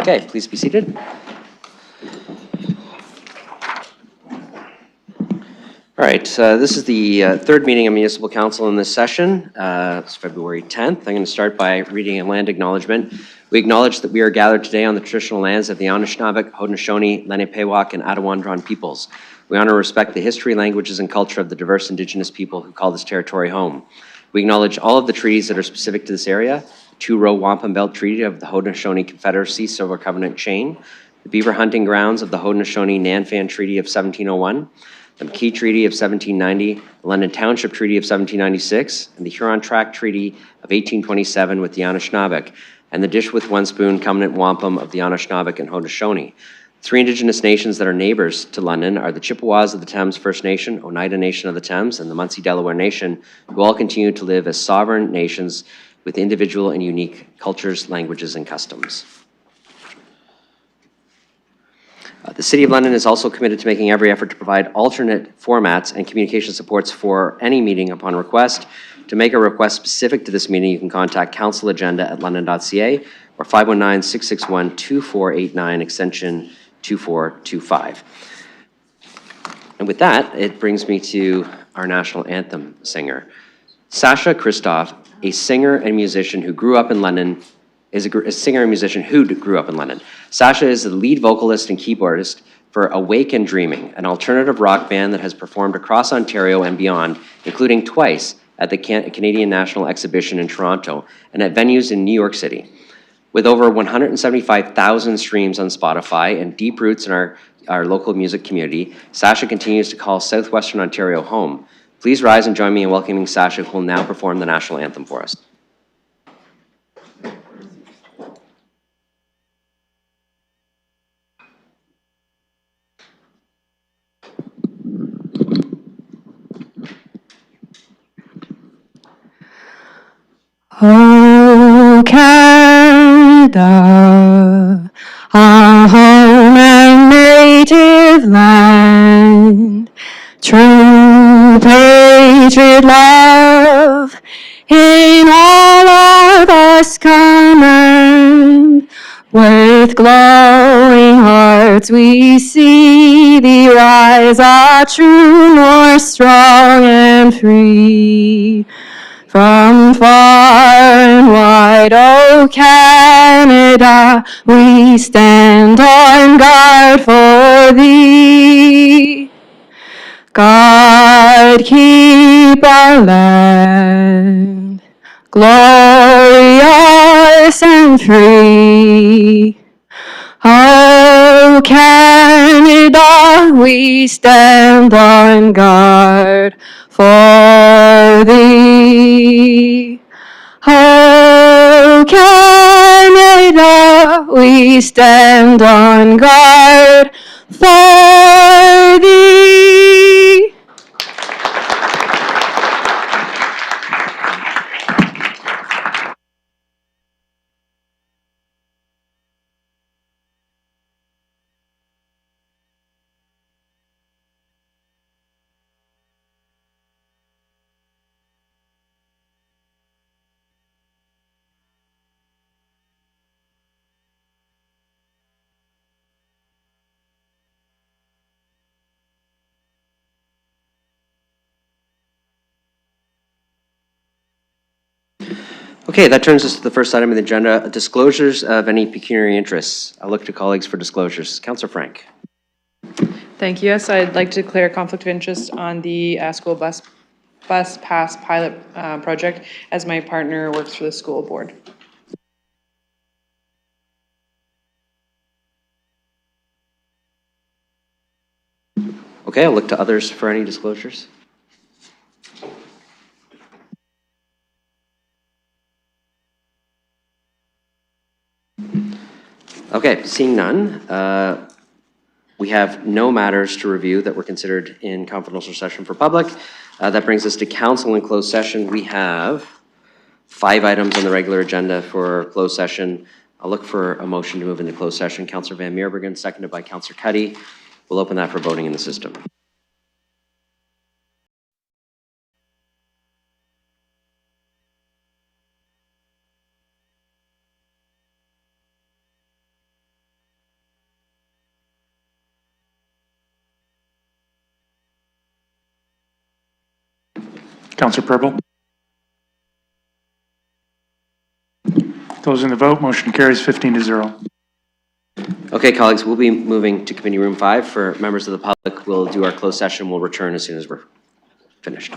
Okay, please be seated. All right, this is the third meeting of Municipal Council in this session. It's February 10th. I'm going to start by reading a land acknowledgement. We acknowledge that we are gathered today on the traditional lands of the Anishinaabe, Haudenosaunee, Lenape-Pewak, and Attawandaron peoples. We honor and respect the history, languages, and culture of the diverse Indigenous people who call this territory home. We acknowledge all of the treaties that are specific to this area: the Two-Row Wampum Belt Treaty of the Haudenosaunee Confederacy Silver Covenant Chain, the beaver hunting grounds of the Haudenosaunee Nanfan Treaty of 1701, the McKee Treaty of 1790, the London Township Treaty of 1796, and the Huron Tract Treaty of 1827 with the Anishinaabe, and the Dish with One Spoon Covenant Wampum of the Anishinaabe and Haudenosaunee. Three Indigenous nations that are neighbors to London are the Chippewas of the Thames First Nation, Oneida Nation of the Thames, and the Munsee Delaware Nation, who all continue to live as sovereign nations with individual and unique cultures, languages, and customs. The City of London is also committed to making every effort to provide alternate formats and communication supports for any meeting upon request. To make a request specific to this meeting, you can contact councilagenda@london.ca or 519-661-2489, extension 2425. And with that, it brings me to our national anthem singer. Sasha Christoph, a singer and musician who grew up in London, is a singer and musician who grew up in London. Sasha is the lead vocalist and keyboardist for Awake and Dreaming, an alternative rock band that has performed across Ontario and beyond, including twice at the Canadian National Exhibition in Toronto and at venues in New York City. With over 175,000 streams on Spotify and deep roots in our local music community, Sasha continues to call Southwestern Ontario home. Please rise and join me in welcoming Sasha, who will now perform the national anthem for us. Oh, Canada, our home and native land, true patriot love in all of us command. With glowing hearts we see thee rise, our true north, strong and free. From far and wide, oh Canada, we stand on guard for thee. God keep our land glorious and free. Oh Canada, we stand on guard for thee. Oh Canada, we stand on guard for thee. Okay, that turns us to the first item on the agenda, disclosures of any pecuniary interests. I'll look to colleagues for disclosures. Councillor Frank. Thank you. Yes, I'd like to declare a conflict of interest on the school bus pass pilot project, as my partner works for the school board. Okay, I'll look to others for any disclosures. Okay, seeing none, we have no matters to review that were considered in confidential session for public. That brings us to council in closed session. We have 5 items on the regular agenda for closed session. I'll look for a motion to move into closed session. Councillor Van Meerbergen, seconded by Councillor Cuddy. We'll open that for voting in the system. Councillor Purple. Those in the vote, motion carries 15-0. Okay, colleagues, we'll be moving to Committee Room 5. For members of the public, we'll do our closed session. We'll return as soon as we're finished.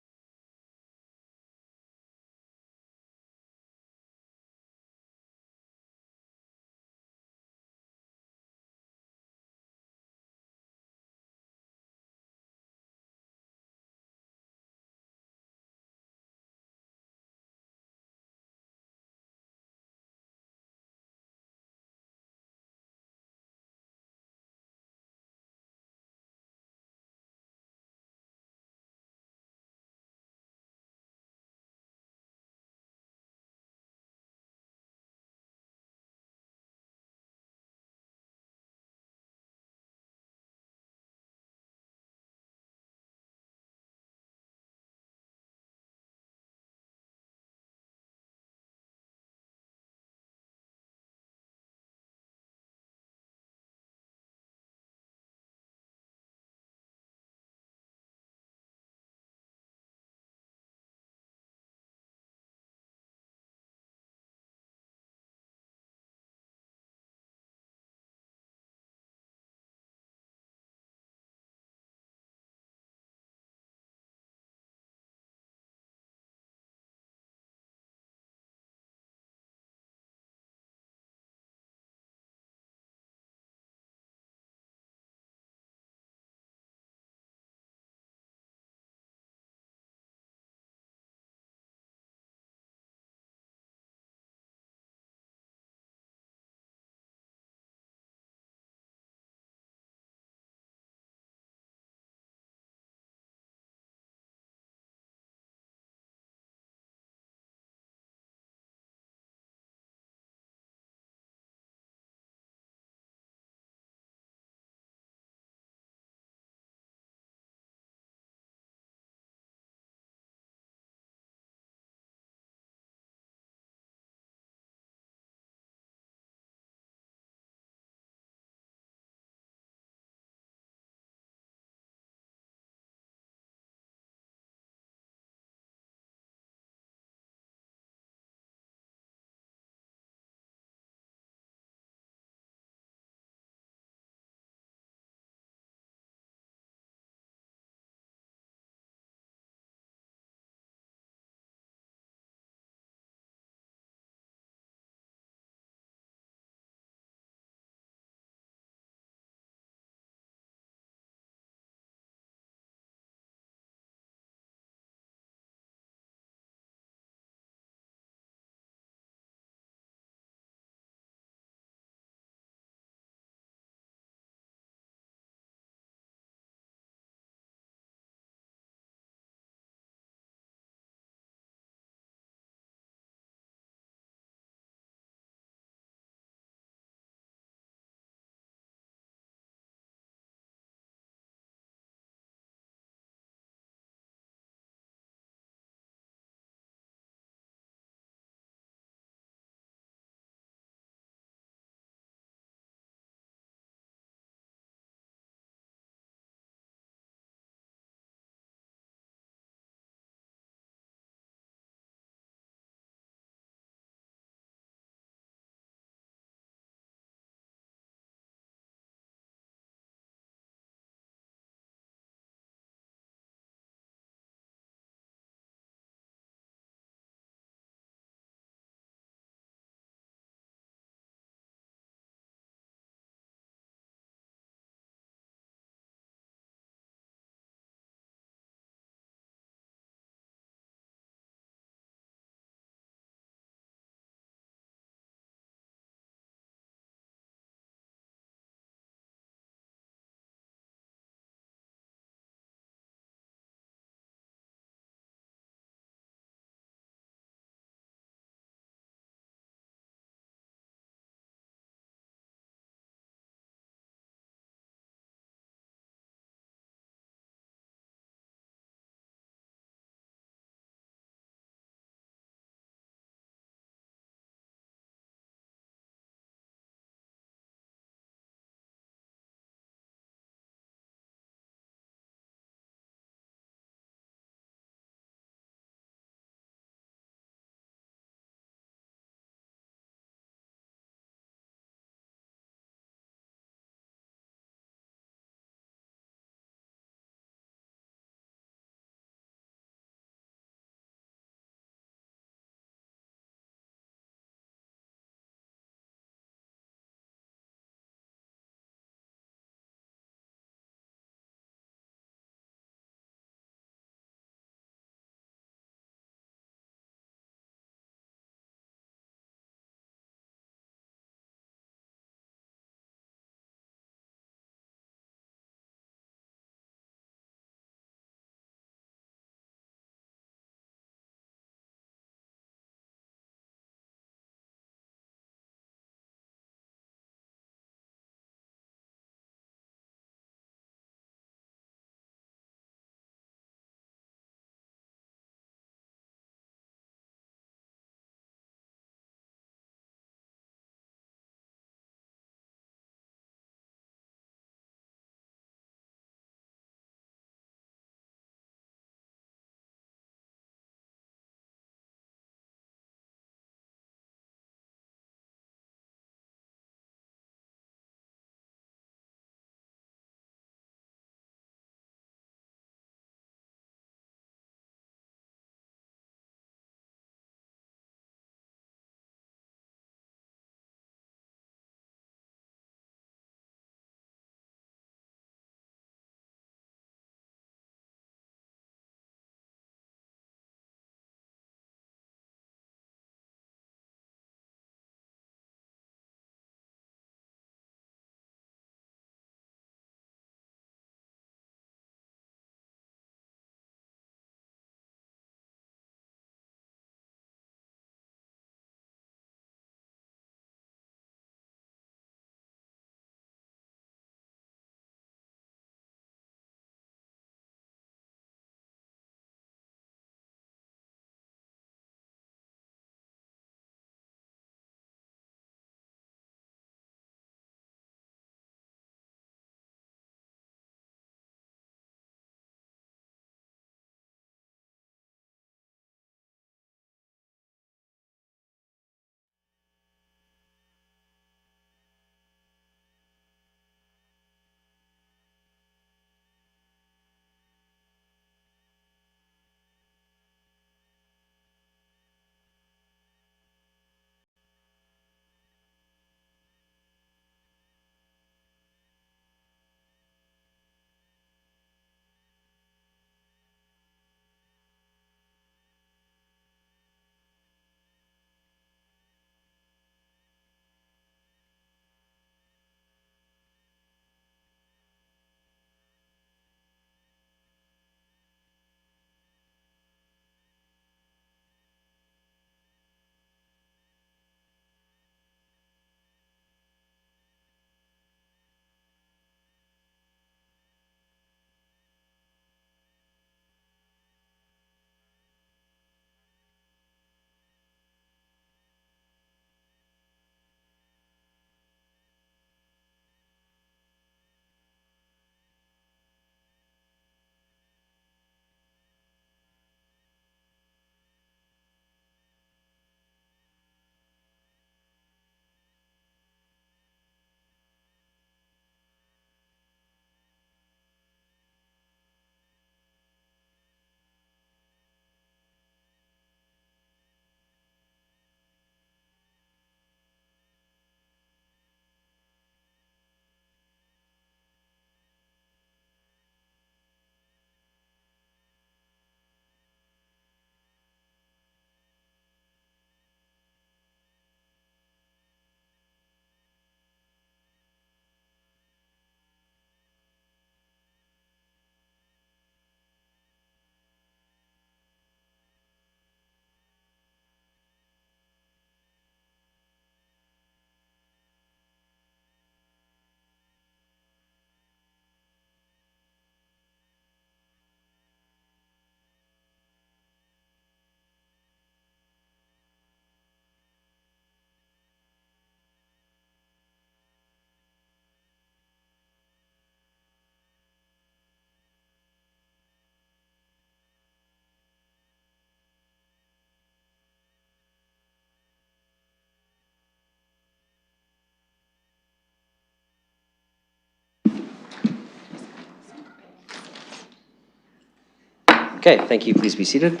Okay, thank you. Please be seated.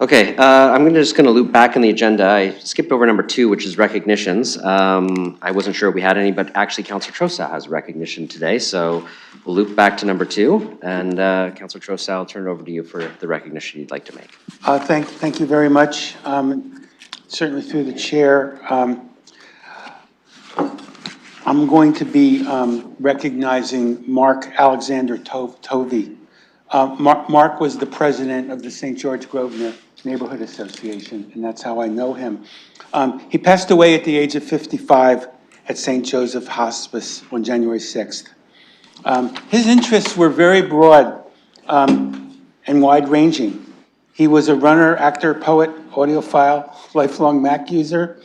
Okay, I'm just going to loop back in the agenda. I skipped over number 2, which is recognitions. I wasn't sure we had any, but actually Councillor Trosa has recognition today, so we'll loop back to number 2. And Councillor Trosa, I'll turn it over to you for the recognition you'd like to make. Thank you very much. Certainly through the chair. I'm going to be recognizing Mark Alexander Tovey. Mark was the president of the St. George Grosvenor Neighborhood Association, and that's how I know him. He passed away at the age of 55 at St. Joseph Hospice on January 6th. His interests were very broad and wide-ranging. He was a runner, actor, poet, audiophile, lifelong Mac user,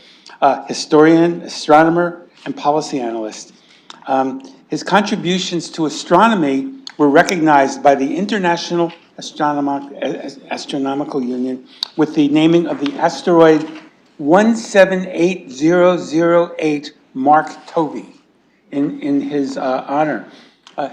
historian, astronomer, and policy analyst. His contributions to astronomy were recognized by the International Astronomical Union with the naming of the asteroid 178008 Mark Tovey in his honor.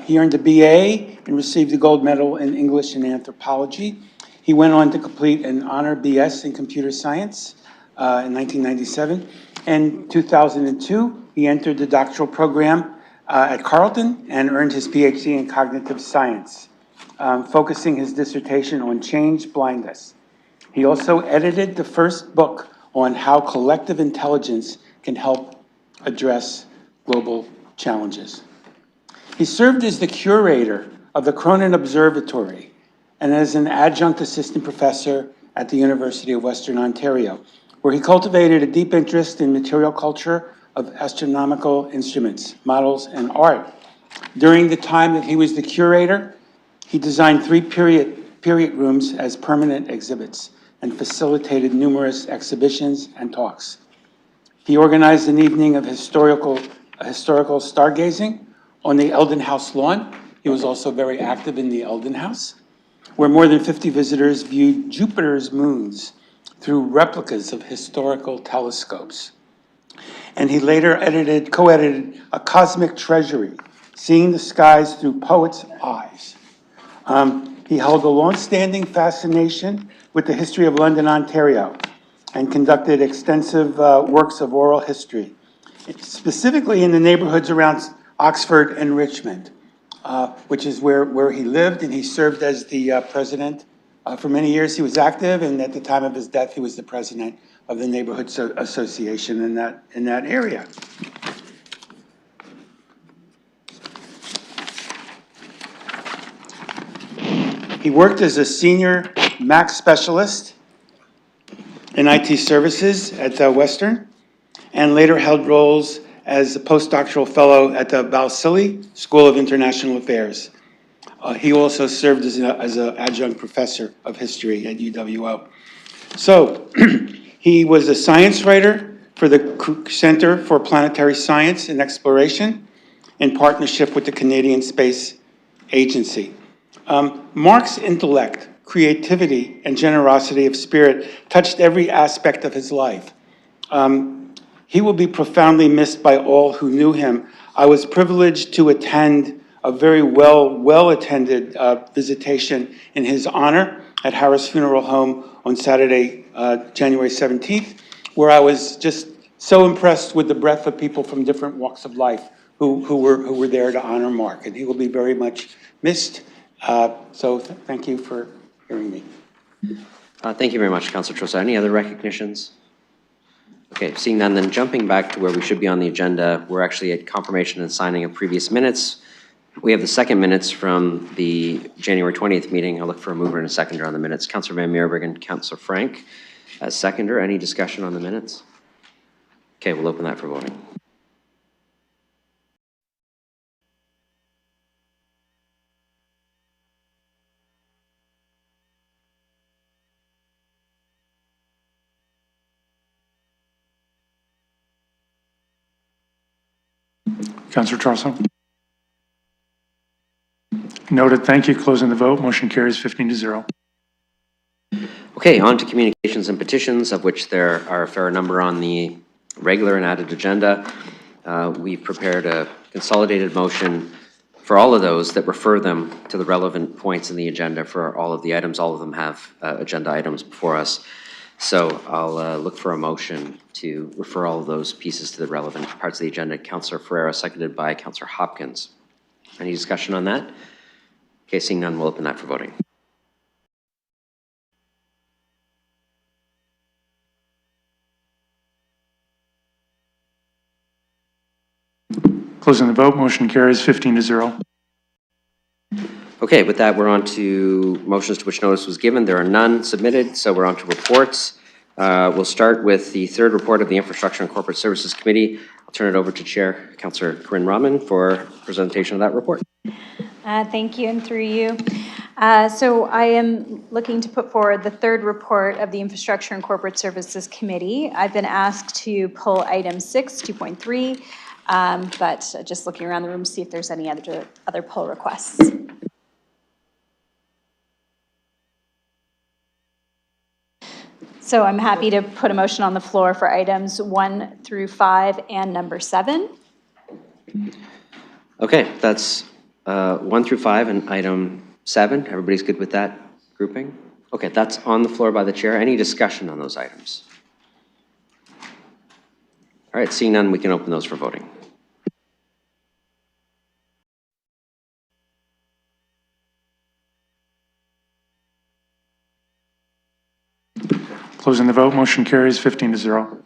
He earned a BA and received a gold medal in English and anthropology. He went on to complete an honor BS in computer science in 1997. In 2002, he entered the doctoral program at Carleton and earned his PhD in cognitive science, focusing his dissertation on change blindness. He also edited the first book on how collective intelligence can help address global challenges. He served as the curator of the Cronin Observatory and as an adjunct assistant professor at the University of Western Ontario, where he cultivated a deep interest in material culture of astronomical instruments, models, and art. During the time that he was the curator, he designed 3 period rooms as permanent exhibits and facilitated numerous exhibitions and talks. He organized an evening of historical stargazing on the Eldon House lawn. He was also very active in the Eldon House, where more than 50 visitors viewed Jupiter's moons through replicas of historical telescopes. And he later co-edited A Cosmic Treasury, Seeing the Skies Through Poets' Eyes. He held a long-standing fascination with the history of London, Ontario, and conducted extensive works of oral history, specifically in the neighborhoods around Oxford and Richmond, which is where he lived, and he served as the president. For many years he was active, and at the time of his death he was the president of the Neighborhood Association in that area. He worked as a senior Mac specialist in IT services at Western, and later held roles as a postdoctoral fellow at the Balsillie School of International Affairs. He also served as an adjunct professor of history at UWO. So, he was a science writer for the Center for Planetary Science and Exploration in partnership with the Canadian Space Agency. Mark's intellect, creativity, and generosity of spirit touched every aspect of his life. He will be profoundly missed by all who knew him. I was privileged to attend a very well-attended visitation in his honor at Harris Funeral Home on Saturday, January 17th, where I was just so impressed with the breadth of people from different walks of life who were there to honor Mark, and he will be very much missed. Thank you for hearing me. Thank you very much, Councillor Trosa. Any other recognitions? Okay, seeing none, then jumping back to where we should be on the agenda, we're actually at confirmation and signing of previous minutes. We have the second minutes from the January 20th meeting. I'll look for a mover and a seconder on the minutes. Councillor Van Meerberg and Councillor Frank as seconder. Any discussion on the minutes? Okay, we'll open that for voting. Councillor Trosa. Noted. Thank you. Closing the vote. Motion carries 15-0. Okay, on to communications and petitions, of which there are a fair number on the regular and added agenda. We've prepared a consolidated motion for all of those that refer them to the relevant points in the agenda for all of the items. All of them have agenda items before us. So I'll look for a motion to refer all of those pieces to the relevant parts of the agenda. Councillor Ferreira, seconded by Councillor Hopkins. Any discussion on that? Okay, seeing none, we'll open that for voting. Closing the vote, motion carries 15-0. Okay, with that, we're on to motions to which notice was given. There are none submitted, so we're on to reports. We'll start with the third report of the Infrastructure and Corporate Services Committee. I'll turn it over to Chair Councillor Corinne Rahman for presentation of that report. Thank you, and through you. So I am looking to put forward the third report of the Infrastructure and Corporate Services Committee. I've been asked to pull item 6, 2.3, but just looking around the room to see if there's any other pull requests. So I'm happy to put a motion on the floor for items 1 through 5 and number 7. Okay, that's 1 through 5 and item 7. Everybody's good with that grouping? Okay, that's on the floor by the chair. Any discussion on those items? All right, seeing none, we can open those for voting. Closing the vote, motion carries 15-0.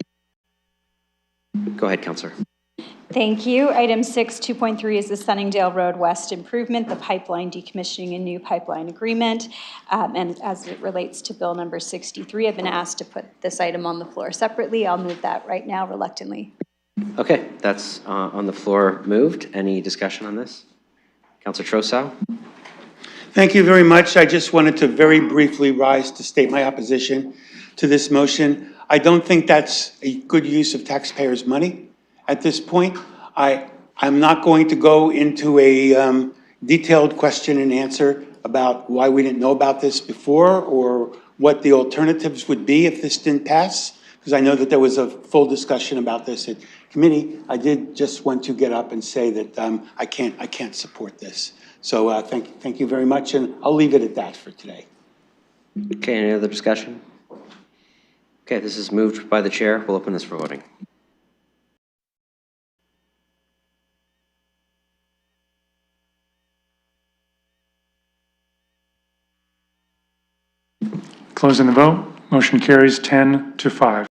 Go ahead, Councillor. Thank you. Item 6, 2.3 is the Sunningdale Road West Improvement, the pipeline decommissioning and new pipeline agreement. And as it relates to bill number 63, I've been asked to put this item on the floor separately. I'll move that right now reluctantly. Okay, that's on the floor moved. Any discussion on this? Councillor Trossau? Thank you very much. I just wanted to very briefly rise to state my opposition to this motion. I don't think that's a good use of taxpayers' money at this point. I'm not going to go into a detailed question and answer about why we didn't know about this before or what the alternatives would be if this didn't pass, because I know that there was a full discussion about this at committee. I did just want to get up and say that I can't support this. So thank you very much, and I'll leave it at that for today. Okay, any other discussion? Okay, this is moved by the chair. We'll open this for voting. Closing the vote, motion carries 10-5.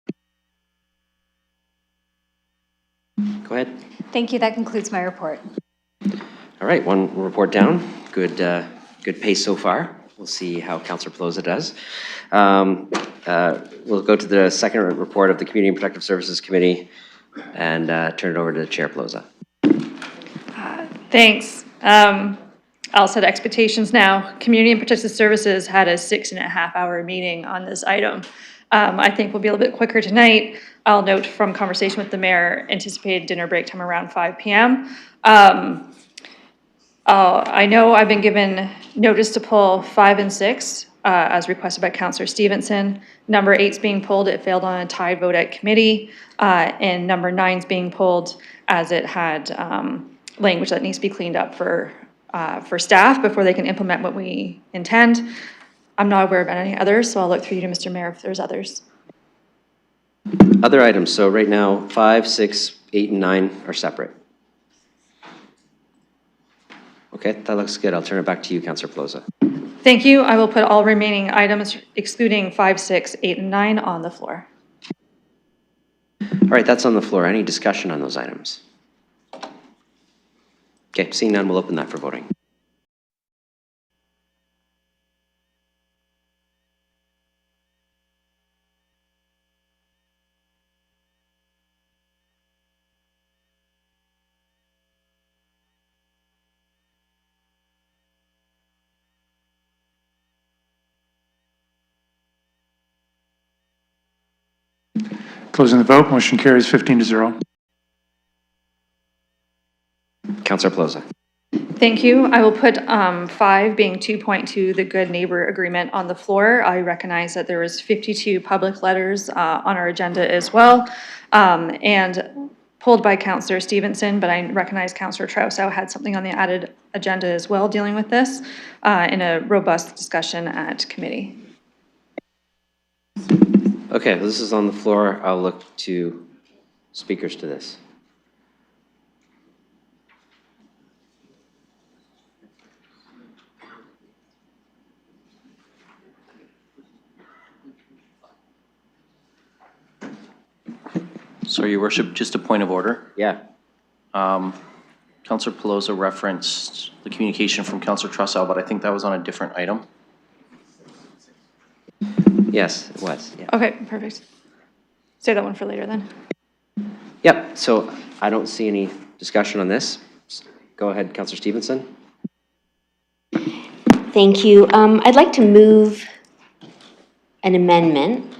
Go ahead. Thank you. That concludes my report. All right, one report down. Good pace so far. We'll see how Councillor Pelosi does. We'll go to the second report of the Community and Protective Services Committee and turn it over to Chair Pelosi. Thanks. I'll set expectations now. Community and Protective Services had a 6.5-hour meeting on this item. I think we'll be a little bit quicker tonight. I'll note from conversation with the mayor, anticipated dinner break time around 5 p.m. I know I've been given notice to pull 5 and 6 as requested by Councillor Stevenson. Number 8's being pulled. It failed on a tied vote at committee. And number 9's being pulled as it had language that needs to be cleaned up for staff before they can implement what we intend. I'm not aware of any others, so I'll look through you to Mr. Mayor if there's others. Other items. So right now, 5, 6, 8, and 9 are separate. Okay, that looks good. I'll turn it back to you, Councillor Pelosi. Thank you. I will put all remaining items, excluding 5, 6, 8, and 9, on the floor. All right, that's on the floor. Any discussion on those items? Okay, seeing none, we'll open that for voting. Closing the vote, motion carries 15-0. Councillor Pelosi. Thank you. I will put 5 being 2.2, the Good Neighbor Agreement, on the floor. I recognize that there was 52 public letters on our agenda as well. And pulled by Counselor Stevenson, but I recognize Counselor Trousseau had something on the added agenda as well dealing with this in a robust discussion at committee. Okay, this is on the floor. I'll look to speakers to this. So, Your Worship, just a point of order. Yeah. Councillor Pelosa referenced the communication from Councillor Trousseau, but I think that was on a different item. Yes, it was. Yeah. Okay, perfect. Save that one for later then. Yep. So I don't see any discussion on this. Go ahead, Councillor Stevenson. Thank you. I'd like to move an amendment.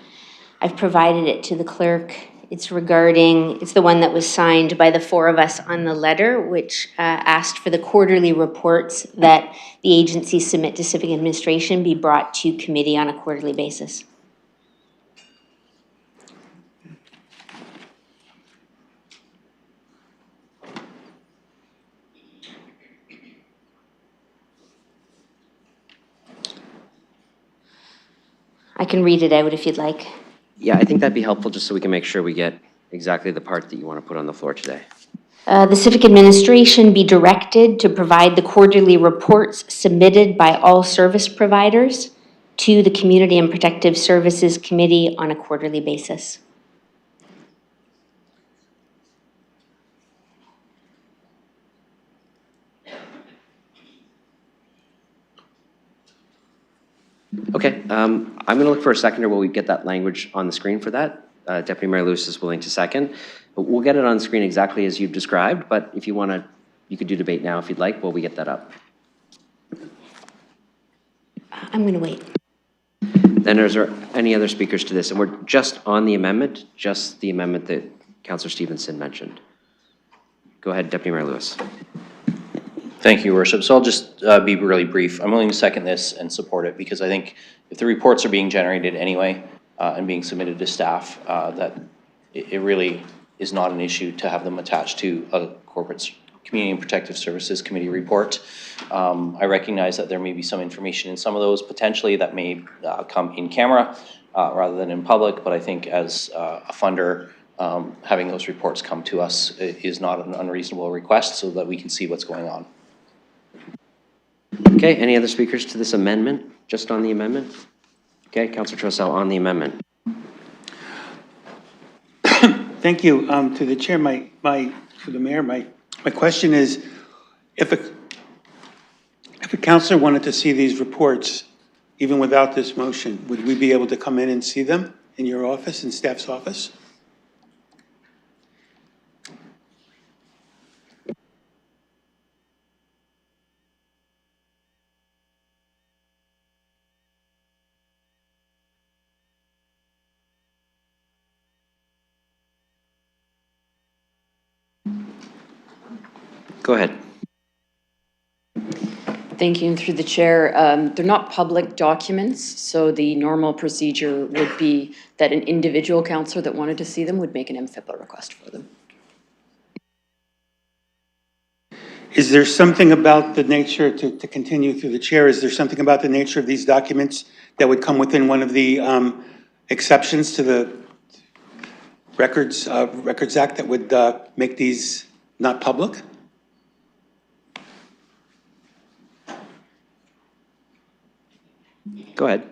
I've provided it to the clerk. It's the one that was signed by the four of us on the letter, which asked for the quarterly reports that the agencies submit to civic administration be brought to committee on a quarterly basis. I can read it out if you'd like. Yeah, I think that'd be helpful just so we can make sure we get exactly the part that you want to put on the floor today. The civic administration be directed to provide the quarterly reports submitted by all service providers to the Community and Protective Services Committee on a quarterly basis. Okay, I'm going to look for a seconder while we get that language on the screen for that. Deputy Mayor Lewis is willing to second. But we'll get it on screen exactly as you've described, but if you want to, you could do debate now if you'd like while we get that up. I'm going to wait. Then is there any other speakers to this? And we're just on the amendment, just the amendment that Councillor Stevenson mentioned. Go ahead, Deputy Mayor Lewis. Thank you, Your Worship. So I'll just be really brief. I'm willing to second this and support it because I think if the reports are being generated anyway and being submitted to staff, that it really is not an issue to have them attached to a corporate Community and Protective Services Committee report. I recognize that there may be some information in some of those potentially that may come in camera rather than in public, but I think as a funder, having those reports come to us is not an unreasonable request so that we can see what's going on. Okay, any other speakers to this amendment? Just on the amendment? Okay, Councillor Trousseau on the amendment. Thank you. To the chair, to the mayor, my question is, if a councillor wanted to see these reports, even without this motion, would we be able to come in and see them in your office, in staff's office? Go ahead. Thank you, and through the chair, they're not public documents, so the normal procedure would be that an individual councillor that wanted to see them would make an MFIPA request for them. Is there something about the nature, to continue through the chair, is there something about the nature of these documents that would come within one of the exceptions to the Records Act that would make these not public? Go ahead.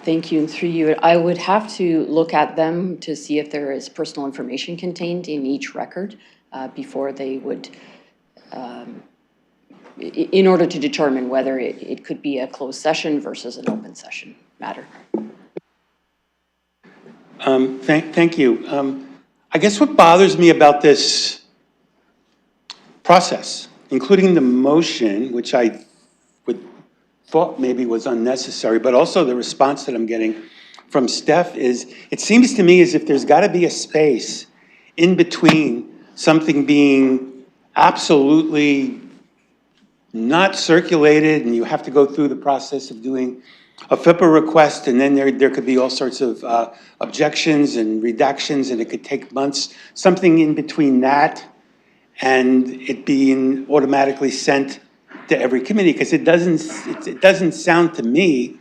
Thank you, and through you, I would have to look at them to see if there is personal information contained in each record before they would, in order to determine whether it could be a closed session versus an open session matter. Thank you. I guess what bothers me about this process, including the motion, which I thought maybe was unnecessary, but also the response that I'm getting from Steph is, it seems to me as if there's got to be a space in between something being absolutely not circulated and you have to go through the process of doing a FIPA request, and then there could be all sorts of objections and redactions, and it could take months. Something in between that and it being automatically sent to every committee, because it doesn't sound to me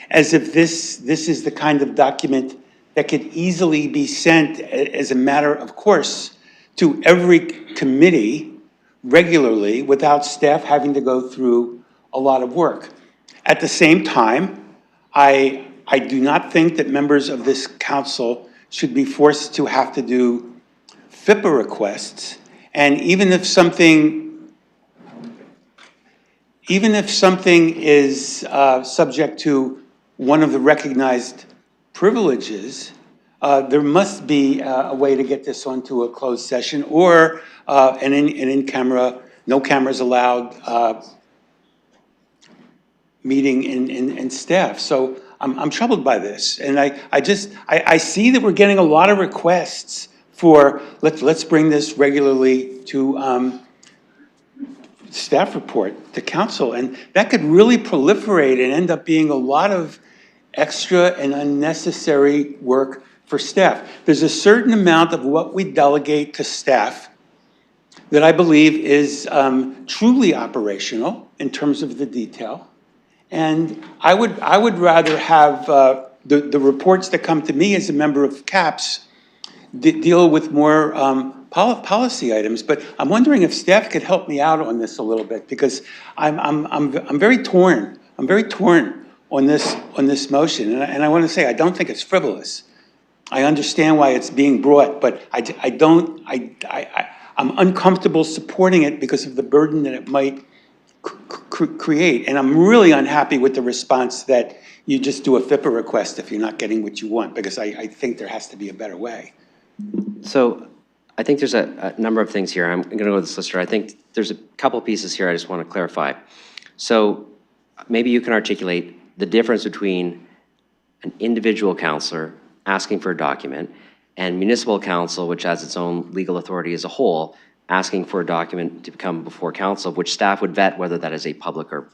as if this is the kind of document that could easily be sent as a matter of course to every committee regularly without staff having to go through a lot of work. At the same time, I do not think that members of this council should be forced to have to do FIPA requests. And even if something is subject to one of the recognized privileges, there must be a way to get this onto a closed session an in-camera, no cameras allowed meeting in staff. So I'm troubled by this. And I see that we're getting a lot of requests for let's bring this regularly to staff report to council. And that could really proliferate and end up being a lot of extra and unnecessary work for staff. There's a certain amount of what we delegate to staff that I believe is truly operational in terms of the detail. And I would rather have the reports that come to me as a member of CAPS deal with more policy items. But I'm wondering if staff could help me out on this a little bit, because I'm very torn. I'm very torn on this motion, and I want to say I don't think it's frivolous. I understand why it's being brought, but I'm uncomfortable supporting it because of the burden that it might create. And I'm really unhappy with the response that you just do a FIPA request if you're not getting what you want, because I think there has to be a better way. So I think there's a number of things here. I'm going to go with this lister. I think there's a couple pieces here I just want to clarify. So maybe you can articulate the difference between an individual counselor asking for a document and municipal council, which has its own legal authority as a whole, asking for a document to come before council, which staff would vet whether that is a public or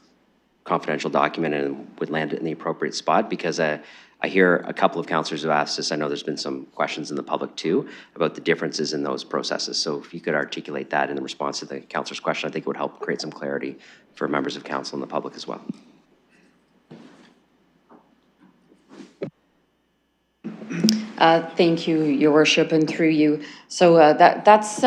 confidential document and would land it in the appropriate spot. Because I hear a couple of councillors have asked this. I know there's been some questions in the public too about the differences in those processes. So if you could articulate that in the response to the councillor's question, I think it would help create some clarity for members of council and the public as well. Thank you, Your Worship, and through you. So that's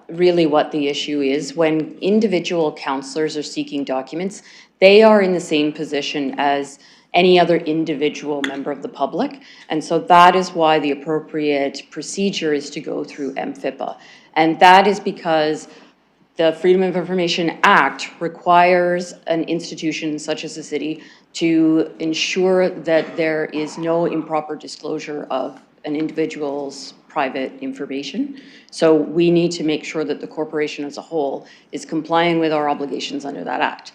really what the issue is. When individual councillors are seeking documents, they are in the same position as any other individual member of the public. And so that is why the appropriate procedure is to go through MFIPA. And that is because the Freedom of Information Act requires an institution such as the city to ensure that there is no improper disclosure of an individual's private information. So we need to make sure that the corporation as a whole is complying with our obligations under that act.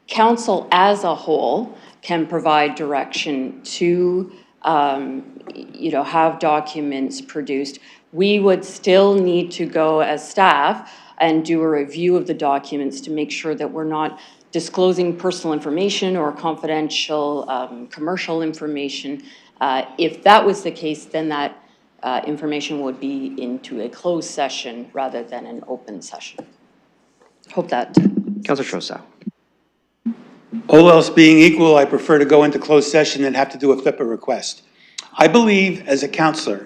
Council as a whole can provide direction to have documents produced. We would still need to go as staff and do a review of the documents to make sure that we're not disclosing personal information or confidential commercial information. If that was the case, then that information would be into a closed session rather than an open session. Hope that. Councillor Trossau. All else being equal, I prefer to go into closed session than have to do a FIPA request. I believe as a councillor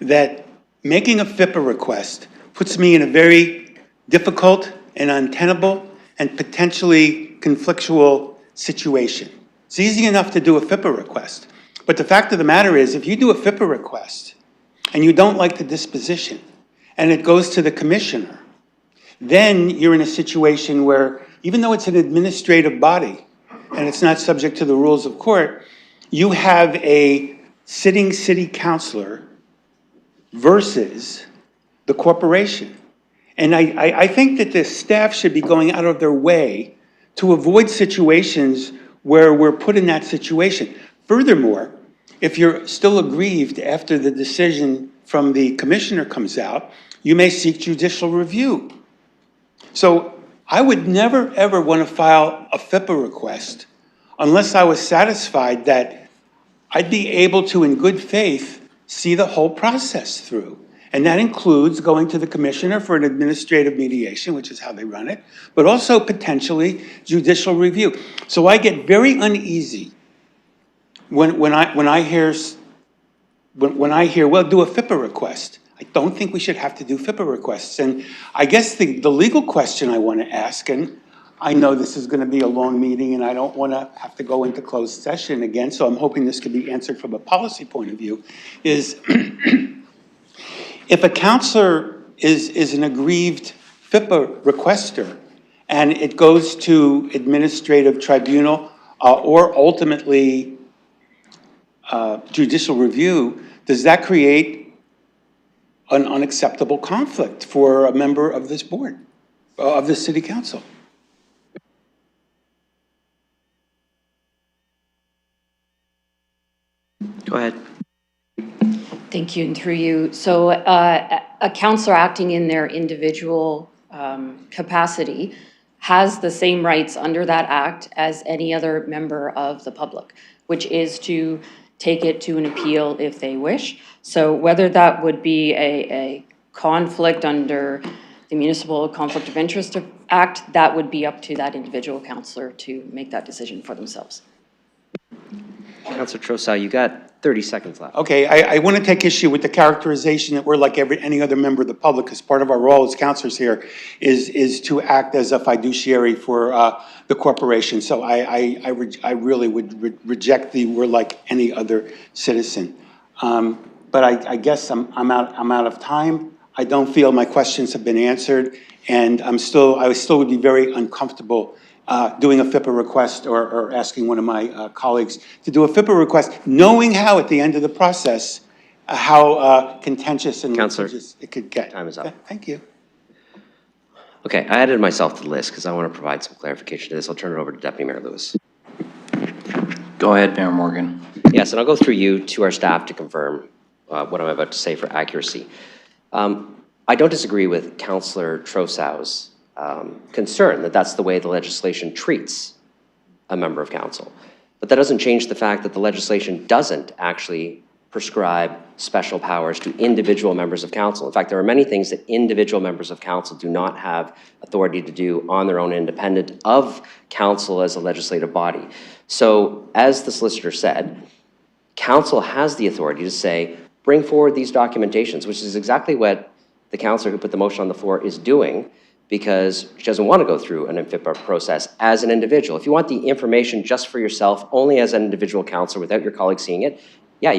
that making a FIPA request puts me in a very difficult and untenable and potentially conflictual situation. It's easy enough to do a FIPA request, but the fact of the matter is, if you do a FIPA request and you don't like the disposition and it goes to the commissioner, then you're in a situation where, even though it's an administrative body and it's not subject to the rules of court, you have a sitting city councilor versus the corporation. And I think that the staff should be going out of their way to avoid situations where we're put in that situation. Furthermore, if you're still aggrieved after the decision from the commissioner comes out, you may seek judicial review. So I would never, ever want to file a FIPA request unless I was satisfied that I'd be able to, in good faith, see the whole process through. And that includes going to the commissioner for an administrative mediation, which is how they run it, but also potentially judicial review. So I get very uneasy when I hear, well, do a FIPA request. I don't think we should have to do FIPA requests. And I guess the legal question I want to ask, and I know this is going to be a long meeting and I don't want to have to go into closed session again, so I'm hoping this can be answered from a policy point of view, is if a counselor is an aggrieved FIPA requester and it goes to administrative tribunal or ultimately judicial review, does that create an unacceptable conflict for a member of this board, of the city council? Go ahead. Thank you, and through you. So a counselor acting in their individual capacity has the same rights under that act as any other member of the public, which is to take it to an appeal if they wish. So whether that would be a conflict under the Municipal Conflict of Interest Act, that would be up to that individual counselor to make that decision for themselves. Councillor Trosau, you got 30 seconds left. Okay, I want to take issue with the characterization that we're like any other member of the public, because part of our role as counselors here is to act as a fiduciary for the corporation. So I really would reject the "we're like any other citizen." But I guess I'm out of time. I don't feel my questions have been answered, and I still would be very uncomfortable doing a FIPA request or asking one of my colleagues to do a FIPA request, knowing how at the end of the process, how contentious and litigious it could get. Time is up. Thank you. Okay, I added myself to the list because I want to provide some clarification to this. I'll turn it over to Deputy Mayor Lewis. Go ahead, Mayor Morgan. Yes, and I'll go through you to our staff to confirm what I'm about to say for accuracy. I don't disagree with Councillor Trosau's concern that that's the way the legislation treats a member of council. But that doesn't change the fact that the legislation doesn't actually prescribe special powers to individual members of council. In fact, there are many things that individual members of council do not have authority to do on their own, independent of council as a legislative body. So as the solicitor said, council has the authority to say, bring forward these documentations, which is exactly what the councillor who put the motion on the floor is doing, because she doesn't want to go through an FIPA process as an individual. If you want the information just for yourself, only as an individual councillor without your colleagues seeing it, yeah,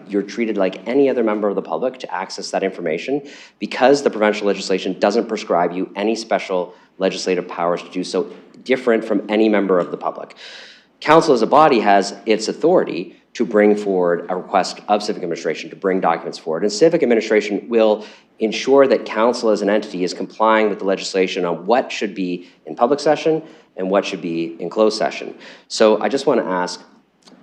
you're treated like any other member of the public to access that information, because the provincial legislation doesn't prescribe you any special legislative powers to do so, different from any member of the public. Council as a body has its authority to bring forward a request of civic administration to bring documents forward. And civic administration will ensure that council as an entity is complying with the legislation on what should be in public session and what should be in closed session. So I just want to ask,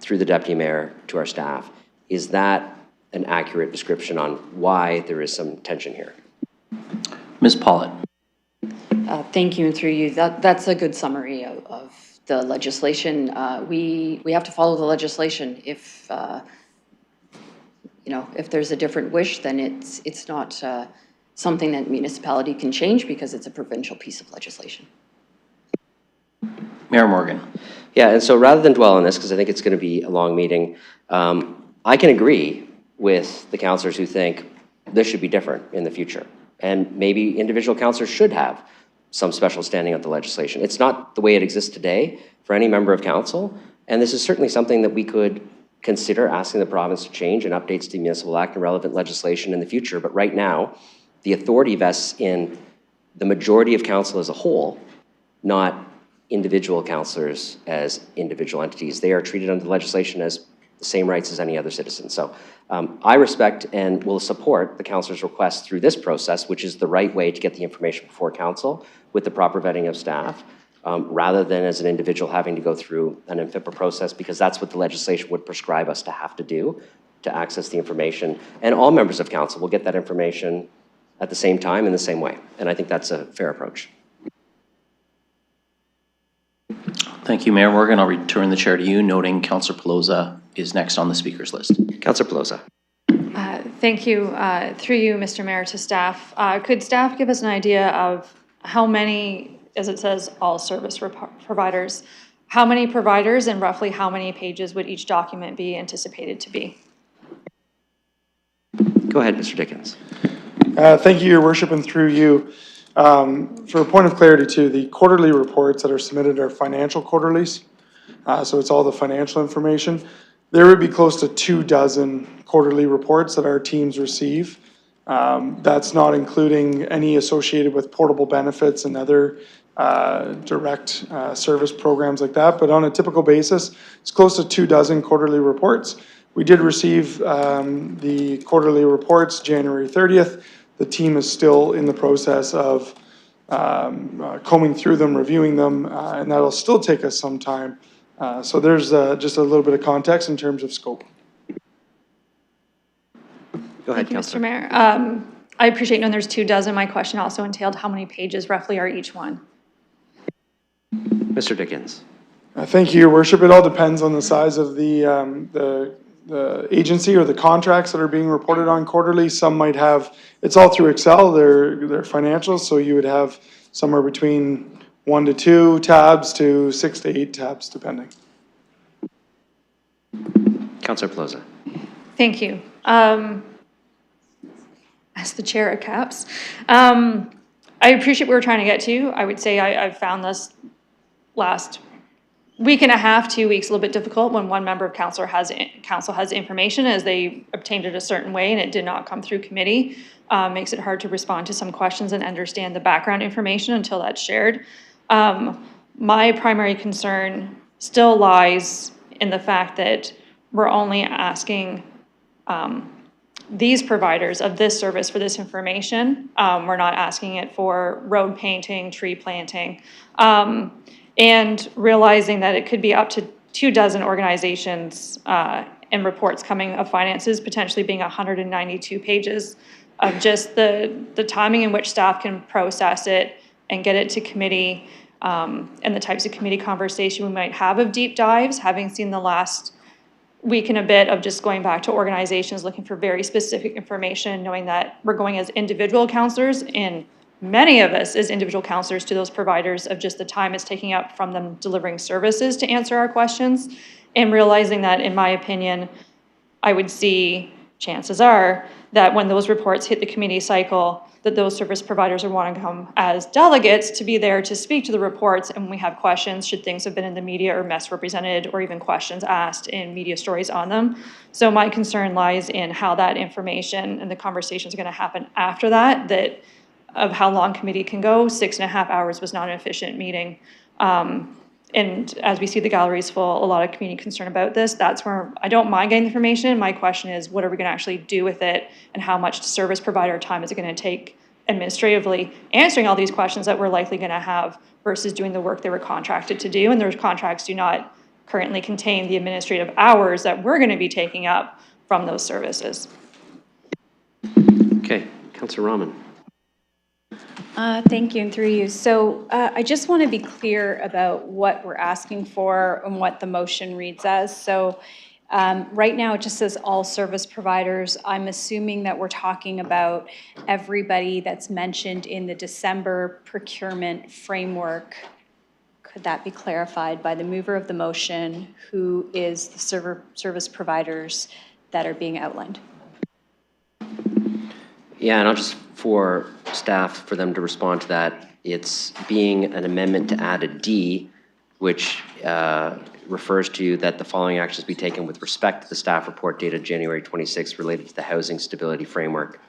through the Deputy Mayor to our staff, is that an accurate description on why there is some tension here? Ms. Pollitt. Thank you, and through you. That's a good summary of the legislation. We have to follow the legislation. If if there's a different wish, then it's not something that municipality can change because it's a provincial piece of legislation. Mayor Morgan. Yeah, and so rather than dwell on this, because I think it's going to be a long meeting, I can agree with the councillors who think this should be different in the future. And maybe individual councillors should have some special standing of the legislation. It's not the way it exists today for any member of council, and this is certainly something that we could consider asking the province to change in updates to the Municipal Act and relevant legislation in the future. But right now, the authority vests in the majority of council as a whole, not individual councillors as individual entities. They are treated under the legislation as the same rights as any other citizen. So I respect and will support the councillor's request through this process, which is the right way to get the information before council with the proper vetting of staff, rather than as an individual having to go through an FIPA process, because that's what the legislation would prescribe us to have to do to access the information. And all members of council will get that information at the same time in the same way. And I think that's a fair approach. Thank you, Mayor Morgan. I'll return the chair to you, noting Councillor Pelosa is next on the speakers list. Councillor Pelosa. Thank you. Through you, Mr. Mayor, to staff. Could staff give us an idea of how many, as it says, all service providers, how many providers and roughly how many pages would each document be anticipated to be? Go ahead, Mr. Dickens. Thank you, Your Worship, and through you. For a point of clarity too, the quarterly reports that are submitted are financial quarterlies. So it's all the financial information. There would be close to 24 quarterly reports that our teams receive. That's not including any associated with portable benefits and other direct service programs like that. But on a typical basis, it's close to 24 quarterly reports. We did receive the quarterly reports January 30th. The team is still in the process of combing through them, reviewing them, and that'll still take us some time. So there's just a little bit of context in terms of scope. Go ahead, Thank you, Mr. Councillor. Mayor. I appreciate knowing there's 24. My question also entailed how many pages roughly are each one? Mr. Dickens. Thank you, Your Worship. It all depends on the size of the agency or the contracts that are being reported on quarterly. Some might have, it's all through Excel, they're financials, so you would have somewhere between 1 to 2 tabs to 6 to 8 tabs, depending. Councillor Pelosa. Thank you. As the chair of CAPS, I appreciate what we're trying to get to. I would say I've found this last week and a half, 2 weeks, a little bit difficult when one member of council has information as they obtained it a certain way and it did not come through committee. Makes it hard to respond to some questions and understand the background information until that's shared. My primary concern still lies in the fact that we're only asking these providers of this service for this information. We're not asking it for road painting, tree planting, and realizing that it could be up to 24 organizations and reports coming of finances, potentially being 192 pages of just the timing in which staff can process it and get it to committee, and the types of committee conversation we might have of deep dives, having seen the last week and a bit of just going back to organizations looking for very specific information, knowing that we're going as individual counselors, and many of us as individual counselors, to those providers of just the time it's taking up from them delivering services to answer our questions, and realizing that, in my opinion, I would see, chances are, that when those reports hit the committee cycle, that those service providers are wanting to come as delegates to be there to speak to the reports, and when we have questions, should things have been in the media or misrepresented, or even questions asked in media stories on them. So my concern lies in how that information and the conversations are going to happen after that of how long committee can go. 6.5 hours was not an efficient meeting. And as we see the galleries full, a lot of community concern about this. That's where I don't mind getting information. My question is, what are we going to actually do with it, and how much service provider time is it going to take administratively answering all these questions that we're likely going to have versus doing the work they were contracted to do? And those contracts do not currently contain the administrative hours that we're going to be taking up from those services. Okay, Councillor Rahman. Thank you, and through you. So I just want to be clear about what we're asking for and what the motion reads as. So right now it just says all service providers. I'm assuming that we're talking about everybody that's mentioned in the December procurement framework. Could that be clarified by the mover of the motion? Who is the service providers that are being outlined? Yeah, and I'll just, for staff, for them to respond to that, it's being an amendment to add a D, which refers to that the following actions be taken with respect to the staff report dated January 26th related to the housing stability framework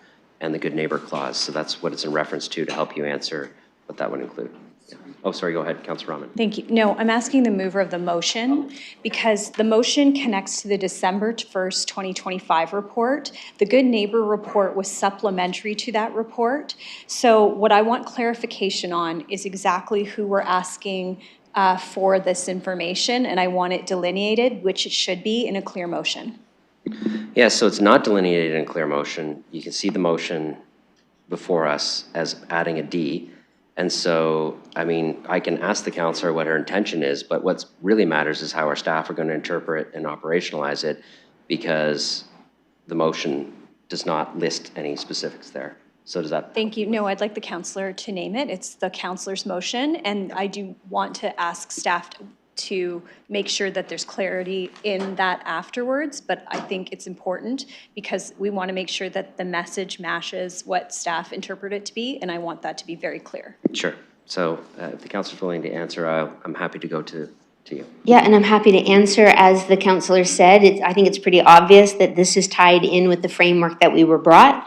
and the good neighbor clause. So that's what it's in reference to help you answer what that would include. Yeah. Oh, sorry, go ahead, Councillor Rahman. Thank you. No, I'm asking the mover of the motion because the motion connects to the December 1st, 2025 report. The Good Neighbor report was supplementary to that report. So what I want clarification on is exactly who we're asking for this information, and I want it delineated, which it should be in a clear motion. Yeah, so it's not delineated in clear motion. You can see the motion before us as adding a D. And so, I mean, I can ask the counselor what her intention is, but what really matters is how our staff are going to interpret and operationalize it, because the motion does not list any specifics there. So does that? Thank you. No, I'd like the counselor to name it. It's the counselor's motion, and I do want to ask staff to make sure that there's clarity in that afterwards, but I think it's important because we want to make sure that the message matches what staff interpret it to be, and I want that to be very clear. Sure. So if the counselor's willing to answer, I'm happy to go to you. Yeah, and I'm happy to answer. As the counselor said, I think it's pretty obvious that this is tied in with the framework that we were brought.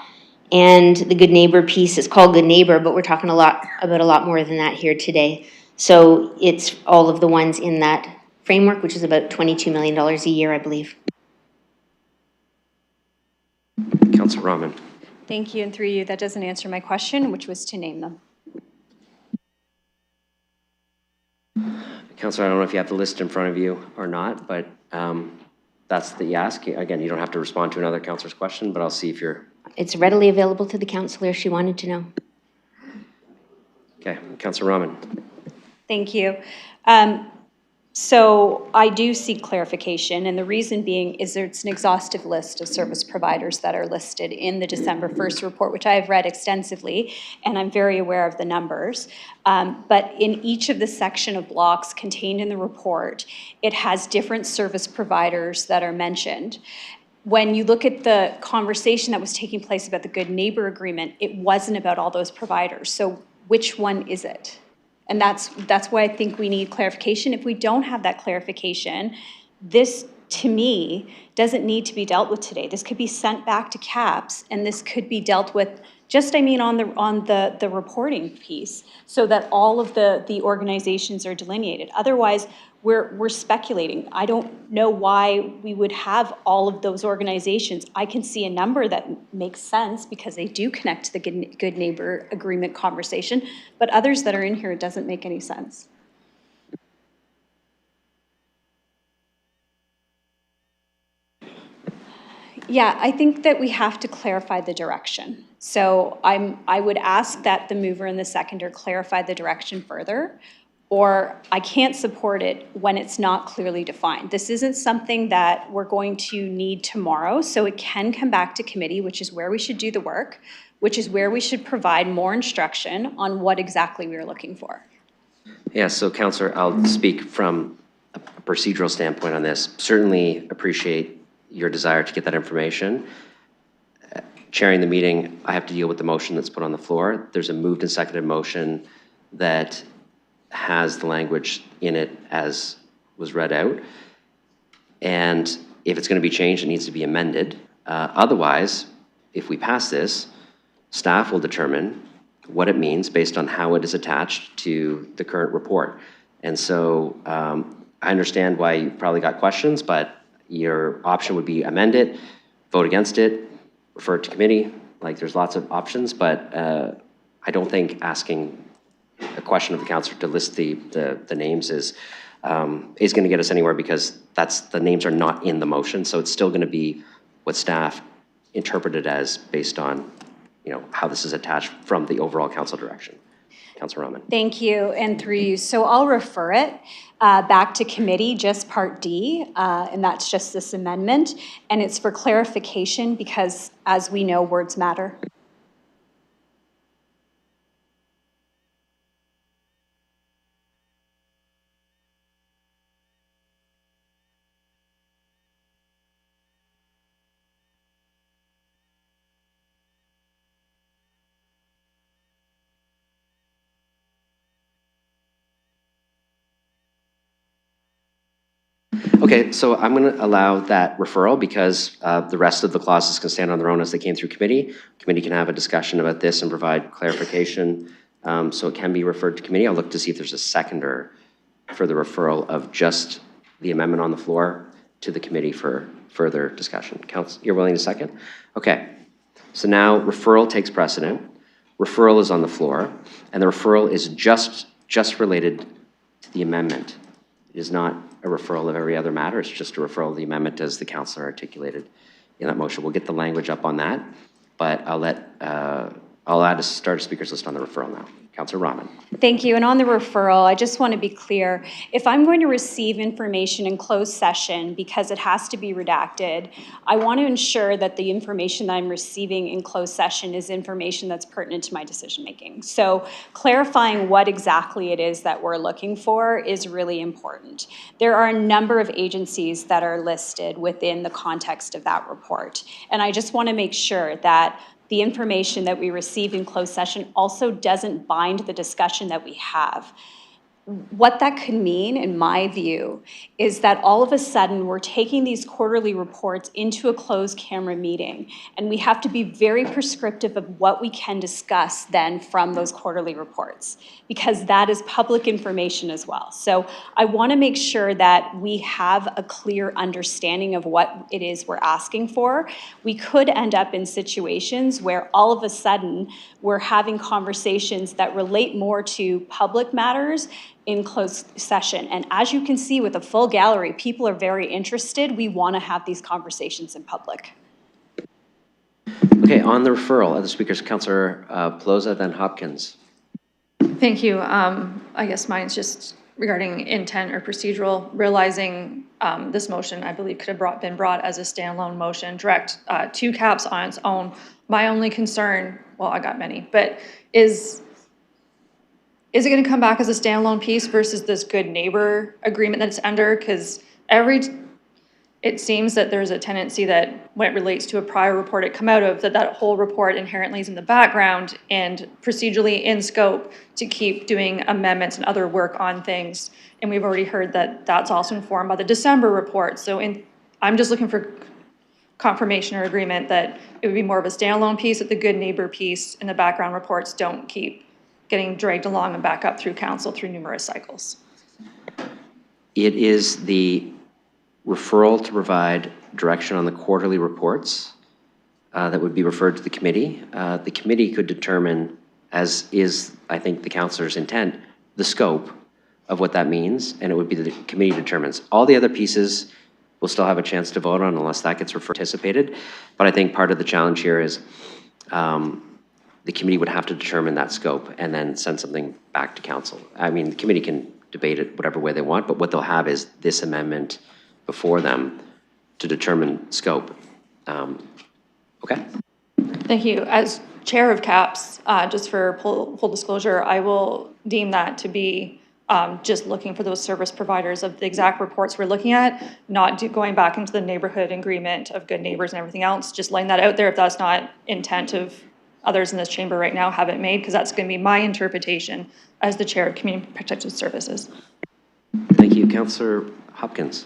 And the Good Neighbor piece is called Good Neighbor, but we're talking about a lot more than that here today. So it's all of the ones in that framework, which is about $22 million a year, I believe. Councilor Rahman. Thank you, and through you, that doesn't answer my question, which was to name them. Councilor, I don't know if you have the list in front of you or not, but that's the ask. Again, you don't have to respond to another counselor's question, but I'll see if you're... It's readily available to the counselor if she wanted to know. Okay, Councilor Rahman. Thank you. So I do seek clarification, and the reason being is it's an exhaustive list of service providers that are listed in the December 1st report, which I have read extensively, and I'm very aware of the numbers. But in each of the section of blocks contained in the report, it has different service providers that are mentioned. When you look at the conversation that was taking place about the Good Neighbor Agreement, it wasn't about all those providers. So which one is it? And that's why I think we need clarification. If we don't have that clarification, this, to me, doesn't need to be dealt with today. This could be sent back to CAPS, and this could be dealt with just, I mean, on the reporting piece, so that all of the organizations are delineated. Otherwise, we're speculating. I don't know why we would have all of those organizations. I can see a number that makes sense because they do connect to the Good Neighbor Agreement conversation, but others that are in here, it doesn't make any sense. Yeah, I think that we have to clarify the direction. So I would ask that the mover and the seconder clarify the direction further, or I can't support it when it's not clearly defined. This isn't something that we're going to need tomorrow, so it can come back to committee, which is where we should do the work, which is where we should provide more instruction on what exactly we are looking for. Yeah, so Councillor, I'll speak from a procedural standpoint on this. Certainly appreciate your desire to get that information. Chairing the meeting, I have to deal with the motion that's put on the floor. There's a moved and seconded motion that has the language in it as was read out. And if it's going to be changed, it needs to be amended. Otherwise, if we pass this, staff will determine what it means based on how it is attached to the current report. And so I understand why you probably got questions, but your option would be amend it, vote against it, refer it to committee. Like, there's lots of options, but I don't think asking a question of the councillor to list the names is going to get us anywhere, because the names are not in the motion. So it's still going to be what staff interpreted as based on, how this is attached from the overall council direction. Councillor Rahman. Thank you, and through you. So I'll refer it back to committee, just Part D, and that's just this amendment. And it's for clarification because, as we know, words matter. Okay, so I'm going to allow that referral because the rest of the clauses can stand on their own as they came through committee. Committee can have a discussion about this and provide clarification. So it can be referred to committee. I'll look to see if there's a seconder for the referral of just the amendment on the floor to the committee for further discussion. Council, you're willing to second? Okay, so now referral takes precedent. Referral is on the floor, and the referral is just related to the amendment. It is not a referral of every other matter. It's just a referral of the amendment as the councillor articulated in that motion. We'll get the language up on that, but I'll I'll add a start a speakers list on the referral now. Councillor Rahman. Thank you. And on the referral, I just want to be clear. If I'm going to receive information in closed session because it has to be redacted, I want to ensure that the information that I'm receiving in closed session is information that's pertinent to my decision-making. So clarifying what exactly it is that we're looking for is really important. There are a number of agencies that are listed within the context of that report. And I just want to make sure that the information that we receive in closed session also doesn't bind the discussion that we have. What that could mean, in my view, is that all of a sudden we're taking these quarterly reports into a closed camera meeting, and we have to be very prescriptive of what we can discuss then from those quarterly reports, because that is public information as well. So I want to make sure that we have a clear understanding of what it is we're asking for. We could end up in situations where all of a sudden we're having conversations that relate more to public matters in closed session. And as you can see with a full gallery, people are very interested. We want to have these conversations in public. Okay, on the referral, other speakers, Councillor Pelosa, then Hopkins. Thank you. I guess mine's just regarding intent or procedural, realizing this motion, I believe, could have been brought as a standalone motion, direct to CAPS on its own. My only concern, well, I got many, but is it going to come back as a standalone piece versus this good neighbor agreement that it's under? Because it seems that there's a tendency that when it relates to a prior report it come out of, that whole report inherently is in the background and procedurally in scope to keep doing amendments and other work on things. And we've already heard that that's also informed by the December report. So I'm just looking for confirmation or agreement that it would be more of a standalone piece, that the good neighbor piece and the background reports don't keep getting dragged along and back up through council through numerous cycles. It is the referral to provide direction on the quarterly reports that would be referred to the committee. The committee could determine, as is, I think, the councillor's intent, the scope of what that means, and it would be the committee determines. All the other pieces we'll still have a chance to vote on unless that gets anticipated. But I think part of the challenge here is the committee would have to determine that scope and then send something back to council. I mean, the committee can debate it whatever way they want, but what they'll have is this amendment before them to determine scope. Okay? Thank you. As chair of CAPS, just for full disclosure, I will deem that to be just looking for those service providers of the exact reports we're looking at, not going back into the neighborhood agreement of good neighbors and everything else, just laying that out there if that's not intent of others in this chamber right now haven't made, because that's going to be my interpretation as the chair of Community Protective Services. Thank you. Councillor Hopkins.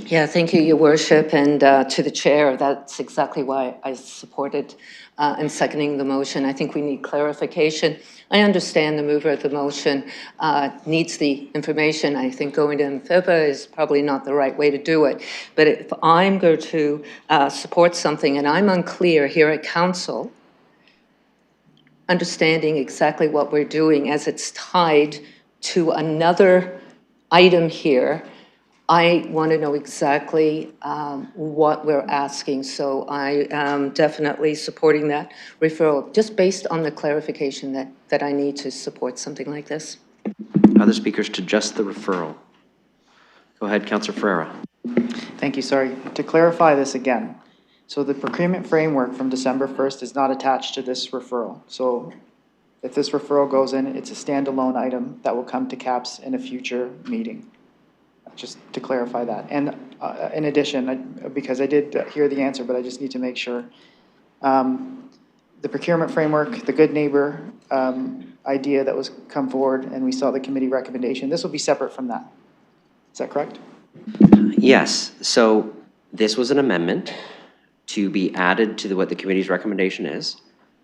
Yeah, thank you, Your Worship, and to the chair. That's exactly why I supported and seconding the motion. I think we need clarification. I understand the mover of the motion needs the information. I think going to MFIPA is probably not the right way to do it. But if I'm going to support something and I'm unclear here at council, understanding exactly what we're doing as it's tied to another item here, I want to know exactly what we're asking. So I am definitely supporting that referral, just based on the clarification that I need to support something like this. Other speakers to just the referral. Go ahead, Councillor Ferreira. Thank you. Sorry. To clarify this again, so the procurement framework from December 1st is not attached to this referral. So if this referral goes in, it's a standalone item that will come to CAPS in a future meeting. Just to clarify that. And in addition, because I did hear the answer, but I just need to make sure. The procurement framework, the good neighbor idea that was come forward, and we saw the committee recommendation, this will be separate from that. Is that correct? Yes. So this was an amendment to be added to what the committee's recommendation is.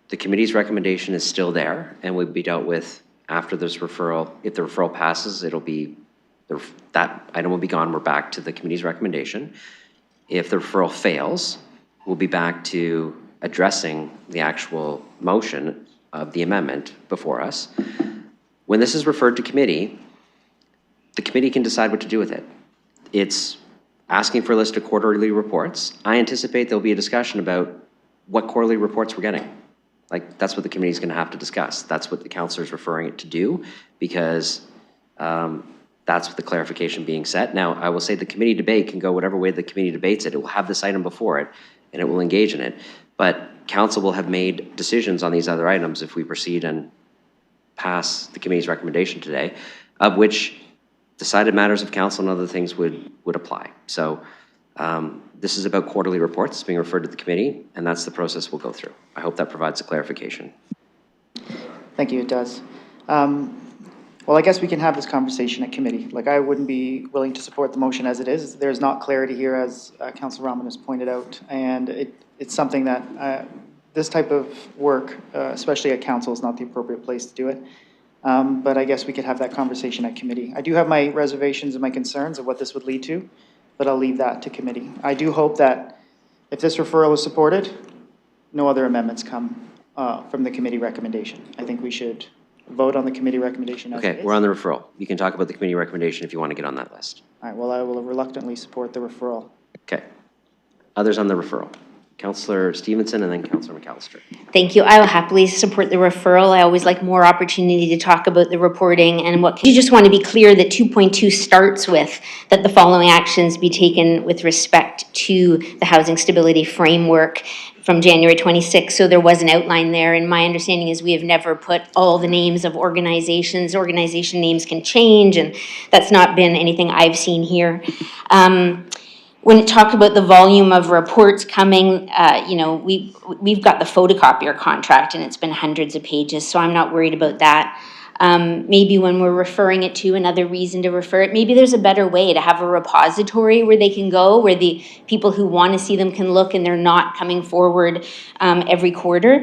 The committee's recommendation is still there and will be dealt with after this referral. If the referral passes, it'll be that item will be gone. We're back to the committee's recommendation. If the referral fails, we'll be back to addressing the actual motion of the amendment before us. When this is referred to committee, the committee can decide what to do with it. It's asking for a list of quarterly reports. I anticipate there'll be a discussion about what quarterly reports we're getting. Like, that's what the committee is going to have to discuss. That's what the counselor is referring it to do, because that's what the clarification being set. Now, I will say the committee debate can go whatever way the committee debates it. It will have this item before it, and it will engage in it. But council will have made decisions on these other items if we proceed and pass the committee's recommendation today, of which decided matters of council and other things would apply. So this is about quarterly reports. It's being referred to the committee, and that's the process we'll go through. I hope that provides a clarification. Thank you, it does. Well, I guess we can have this conversation at committee. Like, I wouldn't be willing to support the motion as it is. There's not clarity here, as Councilor Rahman has pointed out, and it's something that this type of work, especially at council, is not the appropriate place to do it. But I guess we could have that conversation at committee. I do have my reservations and my concerns of what this would lead to, but I'll leave that to committee. I do hope that if this referral is supported, no other amendments come from the committee recommendation. I think we should vote on the committee recommendation as it Okay, is. we're on the referral. You can talk about the committee recommendation if you want to get on that list. All right, well, I will reluctantly support the referral. Okay. Others on the referral? Councillor Stevenson and then Councillor McAllister. Thank you. I will happily support the referral. I always like more opportunity to talk about the reporting and what. You just want to be clear that 2.2 starts with that the following actions be taken with respect to the housing stability framework from January 26. So there was an outline there, and my understanding is we have never put all the names of organizations. Organization names can change, and that's not been anything I've seen here. When it talked about the volume of reports coming, you know, we've got the photocopier contract and it's been hundreds of pages, so I'm not worried about that. Maybe when we're referring it to another reason to refer it, maybe there's a better way to have a repository where they can go, where the people who want to see them can look and they're not coming forward every quarter.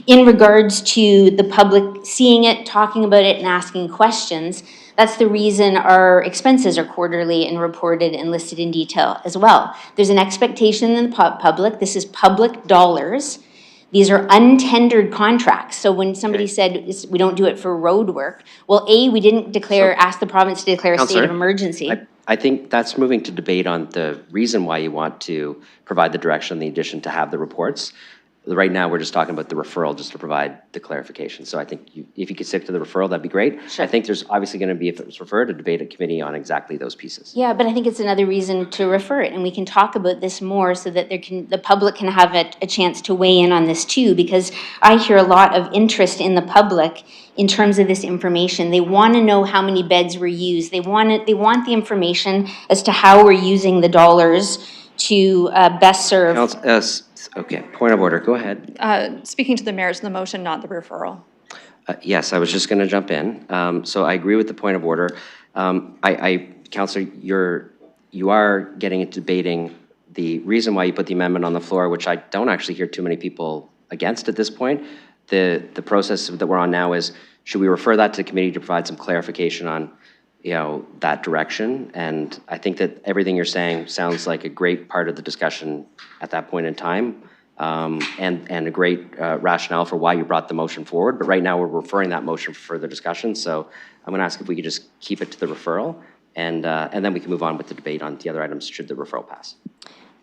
In regards to the public seeing it, talking about it, and asking questions, that's the reason our expenses are quarterly and reported and listed in detail as well. There's an expectation in the public. This is public dollars. These are untendered contracts. So when somebody said we don't do it for road work, well, A, we didn't declare, ask the province to declare a state of emergency. I think that's moving to debate on the reason why you want to provide the direction, the addition to have the reports. Right now, we're just talking about the referral just to provide the clarification. So I think if you could stick to the referral, that'd be great. Sure. I think there's obviously going to be, if it was referred, a debate at committee on exactly those pieces. Yeah, but I think it's another reason to refer it, and we can talk about this more so that the public can have a chance to weigh in on this too, because I hear a lot of interest in the public in terms of this information. They want to know how many beds were used. They want the information as to how we're using the dollars to best serve. Okay, point of order, go ahead. Speaking to the merits of the motion, not the referral. Yes, I was just going to jump in. So I agree with the point of order. Councillor, you are getting into debating the reason why you put the amendment on the floor, which I don't actually hear too many people against at this point. The process that we're on now is, should we refer that to the committee to provide some clarification on, you know, that direction? And I think that everything you're saying sounds like a great part of the discussion at that point in time, and a great rationale for why you brought the motion forward. But right now, we're referring that motion for further discussion. So I'm going to ask if we could just keep it to the referral, and then we can move on with the debate on the other items should the referral pass.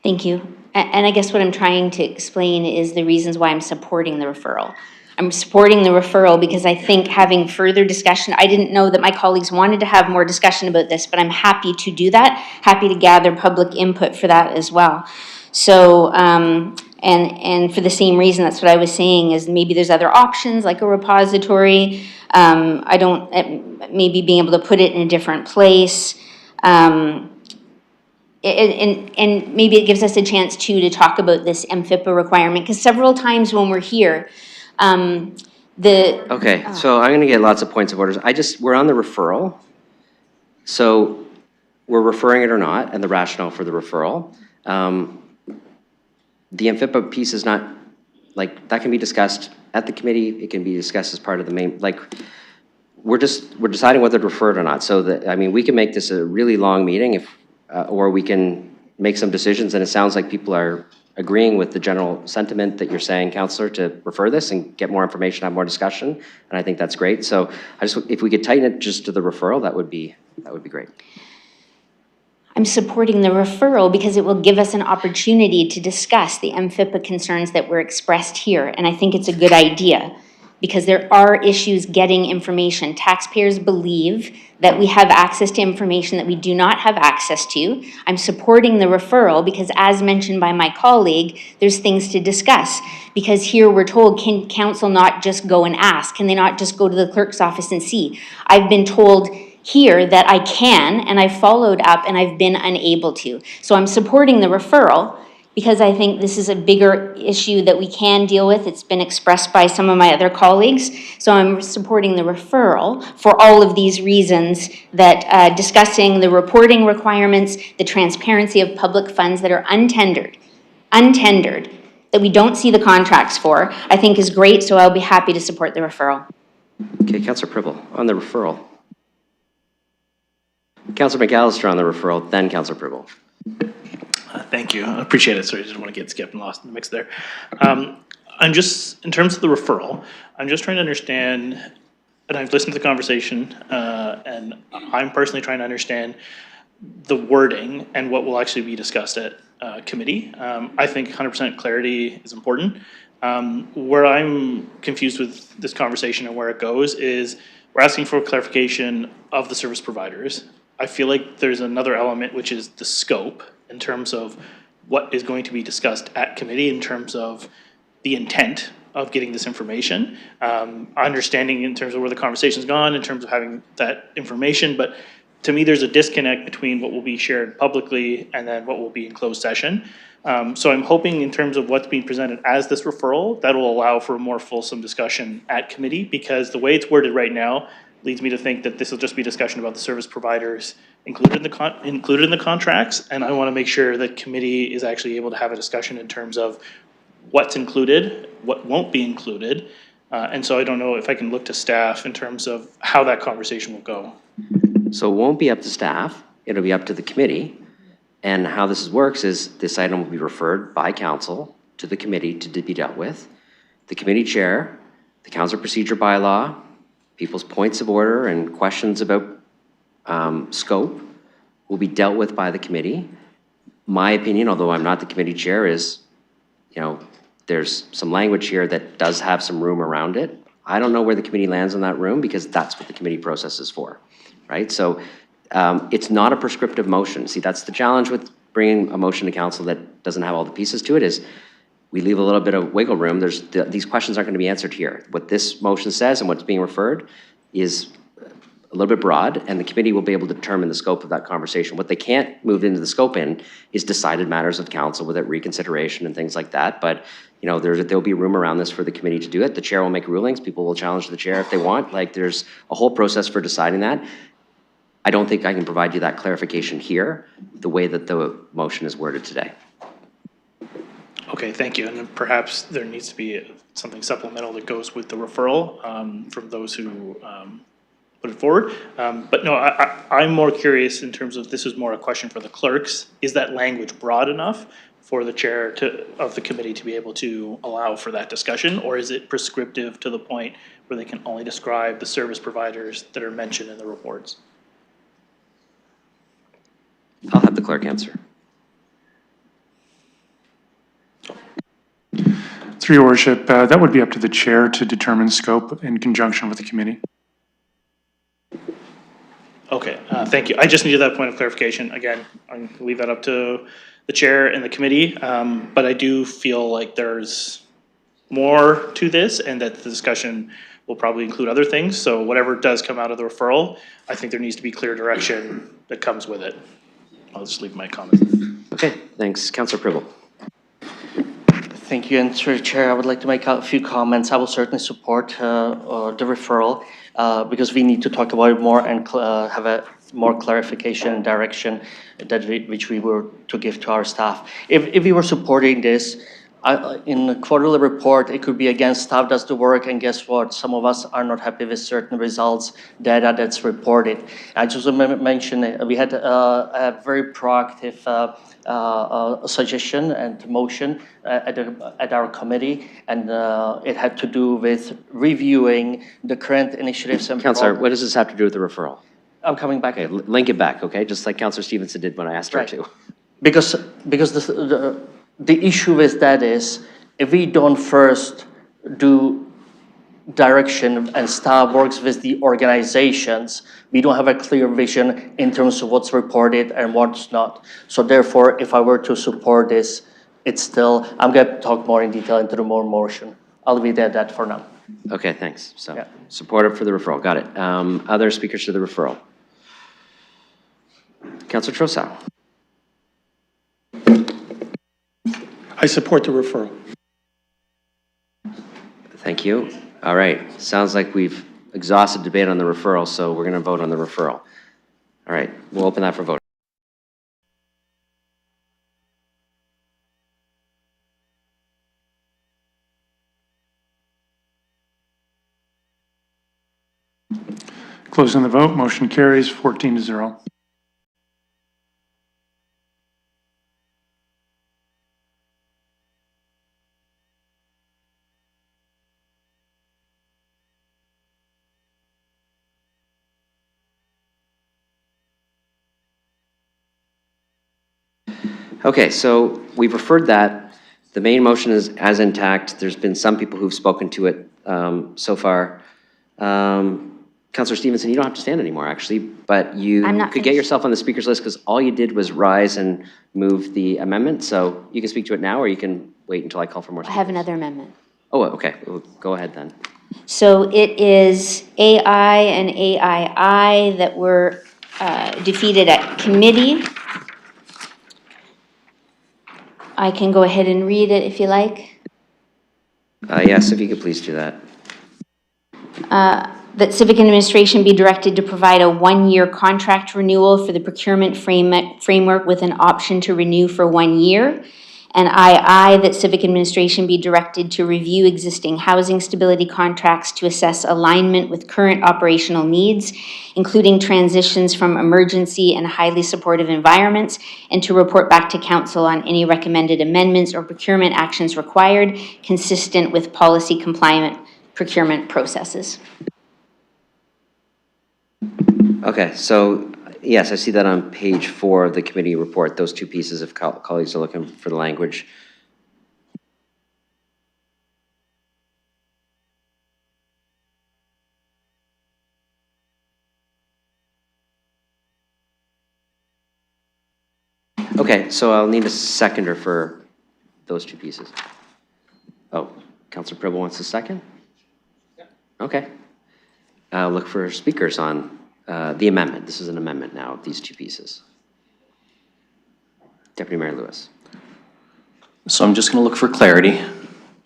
Thank you. And I guess what I'm trying to explain is the reasons why I'm supporting the referral. I'm supporting the referral because I think having further discussion, I didn't know that my colleagues wanted to have more discussion about this, but I'm happy to do that, happy to gather public input for that as well. So, and for the same reason, that's what I was saying, is maybe there's other options like a repository. Maybe being able to put it in a different place. And maybe it gives us a chance to talk about this MFIPA requirement, because several times when we're here, Okay, so I'm going to get lots of points of orders. We're on the referral. So we're referring it or not, and the rationale for the referral. The MFIPA piece is not, like, that can be discussed at the committee. It can be discussed as part of the main, like, we're deciding whether to refer it or not. So that, I mean, we can make this a really long meeting or we can make some decisions, and it sounds like people are agreeing with the general sentiment that you're saying, Councillor, to refer this and get more information, have more discussion, and I think that's great. So if we could tighten it just to the referral, that would be great. I'm supporting the referral because it will give us an opportunity to discuss the MFIPA concerns that were expressed here. And I think it's a good idea because there are issues getting information. Taxpayers believe that we have access to information that we do not have access to. I'm supporting the referral because, as mentioned by my colleague, there's things to discuss. Because here we're told, can council not just go and ask? Can they not just go to the clerk's office and see? I've been told here that I can, and I've followed up and I've been unable to. So I'm supporting the referral because I think this is a bigger issue that we can deal with. It's been expressed by some of my other colleagues. So I'm supporting the referral for all of these reasons, that discussing the reporting requirements, the transparency of public funds that are untendered, that we don't see the contracts for, I think is great. So I'll be happy to support the referral. Okay, Councillor Pribble on the referral. Councillor McAllister on the referral, then Councillor Pribble. Thank you. I appreciate it. Sorry, I didn't want to get skipped and lost in the mix there. I'm just, in terms of the referral, I'm just trying to understand, and I've listened to the conversation, and I'm personally trying to understand the wording and what will actually be discussed at committee. I think 100% clarity is important. Where I'm confused with this conversation and where it goes is we're asking for clarification of the service providers. I feel like there's another element, which is the scope in terms of what is going to be discussed at committee in terms of the intent of getting this information. Understanding in terms of where the conversation's gone, in terms of having that information, but to me, there's a disconnect between what will be shared publicly and then what will be in closed session. So I'm hoping in terms of what's being presented as this referral, that will allow for a more fulsome discussion at committee, because the way it's worded right now leads me to think that this will just be discussion about the service providers included in the contracts, and I want to make sure that committee is actually able to have a discussion in terms of what's included, what won't be included, and so I don't know if I can look to staff in terms of how that conversation will go. So it won't be up to staff, it'll be up to the committee. And how this works is this item will be referred by council to the committee to be dealt with. The committee chair, the council procedure bylaw, people's points of order and questions about scope will be dealt with by the committee. My opinion, although I'm not the committee chair, is, you know, there's some language here that does have some room around it. I don't know where the committee lands in that room because that's what the committee process is for, right? So it's not a prescriptive motion. See, that's the challenge with bringing a motion to council that doesn't have all the pieces to it, is we leave a little bit of wiggle room. These questions aren't going to be answered here. What this motion says and what's being referred is a little bit broad, and the committee will be able to determine the scope of that conversation. What they can't move into the scope in is decided matters of council without reconsideration and things like that. But you know, there'll be room around this for the committee to do it. The chair will make rulings. People will challenge the chair if they want. Like, there's a whole process for deciding that. I don't think I can provide you that clarification here, the way that the motion is worded today. Okay, thank you. And then perhaps there needs to be something supplemental that goes with the referral from those who put it forward. But no, I'm more curious in terms of, this is more a question for the clerks. Is that language broad enough for the chair of the committee to be able to allow for that discussion? Or is it prescriptive to the point where they can only describe the service providers that are mentioned in the reports? I'll have the clerk answer. Through your worship, that would be up to the chair to determine scope in conjunction with the committee. Okay, thank you. I just needed that point of clarification. Again, I'm going to leave that up to the chair and the committee, but I do feel like there's more to this and that the discussion will probably include other things. So whatever does come out of the referral, I think there needs to be clear direction that comes with it. I'll just leave my comments. Okay, thanks. Councillor Pribble. Thank you, and through the chair, I would like to make a few comments. I will certainly support the referral because we need to talk about it more and have a more clarification and direction which we were to give to our staff. If we were supporting this, in the quarterly report, it could be, again, staff does the work, and guess what? Some of us are not happy with certain results, data that's reported. I just want to mention we had a very proactive suggestion and motion at our committee, and it had to do with reviewing the current initiatives and Councillor, what does this have to do with the referral? I'm coming back. Okay, link it back, okay? Just like Counselor Stevenson did when I asked her Right. to. Because the issue with that is, if we don't first do direction and staff works with the organizations, we don't have a clear vision in terms of what's reported and what's not. So therefore, if I were to support this, it's still, I'm going to talk more in detail into the more motion. I'll leave it at that for now. Okay, thanks. So, Yeah. supportive for the referral, got it. Other speakers to the referral? Counselor Trossau. I support the referral. Thank you. All right, sounds like we've exhausted debate on the referral, so we're going to vote on the referral. All right, we'll open that for vote. Closing the vote, motion carries 14-0. Okay, so we've referred that. The main motion is as intact. There's been some people who've spoken to it so far. Counselor Stevenson, you don't have to stand anymore, actually, but you I'm not could get finished. yourself on the speaker's list because all you did was rise and move the amendment. So you can speak to it now, or you can wait until I call for more I speakers. have another amendment. Oh, okay. Well, go ahead then. So it is AI and AII that were defeated at committee. I can go ahead and read it if you like. Yes, if you could please do that. That Civic Administration be directed to provide a one-year contract renewal for the procurement framework with an option to renew for 1 year. And II, that Civic Administration be directed to review existing housing stability contracts to assess alignment with current operational needs, including transitions from emergency and highly supportive environments, and to report back to council on any recommended amendments or procurement actions required, consistent with policy compliant procurement processes. Okay, so yes, I see that on page 4 of the committee report, those two pieces if colleagues are looking for the language. Okay, so I'll need a seconder for those two pieces. Oh, Councilor Pribble wants a second? Okay. I'll look for speakers on the amendment. This is an amendment now of these two pieces. Deputy Mayor Lewis. So I'm just going to look for clarity.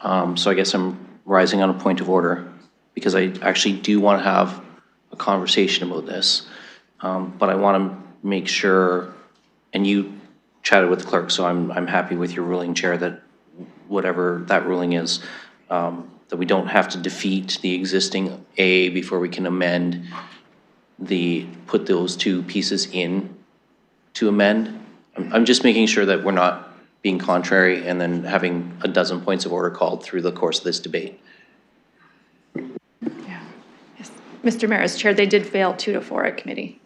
So I guess I'm rising on a point of order because I actually do want to have a conversation about this. But I want to make sure, and you chatted with the clerk, so I'm happy with your ruling, Chair, that whatever that ruling is, that we don't have to defeat the existing A before we can amend put those two pieces in to amend. I'm just making sure that we're not being contrary and then having a dozen points of order called through the course of this debate. Yes. Mr. Mayor, as chair, they did fail 2-4 at committee.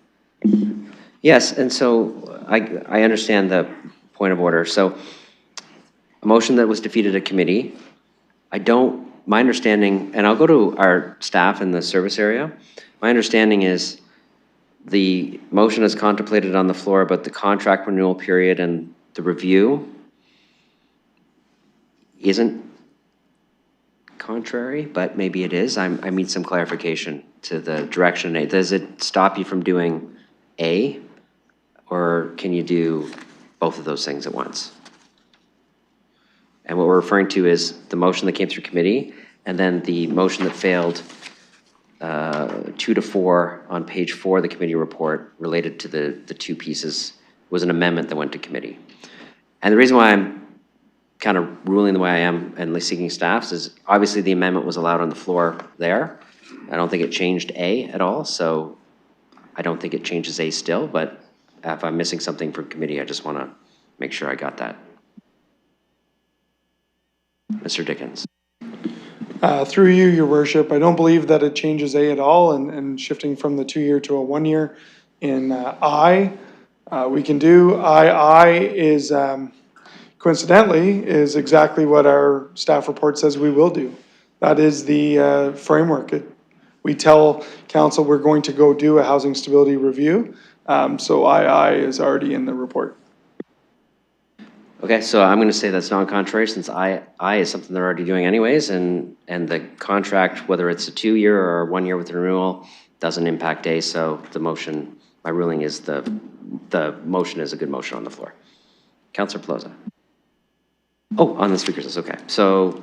Yes, and so I understand the point of order. So a motion that was defeated at committee, my understanding, and I'll go to our staff in the service area. My understanding is the motion is contemplated on the floor, but the contract renewal period and the review isn't contrary, but maybe it is. I need some clarification to the direction. Does it stop you from doing A, or can you do both of those things at once? And what we're referring to is the motion that came through committee, and then the motion that failed 2-4 on page 4 of the committee report related to the two pieces was an amendment that went to committee. And the reason why I'm kind of ruling the way I am and seeking staffs is obviously the amendment was allowed on the floor there. I don't think it changed A at all, so I don't think it changes A still, but if I'm missing something from committee, I just want to make sure I got that. Mr. Dickens. Through you, your worship, I don't believe that it changes A at all and shifting from the 2-year to a 1-year. in I. We can do I is coincidentally is exactly what our staff report says we will do. That is the framework. We tell council we're going to go do a housing stability review. So I is already in the report. Okay, so I'm going to say that's non-contrary since I is something they're already doing anyways, and the contract, whether it's a 2-year or 1 year with renewal, doesn't impact A, so the motion, my ruling is the motion is a good motion on the floor. Councillor Pelosi. Oh, on the speakers list, okay. So,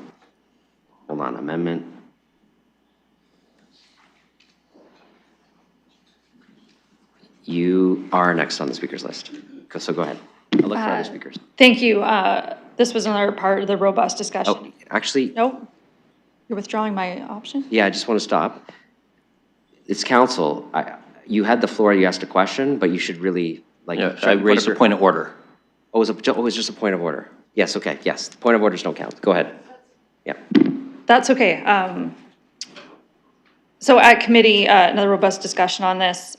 hold on, amendment. You are next on the speakers list, so go ahead. I'll look for other speakers. Thank you. This was another part of the robust discussion. Oh, actually, Nope. You're withdrawing my option? yeah, I just want to stop. It's council. You had the floor, you asked a question, but you should really, like. I raised a point of order. Oh, it was just a point of order. Yes, okay, yes. The point of orders don't count. Go ahead. Yeah. That's okay. So at committee, another robust discussion on this.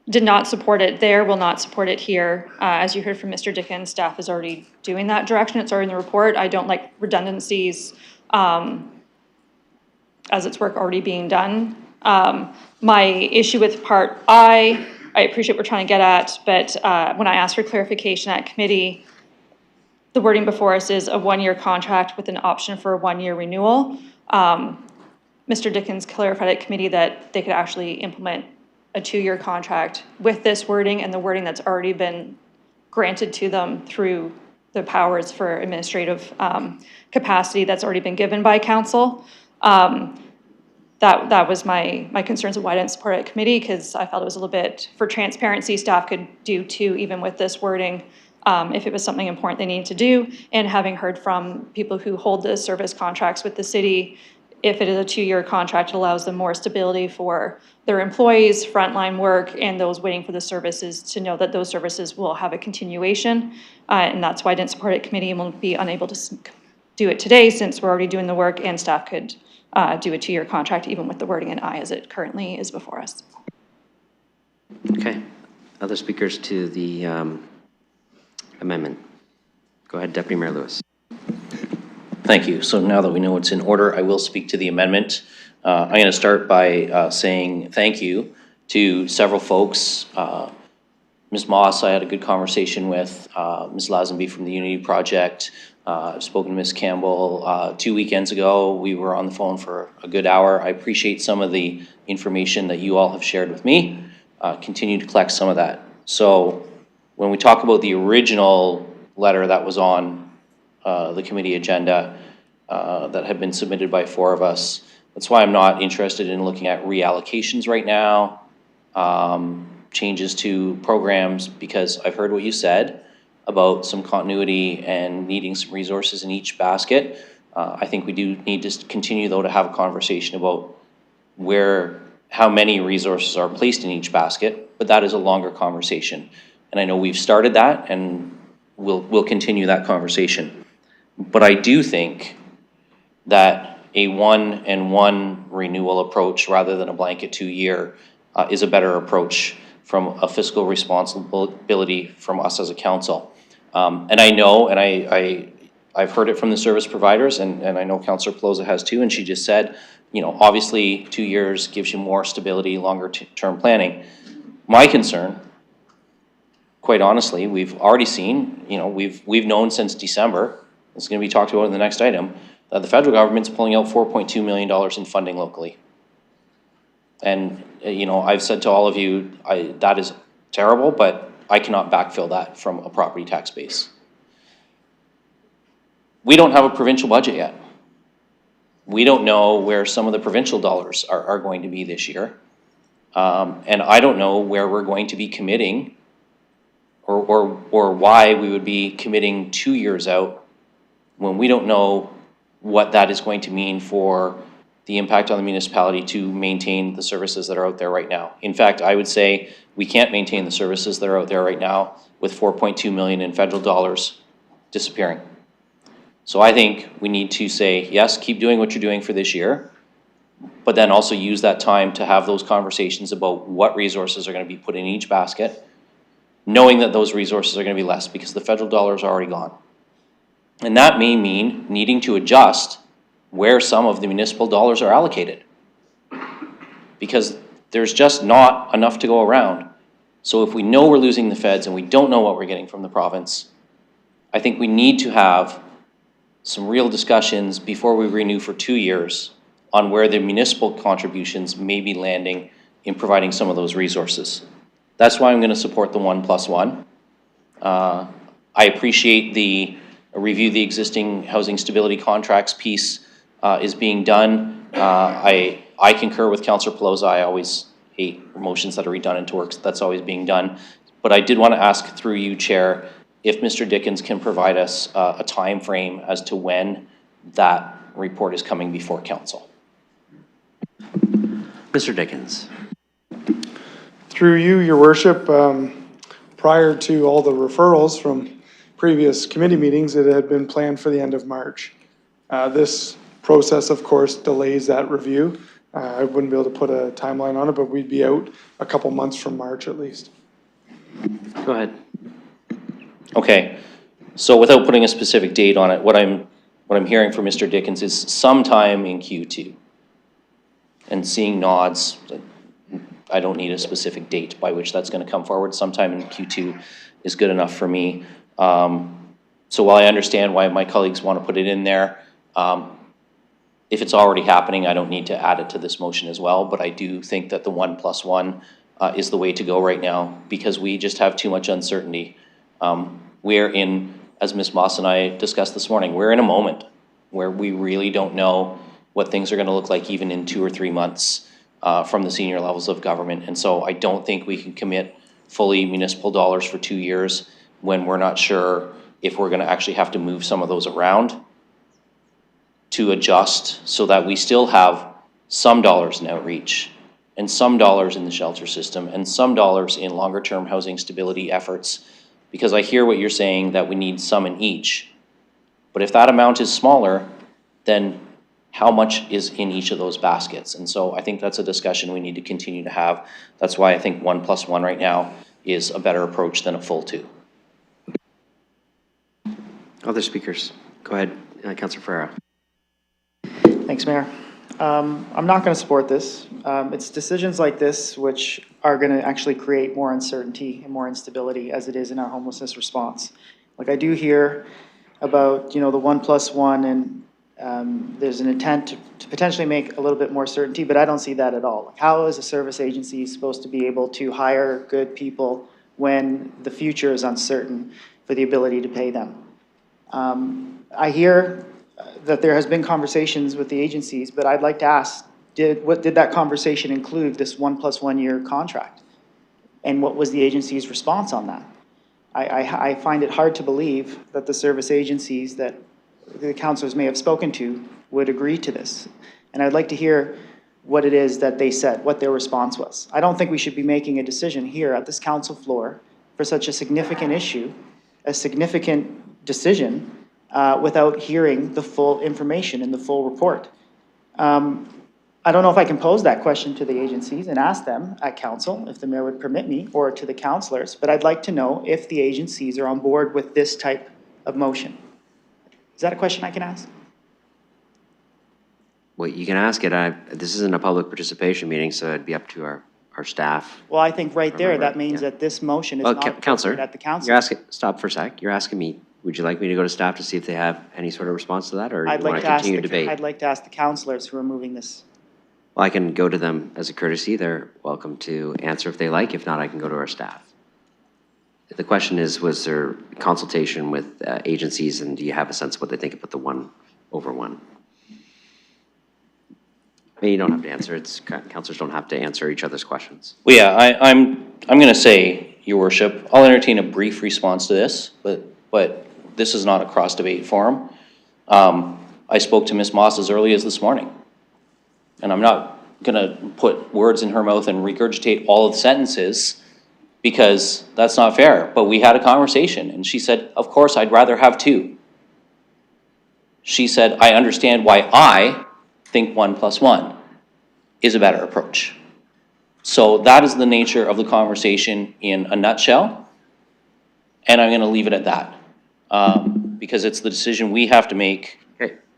Did not support it there, will not support it here. As you heard from Mr. Dickens, staff is already doing that direction. It's already in the report. I don't like redundancies as its work already being done. My issue with part I appreciate what we're trying to get at, but when I asked for clarification at committee, the wording before us is a 1-year contract with an option for a 1-year renewal. Mr. Dickens clarified at committee that they could actually implement a 2-year contract with this wording and the wording that's already been granted to them through the powers for administrative capacity that's already been given by council. That was my concerns of why I didn't support it at committee, because I felt it was a little bit, for transparency, staff could do too, even with this wording, if it was something important they needed to do. And having heard from people who hold the service contracts with the city, if it is a 2-year contract, it allows them more stability for their employees, frontline work, and those waiting for the services to know that those services will have a continuation. And that's why I didn't support it at committee and will be unable to do it today, since we're already doing the work and staff could do a 2-year contract even with the wording in I as it currently is before us. Okay. Other speakers to the amendment? Go ahead, Deputy Mayor Lewis. Thank you. So now that we know it's in order, I will speak to the amendment. I'm going to start by saying thank you to several folks. Ms. Moss, I had a good conversation with. Ms. Lazenby from the Unity Project. I've spoken to Ms. Campbell 2 weekends ago. We were on the phone for a good hour. I appreciate some of the information that you all have shared with me. Continue to collect some of that. So when we talk about the original letter that was on the committee agenda that had been submitted by 4 of us, that's why I'm not interested in looking at reallocations right now, changes to programs, because I've heard what you said about some continuity and needing some resources in each basket. I think we do need to continue, though, to have a conversation about how many resources are placed in each basket, but that is a longer conversation. And I know we've started that, and we'll continue that conversation. But I do think that a 1-and-1 renewal approach rather than a blanket 2-year is a better approach from a fiscal responsibility from us as a council. And I know, and I've heard it from the service providers, and I know Councillor Pelosi has too, and she just said, you know, obviously 2 years gives you more stability, longer term planning. My concern, quite honestly, we've already seen, you know, we've known since December, it's going to be talked about in the next item, that the federal government's pulling out $4.2 million in funding locally. And, you know, I've said to all of you, that is terrible, but I cannot backfill that from a property tax base. We don't have a provincial budget yet. We don't know where some of the provincial dollars are going to be this year. And I don't know where we're going to be committing or why we would be committing 2 years out when we don't know what that is going to mean for the impact on the municipality to maintain the services that are out there right now. In fact, I would say we can't maintain the services that are out there right now with $4.2 million in federal dollars disappearing. So I think we need to say, yes, keep doing what you're doing for this year, but then also use that time to have those conversations about what resources are gonna be put in each basket, knowing that those resources are gonna be less because the federal dollars are already gone. And that may mean needing to adjust where some of the municipal dollars are allocated, because there's just not enough to go around. So if we know we're losing the feds and we don't know what we're getting from the province, I think we need to have some real discussions before we renew for 2 years on where the municipal contributions may be landing in providing some of those resources. That's why I'm going to support the 1+1. I appreciate the review the existing housing stability contracts piece is being done. I concur with Councillor Pelosa. I always hate motions that are redundant to work. That's always being done. But I did want to ask through you, Chair, if Mr. Dickens can provide us a time frame as to when that report is coming before council. Mr. Dickens. Through you, your worship, prior to all the referrals from previous committee meetings, it had been planned for the end of March. This process, of course, delays that review. I wouldn't be able to put a timeline on it, but we'd be out a couple months from March at least. Go ahead. Okay, so without putting a specific date on it, what I'm hearing from Mr. Dickens is sometime in Q2. And seeing nods, I don't need a specific date by which that's going to come forward. Sometime in Q2 is good enough for me. So while I understand why my colleagues want to put it in there, if it's already happening, I don't need to add it to this motion as well. But I do think that the 1+1 is the way to go right now because we just have too much uncertainty. We're in, as Ms. Moss and I discussed this morning, we're in a moment where we really don't know what things are going to look like even in 2 or 3 months from the senior levels of government. And so I don't think we can commit fully municipal dollars for 2 years when we're not sure if we're going to actually have to move some of those around to adjust so that we still have some dollars in outreach and some dollars in the shelter system and some dollars in longer term housing stability efforts. Because I hear what you're saying that we need some in each. But if that amount is smaller, then how much is in each of those baskets? And so I think that's a discussion we need to continue to have. That's why I think 1+1 right now is a better approach than a full 2. Other speakers. Go ahead, Councillor Ferreira. Thanks, Mayor. I'm not going to support this. It's decisions like this which are going to actually create more uncertainty and more instability as it is in our homelessness response. Like I do hear about, the 1+1 and there's an intent to potentially make a little bit more certainty, but I don't see that at all. Like how is a service agency supposed to be able to hire good people when the future is uncertain for the ability to pay them? I hear that there has been conversations with the agencies, but I'd like to ask, did that conversation include this 1+1 year contract? And what was the agency's response on that? I find it hard to believe that the service agencies that the councillors may have spoken to would agree to this. And I'd like to hear what it is that they said, what their response was. I don't think we should be making a decision here at this council floor for such a significant issue, a significant decision, without hearing the full information and the full report. I don't know if I can pose that question to the agencies and ask them at council, if the mayor would permit me, or to the councillors, but I'd like to know if the agencies are on board with this type of motion. Is that a question I can ask? Well, you can ask it. This isn't a public participation meeting, so it'd be up to our staff. Well, I think right there, that means that this motion is not Councillor, at the council. you're asking, stop for a sec. You're asking me, would you like me to go to staff to see if they have any sort of response to that, or do you want to continue debate? I'd like to ask the councillors who are moving this. Well, I can go to them as a courtesy. They're welcome to answer if they like. If not, I can go to our staff. The question is, was there consultation with agencies, and do you have a sense of what they think about the 1/1? I mean, you don't have to answer. Councillors don't have to answer each other's questions. Well, yeah, I'm going to say, Your Worship, I'll entertain a brief response to this, but this is not a cross-debate forum. I spoke to Ms. Moss as early as this morning, and I'm not going to put words in her mouth and regurgitate all of the sentences because that's not fair. But we had a conversation, and she said, of course, I'd rather have 2. She said, I understand why I think 1+1. is a better approach. So that is the nature of the conversation in a nutshell, and I'm going to leave it at that. Because it's the decision we have to make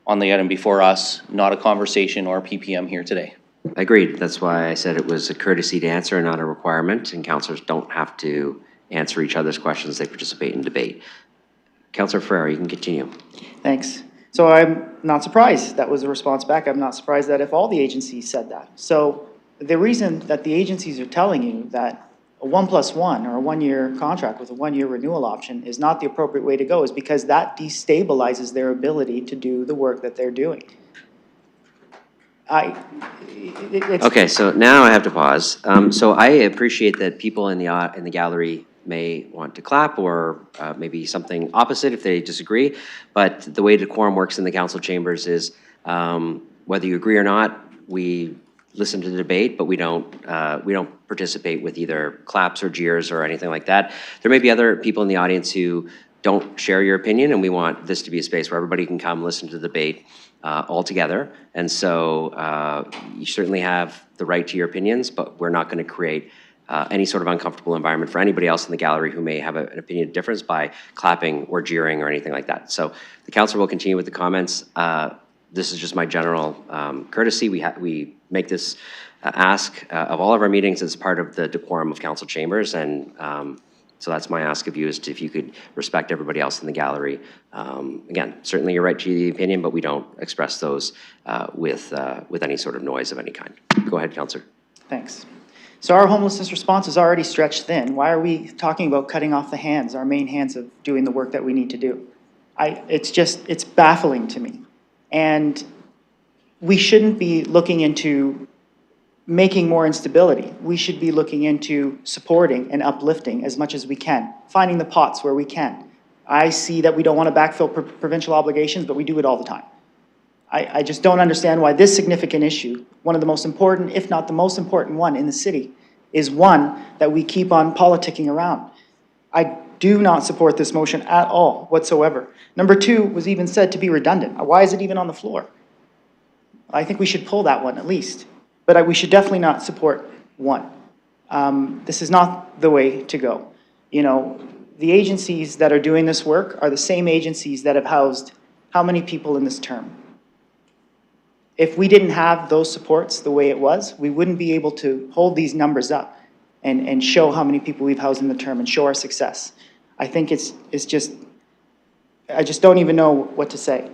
on the item before us, not a conversation or a PPM here today. Agreed. That's why I said it was a courtesy to answer, not a requirement, and councillors don't have to answer each other's questions. They participate in debate. Councillor Ferrer, you can continue. Thanks. So I'm not surprised that was the response back. I'm not surprised that if all the agencies said that. So the reason that the agencies are telling you that a 1+1 or a 1-year contract with a 1-year renewal option is not the appropriate way to go is because that destabilizes their ability to do the work that they're doing. Okay, so now I have to pause. So I appreciate that people in the gallery may want to clap or maybe something opposite if they disagree. But the way decorum works in the council chambers is whether you agree or not, we listen to the debate, but we don't participate with either claps or jeers or anything like that. There may be other people in the audience who don't share your opinion, and we want this to be a space where everybody can come listen to the debate all together. And so you certainly have the right to your opinions, but we're not going to create any sort of uncomfortable environment for anybody else in the gallery who may have an opinion difference by clapping or jeering or anything like that. So the council will continue with the comments. This is just my general courtesy. We make this ask of all of our meetings as part of the decorum of council chambers, and so that's my ask of you, is if you could respect everybody else in the gallery. Again, certainly you're right to the opinion, but we don't express those with any sort of noise of any kind. Go ahead, Councillor. Thanks. So our homelessness response is already stretched thin. Why are we talking about cutting off the hands, our main hands of doing the work that we need to do? It's baffling to me. And we shouldn't be looking into making more instability. We should be looking into supporting and uplifting as much as we can, finding the pots where we can. I see that we don't want to backfill provincial obligations, but we do it all the time. I just don't understand why this significant issue, one of the most important, if not the most important one in the city, is one that we keep on politicking around. I do not support this motion at all whatsoever. Number 2 was even said to be redundant. Why is it even on the floor? I think we should pull that one at least. But we should definitely not support 1. This is not the way to go. You know, the agencies that are doing this work are the same agencies that have housed how many people in this term? If we didn't have those supports the way it was, we wouldn't be able to hold these numbers up and show how many people we've housed in the term and show our success. I think I just don't even know what to say.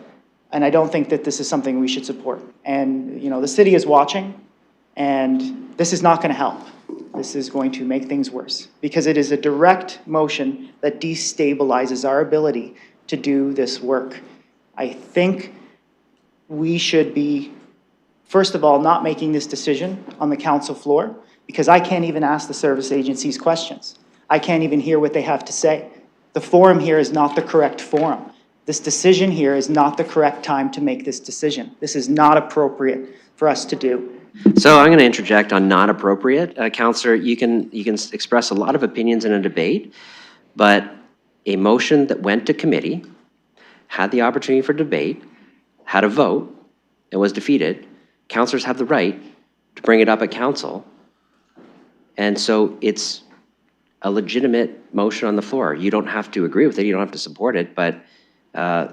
And I don't think that this is something we should support. And, you know, the city is watching, and this is not going to help. This is going to make things worse because it is a direct motion that destabilizes our ability to do this work. I think we should be, first of all, not making this decision on the council floor because I can't even ask the service agencies questions. I can't even hear what they have to say. The forum here is not the correct forum. This decision here is not the correct time to make this decision. This is not appropriate for us to do. So I'm going to interject on not appropriate. Councillor, you can express a lot of opinions in a debate, but a motion that went to committee, had the opportunity for debate, had a vote, and was defeated, councillors have the right to bring it up at council. And so it's a legitimate motion on the floor. You don't have to agree with it, you don't have to support it, but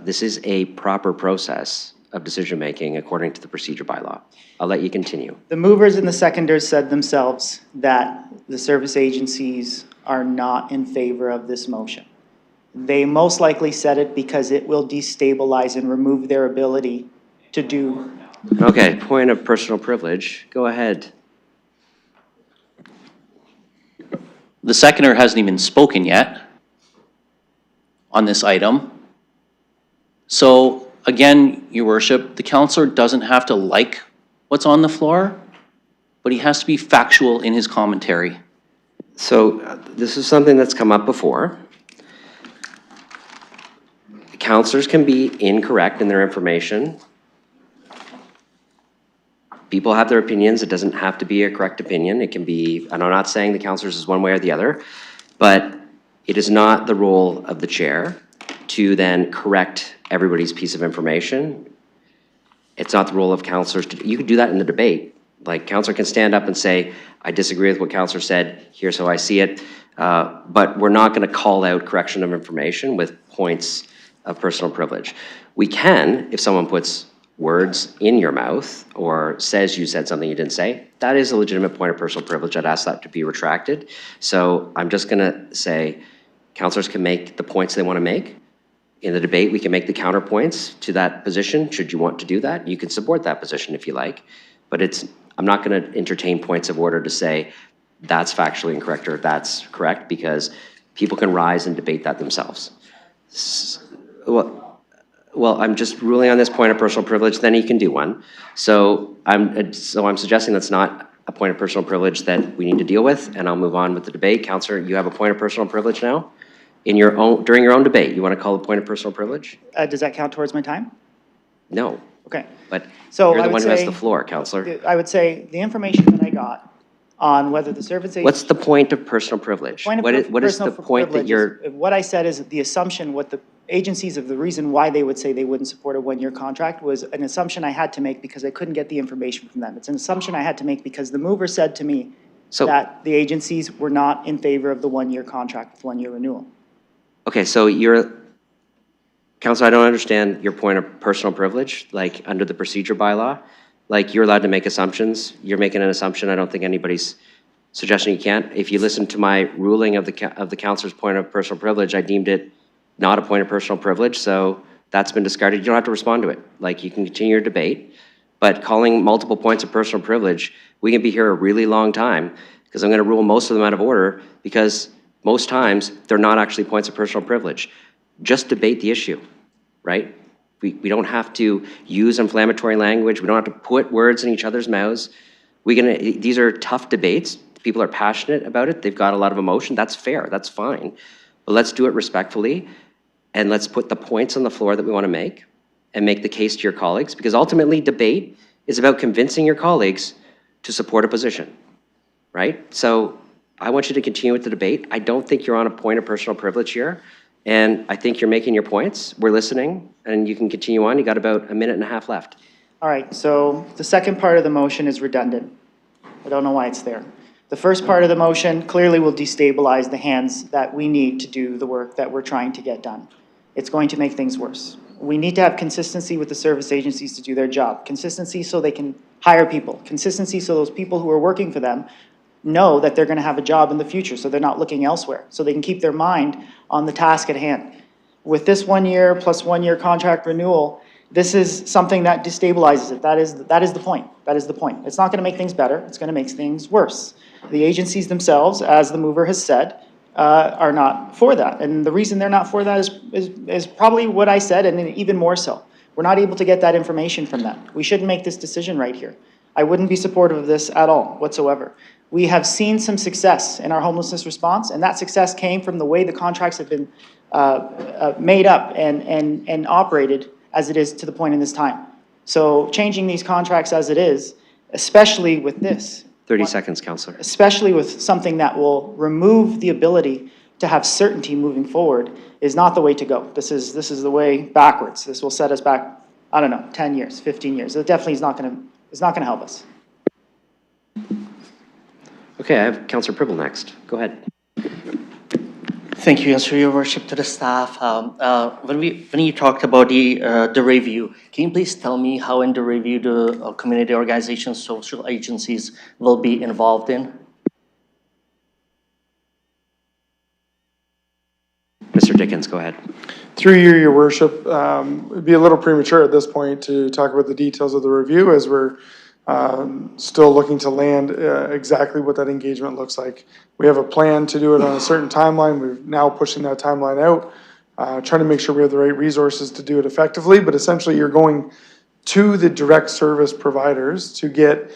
this is a proper process of decision-making according to the procedure bylaw. I'll let you continue. The movers and the seconders said themselves that the service agencies are not in favor of this motion. They most likely said it because it will destabilize and remove their ability to do. Okay, point of personal privilege. Go ahead. The seconder hasn't even spoken yet on this item. So again, Your Worship, the councillor doesn't have to like what's on the floor, but he has to be factual in his commentary. So this is something that's come up before. Councillors can be incorrect in their information. People have their opinions. It doesn't have to be a correct opinion. It can be, and I'm not saying the councillors is one way or the other, but it is not the role of the chair to then correct everybody's piece of information. It's not the role of councillors to, you can do that in the debate, Like, counselor can stand up and say, I disagree with what counselor said, here's how I see it. But we're not going to call out correction of information with points of personal privilege. We can, if someone puts words in your mouth or says you said something you didn't say, that is a legitimate point of personal privilege. I'd ask that to be retracted. So I'm just going to say, counselors can make the points they want to make. In the debate, we can make the counterpoints to that position. Should you want to do that, you can support that position if you like. But I'm not going to entertain points of order to say that's factually incorrect or that's correct, because people can rise and debate that themselves. Well, I'm just ruling on this point of personal privilege, then you can do one. So I'm suggesting that's not a point of personal privilege that we need to deal with, and I'll move on with the debate. Counselor, you have a point of personal privilege now? During your own debate, you want to call a point of personal privilege? Does that count towards my time? No. Okay. But So you're I the would one who has say- the floor, Counselor. I would say the information that I got on whether the service agency. What's the point of personal privilege? Point of What is the personal point that privilege you're, is- What I said is the assumption, what the agencies of the reason why they would say they wouldn't support a one-year contract was an assumption I had to make because I couldn't get the information from them. It's an assumption I had to make because the mover said to me that the agencies were not in favor of the one-year contract with one-year renewal. okay, so Counselor, I don't understand your point of personal privilege, like under the procedure bylaw. Like, you're allowed to make assumptions. You're making an assumption. I don't think anybody's suggesting you can't. If you listen to my ruling of the counselor's point of personal privilege, I deemed it not a point of personal privilege, so that's been discarded. You don't have to respond to it. Like, you can continue your debate, but calling multiple points of personal privilege, we can be here a really long time, because I'm going to rule most of them out of order, because most times they're not actually points of personal privilege. Just debate the issue, right? We don't have to use inflammatory language. We don't have to put words in each other's mouths. These are tough debates. People are passionate about it. They've got a lot of emotion. That's fair. That's fine. But let's do it respectfully, and let's put the points on the floor that we want to make and make the case to your colleagues, because ultimately debate is about convincing your colleagues to support a position, right? So I want you to continue with the debate. I don't think you're on a point of personal privilege here, and I think you're making your points. We're listening, and you can continue on. You got about a minute and a half left. All right, so the second part of the motion is redundant. I don't know why it's there. The first part of the motion clearly will destabilize the hands that we need to do the work that we're trying to get done. It's going to make things worse. We need to have consistency with the service agencies to do their job. Consistency so they can hire people. Consistency so those people who are working for them know that they're going to have a job in the future, so they're not looking elsewhere, so they can keep their mind on the task at hand. With this 1 year plus 1 year contract renewal, this is something that destabilizes it. That is the point. That is the point. It's not going to make things better. It's going to make things worse. The agencies themselves, as the mover has said, are not for that. And the reason they're not for that is probably what I said, and even more so. We're not able to get that information from them. We shouldn't make this decision right here. I wouldn't be supportive of this at all whatsoever. We have seen some success in our homelessness response, and that success came from the way the contracts have been made up and operated as it is to the point in this time. So changing these contracts as it is, especially with this. 30 seconds, Counselor. Especially with something that will remove the ability to have certainty moving forward, is not the way to go. This is the way backwards. This will set us back, I don't know, 10 years, 15 years. It definitely is not going to help us. Okay, I have Counselor Pribble next. Go ahead. Thank you, and through your worship to the staff. When you talked about the review, can you please tell me how in the review the community organizations, social agencies will be involved in? Mr. Dickens, go ahead. Through you, your worship, it'd be a little premature at this point to talk about the details of the review, as we're still looking to land exactly what that engagement looks like. We have a plan to do it on a certain timeline. We're now pushing that timeline out, trying to make sure we have the right resources to do it effectively. But essentially, you're going to the direct service providers to get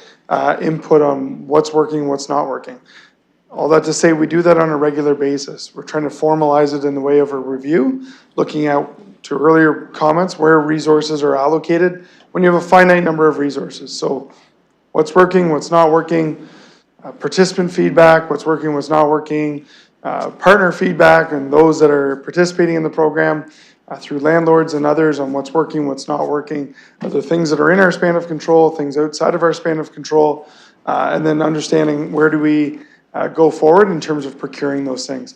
input on what's working, what's not working. All that to say, we do that on a regular basis. We're trying to formalize it in the way of a review, looking out to earlier comments where resources are allocated when you have a finite number of resources. So what's working, what's not working, participant feedback, what's working, what's not working, partner feedback, and those that are participating in the program, through landlords and others on what's working, what's not working, other things that are in our span of control, things outside of our span of control, and then understanding where do we go forward in terms of procuring those things.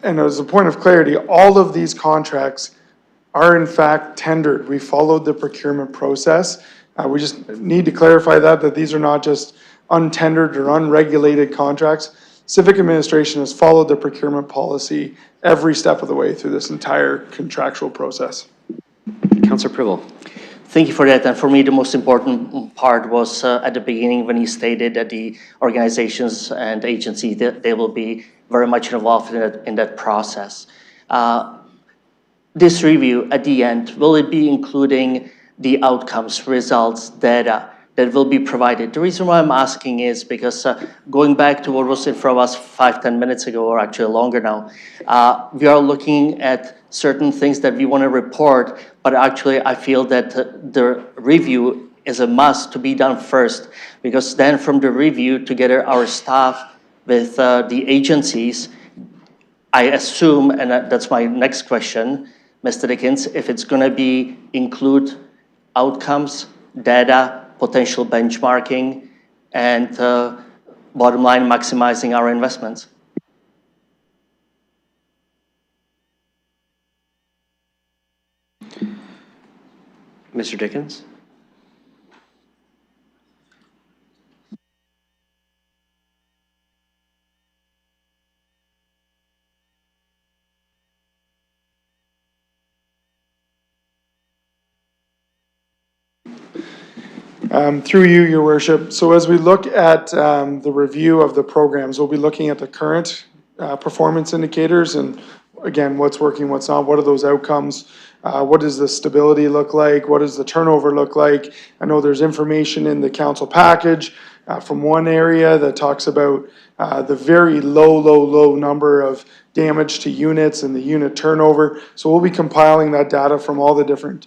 And as a point of clarity, all of these contracts are in fact tendered. We followed the procurement process. We just need to clarify that these are not just untendered or unregulated contracts. Civic administration has followed the procurement policy every step of the way through this entire contractual process. Councillor Pribble. Thank you for that. And for me, the most important part was at the beginning when he stated that the organizations and agencies, they will be very much involved in that process. This review at the end, will it be including the outcomes, results, data that will be provided? The reason why I'm asking is because going back to what was in front of us 5-10 minutes ago, or actually longer now, we are looking at certain things that we want to report, but actually I feel that the review is a must to be done first, because then from the review together our staff with the agencies, I assume, and that's my next question, Mr. Dickens, if it's going to be include outcomes, data, potential benchmarking, and bottom line, maximizing our investments. Mr. Dickens? Through you, Your Worship. So as we look at the review of the programs, we'll be looking at the current performance indicators and, again, what's working, what's not, what are those outcomes, what does the stability look like, what does the turnover look like. I know there's information in the council package from one area that talks about the very low number of damage to units and the unit turnover. So we'll be compiling that data from all the different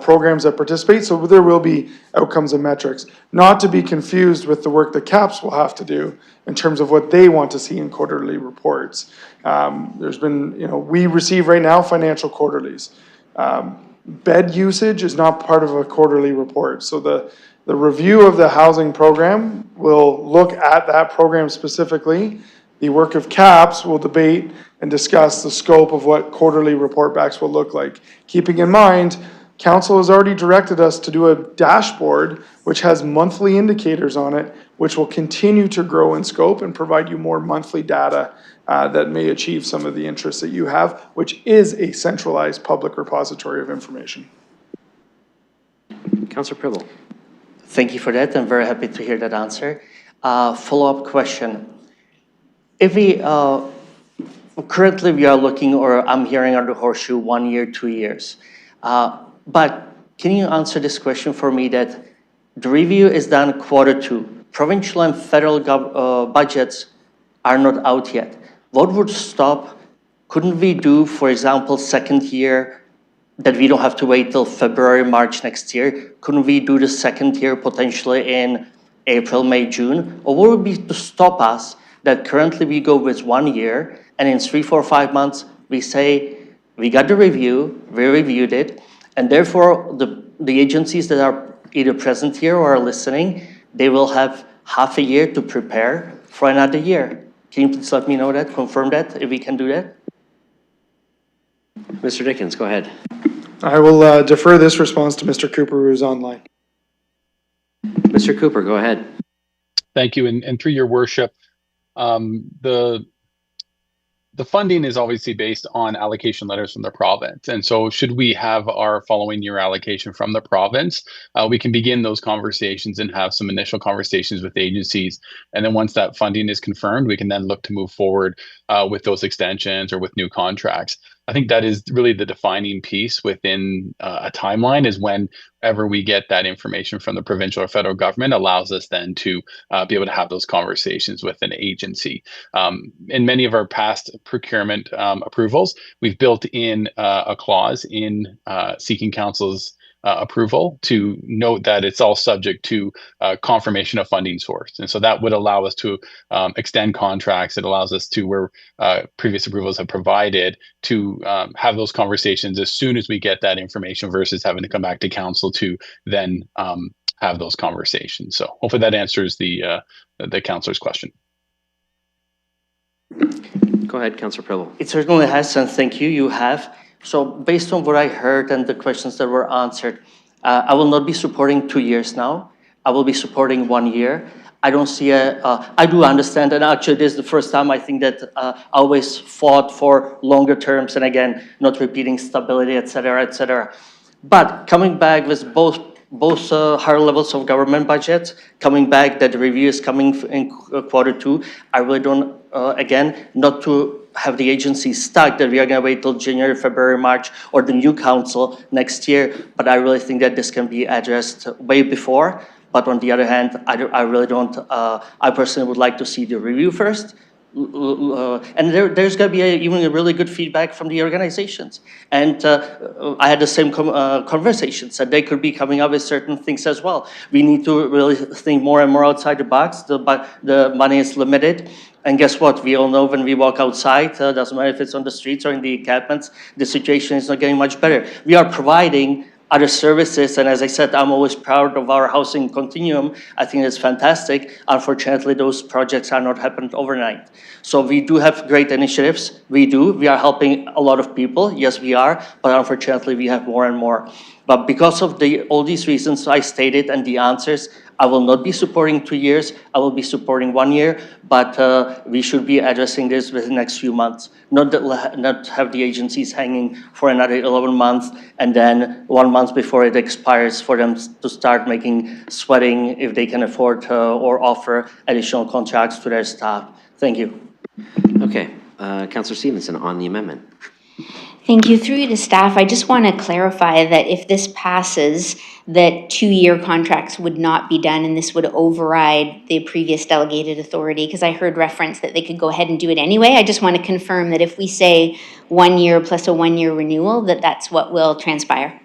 programs that participate. So there will be outcomes and metrics, not to be confused with the work that CAPS will have to do in terms of what they want to see in quarterly reports. There's been, we receive right now financial quarterlies. Bed usage is not part of a quarterly report. So the review of the housing program will look at that program specifically. The work of CAPS will debate and discuss the scope of what quarterly report backs will look like. Keeping in mind, Council has already directed us to do a dashboard which has monthly indicators on it, which will continue to grow in scope and provide you more monthly data that may achieve some of the interests that you have, which is a centralized public repository of information. Councillor Pribble. Thank you for that. I'm very happy to hear that answer. Follow-up question. If we, currently we are looking, or I'm hearing under Horseshoe, 1 year, 2 years. But can you answer this question for me that the review is done Q2. Provincial and federal budgets are not out yet. What would stop? Couldn't we do, for example, second year, that we don't have to wait till February, March next year? Couldn't we do the second year potentially in April, May, June? Or what would be to stop us that currently we go with 1 year and in 3, 4, 5 months we say, we got the review, we reviewed it, and therefore the agencies that are either present here or are listening, they will have half a year to prepare for another year. Can you please let me know that, confirm that, if we can do that? Mr. Dickens, go ahead. I will defer this response to Mr. Cooper, who's online. Mr. Cooper, go ahead. Thank you, and through your worship, the funding is obviously based on allocation letters from the province. And so should we have our following year allocation from the province, we can begin those conversations and have some initial conversations with agencies. And then once that funding is confirmed, we can then look to move forward with those extensions or with new contracts. I think that is really the defining piece within a timeline, is whenever we get that information from the provincial or federal government allows us then to be able to have those conversations with an agency. In many of our past procurement approvals, we've built in a clause in Seeking Council's approval to note that it's all subject to confirmation of funding source. And so that would allow us to extend contracts. It allows us to, where previous approvals have provided, to have those conversations as soon as we get that information versus having to come back to council to then have those conversations. So hopefully that answers the councilor's question. Go ahead, Councilor Prillo. It certainly has, and thank you, you have. So based on what I heard and the questions that were answered, I will not be supporting 2 years now. I will be supporting 1 year. I don't see I do understand, and actually this is the first time I think that I always fought for longer terms, and again, not repeating stability, et cetera, et cetera. But coming back with both higher levels of government budgets, coming back that the review is coming in Q2, I really don't, again, not to have the agency stuck that we are going to wait till January, February, March, or the new council next year, but I really think that this can be addressed way before. But on the other hand, I really don't, I personally would like to see the review first. And there's going to be even a really good feedback from the organizations. And I had the same conversations that they could be coming up with certain things as well. We need to really think more and more outside the box. The money is limited. And guess what? We all know when we walk outside, doesn't matter if it's on the streets or in the encampments, the situation is not getting much better. We are providing other services, and as I said, I'm always proud of our housing continuum. I think it's fantastic. Unfortunately, those projects are not happening overnight. So we do have great initiatives. We do. We are helping a lot of people. Yes, we are. But unfortunately, we have more and more. But because of all these reasons I stated and the answers, I will not be supporting 2 years. I will be supporting 1 year. But we should be addressing this within the next few months. Not have the agencies hanging for another 11 months and then 1 month before it expires for them to start sweating if they can afford or offer additional contracts to their staff. Thank you. Okay, Councilor Stevenson on the amendment. Thank you. Through you to staff, I just want to clarify that if this passes, that 2-year contracts would not be done and this would override the previous delegated authority, because I heard reference that they could go ahead and do it anyway. I just want to confirm that if we say 1 year plus a 1-year renewal, that's what will transpire.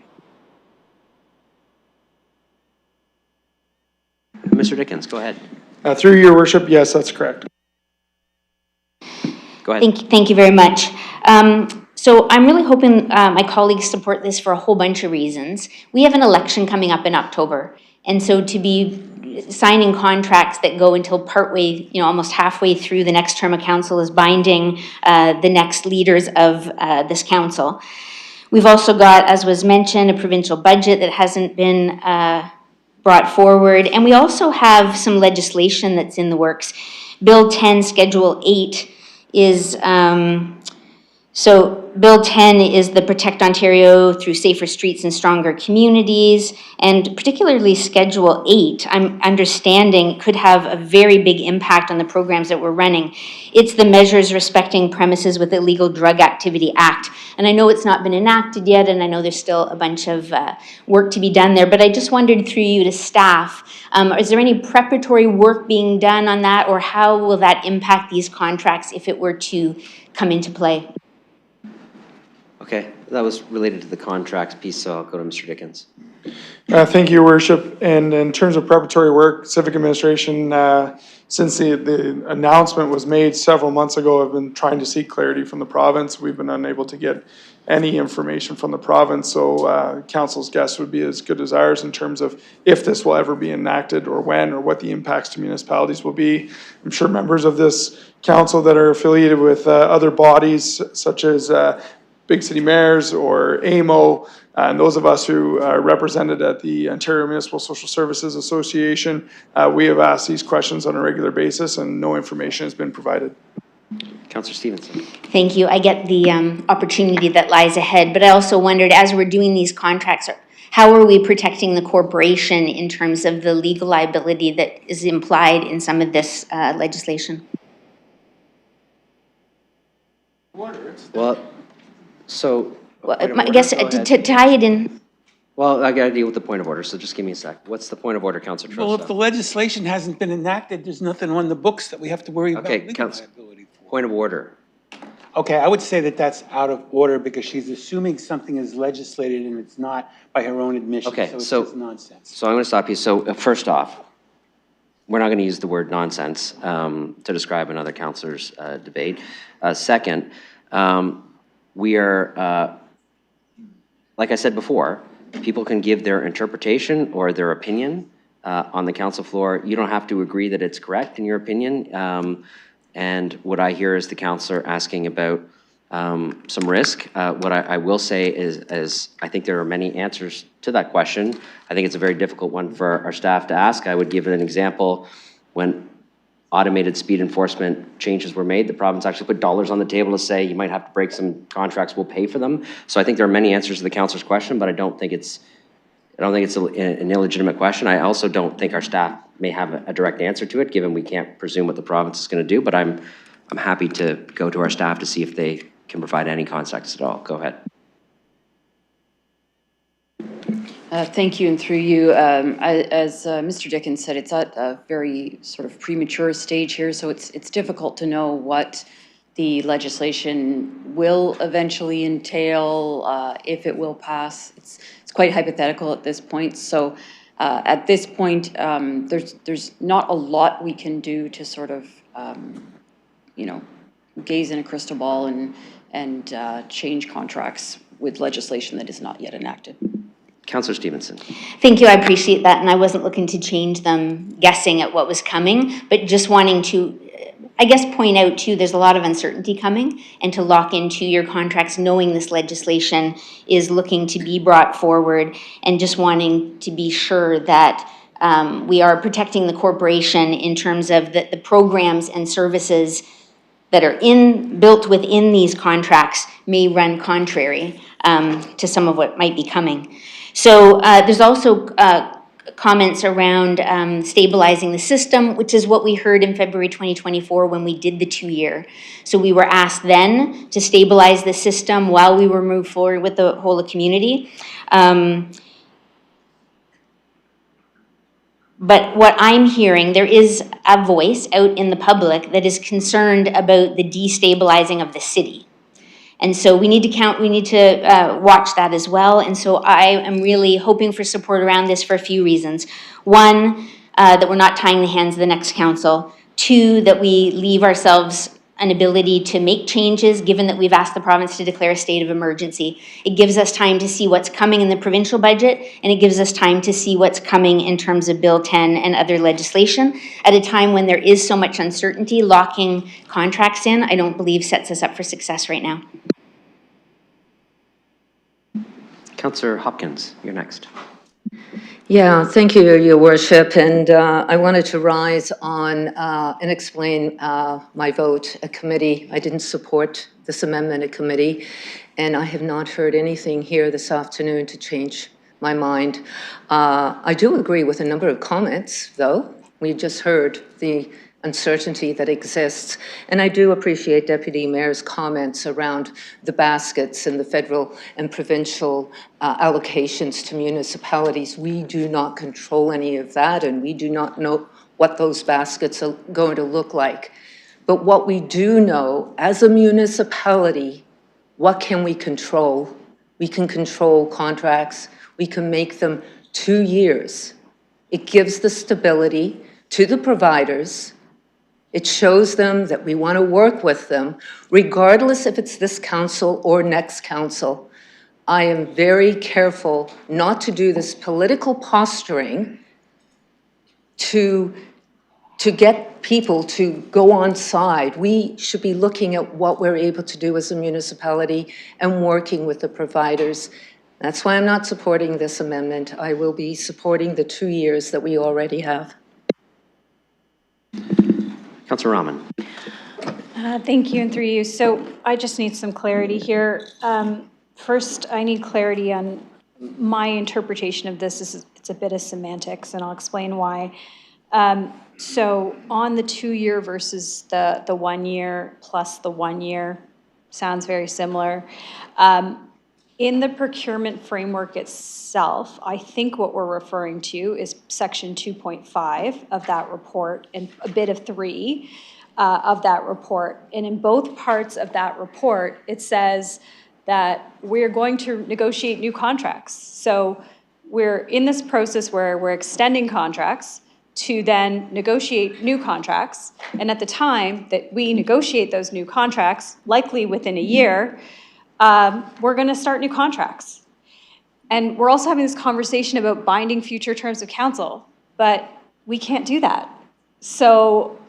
Mr. Dickens, go ahead. Through your worship, yes, that's correct. Go ahead. Thank you very much. So I'm really hoping my colleagues support this for a whole bunch of reasons. We have an election coming up in October, and so to be signing contracts that go until partway, almost halfway through the next term of council is binding the next leaders of this council. We've also got, as was mentioned, a provincial budget that hasn't been brought forward, and we also have some legislation that's in the works. Bill 10, Schedule 8 is, so Bill 10 is the Protect Ontario Through Safer Streets and Stronger Communities, and particularly Schedule 8, I'm understanding, could have a very big impact on the programs that we're running. It's the Measures Respecting Premises with Illegal Drug Activity Act, and I know it's not been enacted yet, and I know there's still a bunch of work to be done there, but I just wondered through you to staff, is there any preparatory work being done on that, or how will that impact these contracts if it were to come into play? Okay, that was related to the contracts piece, so I'll go to Mr. Dickens. Thank you, Worship. And in terms of preparatory work, Civic Administration, since the announcement was made several months ago, have been trying to seek clarity from the province. We've been unable to get any information from the province, so council's guess would be as good as ours in terms of if this will ever be enacted or when or what the impacts to municipalities will be. I'm sure members of this council that are affiliated with other bodies such as Big City Mayors or AMO, and those of us who are represented at the Ontario Municipal Social Services Association, we have asked these questions on a regular basis and no information has been provided. Councillor Stevenson. Thank you. I get the opportunity that lies ahead, but I also wondered, as we're doing these contracts, how are we protecting the corporation in terms of the legal liability that is implied in some of this legislation? Well, so. I guess to tie it in. Well, I got to deal with the point of order, so just give me a sec. What's the point of order, Councillor Trosta? Well, if the legislation hasn't been enacted, there's nothing on the books that we have to worry about. Okay, point of order. Okay, I would say that that's out of order because she's assuming something is legislated and it's not by her own admission. Okay, So it's so- just nonsense. So I'm going to stop you. So first off, we're not going to use the word nonsense to describe another counselor's debate. Second, we are, like I said before, people can give their interpretation or their opinion on the council floor. You don't have to agree that it's correct in your opinion. And what I hear is the counselor asking about some risk. What I will say is I think there are many answers to that question. I think it's a very difficult one for our staff to ask. I would give an example. When automated speed enforcement changes were made, the province actually put dollars on the table to say you might have to break some contracts, we'll pay for them. So I think there are many answers to the counselor's question, but I don't think it's an illegitimate question. I also don't think our staff may have a direct answer to it, given we can't presume what the province is going to do, but I'm happy to go to our staff to see if they can provide any context at all. Go ahead. Thank you, and through you, as Mr. Dickens said, it's at a very sort of premature stage here, so it's difficult to know what the legislation will eventually entail, if it will pass. It's quite hypothetical at this point. So at this point, there's not a lot we can do to sort of, gaze in a crystal ball and change contracts with legislation that is not yet enacted. Councillor Stevenson. Thank you, I appreciate that, and I wasn't looking to change them guessing at what was coming, but just wanting to, I guess, point out too, there's a lot of uncertainty coming, and to lock into your contracts knowing this legislation is looking to be brought forward, and just wanting to be sure that we are protecting the corporation in terms of the programs and services that are built within these contracts may run contrary to some of what might be coming. So there's also comments around stabilizing the system, which is what we heard in February 2024 when we did the 2-year. So we were asked then to stabilize the system while we were moved forward with the whole of community. But what I'm hearing, there is a voice out in the public that is concerned about the destabilizing of the city. And so we need to watch that as well. And so I am really hoping for support around this for a few reasons. One, that we're not tying the hands of the next council. Two, that we leave ourselves an ability to make changes, given that we've asked the province to declare a state of emergency. It gives us time to see what's coming in the provincial budget, and it gives us time to see what's coming in terms of Bill 10 and other legislation. At a time when there is so much uncertainty, locking contracts in, I don't believe sets us up for success right now. Councillor Hopkins, you're next. Yeah, thank you, Your Worship. And I wanted to rise on and explain my vote at committee. I didn't support this amendment at committee, and I have not heard anything here this afternoon to change my mind. I do agree with a number of comments, though. We just heard the uncertainty that exists. And I do appreciate Deputy Mayor's comments around the baskets and the federal and provincial allocations to municipalities. We do not control any of that, and we do not know what those baskets are going to look like. But what we do know, as a municipality, what can we control? We can control contracts. We can make them 2 years. It gives the stability to the providers. It shows them that we want to work with them, regardless if it's this council or next council. I am very careful not to do this political posturing to get people to go on side. We should be looking at what we're able to do as a municipality and working with the providers. That's why I'm not supporting this amendment. I will be supporting the 2 years that we already have. Councillor Rahman. Thank you, and through you. So I just need some clarity here. First, I need clarity on my interpretation of this. It's a bit of semantics, and I'll explain why. So on the 2-year versus the 1 year plus the 1 year, sounds very similar. In the procurement framework itself, I think what we're referring to is section 2.5 of that report and a bit of 3. of that report. And in both parts of that report, it says that we're going to negotiate new contracts. So we're in this process where we're extending contracts to then negotiate new contracts. And at the time that we negotiate those new contracts, likely within a year, we're going to start new contracts. And we're also having this conversation about binding future terms of council, but we can't do that. So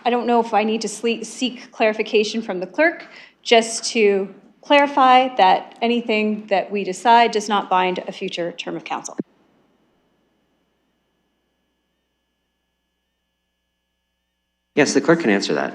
I don't know if I need to seek clarification from the clerk just to clarify that anything that we decide does not bind a future term of council. Yes, the clerk can answer that.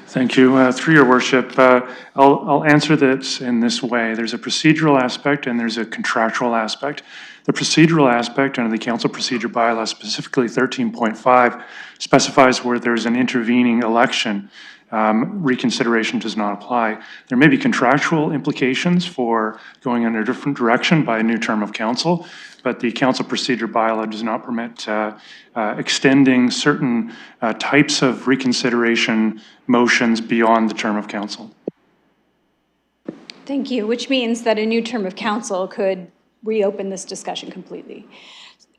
Thank you. Through your worship, I'll answer this in this way. There's a procedural aspect and there's a contractual aspect. The procedural aspect under the council procedure bylaw, specifically 13.5, specifies where there's an intervening election, reconsideration does not apply. There may be contractual implications for going in a different direction by a new term of council, but the council procedure bylaw does not permit extending certain types of reconsideration motions beyond the term of council. Thank you, which means that a new term of council could reopen this discussion completely.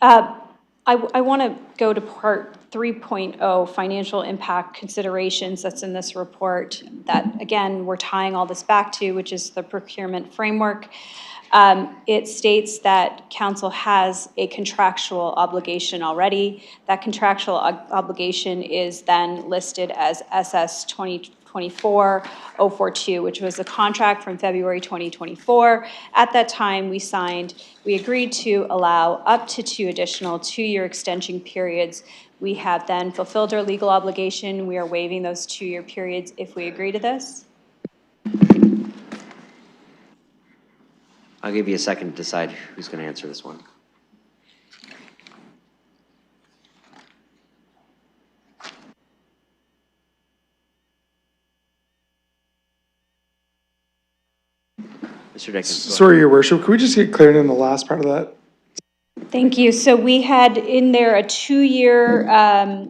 I want to go to part 3.0, financial impact considerations that's in this report that, again, we're tying all this back to, which is the procurement framework. It states that council has a contractual obligation already. That contractual obligation is then listed as SS 2024-042, which was a contract from February 2024. At that time, we agreed to allow up to 2 additional 2-year extension periods. We have then fulfilled our legal obligation. We are waiving those 2-year periods if we agree to this. I'll give you a second to decide who's going to answer this one. Mr. Dickens. Sorry, Your Worship, could we just get cleared in the last part of that? Thank you. So we had in there a 2-year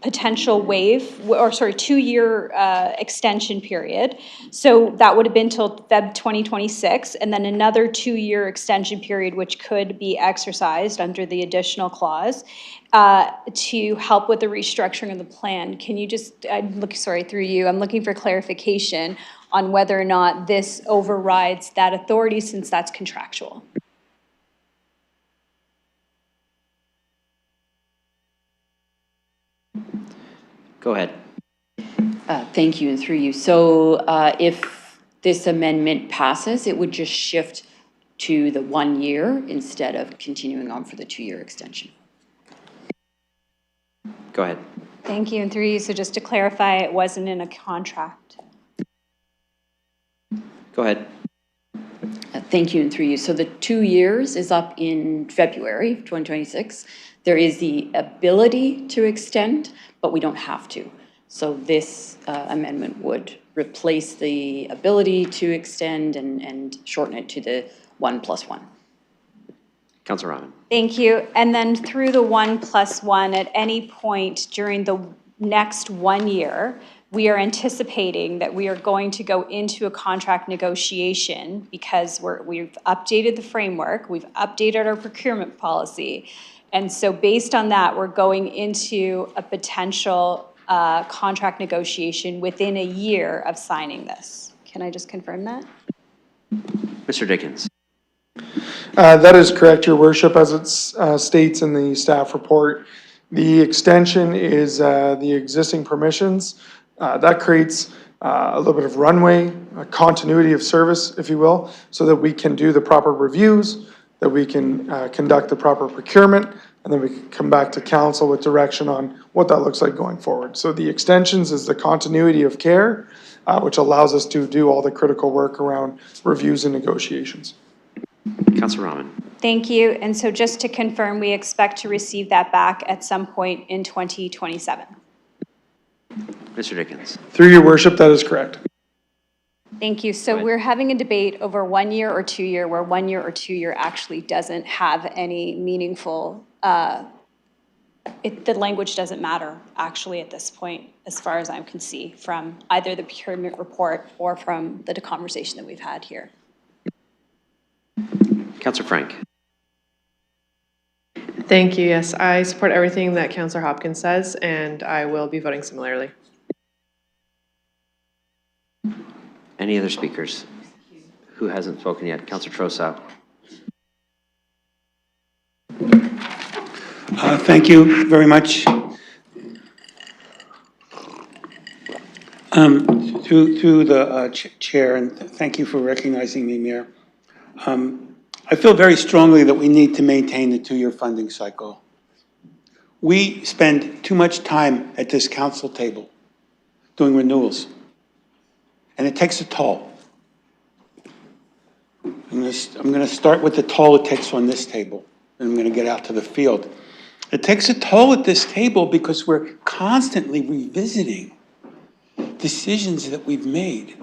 potential waive, or sorry, 2-year extension period. So that would have been till Feb 2026, and then another 2-year extension period, which could be exercised under the additional clause to help with the restructuring of the plan. Can you just, through you, I'm looking for clarification on whether or not this overrides that authority since that's contractual. Go ahead. Thank you, and through you. So if this amendment passes, it would just shift to the 1 year instead of continuing on for the 2-year extension. Go ahead. Thank you, and through you, so just to clarify, it wasn't in a contract. Go ahead. Thank you, and through you. So the 2 years is up in February 2026. There is the ability to extend, but we don't have to. So this amendment would replace the ability to extend and shorten it to the 1+1. Councilor Rahman. Thank you. And then through the 1+1, at any point during the next 1 year, we are anticipating that we are going to go into a contract negotiation because we've updated the framework, we've updated our procurement policy. And so based on that, we're going into a potential contract negotiation within a year of signing this. Can I just confirm that? Mr. Dickens. That is correct, Your Worship. As it states in the staff report, the extension is the existing permissions. That creates a little bit of runway, a continuity of service, if you will, so that we can do the proper reviews, that we can conduct the proper procurement, and then we can come back to council with direction on what that looks like going forward. So the extensions is the continuity of care, which allows us to do all the critical work around reviews and negotiations. Councilor Rahman. Thank you. And so just to confirm, we expect to receive that back at some point in 2027. Mr. Dickens. Through Your Worship, that is correct. Thank you. So we're having a debate over 1 year or 2 year, where 1 year or 2 year actually doesn't have any meaningful the language doesn't matter, actually, at this point, as far as I can see, from either the procurement report or from the conversation that we've had here. Councillor Frank. Thank you. Yes, I support everything that Councillor Hopkins says, and I will be voting similarly. Any other speakers? Who hasn't spoken yet? Councillor Trossau. Thank you very much. Through the chair, and thank you for recognizing me, Mayor. I feel very strongly that we need to maintain the 2-year funding cycle. We spend too much time at this council table doing renewals, and it takes a toll. I'm going to start with the toll it takes on this table, and I'm going to get out to the field. It takes a toll at this table because we're constantly revisiting decisions that we've made.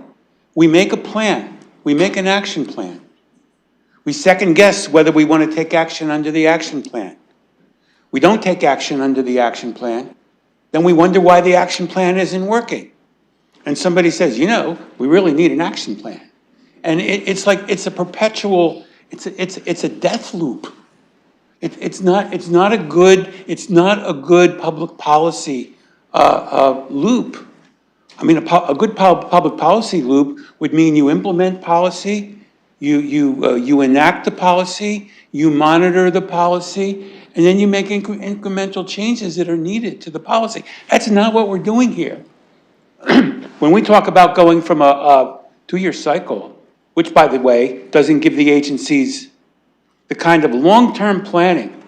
We make a plan. We make an action plan. We second guess whether we want to take action under the action plan. We don't take action under the action plan. Then we wonder why the action plan isn't working. And somebody says, you know, we really need an action plan. And it's like, it's a perpetual, it's a death loop. It's not a good public policy loop. I mean, a good public policy loop would mean you implement policy, you enact the policy, you monitor the policy, and then you make incremental changes that are needed to the policy. That's not what we're doing here. When we talk about going from a 2-year cycle, which, by the way, doesn't give the agencies the kind of long-term planning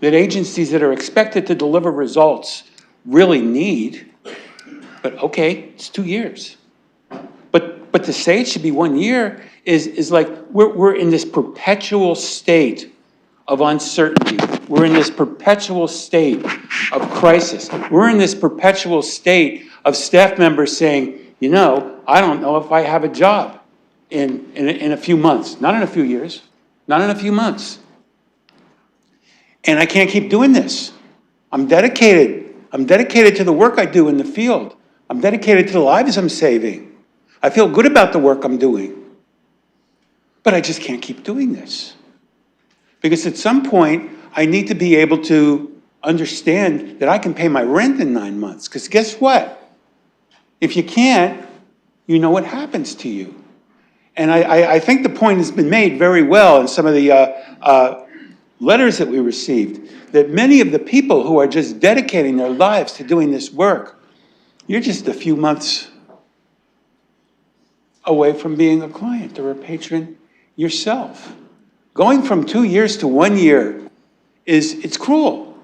that agencies that are expected to deliver results really need. But okay, it's 2 years. But to say it should be 1 year is like we're in this perpetual state of uncertainty. We're in this perpetual state of crisis. We're in this perpetual state of staff members saying, you know, I don't know if I have a job in a few months, not in a few years, not in a few months. And I can't keep doing this. I'm dedicated. I'm dedicated to the work I do in the field. I'm dedicated to the lives I'm saving. I feel good about the work I'm doing. But I just can't keep doing this. Because at some point, I need to be able to understand that I can pay my rent in 9 months. Because guess what? If you can't, you know what happens to you. And I think the point has been made very well in some of the letters that we received, that many of the people who are just dedicating their lives to doing this work, you're just a few months away from being a client or a patron yourself. Going from 2 years to 1 year it's cruel.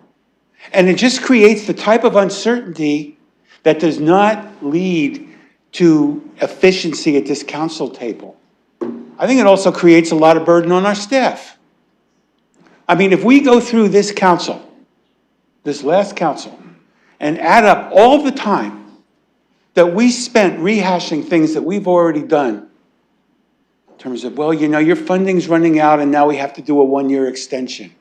And it just creates the type of uncertainty that does not lead to efficiency at this council table. I think it also creates a lot of burden on our staff. I mean, if we go through this council, this last council, and add up all the time that we spent rehashing things that we've already done, in terms of, well, you know, your funding's running out and now we have to do a 1-year extension.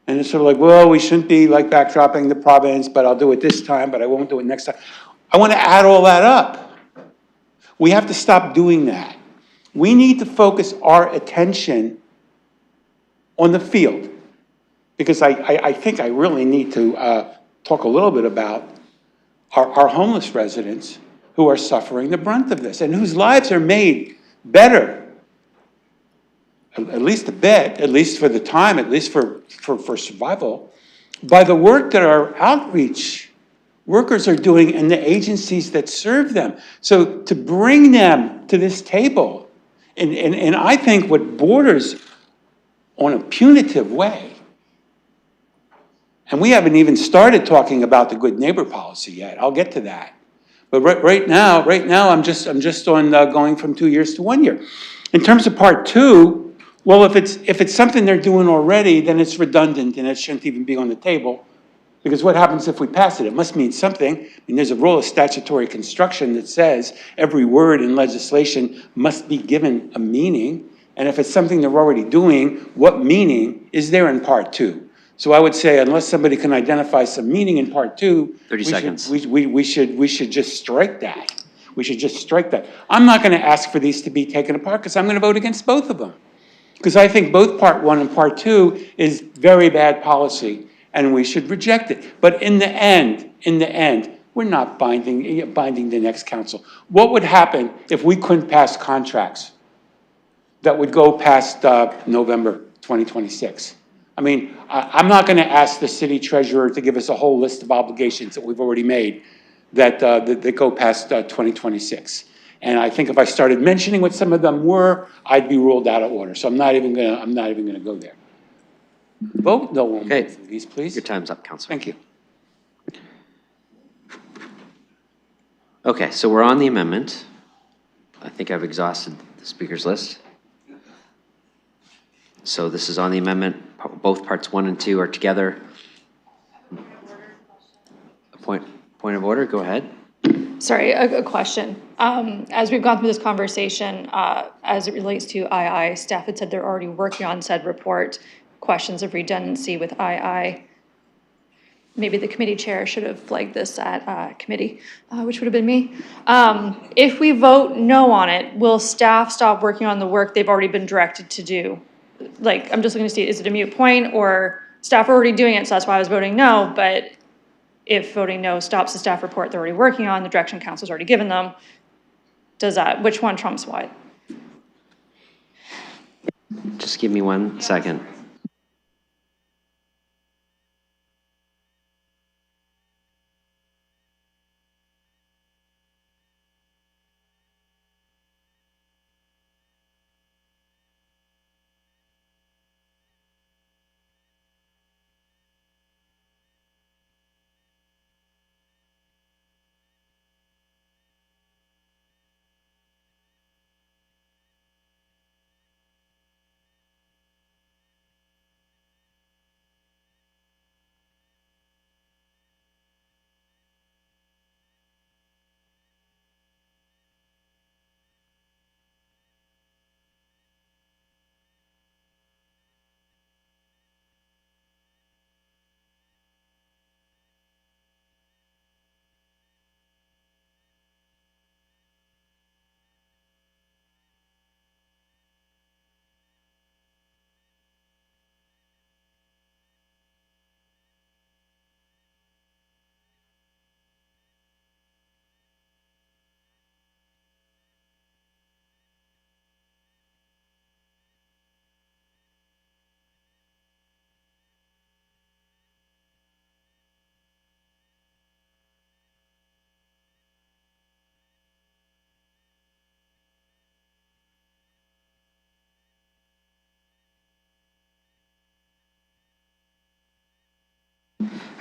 And it's sort of like, well, we shouldn't be like backdropping the province, but I'll do it this time, but I won't do it next time. I want to add all that up. We have to stop doing that. We need to focus our attention on the field, because I think I really need to talk a little bit about our homeless residents who are suffering the brunt of this and whose lives are made better, at least a bit, at least for the time, at least for survival, by the work that our outreach workers are doing and the agencies that serve them. So to bring them to this table, and I think what borders on a punitive way, and we haven't even started talking about the good neighbor policy yet. I'll get to that. But right now, I'm just on going from 2 years to 1 year. In terms of part two, well, if it's something they're doing already, then it's redundant and it shouldn't even be on the table. Because what happens if we pass it? It must mean something. I mean, there's a rule of statutory construction that says every word in legislation must be given a meaning. And if it's something they're already doing, what meaning is there in part two? So I would say unless somebody can identify some meaning in part 2. 30 seconds. We should just strike that. We should just strike that. I'm not going to ask for these to be taken apart because I'm going to vote against both of them. Because I think both part 1 and part 2 is very bad policy and we should reject it. But in the end, we're not binding the next council. What would happen if we couldn't pass contracts that would go past November 2026? I mean, I'm not going to ask the city treasurer to give us a whole list of obligations that we've already made that go past 2026. And I think if I started mentioning what some of them were, I'd be ruled out of order. So I'm not even gonna go there. Vote no on both of these, please. Your time's up, Councilor. Thank you. Okay, so we're on the amendment. I think I've exhausted the speakers list. So this is on the amendment. Both parts 1 and 2 are together. A point of order, go ahead. Sorry, a question. As we've gone through this conversation, as it relates to II, staff had said they're already working on said report, questions of redundancy with II. Maybe the committee chair should have flagged this at committee, which would have been me. If we vote no on it, will staff stop working on the work they've already been directed to do? Like, I'm just looking to see, is it a moot point or staff are already doing it, so that's why I was voting no, but if voting no stops the staff report they're already working on, the direction council's already given them, which one trumps what? Just give me 1 second.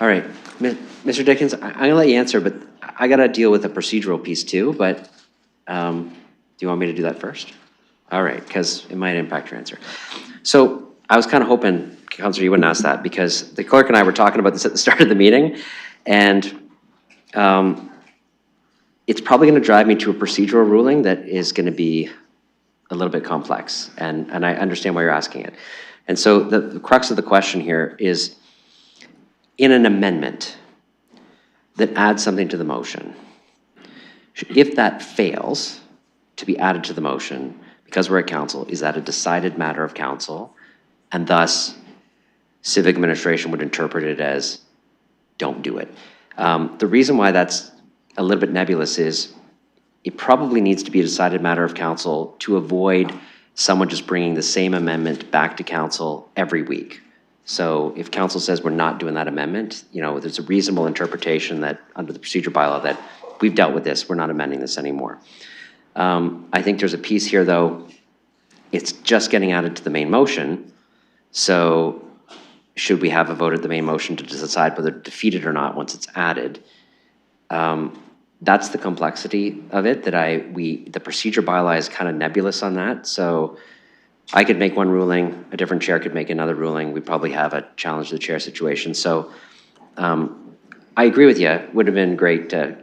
All right, Mr. Dickens, I'm gonna let you answer, but I gotta deal with the procedural piece too, but do you want me to do that first? All right, because it might impact your answer. So I was kind of hoping, Councilor, you wouldn't ask that because the clerk and I were talking about this at the start of the meeting, and it's probably gonna drive me to a procedural ruling that is gonna be a little bit complex, and I understand why you're asking it. And so the crux of the question here is, in an amendment that adds something to the motion, if that fails to be added to the motion, because we're at council, is that a decided matter of council? And thus, civic administration would interpret it as, don't do it. The reason why that's a little bit nebulous is it probably needs to be a decided matter of council to avoid someone just bringing the same amendment back to council every week. So if council says we're not doing that amendment, you know, there's a reasonable interpretation that under the procedure bylaw that we've dealt with this, we're not amending this anymore. I think there's a piece here though, it's just getting added to the main motion. So should we have a vote at the main motion to decide whether to defeat it or not once it's added? That's the complexity of it, that the procedure bylaw is kind of nebulous on that. So I could make one ruling, a different chair could make another ruling. We'd probably have a challenge to the chair situation. So I agree with you. It would have been great to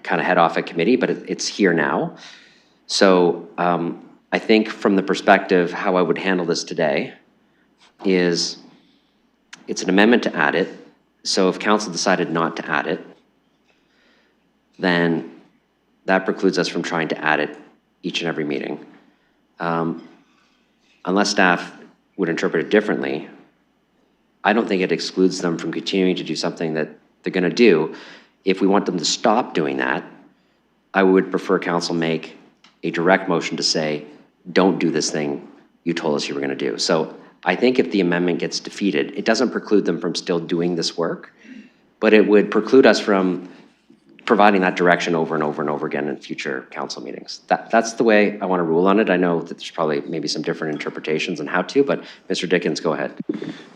kind of head off a committee, but it's here now. So I think from the perspective how I would handle this today is it's an amendment to add it. So if council decided not to add it, then that precludes us from trying to add it each and every meeting. Unless staff would interpret it differently, I don't think it excludes them from continuing to do something that they're going to do. If we want them to stop doing that, I would prefer council make a direct motion to say, don't do this thing you told us you were going to do. So I think if the amendment gets defeated, it doesn't preclude them from still doing this work, but it would preclude us from providing that direction over and over and over again in future council meetings. That's the way I want to rule on it. I know that there's probably maybe some different interpretations on how to, but Mr. Dickens, go ahead.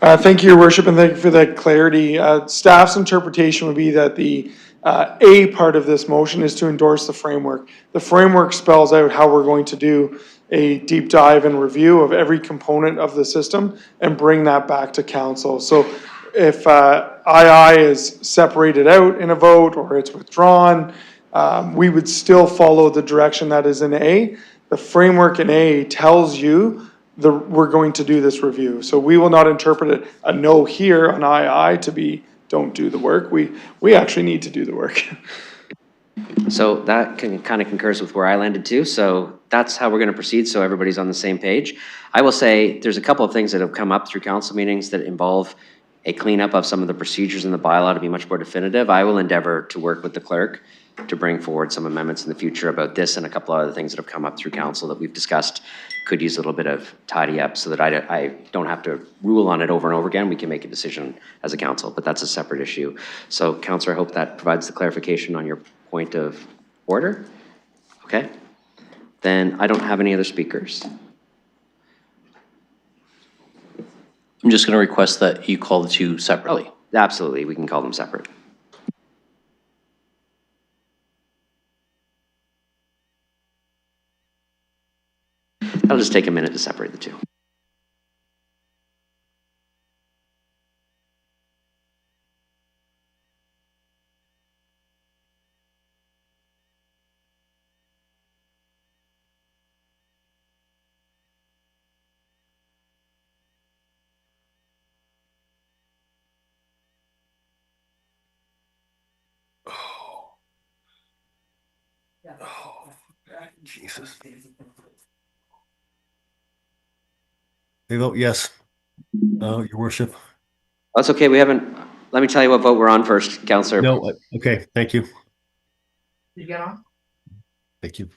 Thank you, Your Worship, and thank you for that clarity. Staff's interpretation would be that the A part of this motion is to endorse the framework. The framework spells out how we're going to do a deep dive and review of every component of the system and bring that back to council. So if II is separated out in a vote or it's withdrawn, we would still follow the direction that is in A. The framework in A tells you we're going to do this review. So we will not interpret it a no here on II to be don't do the work. We actually need to do the work. So that kind of concurs with where I landed too. So that's how we're going to proceed, so everybody's on the same page. I will say there's a couple of things that have come up through council meetings that involve a cleanup of some of the procedures in the bylaw to be much more definitive. I will endeavor to work with the clerk to bring forward some amendments in the future about this and a couple of other things that have come up through council that we've discussed could use a little bit of tidy up so that I don't have to rule on it over and over again. We can make a decision as a council, but that's a separate issue. So Councillor, I hope that provides the clarification on your point of order. Okay. Then I don't have any other speakers. I'm just going to request that you call the two separately. Oh, absolutely. We can call them separate. That'll just take a minute to separate the two. Jesus. I vote yes, Your Worship. That's okay. We haven't, let me tell you what vote we're on first, Councillor. No, okay, thank you. Did you get on? Thank you.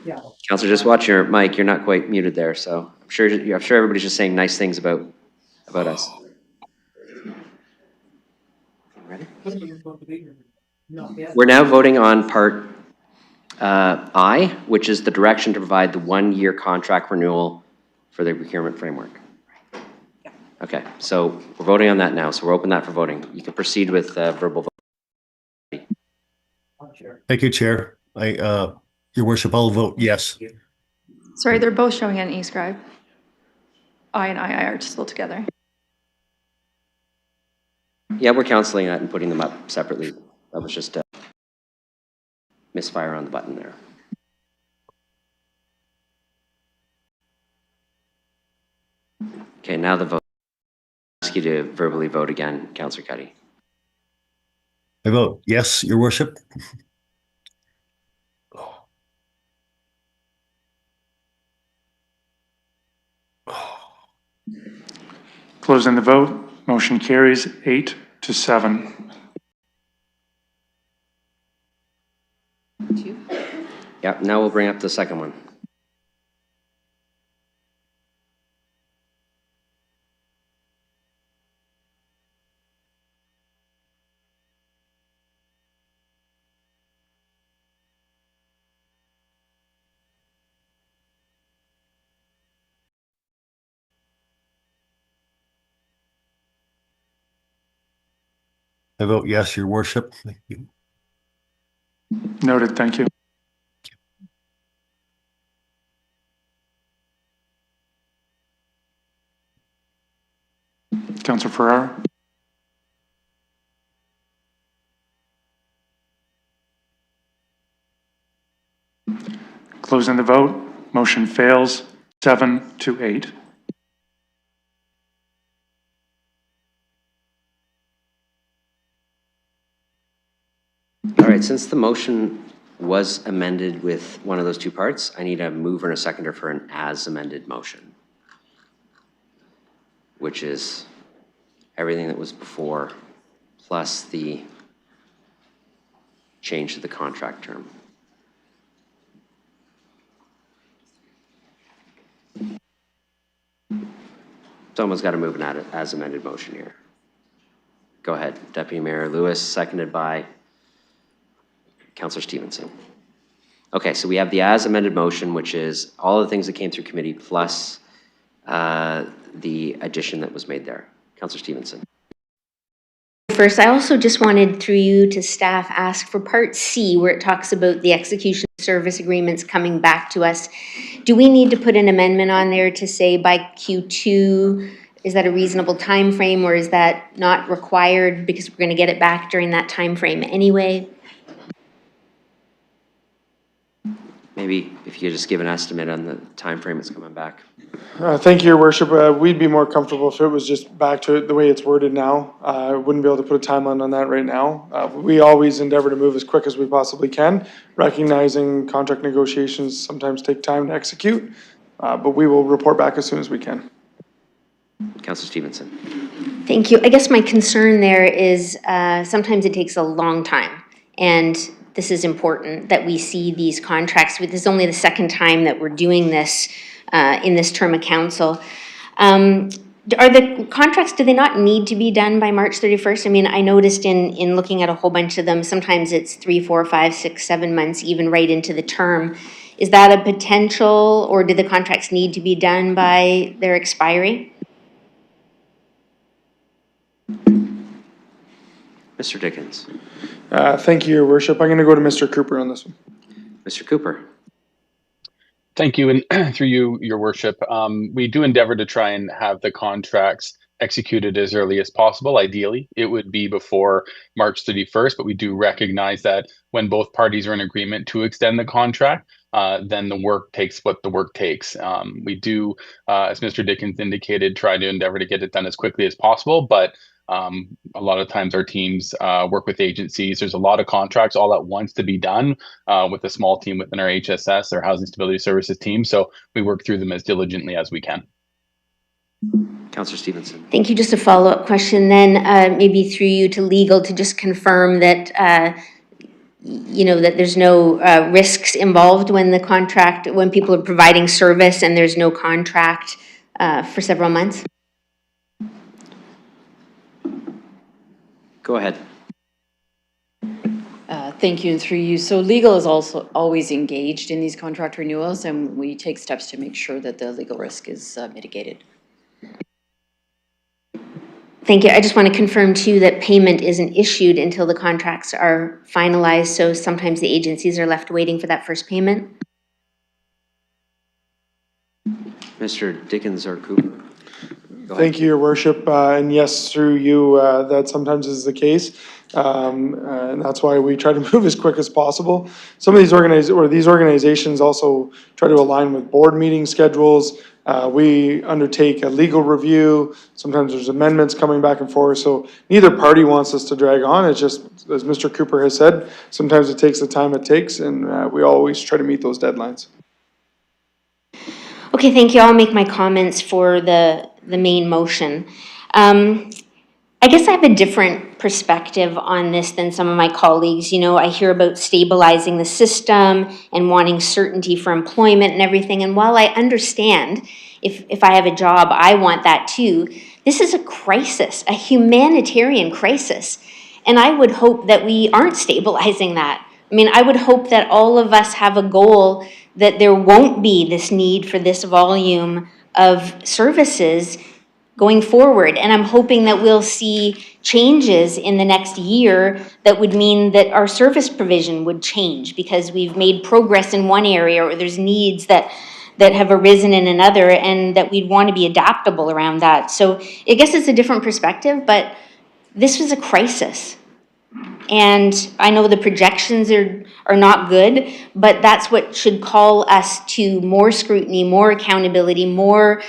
Yeah. Councillor, just watch your mic. You're not quite muted there, so I'm sure everybody's just saying nice things about us. Ready? We're now voting on part I, which is the direction to provide the one-year contract renewal for the procurement framework. Okay, so we're voting on that now, so we're open that for voting. You can proceed with verbal vote. Thank you, Chair. Your Worship, I'll vote yes. Sorry, they're both showing an e-scribe. I and II are still together. Yeah, we're canceling that and putting them up separately. That was just a misfire on the button there. Okay, now the vote. I ask you to verbally vote again, Councillor Cuddy. I vote yes, Your Worship. Closing the vote. Motion carries 8-7. Yeah, now we'll bring up the second one. I vote yes, Your Worship. Thank you. Noted, thank you. Councillor Ferrara. Closing the vote. Motion fails 7-8. All right, since the motion was amended with one of those two parts, I need a mover and a seconder for an as amended motion, which is everything that was before plus the change to the contract term. Someone's got to move an as amended motion here. Go ahead, Deputy Mayor Lewis, seconded by Councillor Stevenson. Okay, so we have the as amended motion, which is all the things that came through committee plus the addition that was made there. Councillor Stevenson. First, I also just wanted through you to staff ask for Part C, where it talks about the execution service agreements coming back to us. Do we need to put an amendment on there to say by Q2? Is that a reasonable time frame, or is that not required because we're going to get it back during that time frame anyway? Maybe if you could just give an estimate on the time frame it's coming back. Thank you, Your Worship. We'd be more comfortable if it was just back to it the way it's worded now. I wouldn't be able to put a timeline on that right now. We always endeavor to move as quick as we possibly can, recognizing contract negotiations sometimes take time to execute, but we will report back as soon as we can. Councillor Stevenson. Thank you. I guess my concern there is sometimes it takes a long time, and this is important that we see these contracts. This is only the second time that we're doing this in this term of council. Are the contracts, do they not need to be done by March 31st? I mean, I noticed in looking at a whole bunch of them, sometimes it's 3, 4, 5, 6, 7 months, even right into the term. Is that a potential, or do the contracts need to be done by their expiry? Mr. Dickens. Thank you, Your Worship. I'm going to go to Mr. Cooper on this one. Mr. Cooper. Thank you, and through you, Your Worship, we do endeavor to try and have the contracts executed as early as possible. Ideally, it would be before March 31st, but we do recognize that when both parties are in agreement to extend the contract, then the work takes what the work takes. We do, as Mr. Dickens indicated, try to endeavor to get it done as quickly as possible, but a lot of times our teams work with agencies. There's a lot of contracts all at once to be done with a small team within our HSS, our Housing Stability Services team. So we work through them as diligently as we can. Councillor Stevenson. Thank you. Just a follow-up question then, maybe through you to legal, to just confirm that that there's no risks involved when when people are providing service and there's no contract for several months. Go ahead. Thank you, and through you. So legal is also always engaged in these contract renewals, and we take steps to make sure that the legal risk is mitigated. Thank you. I just want to confirm too that payment isn't issued until the contracts are finalized, so sometimes the agencies are left waiting for that first payment. Mr. Dickens or Cooper. Thank you, Your Worship. And yes, through you, that sometimes is the case. And that's why we try to move as quick as possible. Some of these organizations also try to align with board meeting schedules. We undertake a legal review. Sometimes there's amendments coming back and forth. So neither party wants us to drag on. It's just, as Mr. Cooper has said, sometimes it takes the time it takes, and we always try to meet those deadlines. Okay, thank you. I'll make my comments for the main motion. I guess I have a different perspective on this than some of my colleagues. You know, I hear about stabilizing the system and wanting certainty for employment and everything. And while I understand if I have a job, I want that too, this is a crisis, a humanitarian crisis. And I would hope that we aren't stabilizing that. I mean, I would hope that all of us have a goal that there won't be this need for this volume of services going forward. And I'm hoping that we'll see changes in the next year that would mean that our service provision would change because we've made progress in one area or there's needs that have arisen in another, and that we'd want to be adaptable around that. So I guess it's a different perspective, but this was a crisis. And I know the projections are not good, but that's what should call us to more scrutiny, more accountability, more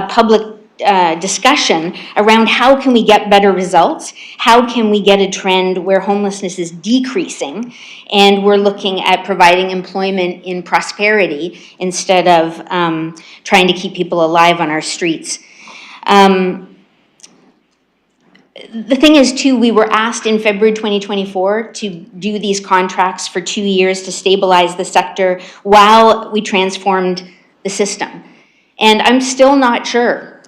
public discussion around how can we get better results, how can we get a trend where homelessness is decreasing, and we're looking at providing employment in prosperity instead of trying to keep people alive on our streets. The thing is, too, we were asked in February 2024 to do these contracts for 2 years to stabilize the sector while we transformed the system. And I'm still not sure,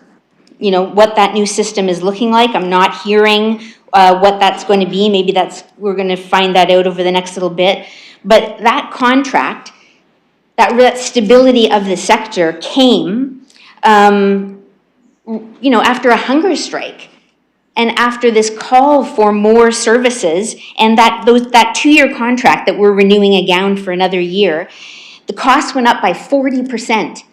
you know, what that new system is looking like. I'm not hearing what that's going to be. Maybe we're going to find that out over the next little bit. But that contract, that stability of the sector came, you know, after a hunger strike. And after this call for more services, and that 2-year contract that we're renewing again for another year, the cost went up by 40%.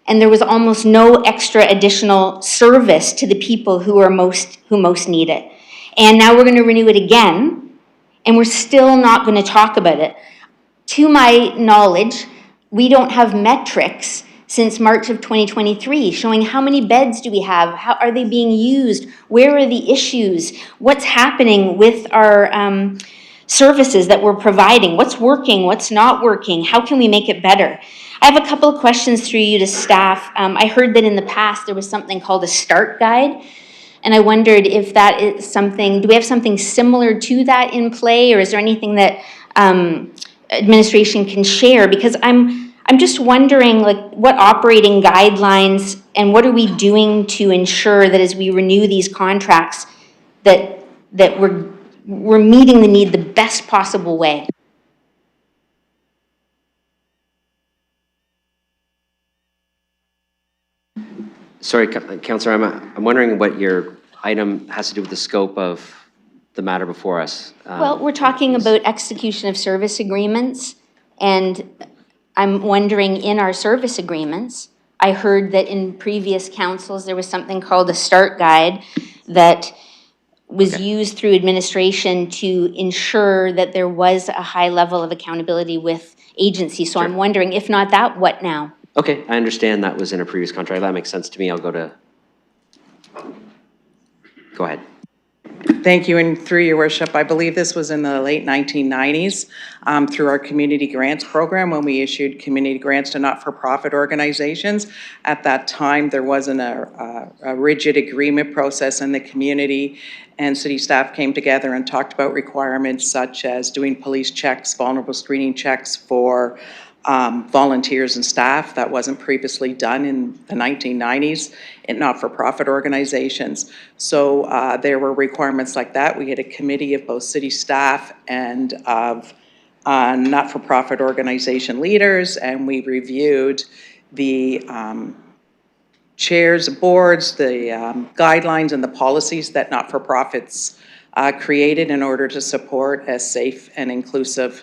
And there was almost no extra additional service to the people who most need it. And now we're going to renew it again, and we're still not going to talk about it. To my knowledge, we don't have metrics since March of 2023, showing how many beds do we have, how are they being used, where are the issues, what's happening with our services that we're providing, what's working, what's not working, how can we make it better? I have a couple of questions through you to staff. I heard that in the past there was something called a START guide, and I wondered if that is something, do we have something similar to that in play, or is there anything that administration can share? Because I'm just wondering, like, what operating guidelines and what are we doing to ensure that as we renew these contracts that we're meeting the need the best possible way? Sorry, Councillor, I'm wondering what your item has to do with the scope of the matter before us. Well, we're talking about execution of service agreements, and I'm wondering, in our service agreements, I heard that in previous councils there was something called a START guide that was used through administration to ensure that there was a high level of accountability with agencies. So I'm wondering, if not that, what now? Okay, I understand that was in a previous contract. That makes sense to me. I'll go ahead. Thank you, and through your worship, I believe this was in the late 1990s through our community grants program when we issued community grants to not-for-profit organizations. At that time, there wasn't a rigid agreement process in the community, and city staff came together and talked about requirements such as doing police checks, vulnerable screening checks for volunteers and staff. That wasn't previously done in the 1990s in not-for-profit organizations. So there were requirements like that. We had a committee of both city staff and of not-for-profit organization leaders, and we reviewed the chairs, boards, the guidelines and the policies that not-for-profits created in order to support a safe and inclusive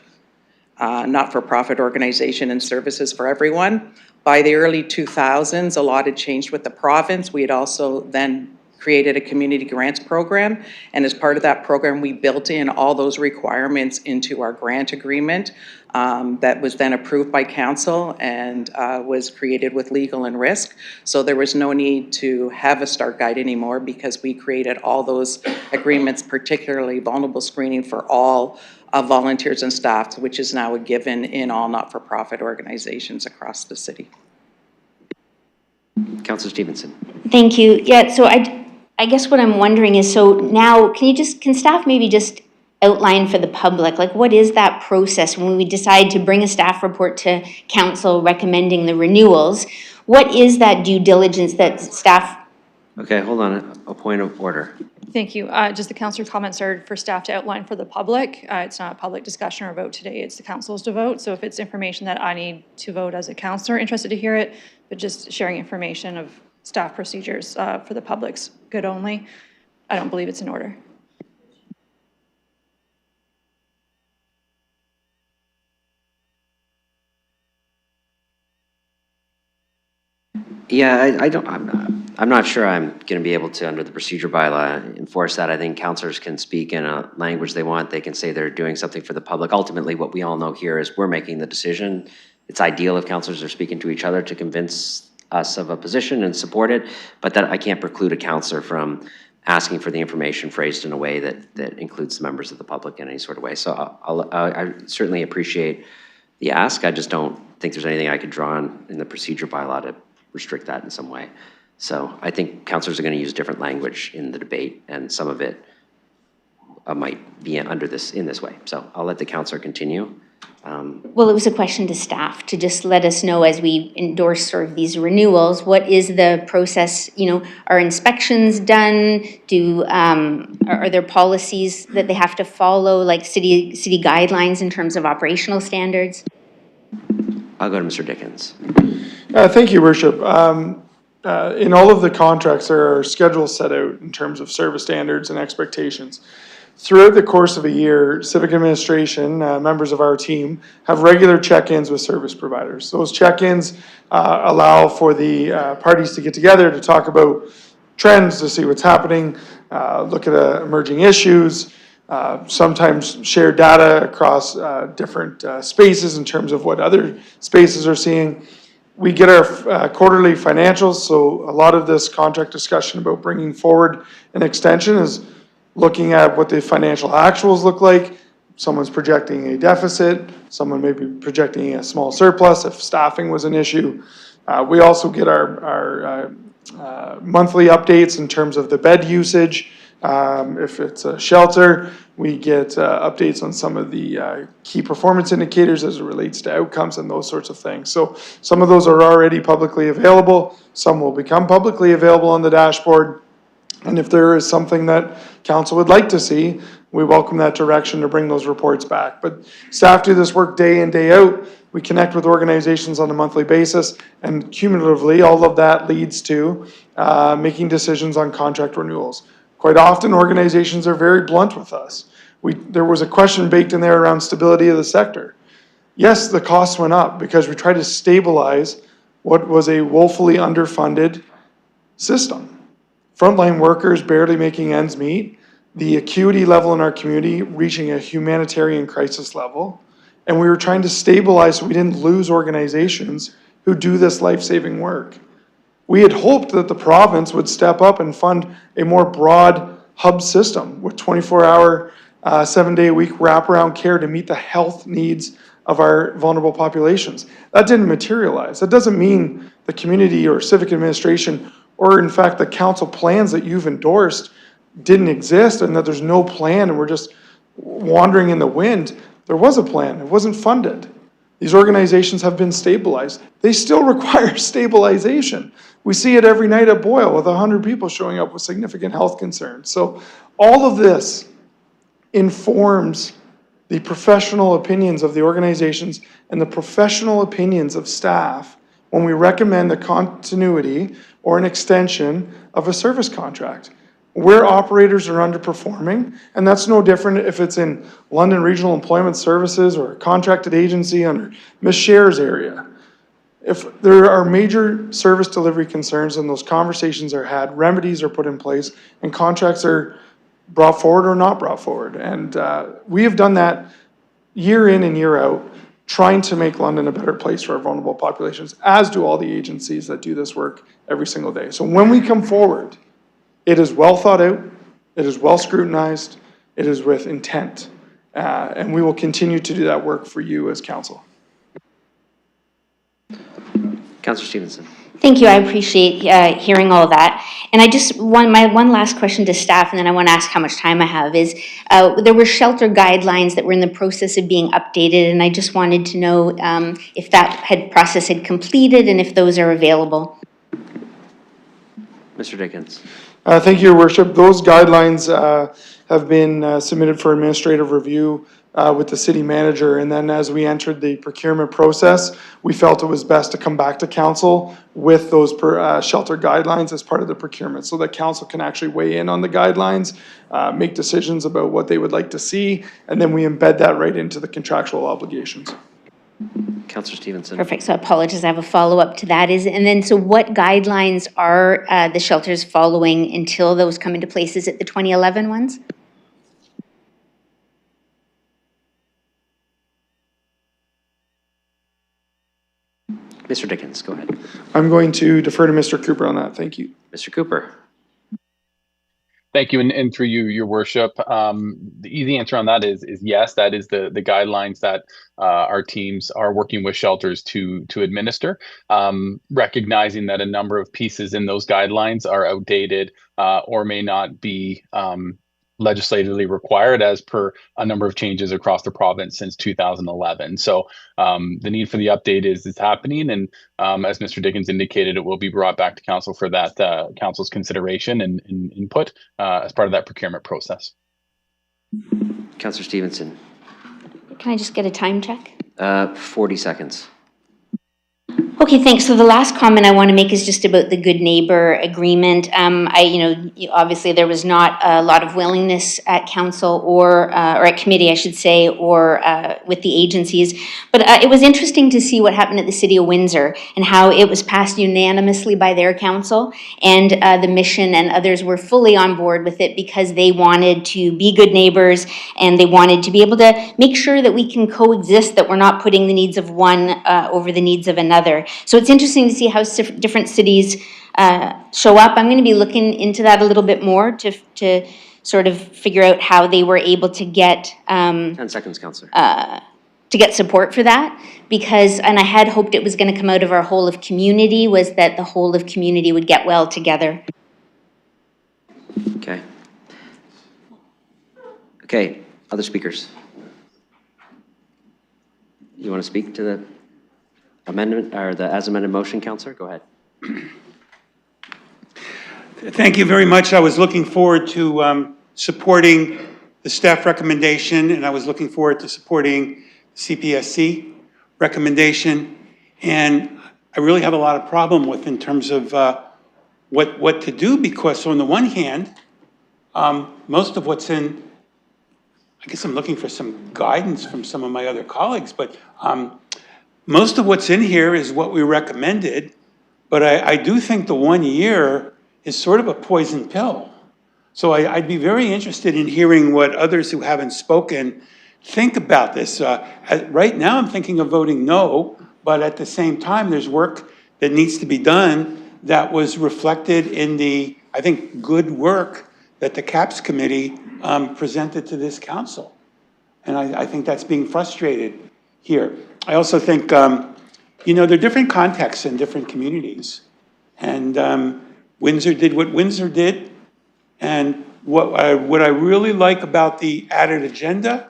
not-for-profit organization and services for everyone. By the early 2000s, a lot had changed with the province. We had also then created a community grants program, and as part of that program, we built in all those requirements into our grant agreement that was then approved by council and was created with legal and risk. So there was no need to have a START guide anymore because we created all those agreements, particularly vulnerable screening for all volunteers and staff, which is now a given in all not-for-profit organizations across the city. Councillor Stevenson. Thank you. Yeah, so I guess what I'm wondering is, so now can staff maybe just outline for the public, like, what is that process when we decide to bring a staff report to council recommending the renewals? What is that due diligence that staff? Okay, hold on, a point of order. Thank you. Just the councillor comments are for staff to outline for the public. It's not a public discussion or vote today. It's the council's to vote. So if it's information that I need to vote as a councillor, interested to hear it, but just sharing information of staff procedures for the public's good only, I don't believe it's in order. Yeah, I'm not sure I'm going to be able to, under the procedure bylaw, enforce that. I think councillors can speak in a language they want. They can say they're doing something for the public. Ultimately, what we all know here is we're making the decision. It's ideal if councillors are speaking to each other to convince us of a position and support it, but that I can't preclude a counselor from asking for the information phrased in a way that includes the members of the public in any sort of way. So I certainly appreciate the ask. I just don't think there's anything I could draw on in the procedure bylaw to restrict that in some way. So I think councilors are going to use different language in the debate, and some of it might be in this way. So I'll let the councilor continue. Well, it was a question to staff to just let us know as we endorse sort of these renewals, what is the process, you know, are inspections done? Are there policies that they have to follow, like city guidelines in terms of operational standards? I'll go to Mr. Dickens. Thank you, Worship. In all of the contracts, there are schedules set out in terms of service standards and expectations. Throughout the course of a year, Civic Administration, members of our team, have regular check-ins with service providers. Those check-ins allow for the parties to get together to talk about trends, to see what's happening, look at emerging issues, sometimes share data across different spaces in terms of what other spaces are seeing. We get our quarterly financials, so a lot of this contract discussion about bringing forward an extension is looking at what the financial actuals look like. Someone's projecting a deficit, someone may be projecting a small surplus if staffing was an issue. We also get our monthly updates in terms of the bed usage. If it's a shelter, we get updates on some of the key performance indicators as it relates to outcomes and those sorts of things. So some of those are already publicly available. Some will become publicly available on the dashboard. And if there is something that council would like to see, we welcome that direction to bring those reports back. But staff do this work day in, day out. We connect with organizations on a monthly basis, and cumulatively, all of that leads to making decisions on contract renewals. Quite often, organizations are very blunt with us. There was a question baked in there around stability of the sector. Yes, the costs went up because we tried to stabilize what was a woefully underfunded system. Frontline workers barely making ends meet, the acuity level in our community reaching a humanitarian crisis level, and we were trying to stabilize so we didn't lose organizations who do this life-saving work. We had hoped that the province would step up and fund a more broad hub system with 24-hour, 7-day-a-week wraparound care to meet the health needs of our vulnerable populations. That didn't materialize. That doesn't mean the community or civic administration or in fact the council plans that you've endorsed didn't exist and that there's no plan and we're just wandering in the wind. There was a plan. It wasn't funded. These organizations have been stabilized. They still require stabilization. We see it every night at Boyle with 100 people showing up with significant health concerns. So all of this informs the professional opinions of the organizations and the professional opinions of staff when we recommend the continuity or an extension of a service contract. Where operators are underperforming, and that's no different if it's in London Regional Employment Services or a contracted agency under Ms. Scher's area. If there are major service delivery concerns and those conversations are had, remedies are put in place, and contracts are brought forward or not brought forward. And we have done that year in and year out, trying to make London a better place for our vulnerable populations, as do all the agencies that do this work every single day. So when we come forward, it is well thought out, it is well scrutinized, it is with intent, and we will continue to do that work for you as council. Councillor Stevenson. Thank you. I appreciate hearing all that. And I just my one last question to staff, and then I want to ask how much time I have, is there were shelter guidelines that were in the process of being updated, and I just wanted to know if that process had completed and if those are available. Mr. Dickens. Thank you, Your Worship. Those guidelines have been submitted for administrative review with the city manager, and then as we entered the procurement process, we felt it was best to come back to council with those shelter guidelines as part of the procurement, so that council can actually weigh in on the guidelines, make decisions about what they would like to see, and then we embed that right into the contractual obligations. Councillor Stevenson. Perfect. So I apologize. I have a follow-up to that. So what guidelines are the shelters following until those come into place? Is it the 2011 ones? Mr. Dickens, go ahead. I'm going to defer to Mr. Cooper on that. Thank you. Mr. Cooper. Thank you, and through you, Your Worship. The easy answer on that is yes. That is the guidelines that our teams are working with shelters to administer. Recognizing that a number of pieces in those guidelines are outdated or may not be legislatively required as per a number of changes across the province since 2011. So the need for the update is happening, and as Mr. Dickens indicated, it will be brought back to council for that council's consideration and input as part of that procurement process. Councillor Stevenson. Can I just get a time check? 40 seconds. Okay, thanks. So the last comment I want to make is just about the Good Neighbor Agreement. Obviously there was not a lot of willingness at council or at committee, I should say, or with the agencies. But it was interesting to see what happened at the City of Windsor and how it was passed unanimously by their council, and the mission and others were fully on board with it because they wanted to be good neighbors and they wanted to be able to make sure that we can coexist, that we're not putting the needs of one over the needs of another. So it's interesting to see how different cities show up. I'm going to be looking into that a little bit more to sort of figure out how they were able to get 10 seconds, Councillor. To get support for that, because, and I had hoped it was going to come out of our whole of community, was that the whole of community would get well together. Okay. Okay, other speakers? You want to speak to the amendment or the as amended motion, Councillor? Go ahead. Thank you very much. I was looking forward to supporting the staff recommendation, and I was looking forward to supporting CPSC recommendation. And I really have a lot of problem with in terms of what to do, because on the one hand, most of what's in, I guess I'm looking for some guidance from some of my other colleagues, but most of what's in here is what we recommended, but I do think the 1 year is sort of a poison pill. So I'd be very interested in hearing what others who haven't spoken think about this. Right now, I'm thinking of voting no, but at the same time, there's work that needs to be done that was reflected in the, I think, good work that the CAPS committee presented to this council. And I think that's being frustrated here. I also think, there are different contexts in different communities. And Windsor did what Windsor did. And what I really like about the added agenda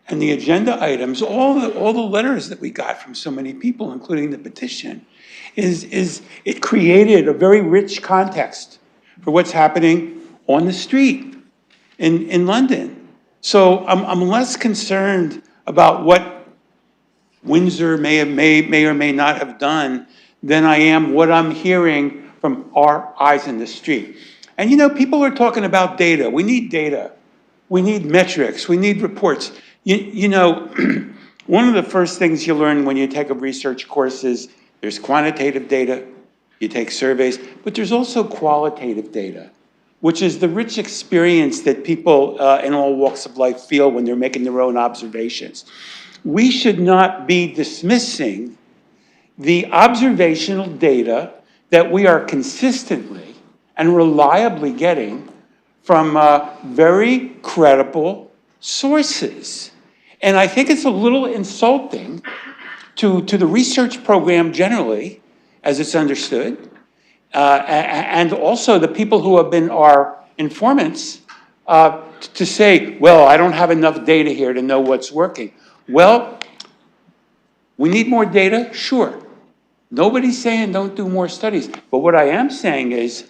and the agenda items, all the letters that we got from so many people, including the petition, is it created a very rich context for what's happening on the street in London. So I'm less concerned about what Windsor may or may not have done than I am what I'm hearing from our eyes in the street. And people are talking about data. We need data. We need metrics. We need reports. One of the first things you learn when you take a research course is there's quantitative data, you take surveys, but there's also qualitative data, which is the rich experience that people in all walks of life feel when they're making their own observations. We should not be dismissing the observational data that we are consistently and reliably getting from very credible sources. And I think it's a little insulting to the research program generally, as it's understood, and also the people who have been our informants, to say, well, I don't have enough data here to know what's working. Well, we need more data, sure. Nobody's saying don't do more studies. But what I am saying is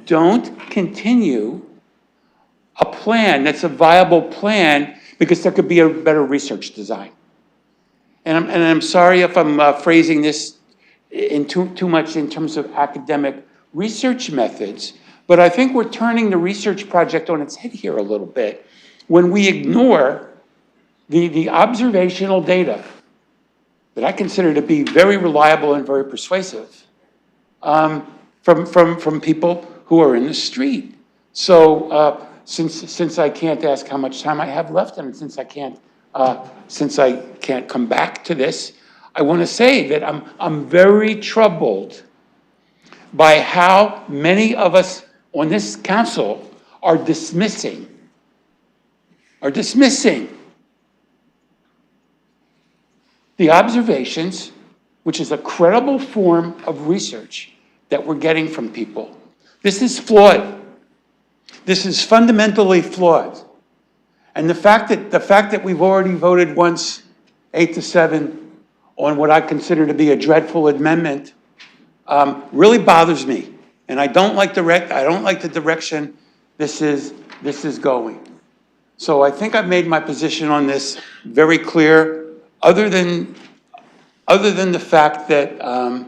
don't continue a plan that's a viable plan, because there could be a better research design. And I'm sorry if I'm phrasing this in too much in terms of academic research methods, but I think we're turning the research project on its head here a little bit when we ignore the observational data that I consider to be very reliable and very persuasive from people who are in the street. So since I can't ask how much time I have left, and since I can't come back to this, I want to say that I'm very troubled by how many of us on this council are dismissing the observations, which is a credible form of research that we're getting from people. This is flawed. This is fundamentally flawed. And the fact that we've already voted once, 8-7, on what I consider to be a dreadful amendment, really bothers me. And I don't like the direction this is going. So I think I've made my position on this very clear, other than the fact that I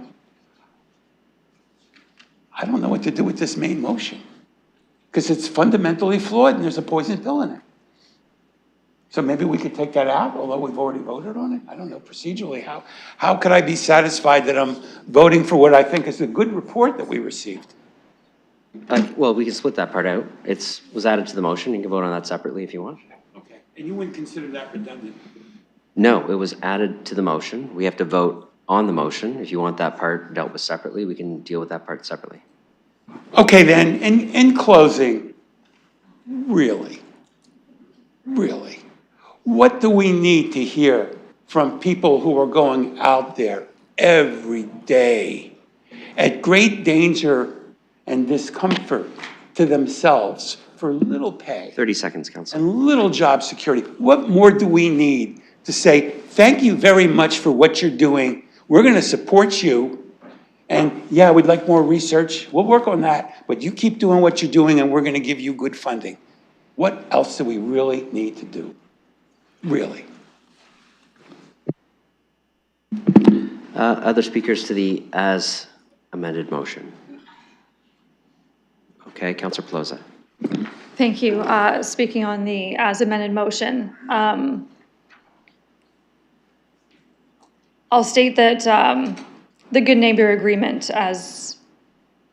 don't know what to do with this main motion, because it's fundamentally flawed and there's a poison pill in it. So maybe we could take that out, although we've already voted on it. I don't know procedurally how could I be satisfied that I'm voting for what I think is a good report that we received? Well, we can split that part out. It was added to the motion. You can vote on that separately if you want. Okay, and you wouldn't consider that redundant? No, it was added to the motion. We have to vote on the motion. If you want that part dealt with separately, we can deal with that part separately. Okay, then, in closing, really, what do we need to hear from people who are going out there every day at great danger and discomfort to themselves for little pay? 30 seconds, Council. And little job security. What more do we need to say, thank you very much for what you're doing. We're going to support you. And yeah, we'd like more research. We'll work on that. But you keep doing what you're doing and we're going to give you good funding. What else do we really need to do? Really? Other speakers to the as amended motion? Okay, Councillor Pelosi. Thank you. Speaking on the as amended motion, I'll state that the Good Neighbor Agreement, as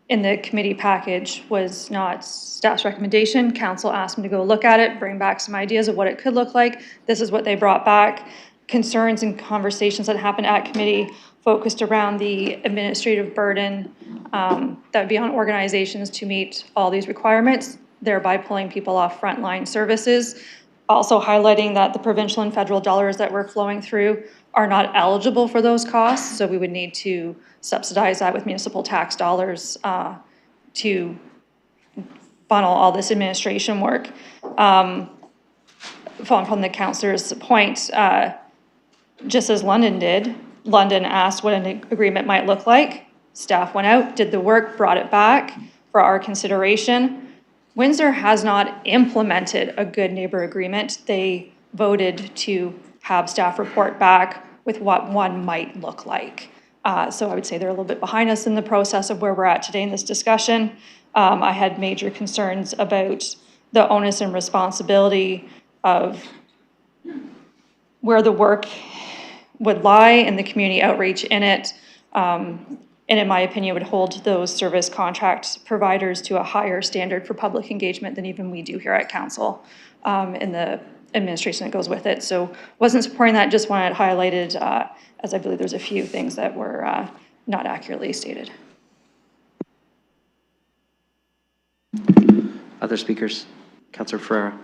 in the committee package, was not staff's recommendation. Council asked me to go look at it, bring back some ideas of what it could look like. This is what they brought back. Concerns and conversations that happened at committee focused around the administrative burden that would be on organizations to meet all these requirements, thereby pulling people off frontline services. Also highlighting that the provincial and federal dollars that we're flowing through are not eligible for those costs, so we would need to subsidize that with municipal tax dollars to funnel all this administration work. Following from the councillor's point, just as London did, London asked what an agreement might look like. Staff went out, did the work, brought it back for our consideration. Windsor has not implemented a Good Neighbor Agreement. They voted to have staff report back with what one might look like. So I would say they're a little bit behind us in the process of where we're at today in this discussion. I had major concerns about the onus and responsibility of where the work would lie and the community outreach in it. And in my opinion, would hold those service contract providers to a higher standard for public engagement than even we do here at council in the administration that goes with it. So wasn't supporting that, just wanted it highlighted as I believe there's a few things that were not accurately stated. Other speakers? Councillor Ferreira.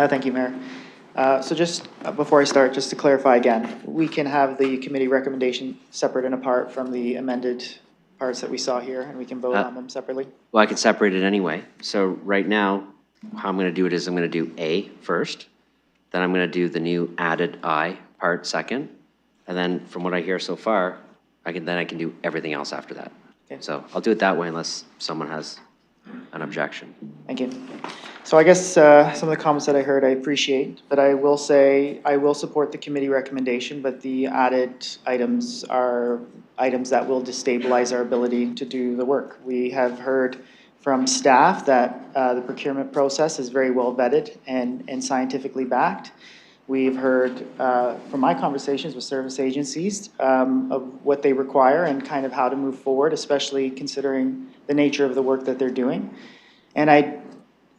Thank you, Mayor. So just before I start, just to clarify again, we can have the committee recommendation separate and apart from the amended parts that we saw here, and we can vote on them separately? Well, I could separate it anyway. So right now, how I'm going to do it is I'm going to do A first, then I'm going to do the new added I part second, and then from what I hear so far, I can do everything else after that. Okay. So I'll do it that way unless someone has an objection. Thank you. So I guess some of the comments that I heard I appreciate, but I will say I will support the committee recommendation, but the added items are items that will destabilize our ability to do the work. We have heard from staff that the procurement process is very well vetted and scientifically backed. We've heard from my conversations with service agencies of what they require and kind of how to move forward, especially considering the nature of the work that they're doing. And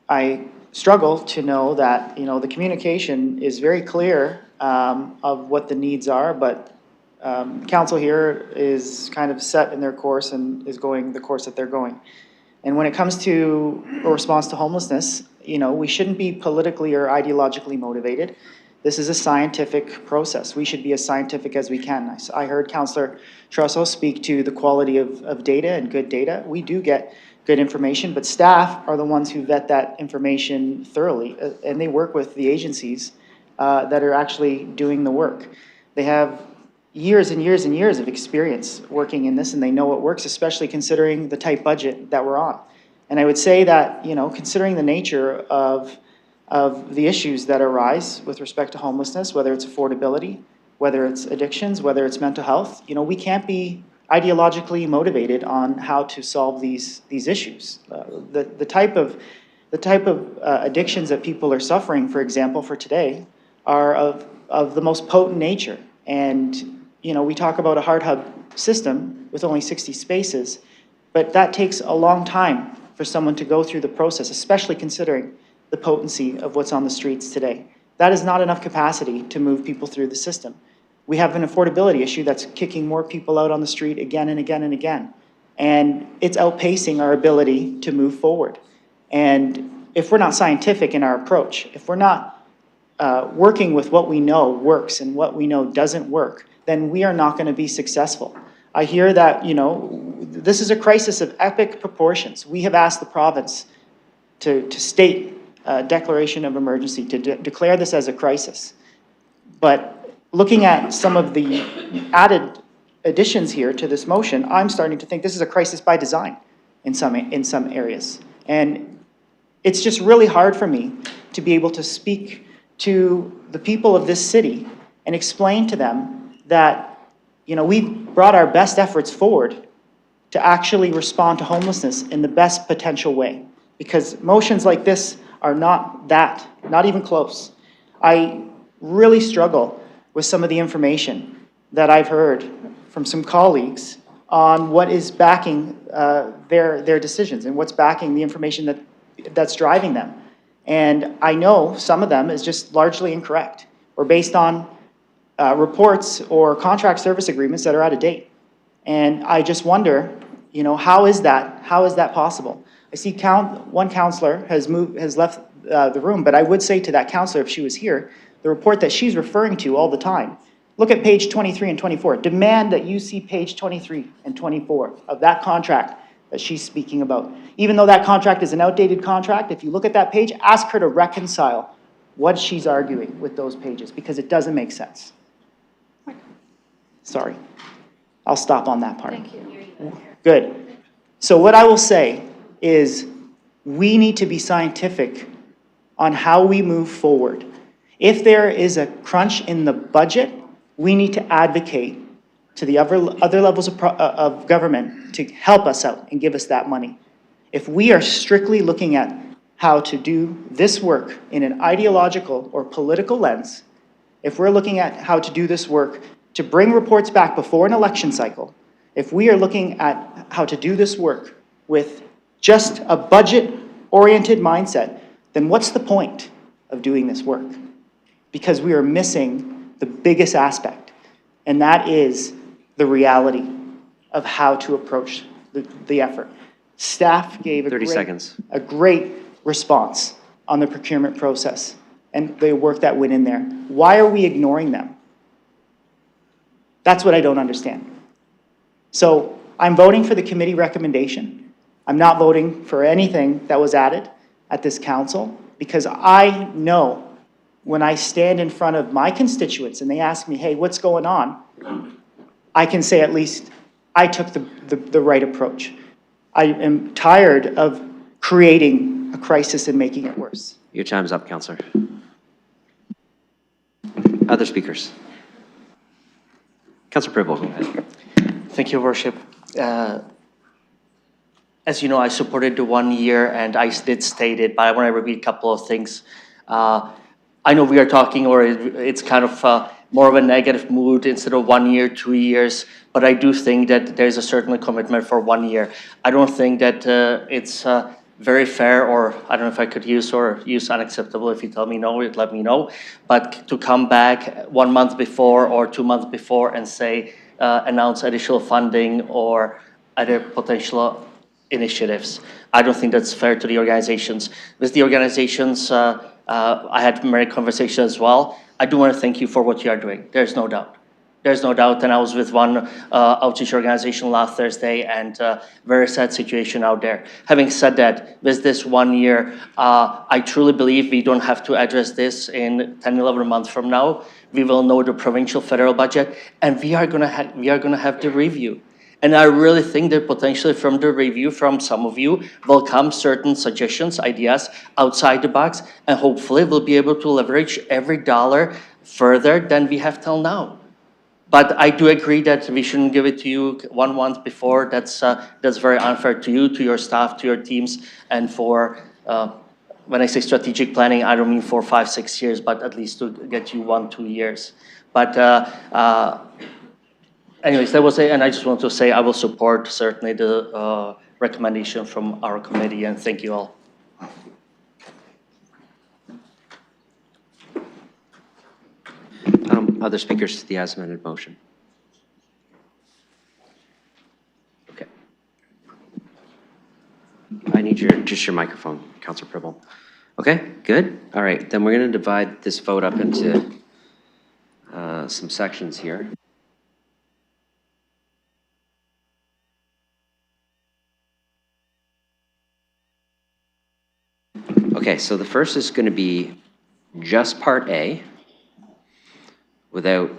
I struggle to know that, the communication is very clear of what the needs are, but Council here is kind of set in their course and is going the course that they're going. And when it comes to a response to homelessness, we shouldn't be politically or ideologically motivated. This is a scientific process. We should be as scientific as we can. I heard Councillor Trusso speak to the quality of data and good data. We do get good information, but staff are the ones who vet that information thoroughly, and they work with the agencies that are actually doing the work. They have years and years and years of experience working in this, and they know what works, especially considering the tight budget that we're on. And I would say that, considering the nature of the issues that arise with respect to homelessness, whether it's affordability, whether it's addictions, whether it's mental health, we can't be ideologically motivated on how to solve these issues. The type of addictions that people are suffering, for example, for today, are of the most potent nature. And we talk about a hard hub system with only 60 spaces, but that takes a long time for someone to go through the process, especially considering the potency of what's on the streets today. That is not enough capacity to move people through the system. We have an affordability issue that's kicking more people out on the street again and again and again. And it's outpacing our ability to move forward. And if we're not scientific in our approach, if we're not working with what we know works and what we know doesn't work, then we are not going to be successful. I hear that, this is a crisis of epic proportions. We have asked the province to state a declaration of emergency, to declare this as a crisis. But looking at some of the added additions here to this motion, I'm starting to think this is a crisis by design in some areas. And it's just really hard for me to be able to speak to the people of this city and explain to them that, we've brought our best efforts forward to actually respond to homelessness in the best potential way. Because motions like this are not even close. I really struggle with some of the information that I've heard from some colleagues on what is backing their decisions and what's backing the information that's driving them. And I know some of them is just largely incorrect or based on reports or contract service agreements that are out of date. And I just wonder, how is that possible? I see one counselor has left the room, but I would say to that counselor, if she was here, the report that she's referring to all the time, look at page 23 and 24. Demand that you see page 23 and 24 of that contract that she's speaking about. Even though that contract is an outdated contract, if you look at that page, ask her to reconcile what she's arguing with those pages, because it doesn't make sense. Sorry. I'll stop on that part. Thank you. Good. So what I will say is we need to be scientific on how we move forward. If there is a crunch in the budget, we need to advocate to the other levels of government to help us out and give us that money. If we are strictly looking at how to do this work in an ideological or political lens, if we're looking at how to do this work to bring reports back before an election cycle, if we are looking at how to do this work with just a budget-oriented mindset, then what's the point of doing this work? Because we are missing the biggest aspect, and that is the reality of how to approach the effort. Staff gave a great response on the procurement process and the work that went in there. Why are we ignoring them? That's what I don't understand. So I'm voting for the committee recommendation. I'm not voting for anything that was added at this council, because I know when I stand in front of my constituents and they ask me, hey, what's going on? I can say at least I took the right approach. I am tired of creating a crisis and making it worse. Your time's up, Councillor. Other speakers? Councillor Preble, go ahead. Thank you, Worship. As you know, I supported the 1 year, and I did state it, but I want to repeat a couple of things. I know we are talking, or it's kind of more of a negative mood instead of 1 year, 2 years, but I do think that there's a certain commitment for 1 year. I don't think that it's very fair, or I don't know if I could use unacceptable. If you tell me no, let me know. But to come back 1 month before or 2 months before and say, announce additional funding or other potential initiatives, I don't think that's fair to the organizations. With the organizations, I had many conversations as well. I do want to thank you for what you are doing. There's no doubt. There's no doubt, and I was with one outreach organization last Thursday, and very sad situation out there. Having said that, with this 1 year, I truly believe we don't have to address this in 10, 11 months from now. We will know the provincial federal budget, and we are gonna have the review. And I really think that potentially from the review from some of you will come certain suggestions, ideas outside the box, and hopefully we'll be able to leverage every dollar further than we have till now. But I do agree that we shouldn't give it to you 1 month before. That's very unfair to you, to your staff, to your teams, and for, when I say strategic planning, I don't mean 4, 5, 6 years, but at least to get you 1, 2 years. But anyways, that was it, and I just want to say I will support certainly the recommendation from our committee, and thank you all. Other speakers to the as amended motion? Okay. I need just your microphone, Councillor Pribble. Okay, good. All right, then we're going to divide this vote up into some sections here. Okay, so the first is going to be just Part A, without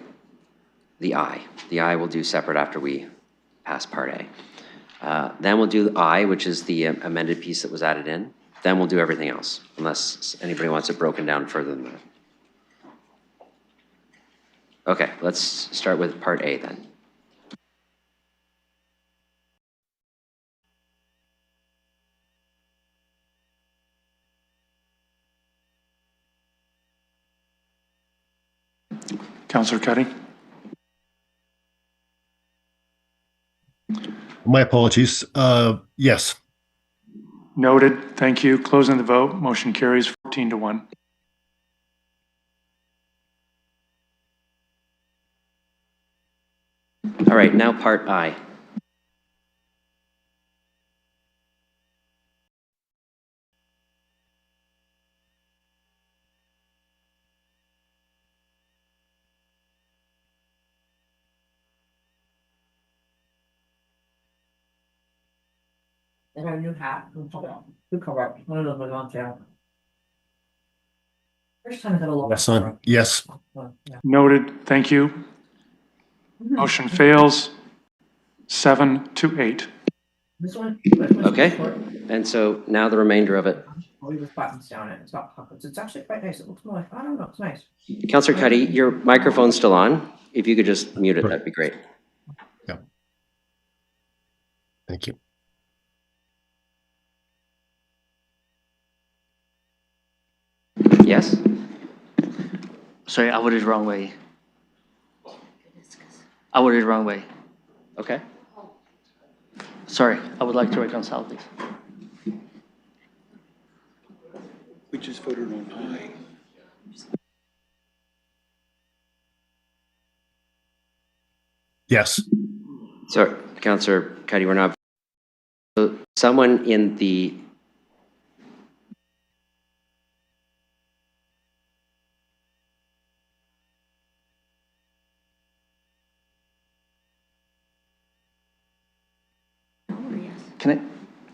the I. The I will do separate after we pass Part A. Then we'll do I, which is the amended piece that was added in. Then we'll do everything else, unless anybody wants it broken down further than that. Okay, let's start with Part A then. Councillor Cuddy? My apologies. Yes. Noted. Thank you. Closing the vote. Motion carries 14-1. All right, now Part I. And our new hat. Good cover. One of them was on town. First time I got a lot. Yes, son. Yes. Noted. Thank you. Motion fails 7-8. This one. Okay, and so now the remainder of it. I'll leave the buttons down it. It's got pockets. It's actually quite nice. It looks more like, I don't know, it's nice. Councillor Cuddy, your microphone's still on. If you could just mute it, that'd be great. Yeah. Thank you. Yes? Sorry, I voted the wrong way. I voted the wrong way. Okay. Sorry, I would like to reconcile this. We just voted on I. Yes. So, Councillor Cuddy, we're not. So someone in the.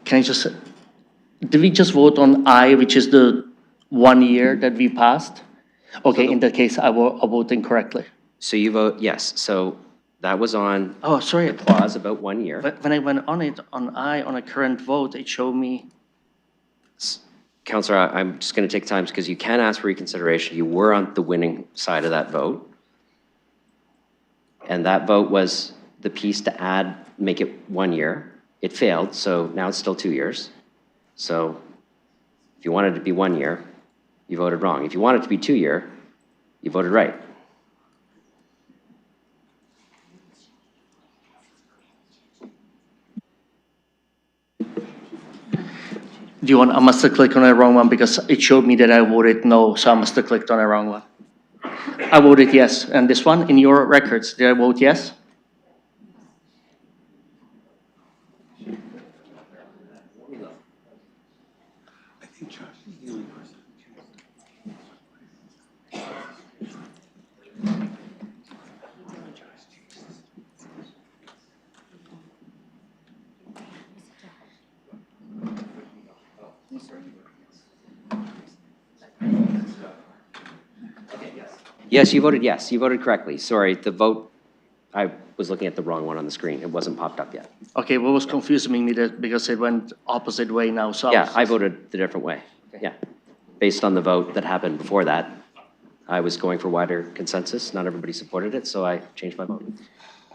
Can I just, did we just vote on I, which is the 1 year that we passed? Okay, in that case, I vote incorrectly. So you vote yes. So that was on. Oh, sorry. The clause about 1 year. But when I went on it, on I, on a current vote, it showed me. Councillor, I'm just going to take time because you can ask for reconsideration. You were on the winning side of that vote. And that vote was the piece to add, make it 1 year. It failed, so now it's still 2 years. So if you wanted it to be 1 year, you voted wrong. If you want it to be 2 year, you voted right. Do you want, I must have clicked on the wrong one because it showed me that I voted no, so I must have clicked on the wrong one. I voted yes. And this one, in your records, did I vote yes? Yes, you voted yes. You voted correctly. Sorry, the vote, I was looking at the wrong one on the screen. It wasn't popped up yet. Okay, what was confusing me that because it went opposite way now, so. Yeah, I voted the different way. Yeah. Based on the vote that happened before that, I was going for wider consensus. Not everybody supported it, so I changed my vote.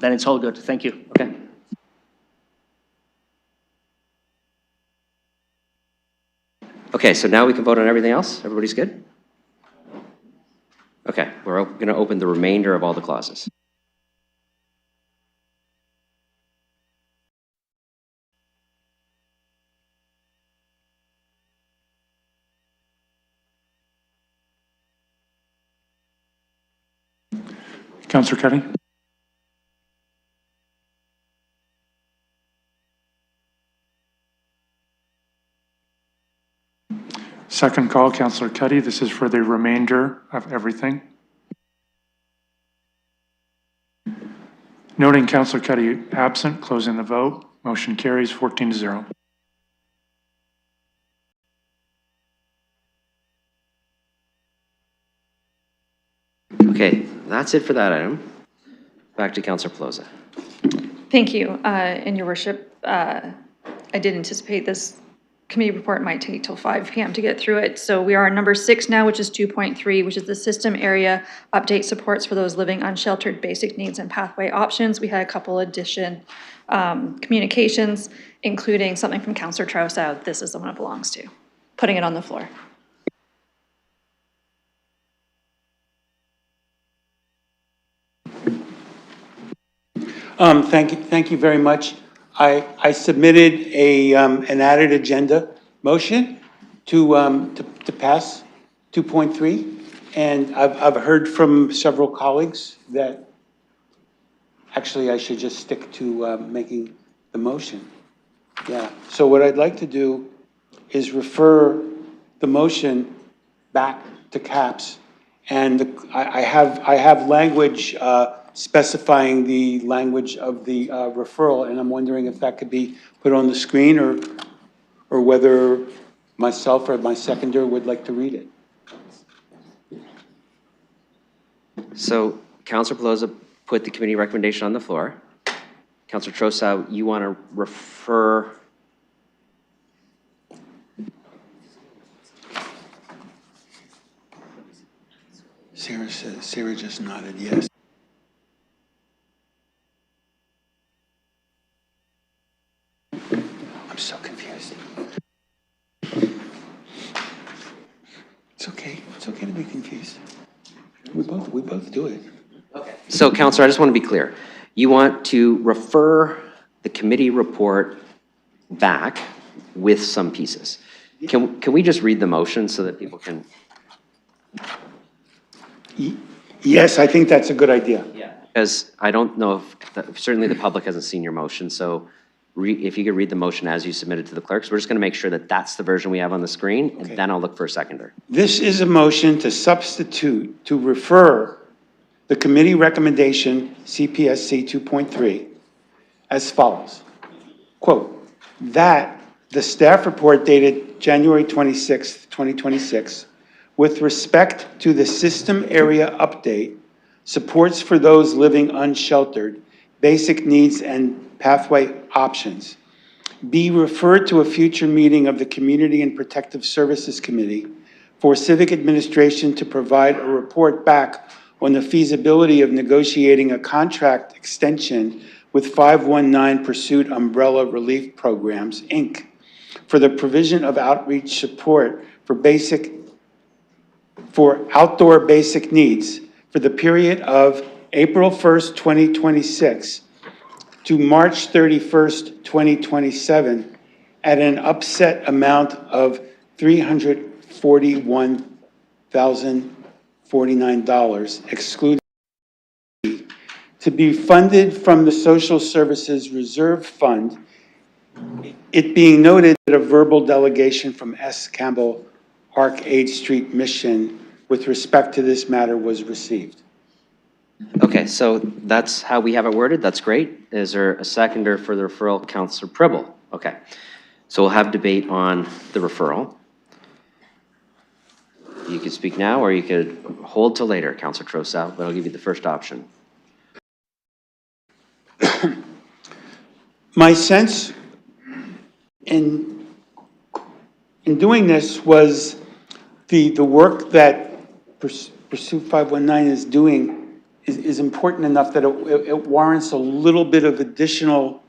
Then it's all good. Thank you. Okay. Okay, so now we can vote on everything else? Everybody's good? Okay, we're going to open the remainder of all the clauses. Councillor Cuddy? Second call, Councillor Cuddy. This is for the remainder of everything. Noting Councillor Cuddy absent, closing the vote. Motion carries 14-0. Okay, that's it for that item. Back to Councillor Plaza. Thank you. And your worship, I did anticipate this committee report might take till 5 p.m. to get through it. So we are on number 6 now, which is 2.3, which is the system area update supports for those living unsheltered basic needs and pathway options. We had a couple addition communications, including something from Councillor Trousseau. This is the one it belongs to. Putting it on the floor. Thank you very much. I submitted an added agenda motion to pass 2.3, and I've heard from several colleagues that actually I should just stick to making the motion. Yeah, so what I'd like to do is refer the motion back to CAPS, and I have language specifying the language of the referral, and I'm wondering if that could be put on the screen or whether myself or my seconder would like to read it. So Councillor Pelosi put the committee recommendation on the floor. Councillor Trousseau, you want to refer? Sarah just nodded yes. I'm so confused. It's okay. It's okay to be confused. We both do it. Okay. So, Councillor, I just want to be clear. You want to refer the committee report back with some pieces. Can we just read the motion so that people can? Yes, I think that's a good idea. Yeah. Because I don't know if, certainly the public hasn't seen your motion, so if you could read the motion as you submitted to the clerks, we're just going to make sure that that's the version we have on the screen, and then I'll look for a seconder. This is a motion to substitute, to refer the committee recommendation, CPSC 2.3, as follows. Quote, that the staff report dated January 26, 2026, with respect to the system area update, supports for those living unsheltered, basic needs and pathway options, be referred to a future meeting of the Community and Protective Services Committee for Civic Administration to provide a report back on the feasibility of negotiating a contract extension with 519 Pursuit Umbrella Relief Programs, Inc., for the provision of outreach support for outdoor basic needs for the period of April 1st, 2026 to March 31st, 2027, at an upset amount of $341,049, excluding to be funded from the Social Services Reserve Fund, it being noted that a verbal delegation from S. Campbell Arc 8th Street Mission with respect to this matter was received. Okay, so that's how we have it worded. That's great. Is there a seconder for the referral? Councillor Pribble. Okay, so we'll have debate on the referral. You could speak now, or you could hold till later, Councillor Trosal, but I'll give you the first option. My sense in doing this was the work that Pursuit 519 is doing is important enough that it warrants a little bit of additional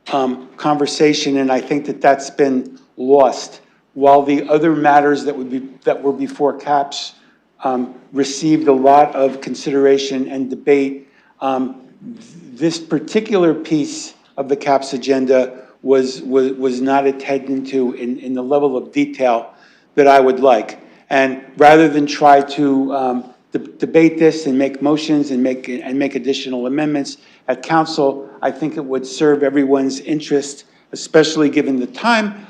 conversation, and I think that that's been lost. While the other matters that were before CAPS received a lot of consideration and debate, this particular piece of the CAPS agenda was not attended to in the level of detail that I would like. And rather than try to debate this and make motions and make additional amendments at council, I think it would serve everyone's interest, especially given the time,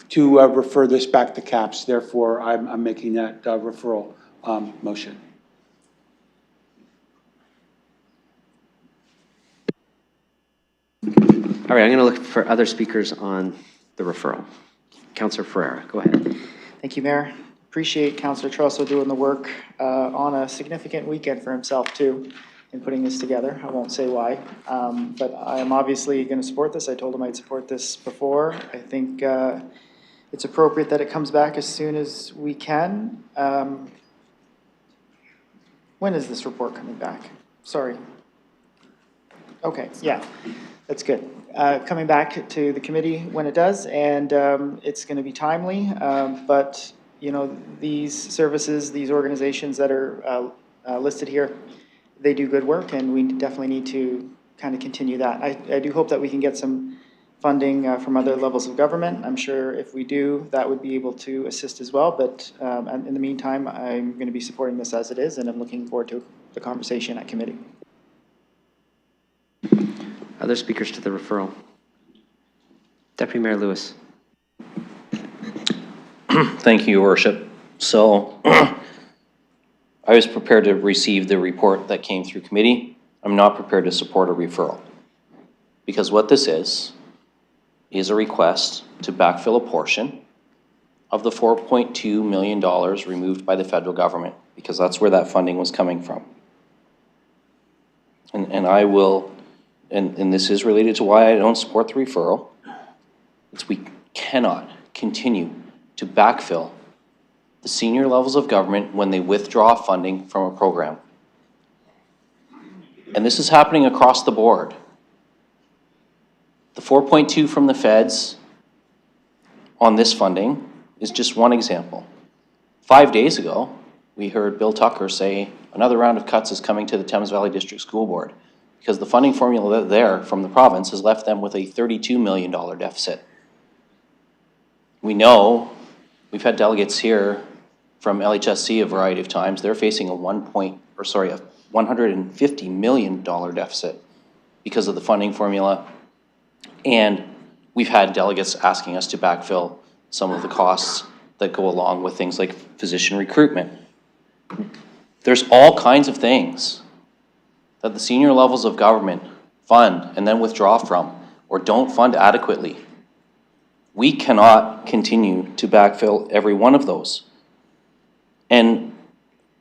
to refer this back to CAPS. Therefore, I'm making that referral motion. All right, I'm going to look for other speakers on the referral. Councillor Ferreira, go ahead. Thank you, Mayor. Appreciate Councillor Trosso doing the work on a significant weekend for himself too in putting this together. I won't say why, but I am obviously going to support this. I told him I'd support this before. I think it's appropriate that it comes back as soon as we can. When is this report coming back? Sorry. Okay, yeah, that's good. Coming back to the committee when it does, and it's going to be timely, but you know, these services, these organizations that are listed here, they do good work, and we definitely need to kind of continue that. I do hope that we can get some funding from other levels of government. I'm sure if we do, that would be able to assist as well, but in the meantime, I'm going to be supporting this as it is, and I'm looking forward to the conversation at committee. Other speakers to the referral? Deputy Mayor Lewis. Thank you, Your Worship. So I was prepared to receive the report that came through committee. I'm not prepared to support a referral. Because what this is a request to backfill a portion of the $4.2 million removed by the federal government, because that's where that funding was coming from. And I will, and this is related to why I don't support the referral, it's we cannot continue to backfill the senior levels of government when they withdraw funding from a program. And this is happening across the board. The 4.2 from the feds on this funding is just one example. 5 days ago, we heard Bill Tucker say another round of cuts is coming to the Thames Valley District School Board because the funding formula there from the province has left them with a $32 million deficit. We know, we've had delegates here from LHSC a variety of times, they're facing a $150 million deficit because of the funding formula. And we've had delegates asking us to backfill some of the costs that go along with things like physician recruitment. There's all kinds of things that the senior levels of government fund and then withdraw from or don't fund adequately. We cannot continue to backfill every one of those. And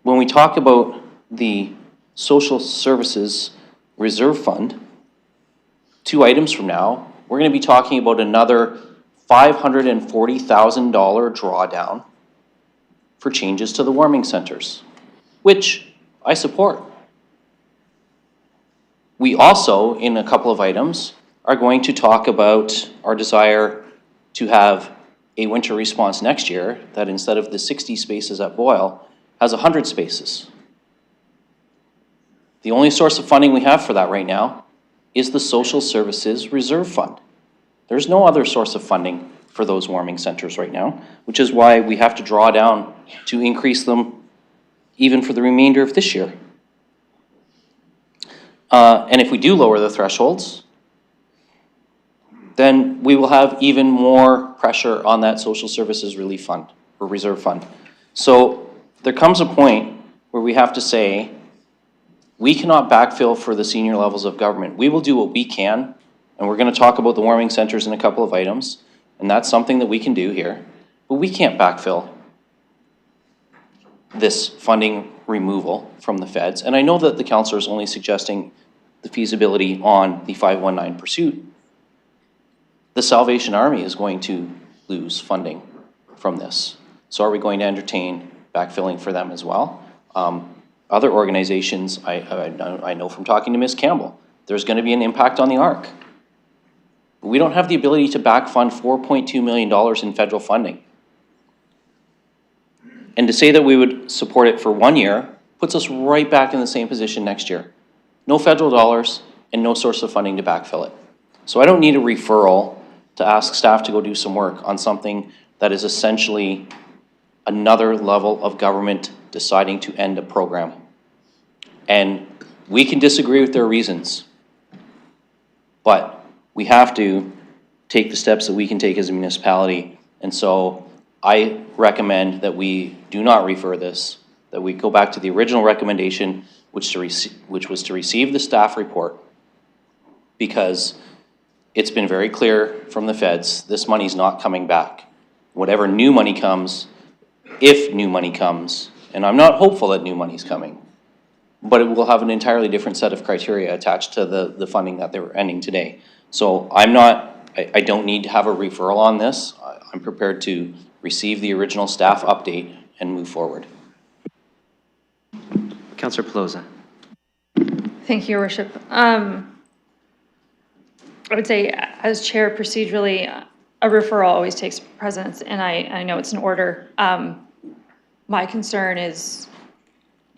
when we talk about the Social Services Reserve Fund, 2 items from now, we're going to be talking about another $540,000 drawdown for changes to the warming centers, which I support. We also, in a couple of items, are going to talk about our desire to have a winter response next year that instead of the 60 spaces at Boyle, has 100 spaces. The only source of funding we have for that right now is the Social Services Reserve Fund. There's no other source of funding for those warming centers right now, which is why we have to draw down to increase them even for the remainder of this year. And if we do lower the thresholds, then we will have even more pressure on that social services relief fund or reserve fund. So there comes a point where we have to say, we cannot backfill for the senior levels of government. We will do what we can, and we're going to talk about the warming centers in a couple of items, and that's something that we can do here, but we can't backfill this funding removal from the feds. And I know that the councillor is only suggesting the feasibility on the 519 pursuit. The Salvation Army is going to lose funding from this. So are we going to entertain backfilling for them as well? Other organizations, I know from talking to Ms. Campbell, there's going to be an impact on the ARC. But we don't have the ability to backfund $4.2 million in federal funding. And to say that we would support it for 1 year puts us right back in the same position next year. No federal dollars and no source of funding to backfill it. So I don't need a referral to ask staff to go do some work on something that is essentially another level of government deciding to end a program. And we can disagree with their reasons, but we have to take the steps that we can take as a municipality. And so I recommend that we do not refer this, that we go back to the original recommendation, which was to receive the staff report, because it's been very clear from the feds, this money's not coming back. Whatever new money comes, if new money comes, and I'm not hopeful that new money's coming, but it will have an entirely different set of criteria attached to the funding that they were ending today. So I don't need to have a referral on this. I'm prepared to receive the original staff update and move forward. Councillor Pelosa. Thank you, Your Worship. I would say, as chair, procedurally, a referral always takes precedence, and I know it's an order. My concern is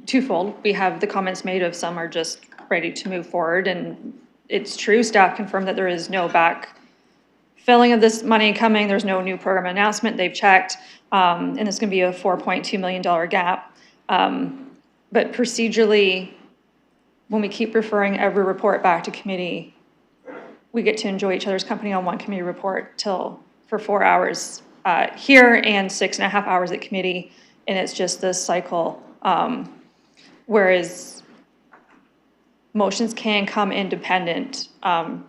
twofold. We have the comments made of some are just ready to move forward, and it's true, staff confirmed that there is no backfilling of this money coming. There's no new program announcement. They've checked, and it's going to be a $4.2 million gap. But procedurally, when we keep referring every report back to committee, we get to enjoy each other's company on one committee report for 4 hours here and 6.5 hours at committee, and it's just this cycle. Whereas motions can come independent,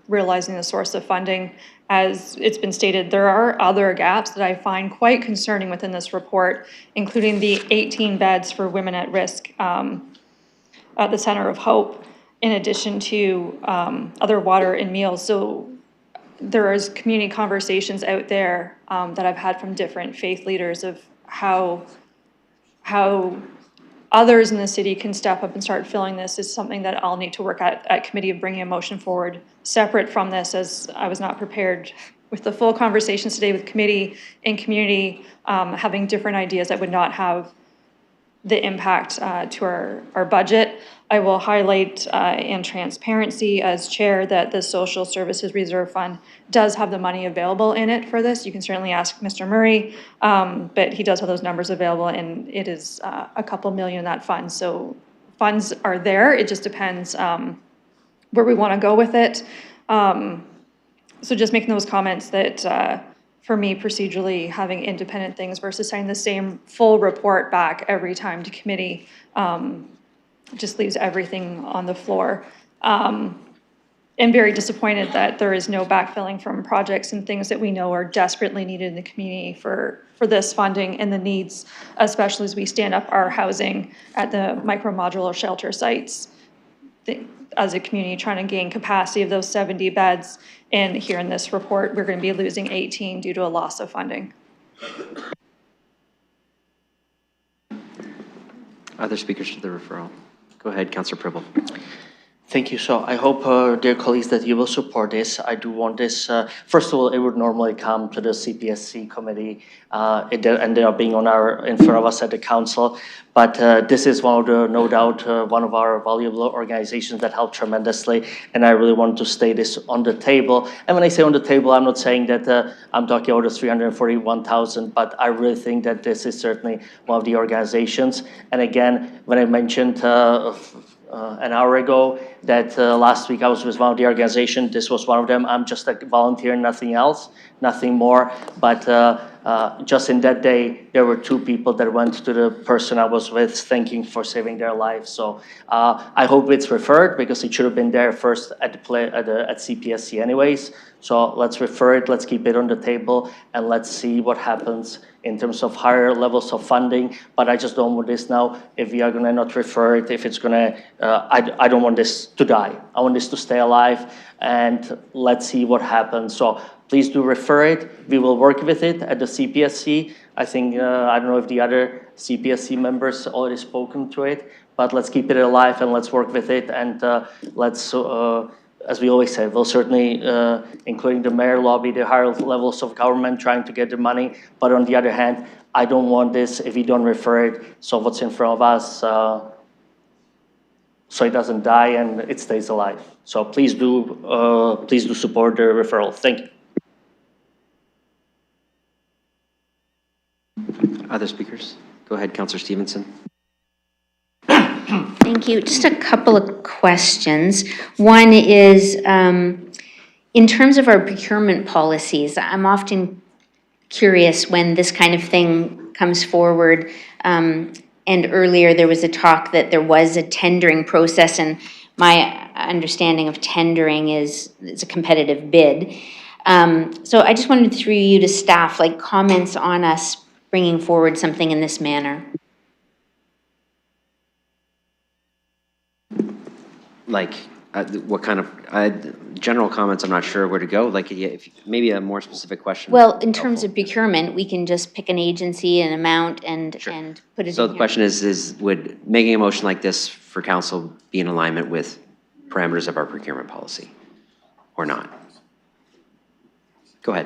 realizing the source of funding. As it's been stated, there are other gaps that I find quite concerning within this report, including the 18 beds for women at risk at the Center of Hope, in addition to other water and meals. So there is community conversations out there that I've had from different faith leaders of how others in the city can step up and start filling this is something that I'll need to work at committee of bringing a motion forward separate from this, as I was not prepared with the full conversations today with committee and community, having different ideas that would not have the impact to our budget. I will highlight in transparency as chair that the Social Services Reserve Fund does have the money available in it for this. You can certainly ask Mr. Murray, but he does have those numbers available, and it is a couple million in that fund. So funds are there. It just depends where we want to go with it. So just making those comments that for me, procedurally, having independent things versus sending the same full report back every time to committee just leaves everything on the floor. I'm very disappointed that there is no backfilling from projects and things that we know are desperately needed in the community for this funding and the needs, especially as we stand up our housing at the micro-modular shelter sites. As a community trying to gain capacity of those 70 beds, and here in this report, we're going to be losing 18 due to a loss of funding. Other speakers to the referral? Go ahead, Councillor Pribble. Thank you. So I hope, dear colleagues, that you will support this. I do want this, first of all, it would normally come to the CPSC committee. It ended up being in front of us at the council. But this is one of the, no doubt, one of our valuable organizations that helped tremendously. And I really want to stay this on the table. And when I say on the table, I'm not saying that I'm talking about the 341,000, but I really think that this is certainly one of the organizations. And again, when I mentioned an hour ago that last week I was with one of the organizations. This was one of them. I'm just a volunteer, nothing else, nothing more. But just in that day, there were 2 people that went to the person I was with thanking for saving their life. So I hope it's referred because it should have been there first at CPSC anyways. So let's refer it, let's keep it on the table, and let's see what happens in terms of higher levels of funding. But I just don't want this now, if we are gonna not refer it, if it's gonna, I don't want this to die. I want this to stay alive, and let's see what happens. So please do refer it. We will work with it at the CPSC. I think, I don't know if the other CPSC members already spoken to it, but let's keep it alive and let's work with it, and let's, as we always say, we'll certainly, including the mayor, lobby the higher levels of government trying to get the money. But on the other hand, I don't want this if we don't refer it. So what's in front of us, so it doesn't die and it stays alive. So please do support the referral. Thank you. Other speakers? Go ahead, Councillor Stevenson. Thank you. Just a couple of questions. One is, in terms of our procurement policies, I'm often curious when this kind of thing comes forward. And earlier there was a talk that there was a tendering process, and my understanding of tendering is it's a competitive bid. So I just wanted through you to staff, like comments on us bringing forward something in this manner. Like, what kind of, general comments, I'm not sure where to go. Like, yeah, if, maybe a more specific question. Well, in terms of procurement, we can just pick an agency, an amount, and put it in So the here. question is would making a motion like this for council be in alignment with parameters of our procurement policy or not? Go ahead.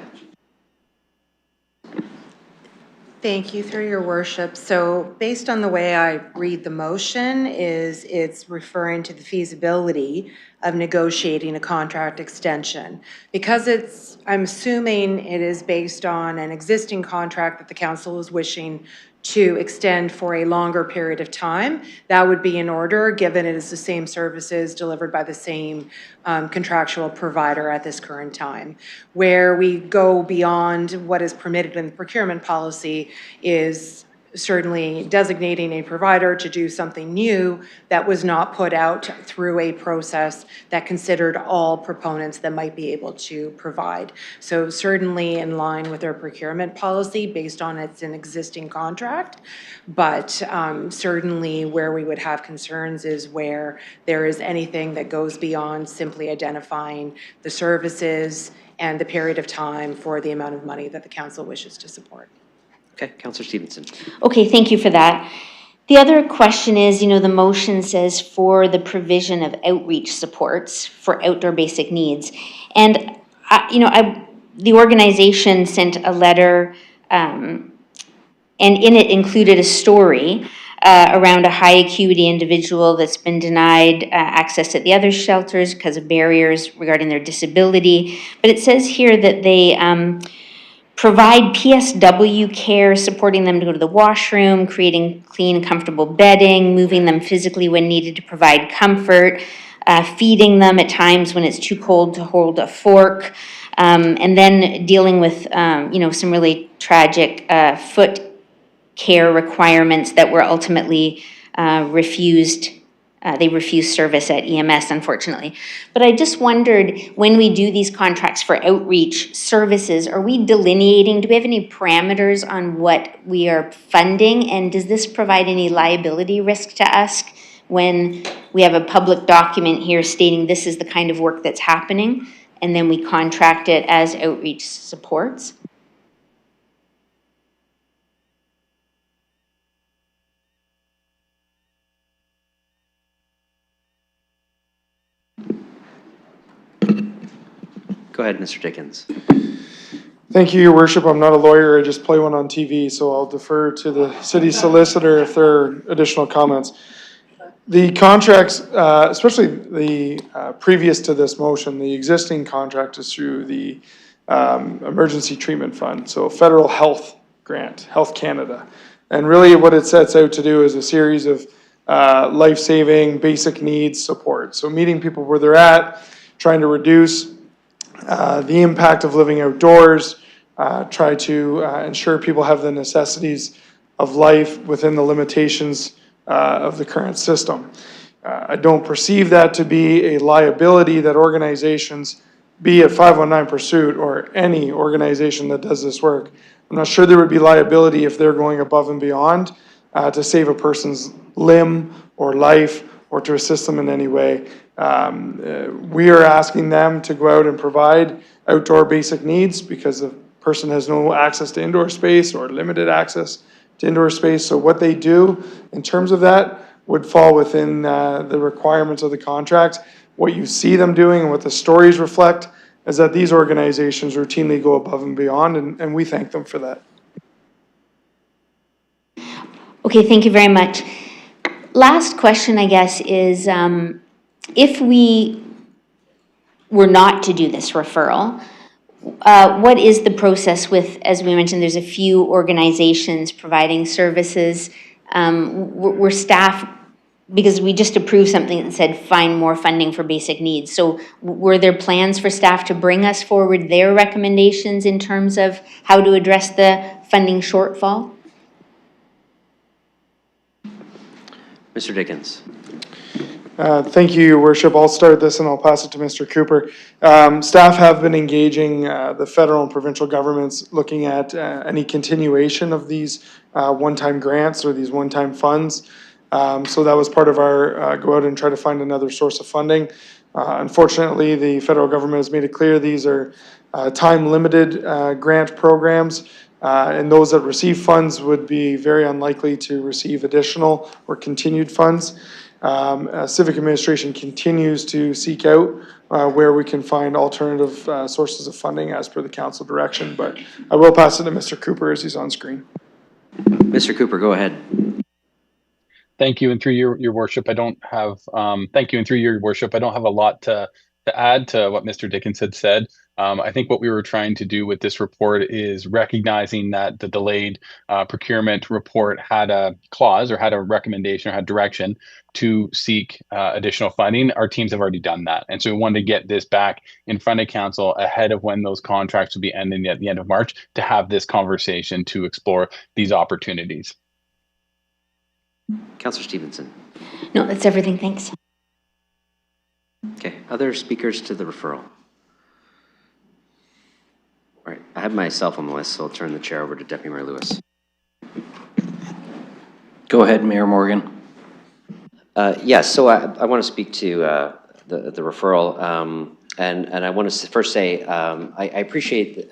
Thank you, through your worship. So based on the way I read the motion is it's referring to the feasibility of negotiating a contract extension. Because it's, I'm assuming it is based on an existing contract that the council is wishing to extend for a longer period of time, that would be in order, given it is the same services delivered by the same contractual provider at this current time. Where we go beyond what is permitted in the procurement policy is certainly designating a provider to do something new that was not put out through a process that considered all proponents that might be able to provide. So certainly in line with our procurement policy based on it's an existing contract, but certainly where we would have concerns is where there is anything that goes beyond simply identifying the services and the period of time for the amount of money that the council wishes to support. Okay, Councillor Stevenson. Okay, thank you for that. The other question is, you know, the motion says for the provision of outreach supports for outdoor basic needs. And, the organization sent a letter, and in it included a story around a high acuity individual that's been denied access at the other shelters because of barriers regarding their disability. But it says here that they provide PSW care, supporting them to go to the washroom, creating clean, comfortable bedding, moving them physically when needed to provide comfort, feeding them at times when it's too cold to hold a fork, and then dealing with, some really tragic foot care requirements that were ultimately refused. They refused service at EMS, unfortunately. But I just wondered, when we do these contracts for outreach services, are we delineating, do we have any parameters on what we are funding? And does this provide any liability risk to us when we have a public document here stating this is the kind of work that's happening, and then we contract it as outreach supports? Go ahead, Mr. Dickens. Thank you, Your Worship. I'm not a lawyer, I just play one on TV, so I'll defer to the city solicitor if there are additional comments. The contracts, especially the previous to this motion, the existing contract is through the Emergency Treatment Fund, so Federal Health Grant, Health Canada. And really what it sets out to do is a series of life-saving, basic needs support. So meeting people where they're at, trying to reduce the impact of living outdoors, try to ensure people have the necessities of life within the limitations of the current system. I don't perceive that to be a liability that organizations, be it 519 Pursuit or any organization that does this work, I'm not sure there would be liability if they're going above and beyond to save a person's limb or life or to assist them in any way. We are asking them to go out and provide outdoor basic needs because the person has no access to indoor space or limited access to indoor space. So what they do in terms of that would fall within the requirements of the contract. What you see them doing and what the stories reflect is that these organizations routinely go above and beyond, and we thank them for that. Okay, thank you very much. Last question, I guess, is if we were not to do this referral, what is the process with, as we mentioned, there's a few organizations providing services. We're staff, because we just approved something that said find more funding for basic needs. So were there plans for staff to bring us forward their recommendations in terms of how to address the funding shortfall? Mr. Dickens. Thank you, Your Worship. I'll start this and I'll pass it to Mr. Cooper. Staff have been engaging the federal and provincial governments looking at any continuation of these one-time grants or these one-time funds. So that was part of our go out and try to find another source of funding. Unfortunately, the federal government has made it clear these are time-limited grant programs, and those that receive funds would be very unlikely to receive additional or continued funds. Civic Administration continues to seek out where we can find alternative sources of funding as per the council direction, but I will pass it to Mr. Cooper as he's on screen. Mr. Cooper, go ahead. Thank you, and through your worship, I don't have. Thank you, and through your worship, I don't have a lot to add to what Mr. Dickens had said. I think what we were trying to do with this report is recognizing that the delayed procurement report had a clause or had a recommendation or had direction to seek additional funding. Our teams have already done that, and so we wanted to get this back in front of council ahead of when those contracts will be ending at the end of March to have this conversation to explore these opportunities. Councillor Stevenson. No, that's everything, thanks. Okay, other speakers to the referral? All right, I have myself on the list, so I'll turn the chair over to Deputy Mayor Lewis. Go ahead, Mayor Morgan. Yes, so I want to speak to the referral, and I want to first say I appreciate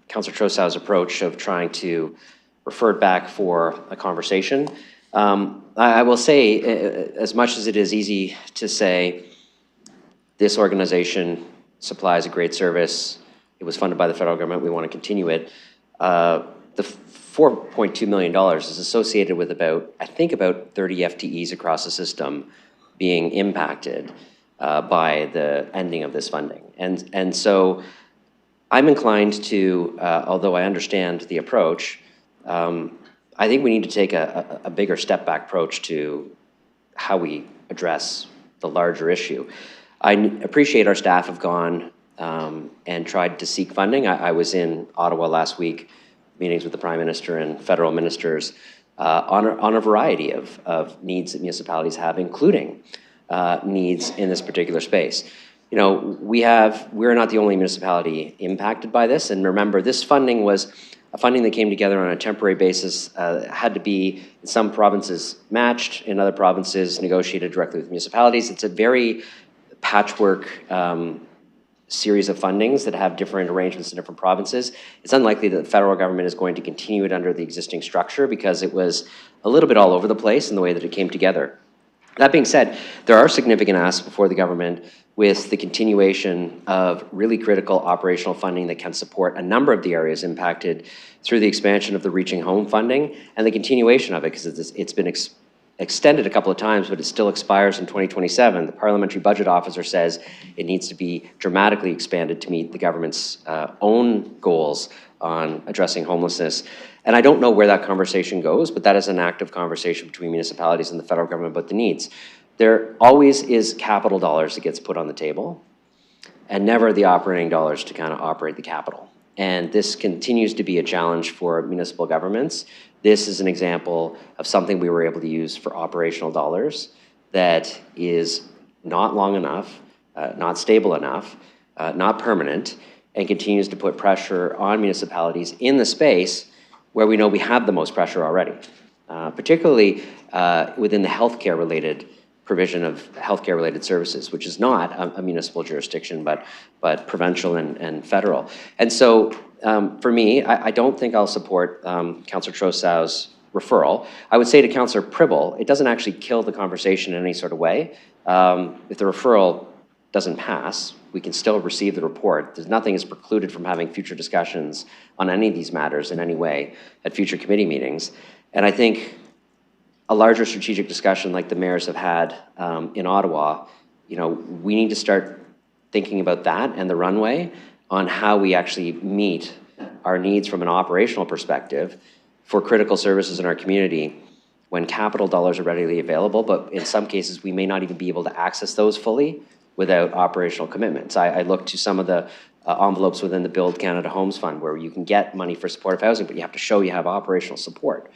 Councillor Trosau's approach of trying to refer it back for a conversation. I will say, as much as it is easy to say, this organization supplies a great service, it was funded by the federal government, we want to continue it, the $4.2 million is associated with I think about 30 FTEs across the system being impacted by the ending of this funding. And so I'm inclined to, although I understand the approach, I think we need to take a bigger step back approach to how we address the larger issue. I appreciate our staff have gone and tried to seek funding. I was in Ottawa last week, meetings with the Prime Minister and federal ministers on a variety of needs that municipalities have, including needs in this particular space. You know, we're not the only municipality impacted by this, and remember, this funding was a funding that came together on a temporary basis, had to be, in some provinces, matched, in other provinces, negotiated directly with municipalities. It's a very patchwork series of fundings that have different arrangements in different provinces. It's unlikely that the federal government is going to continue it under the existing structure because it was a little bit all over the place in the way that it came together. That being said, there are significant asks before the government with the continuation of really critical operational funding that can support a number of the areas impacted through the expansion of the Reaching Home funding and the continuation of it, because it's been extended a couple of times, but it still expires in 2027. The Parliamentary Budget Officer says it needs to be dramatically expanded to meet the government's own goals on addressing homelessness. And I don't know where that conversation goes, but that is an active conversation between municipalities and the federal government about the needs. There always is capital dollars that gets put on the table, and never the operating dollars to kind of operate the capital. And this continues to be a challenge for municipal governments. This is an example of something we were able to use for operational dollars that is not long enough, not stable enough, not permanent, and continues to put pressure on municipalities in the space where we know we have the most pressure already, particularly within the healthcare-related provision of healthcare-related services, which is not a municipal jurisdiction, but provincial and federal. And so for me, I don't think I'll support Councillor Trossau's referral. I would say to Councillor Pribble, it doesn't actually kill the conversation in any sort of way. If the referral doesn't pass, we can still receive the report. Nothing is precluded from having future discussions on any of these matters in any way at future committee meetings. And I think a larger strategic discussion like the mayors have had in Ottawa, we need to start thinking about that and the runway on how we actually meet our needs from an operational perspective for critical services in our community when capital dollars are readily available, but in some cases we may not even be able to access those fully without operational commitments. I look to some of the envelopes within the Build Canada Homes Fund where you can get money for supportive housing, but you have to show you have operational support.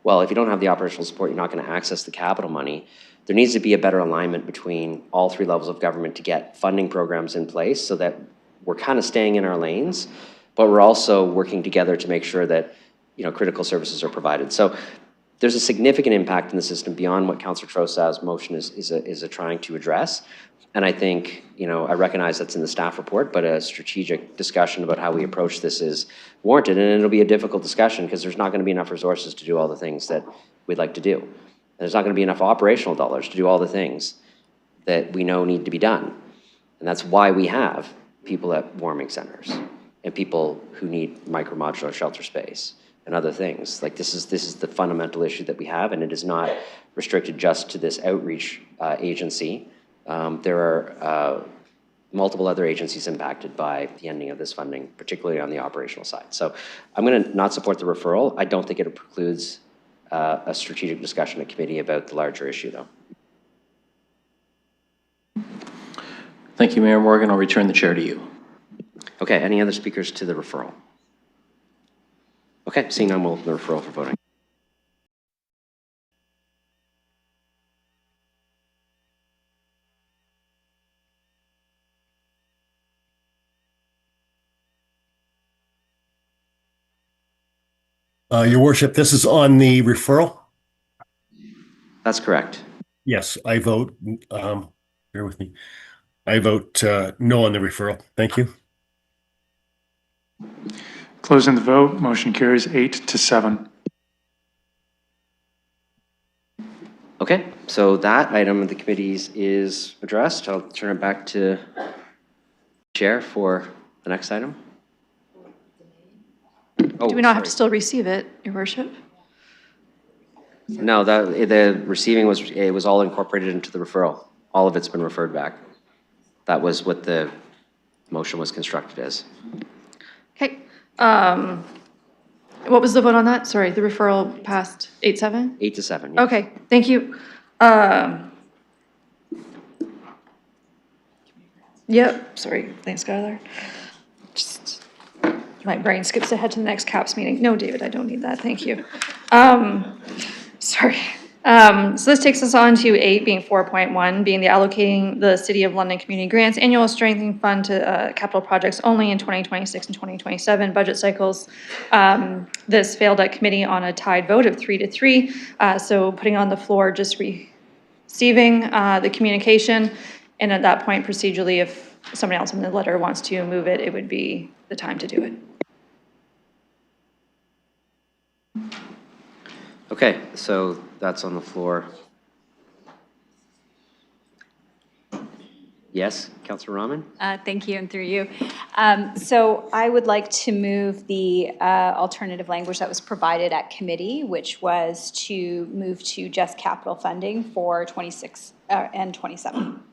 Well, if you don't have the operational support, you're not going to access the capital money. There needs to be a better alignment between all three levels of government to get funding programs in place so that we're kind of staying in our lanes, but we're also working together to make sure that critical services are provided. So there's a significant impact in the system beyond what Councillor Trossau's motion is trying to address. And I think, I recognize that's in the staff report, but a strategic discussion about how we approach this is warranted. And it'll be a difficult discussion because there's not going to be enough resources to do all the things that we'd like to do. And there's not going to be enough operational dollars to do all the things that we know need to be done. And that's why we have people at warming centers and people who need micro-modular shelter space and other things. Like this is the fundamental issue that we have, and it is not restricted just to this outreach agency. There are multiple other agencies impacted by the ending of this funding, particularly on the operational side. So I'm going to not support the referral. I don't think it precludes a strategic discussion at committee about the larger issue, though. Thank you, Mayor Morgan. I'll return the chair to you. Okay, any other speakers to the referral? Okay, seeing none, we'll open the referral for voting. Your worship, this is on the referral? That's correct. Yes, I vote, bear with me. I vote no on the referral. Thank you. Closing the vote, motion carries 8-7. Okay, so that item of the committees is addressed. I'll turn it back to Chair for the next item. Oh, Do we not have to still receive it, Your Worship? No, the receiving was all incorporated into the referral. All of it's been referred back. That was what the motion was constructed as. Okay. What was the vote on that? Sorry, the referral passed 8-7? 8-7. Yes. Okay, thank you. Yep, sorry, thanks, Skylar. Just, my brain skips ahead to the next CAPS meeting. No, David, I don't need that, thank you. Sorry. So this takes us on to 8, being 4.1, being the allocating the City of London Community Grants Annual Strengthening Fund to capital projects only in 2026 and 2027 budget cycles. This failed at committee on a tied vote of 3-3. So putting on the floor, just receiving the communication, and at that point procedurally, if somebody else in the letter wants to move it, it would be the time to do it. Okay, so that's on the floor. Yes, Councilor Rahman? Thank you, and through you. So I would like to move the alternative language that was provided at committee, which was to move to just capital funding for 26 and 27.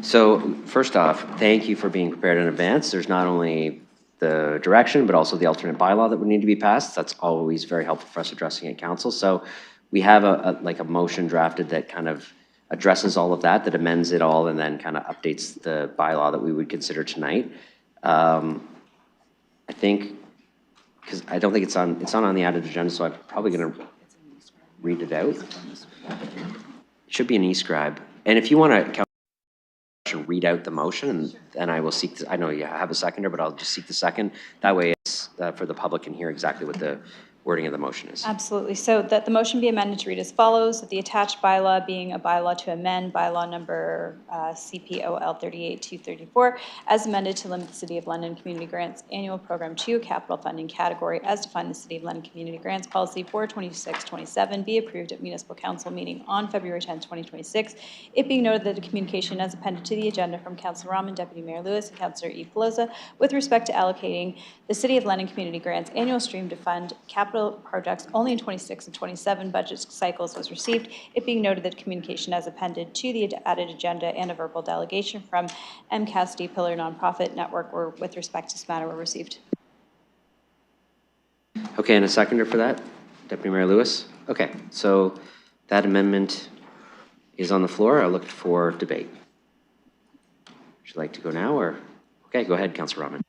So first off, thank you for being prepared in advance. There's not only the direction, but also the alternate bylaw that would need to be passed. That's always very helpful for us addressing at council. So we have like a motion drafted that kind of addresses all of that, that amends it all, and then kind of updates the bylaw that we would consider tonight. I think, because I don't think it's not on the added agenda, so I'm probably going to read it out. It should be an e-scribe. And if you want to read out the motion, and then I will seek, I know you have a seconder, but I'll just seek the second. That way it's for the public can hear exactly what the wording of the motion is. Absolutely. So that the motion be amended to read as follows, that the attached bylaw being a bylaw to amend bylaw number CPOL 38234 as amended to limit the City of London Community Grants annual program to a capital funding category as defined in the City of London Community Grants Policy 42627 be approved at Municipal Council meeting on February 10, 2026. It being noted that the communication as appended to the agenda from Councillor Rahman, Deputy Mayor Lewis, and Councillor E. Pelosa with respect to allocating the City of London Community Grants annual stream to fund capital projects only in 26 and 27 budget cycles was received. It being noted that communication as appended to the added agenda and a verbal delegation from MCASD Pillar Nonprofit Network were with respect to this matter were received. Okay, and a seconder for that? Deputy Mayor Lewis? Okay, so that amendment is on the floor. I look for debate. Would you like to go now, or? Okay, go ahead, Councillor Rahman.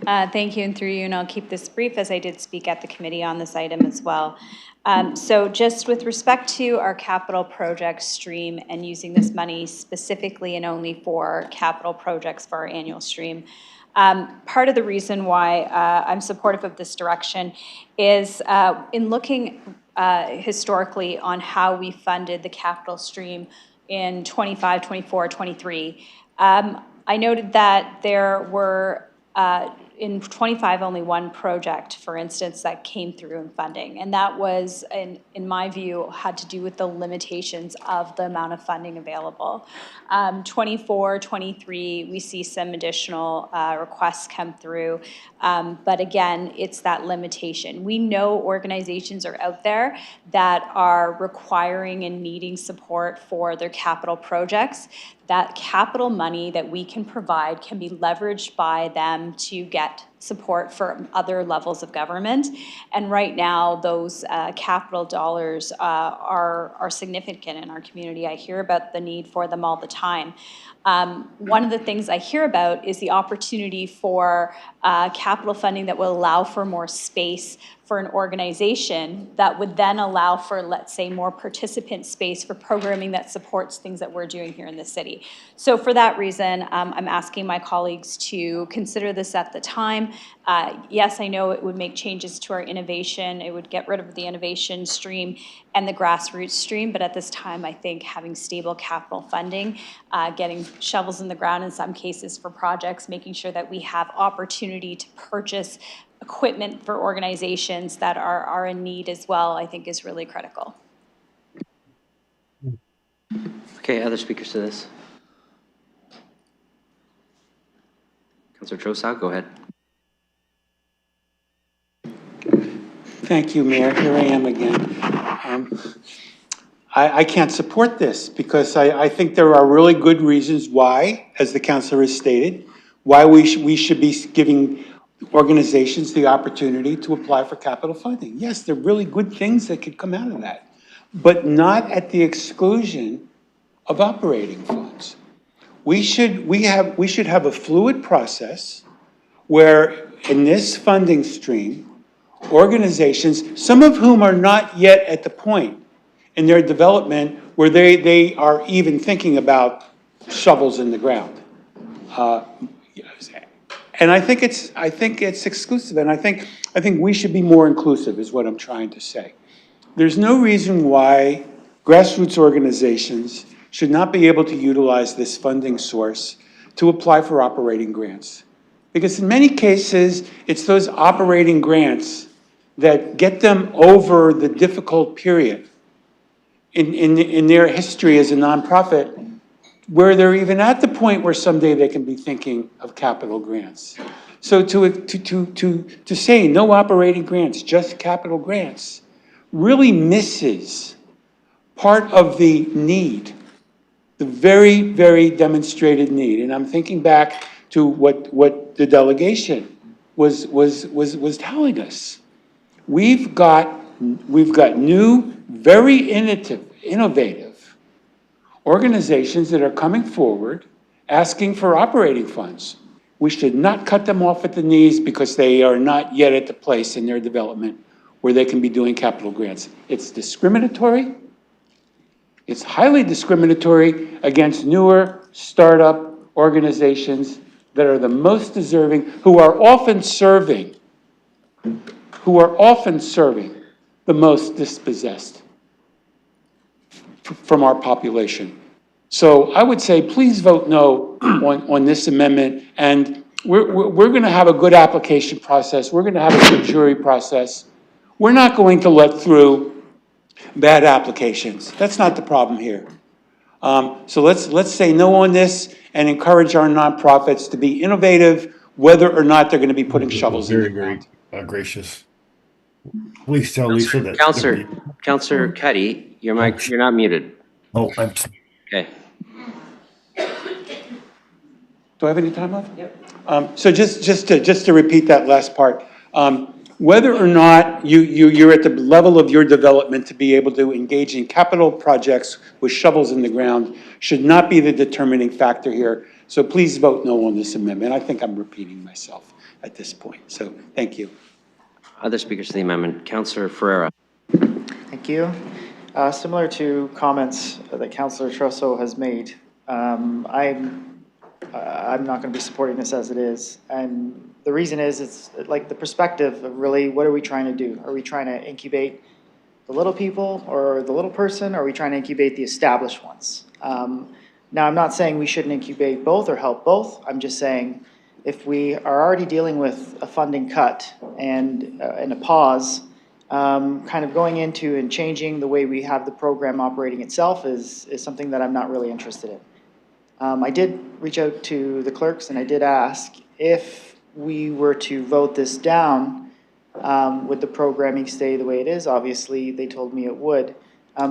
Thank you, and through you, and I'll keep this brief as I did speak at the committee on this item as well. So just with respect to our capital project stream and using this money specifically and only for capital projects for our annual stream, part of the reason why I'm supportive of this direction is in looking historically on how we funded the capital stream in 25, 24, 23. I noted that there were in 25, only one project, for instance, that came through in funding. And that was, in my view, had to do with the limitations of the amount of funding available. 24, 23, we see some additional requests come through. But again, it's that limitation. We know organizations are out there that are requiring and needing support for their capital projects. That capital money that we can provide can be leveraged by them to get support for other levels of government. And right now, those capital dollars are significant in our community. I hear about the need for them all the time. One of the things I hear about is the opportunity for capital funding that will allow for more space for an organization that would then allow for, let's say, more participant space for programming that supports things that we're doing here in the city. So for that reason, I'm asking my colleagues to consider this at the time. Yes, I know it would make changes to our innovation. It would get rid of the innovation stream and the grassroots stream, but at this time, I think having stable capital funding, getting shovels in the ground in some cases for projects, making sure that we have opportunity to purchase equipment for organizations that are in need as well, I think is really critical. Okay, other speakers to this? Councillor Trossau, go ahead. Thank you, Mayor. Here I am again. I can't support this because I think there are really good reasons why, as the councillor has stated, why we should be giving organizations the opportunity to apply for capital funding. Yes, there are really good things that could come out of that, but not at the exclusion of operating funds. We should have a fluid process where in this funding stream, organizations, some of whom are not yet at the point in their development where they are even thinking about shovels in the ground. And I think it's exclusive, and I think we should be more inclusive, is what I'm trying to say. There's no reason why grassroots organizations should not be able to utilize this funding source to apply for operating grants. Because in many cases, it's those operating grants that get them over the difficult period in their history as a nonprofit, where they're even at the point where someday they can be thinking of capital grants. So to say no operating grants, just capital grants, really misses part of the need, the very, very demonstrated need. And I'm thinking back to what the delegation was telling us. We've got new, very innovative organizations that are coming forward asking for operating funds. We should not cut them off at the knees because they are not yet at the place in their development where they can be doing capital grants. It's discriminatory. It's highly discriminatory against newer startup organizations that are the most deserving, who are often serving the most dispossessed from our population. So I would say, please vote no on this amendment, and we're going to have a good application process. We're going to have a good jury process. We're not going to let through bad applications. That's not the problem here. So let's say no on this and encourage our nonprofits to be innovative, whether or not they're going to be putting shovels in the ground. Very gracious. Please tell Lisa that. Councillor Cuddy, you're not muted. Oh, I'm. Okay. Do I have any time left? Yep. So just to repeat that last part, whether or not you're at the level of your development to be able to engage in capital projects with shovels in the ground should not be the determining factor here. So please vote no on this amendment. I think I'm repeating myself at this point. So thank you. Other speakers to the amendment. Councillor Ferreira. Thank you. Similar to comments that Councillor Trosso has made, I'm not going to be supporting this as it is. And the reason is, it's like the perspective of really, what are we trying to do? Are we trying to incubate the little people or the little person? Or are we trying to incubate the established ones? Now, I'm not saying we shouldn't incubate both or help both. I'm just saying, if we are already dealing with a funding cut and a pause, kind of going into and changing the way we have the program operating itself is something that I'm not really interested in. I did reach out to the clerks and I did ask if we were to vote this down, would the programming stay the way it is? Obviously, they told me it would,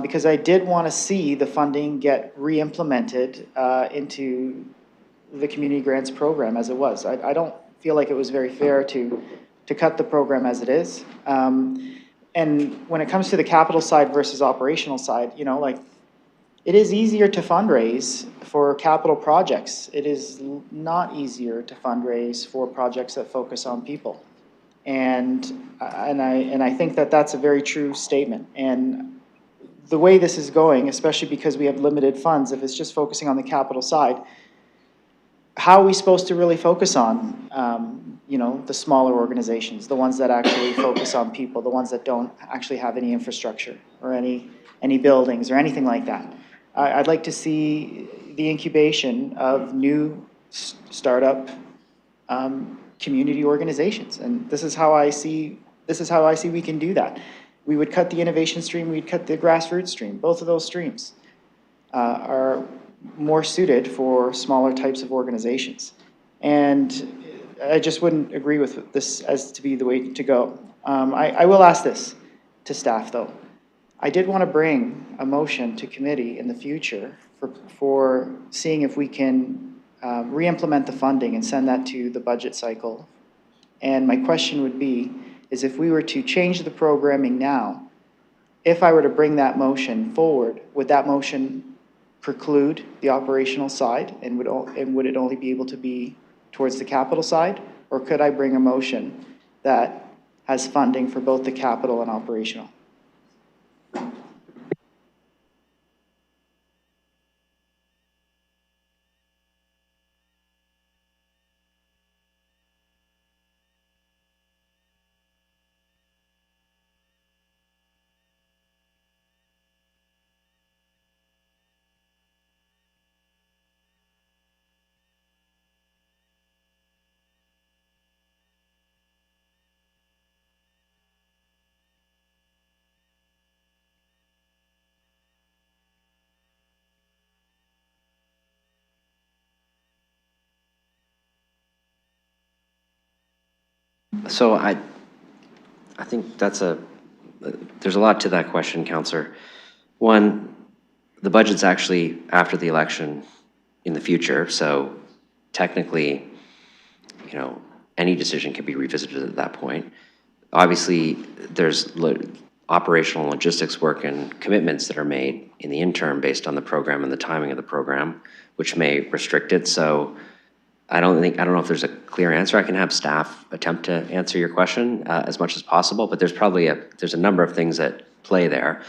because I did want to see the funding get re-implemented into the community grants program as it was. I don't feel like it was very fair to cut the program as it is. And when it comes to the capital side versus operational side, you know, like, it is easier to fundraise for capital projects. It is not easier to fundraise for projects that focus on people. And I think that that's a very true statement. And the way this is going, especially because we have limited funds, if it's just focusing on the capital side, how are we supposed to really focus on, you know, the smaller organizations, the ones that actually focus on people, the ones that don't actually have any infrastructure or any buildings or anything like that? I'd like to see the incubation of new startup community organizations, and this is how I see we can do that. We would cut the innovation stream, we'd cut the grassroots stream. Both of those streams are more suited for smaller types of organizations. And I just wouldn't agree with this as to be the way to go. I will ask this to staff, though. I did want to bring a motion to committee in the future for seeing if we can re-implement the funding and send that to the budget cycle. And my question would be, is if we were to change the programming now, if I were to bring that motion forward, would that motion preclude the operational side, and would it only be able to be towards the capital side? Or could I bring a motion that has funding for both the capital and operational? So I think there's a lot to that question, Counselor. One, the budget's actually after the election in the future, so technically, you know, any decision can be revisited at that point. Obviously, there's operational logistics work and commitments that are made in the interim based on the program and the timing of the program, which may restrict it. So I don't know if there's a clear answer. I can have staff attempt to answer your question as much as possible, but there's a number of things that play there.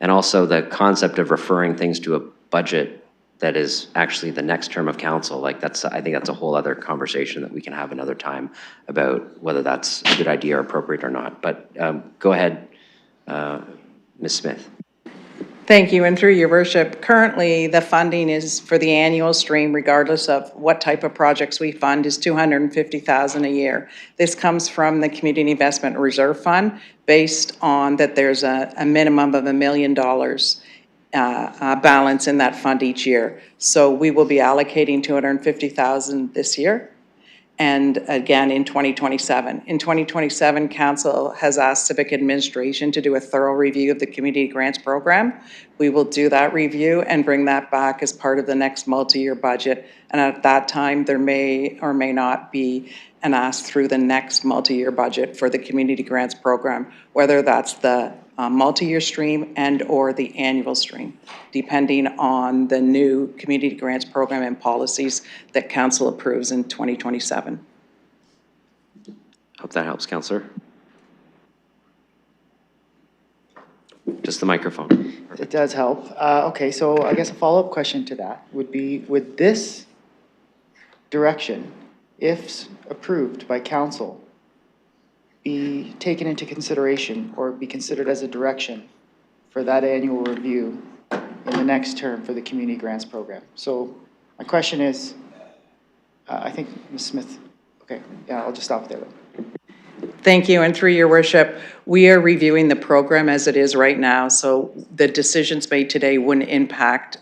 And also the concept of referring things to a budget that is actually the next term of council, I think that's a whole other conversation that we can have another time about whether that's a good idea or appropriate or not. But go ahead, Ms. Smith. Thank you, and through your worship, currently the funding is for the annual stream, regardless of what type of projects we fund, is $250,000 a year. This comes from the Community Investment Reserve Fund, based on that there's a minimum of $1 million balance in that fund each year. So we will be allocating $250,000 this year, and again in 2027. In 2027, Council has asked Civic Administration to do a thorough review of the Community Grants Program. We will do that review and bring that back as part of the next multi-year budget. And at that time, there may or may not be an ask through the next multi-year budget for the Community Grants Program, whether that's the multi-year stream and or the annual stream, depending on the new Community Grants Program and policies that Council approves in 2027. Hope that helps, Councillor. Just the microphone. It does help. Okay, so I guess a follow-up question to that would be, would this direction, if approved by council, be taken into consideration or be considered as a direction for that annual review in the next term for the Community Grants Program? So my question is, I think Ms. Smith, okay, yeah, I'll just stop there. Thank you, and through your worship, we are reviewing the program as it is right now, so the decisions made today wouldn't impact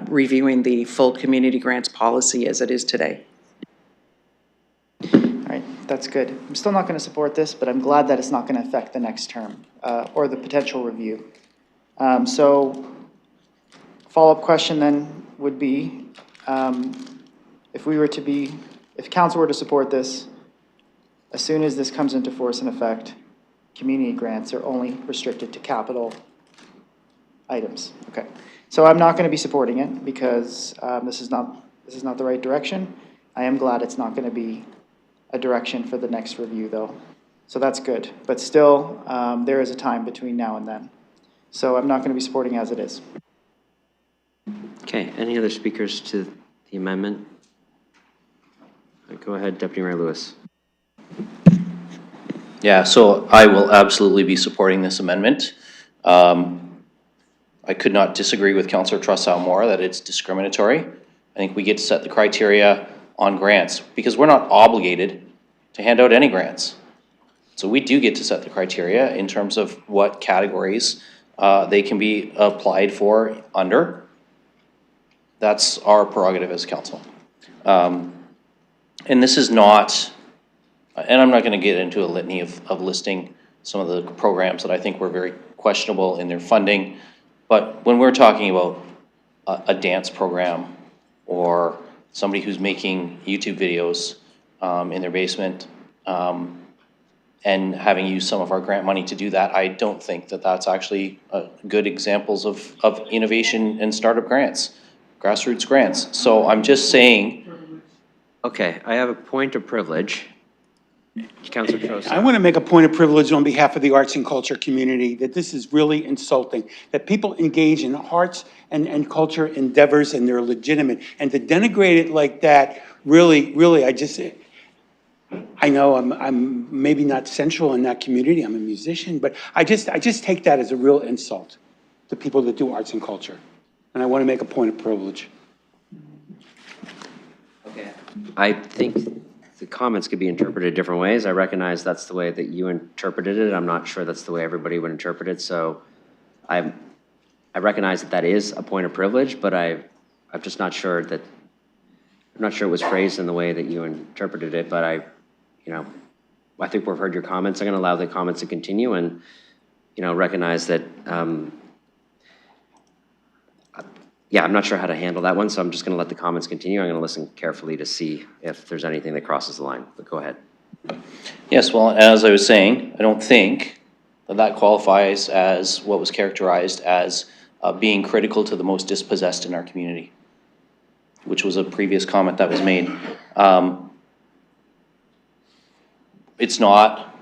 reviewing the full Community Grants policy as it is today. All right, that's good. I'm still not going to support this, but I'm glad that it's not going to affect the next term or the potential review. So follow-up question then would be, if council were to support this, as soon as this comes into force and effect, community grants are only restricted to capital items. Okay, so I'm not going to be supporting it because this is not the right direction. I am glad it's not going to be a direction for the next review, though. So that's good. But still, there is a time between now and then. So I'm not going to be supporting as it is. Okay, any other speakers to the amendment? Go ahead, Deputy Mayor Lewis. Yeah, so I will absolutely be supporting this amendment. I could not disagree with Councillor Trussow-Moore that it's discriminatory. I think we get to set the criteria on grants because we're not obligated to hand out any grants. So we do get to set the criteria in terms of what categories they can be applied for under. That's our prerogative as council. And this is not, and I'm not going to get into a litany of listing some of the programs that I think were very questionable in their funding, but when we're talking about a dance program or somebody who's making YouTube videos in their basement and having used some of our grant money to do that, I don't think that that's actually good examples of innovation and startup grants, grassroots grants. So I'm just saying. Okay, I have a point of privilege. Councillor Trosar. I want to make a point of privilege on behalf of the arts and culture community that this is really insulting, that people engage in arts and culture endeavors and they're legitimate. And to denigrate it like that, really, I know I'm maybe not central in that community, I'm a musician, but I just take that as a real insult to people that do arts and culture. And I want to make a point of privilege. Okay. I think the comments could be interpreted different ways. I recognize that's the way that you interpreted it. I'm not sure that's the way everybody would interpret it. So I recognize that is a point of privilege, but I'm just not sure that, I'm not sure it was phrased in the way that you interpreted it, but I think we've heard your comments. I'm going to allow the comments to continue and, recognize that, yeah, I'm not sure how to handle that one, so I'm just going to let the comments continue. I'm going to listen carefully to see if there's anything that crosses the line, but go ahead. Yes, well, as I was saying, I don't think that qualifies as what was characterized as being critical to the most dispossessed in our community, which was a previous comment that was made. It's not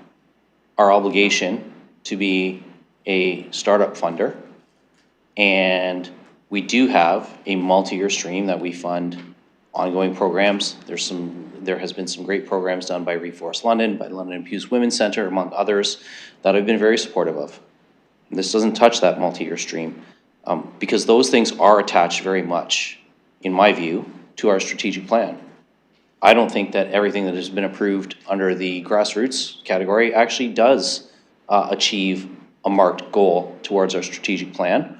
our obligation to be a startup funder, and we do have a multi-year stream that we fund ongoing programs. There has been some great programs done by Reforest London, by London and Pew's Women's Centre, among others, that I've been very supportive of. This doesn't touch that multi-year stream because those things are attached very much, in my view, to our strategic plan. I don't think that everything that has been approved under the grassroots category actually does achieve a marked goal towards our strategic plan.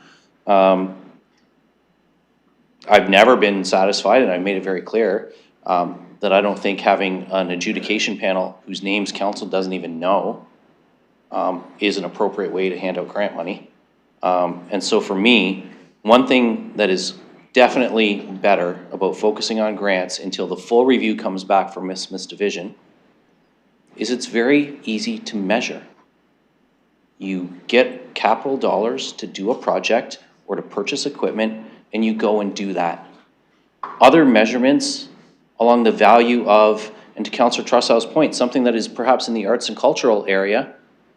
I've never been satisfied, and I made it very clear, that I don't think having an adjudication panel whose names council doesn't even know is an appropriate way to hand out grant money. And so for me, one thing that is definitely better about focusing on grants until the full review comes back from Smith's division is it's very easy to measure. You get capital dollars to do a project or to purchase equipment, and you go and do that. Other measurements along the value of, and to Councillor Trussow's point, something that is perhaps in the arts and cultural area,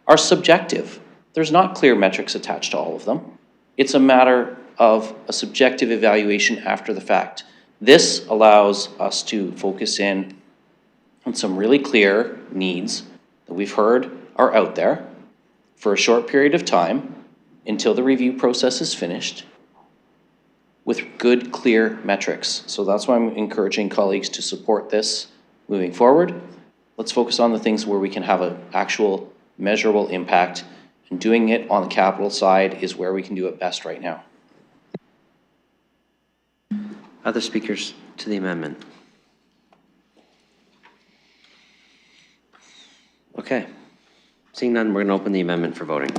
are subjective. There's not clear metrics attached to all of them. It's a matter of a subjective evaluation after the fact. This allows us to focus in on some really clear needs that we've heard are out there for a short period of time until the review process is finished with good, clear metrics. So that's why I'm encouraging colleagues to support this moving forward. Let's focus on the things where we can have an actual measurable impact, and doing it on the capital side is where we can do it best right now. Other speakers to the amendment? Okay. Seeing none, we're going to open the amendment for voting.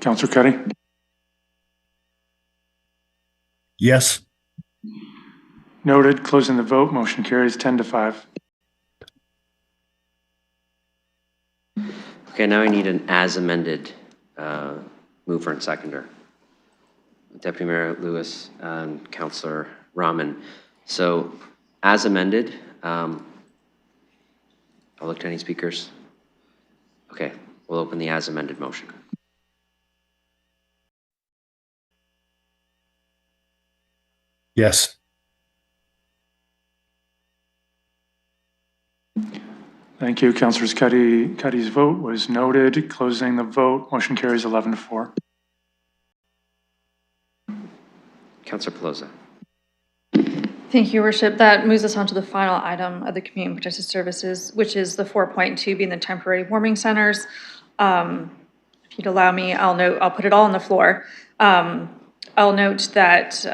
Councillor Cuddy? Yes. Noted. Closing the vote. Motion carries 10-5. Okay, now I need an as amended mover and seconder. Deputy Mayor Lewis and Councillor Rahman. So as amended, I'll look to any speakers. Okay, we'll open the as amended motion. Yes. Thank you. Councillor Cuddy's vote was noted. Closing the vote. Motion carries 11-4. Councillor Pelosi. Thank you, Your Worship. That moves us on to the final item of the Community Protected Services, which is the 4.2 being the temporary warming centers. If you'd allow me, I'll put it all on the floor. I'll note that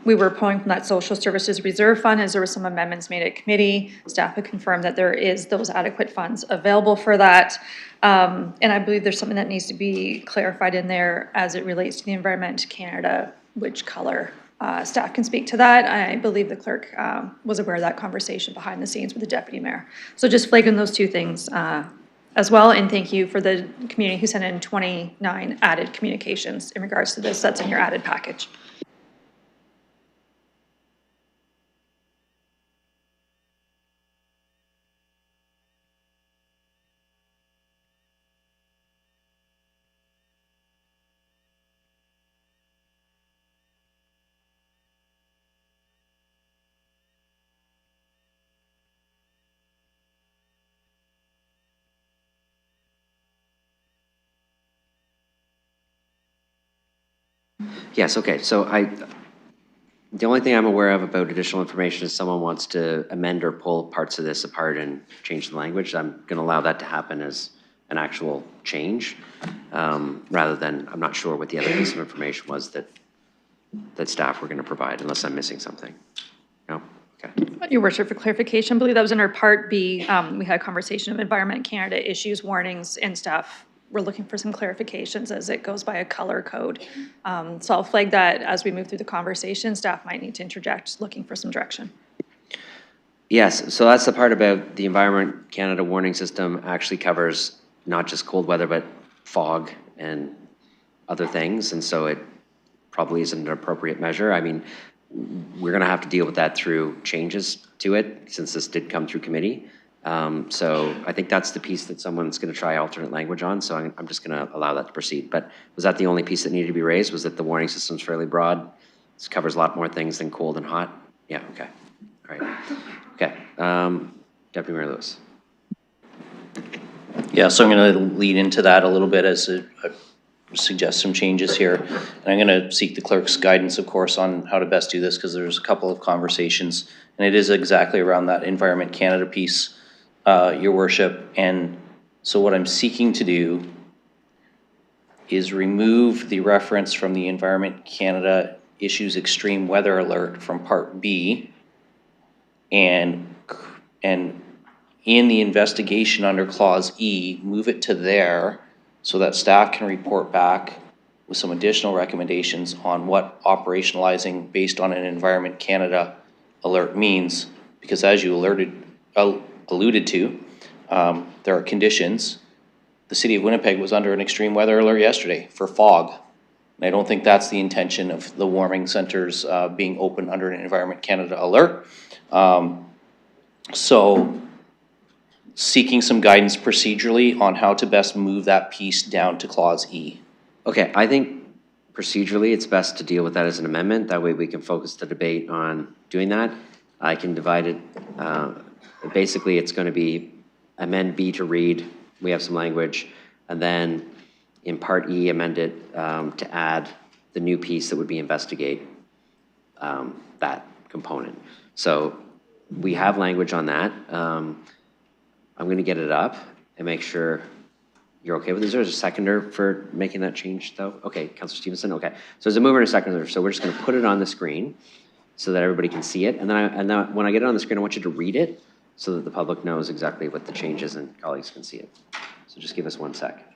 we were pulling from that Social Services Reserve Fund as there were some amendments made at committee. Staff had confirmed that there is those adequate funds available for that. And I believe there's something that needs to be clarified in there as it relates to the Environment Canada, which color. Staff can speak to that. I believe the clerk was aware of that conversation behind the scenes with the deputy mayor. So just flagging those two things as well, and thank you for the community who sent in 29 added communications in regards to this. That's in your added package. Yes, okay, so The only thing I'm aware of about additional information is someone wants to amend or pull parts of this apart and change the language. I'm going to allow that to happen as an actual change, rather than, I'm not sure what the other piece of information was that staff were going to provide, unless I'm missing something. No? Okay. Your worship, for clarification, I believe that was under Part B. We had a conversation of Environment Canada issues, warnings, and staff. We're looking for some clarifications as it goes by a color code. So I'll flag that as we move through the conversation. Staff might need to interject, looking for some direction. Yes, so that's the part about the Environment Canada warning system actually covers not just cold weather, but fog and other things. And so it probably isn't an appropriate measure. I mean, we're going to have to deal with that through changes to it, since this did come through committee. So I think that's the piece that someone's going to try alternate language on. So I'm just going to allow that to proceed. But was that the only piece that needed to be raised? Was that the warning system's fairly broad? This covers a lot more things than cold and hot? Yeah, okay. All right. Okay. Deputy Mayor Lewis. Yeah, so I'm going to lead into that a little bit as I suggest some changes here. And I'm going to seek the clerk's guidance, of course, on how to best do this, because there's a couple of conversations. And it is exactly around that Environment Canada piece, Your Worship. And so what I'm seeking to do is remove the reference from the Environment Canada issues extreme weather alert from Part B, and in the investigation under Clause E, move it to there so that staff can report back with some additional recommendations on what operationalizing based on an Environment Canada alert means. Because as you alluded to, there are conditions. The city of Winnipeg was under an extreme weather alert yesterday for fog. And I don't think that's the intention of the warming centers being open under an Environment Canada alert. So seeking some guidance procedurally on how to best move that piece down to Clause E. Okay, I think procedurally it's best to deal with that as an amendment. That way we can focus the debate on doing that. I can divide it. Basically, it's going to be amend B to read. We have some language. And then in Part E, amend it to add the new piece that would be investigate that component. So we have language on that. I'm going to get it up and make sure you're okay with this. Is there a seconder for making that change, though? Okay, Councillor Stevenson, okay. So there's a mover and a seconder, so we're just going to put it on the screen so that everybody can see it. And then when I get it on the screen, I want you to read it so that the public knows exactly what the change is and colleagues can see it. So just give us 1 sec.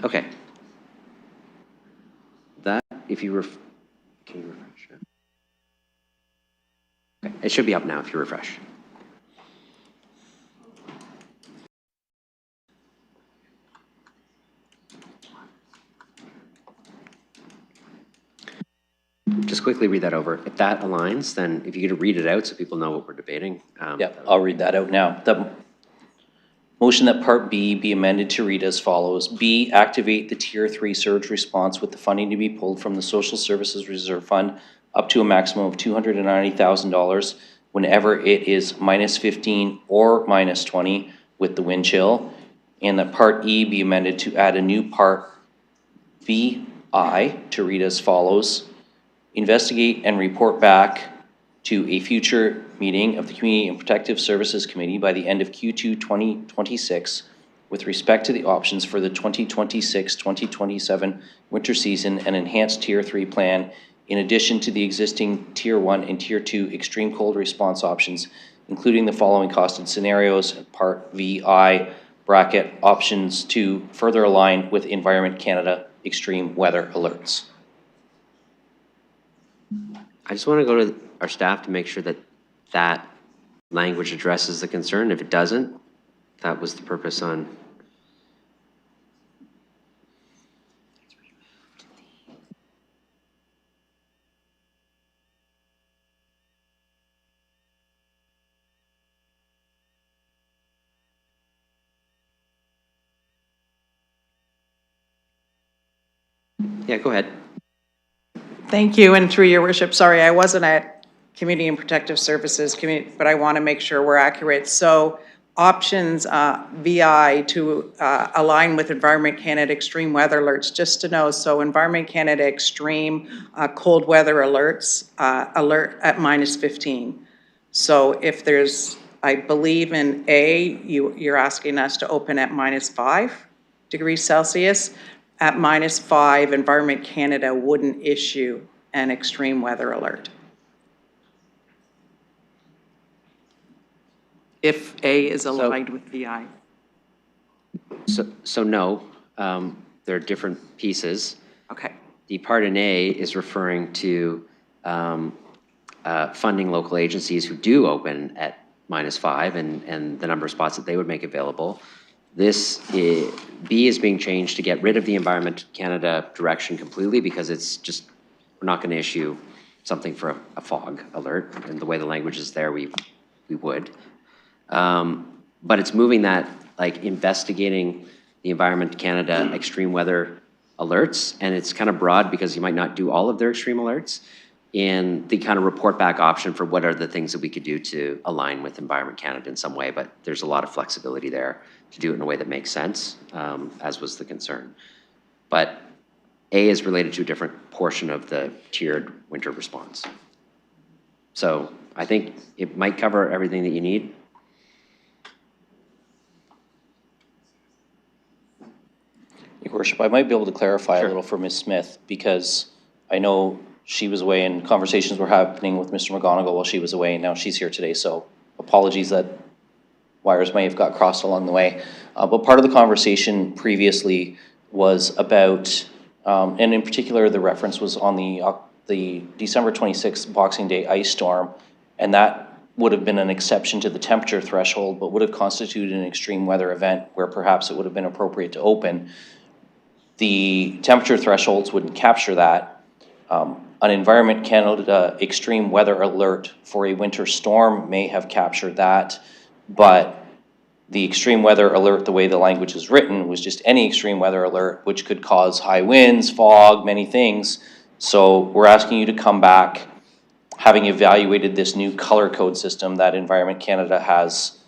Okay. That, if you can you refresh it? Okay, it should be up now if you refresh. Just quickly read that over. If that aligns, then if you could read it out so people know what we're debating. Yeah, I'll read that out now. The motion that Part B be amended to read as follows. B, activate the Tier 3 surge response with the funding to be pulled from the Social Services Reserve Fund up to a maximum of $290,000 whenever it is -15 or -20 with the wind chill. And that Part E be amended to add a new Part VI to read as follows. Investigate and report back to a future meeting of the Community and Protective Services Committee by the end of Q2 2026 with respect to the options for the 2026-2027 winter season and enhanced Tier 3 plan, in addition to the existing Tier 1 and Tier 2 extreme cold response options, including the following costed scenarios, Part VI, bracket, options to further align with Environment Canada extreme weather alerts. I just want to go to our staff to make sure that that language addresses the concern. If it doesn't, that was the purpose on. Yeah, go ahead. Thank you, and through your worship, sorry, I wasn't at Community and Protective Services, but I want to make sure we're accurate. So options VI to align with Environment Canada extreme weather alerts, just to know, so Environment Canada extreme cold weather alerts, alert at -15. So if there's, I believe in A, you're asking us to open at -5 degrees Celsius. At -5, Environment Canada wouldn't issue an extreme weather alert. If A is aligned with VI. So no, there are different pieces. Okay. The part in A is referring to funding local agencies who do open at -5 and the number of spots that they would make available. B is being changed to get rid of the Environment Canada direction completely because it's just, we're not going to issue something for a fog alert. And the way the language is there, we would. But it's moving that, like investigating the Environment Canada extreme weather alerts, and it's kind of broad because you might not do all of their extreme alerts, and the kind of report back option for what are the things that we could do to align with Environment Canada in some way, but there's a lot of flexibility there to do it in a way that makes sense, as was the concern. But A is related to a different portion of the tiered winter response. So I think it might cover everything that you need. Your Worship, I might be able to clarify a little for Ms. Smith, because I know she was away and conversations were happening with Mr. McGonigal while she was away, and now she's here today, so apologies that wires may have got crossed along the way. But part of the conversation previously was about, and in particular, the reference was on the December 26th Boxing Day ice storm, and that would have been an exception to the temperature threshold, but would have constituted an extreme weather event where perhaps it would have been appropriate to open. The temperature thresholds wouldn't capture that. An Environment Canada extreme weather alert for a winter storm may have captured that, but the extreme weather alert, the way the language is written, was just any extreme weather alert, which could cause high winds, fog, many things. So we're asking you to come back, having evaluated this new color code system that Environment Canada has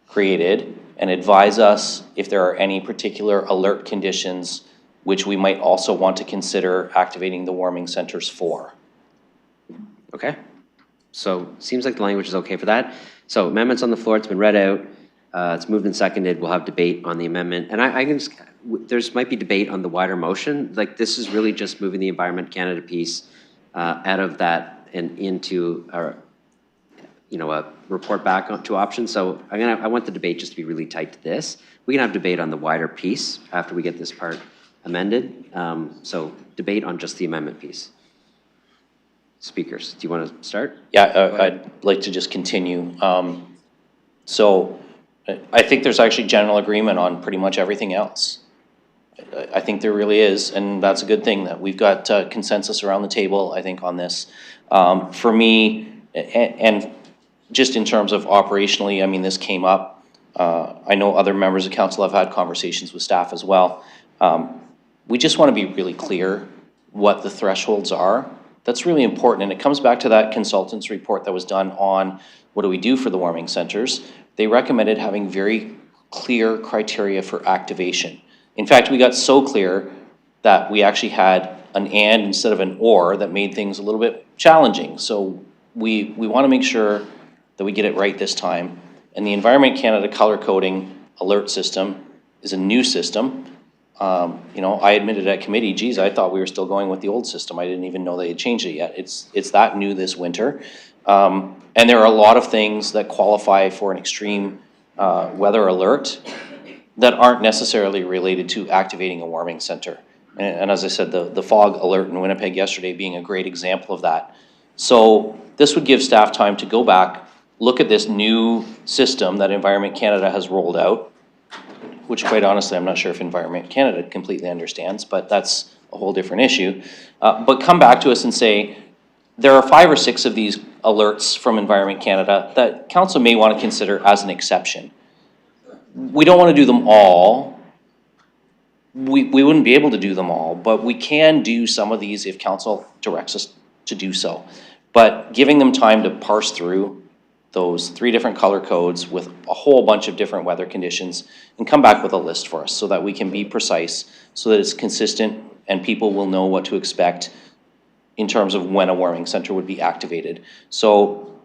created, and advise us if there are any particular alert conditions which we might also want to consider activating the warming centers for. Okay. So seems like the language is okay for that. So amendments on the floor, it's been read out. It's moved and seconded. We'll have debate on the amendment. And I can just, there's might be debate on the wider motion. Like this is really just moving the Environment Canada piece out of that and into a report back to options. So I want the debate just to be really tight to this. We can have debate on the wider piece after we get this part amended. So debate on just the amendment piece. Speakers, do you want to start? Yeah, I'd like to just continue. So I think there's actually general agreement on pretty much everything else. I think there really is, and that's a good thing that we've got consensus around the table, I think, on this. For me, and just in terms of operationally, I mean, this came up. I know other members of council have had conversations with staff as well. We just want to be really clear what the thresholds are. That's really important, and it comes back to that consultant's report that was done on what do we do for the warming centers. They recommended having very clear criteria for activation. In fact, we got so clear that we actually had an and instead of an or that made things a little bit challenging. So we want to make sure that we get it right this time. And the Environment Canada color coding alert system is a new system. I admitted at committee, geez, I thought we were still going with the old system. I didn't even know they had changed it yet. It's that new this winter. And there are a lot of things that qualify for an extreme weather alert that aren't necessarily related to activating a warming center. And as I said, the fog alert in Winnipeg yesterday being a great example of that. So this would give staff time to go back, look at this new system that Environment Canada has rolled out, which quite honestly, I'm not sure if Environment Canada completely understands, but that's a whole different issue. But come back to us and say, there are 5 or 6 of these alerts from Environment Canada that council may want to consider as an exception. We don't want to do them all, we wouldn't be able to do them all, but we can do some of these if council directs us to do so. But giving them time to parse through those 3 different color codes with a whole bunch of different weather conditions and come back with a list for us so that we can be precise, so that it's consistent and people will know what to expect in terms of when a warming center would be activated. So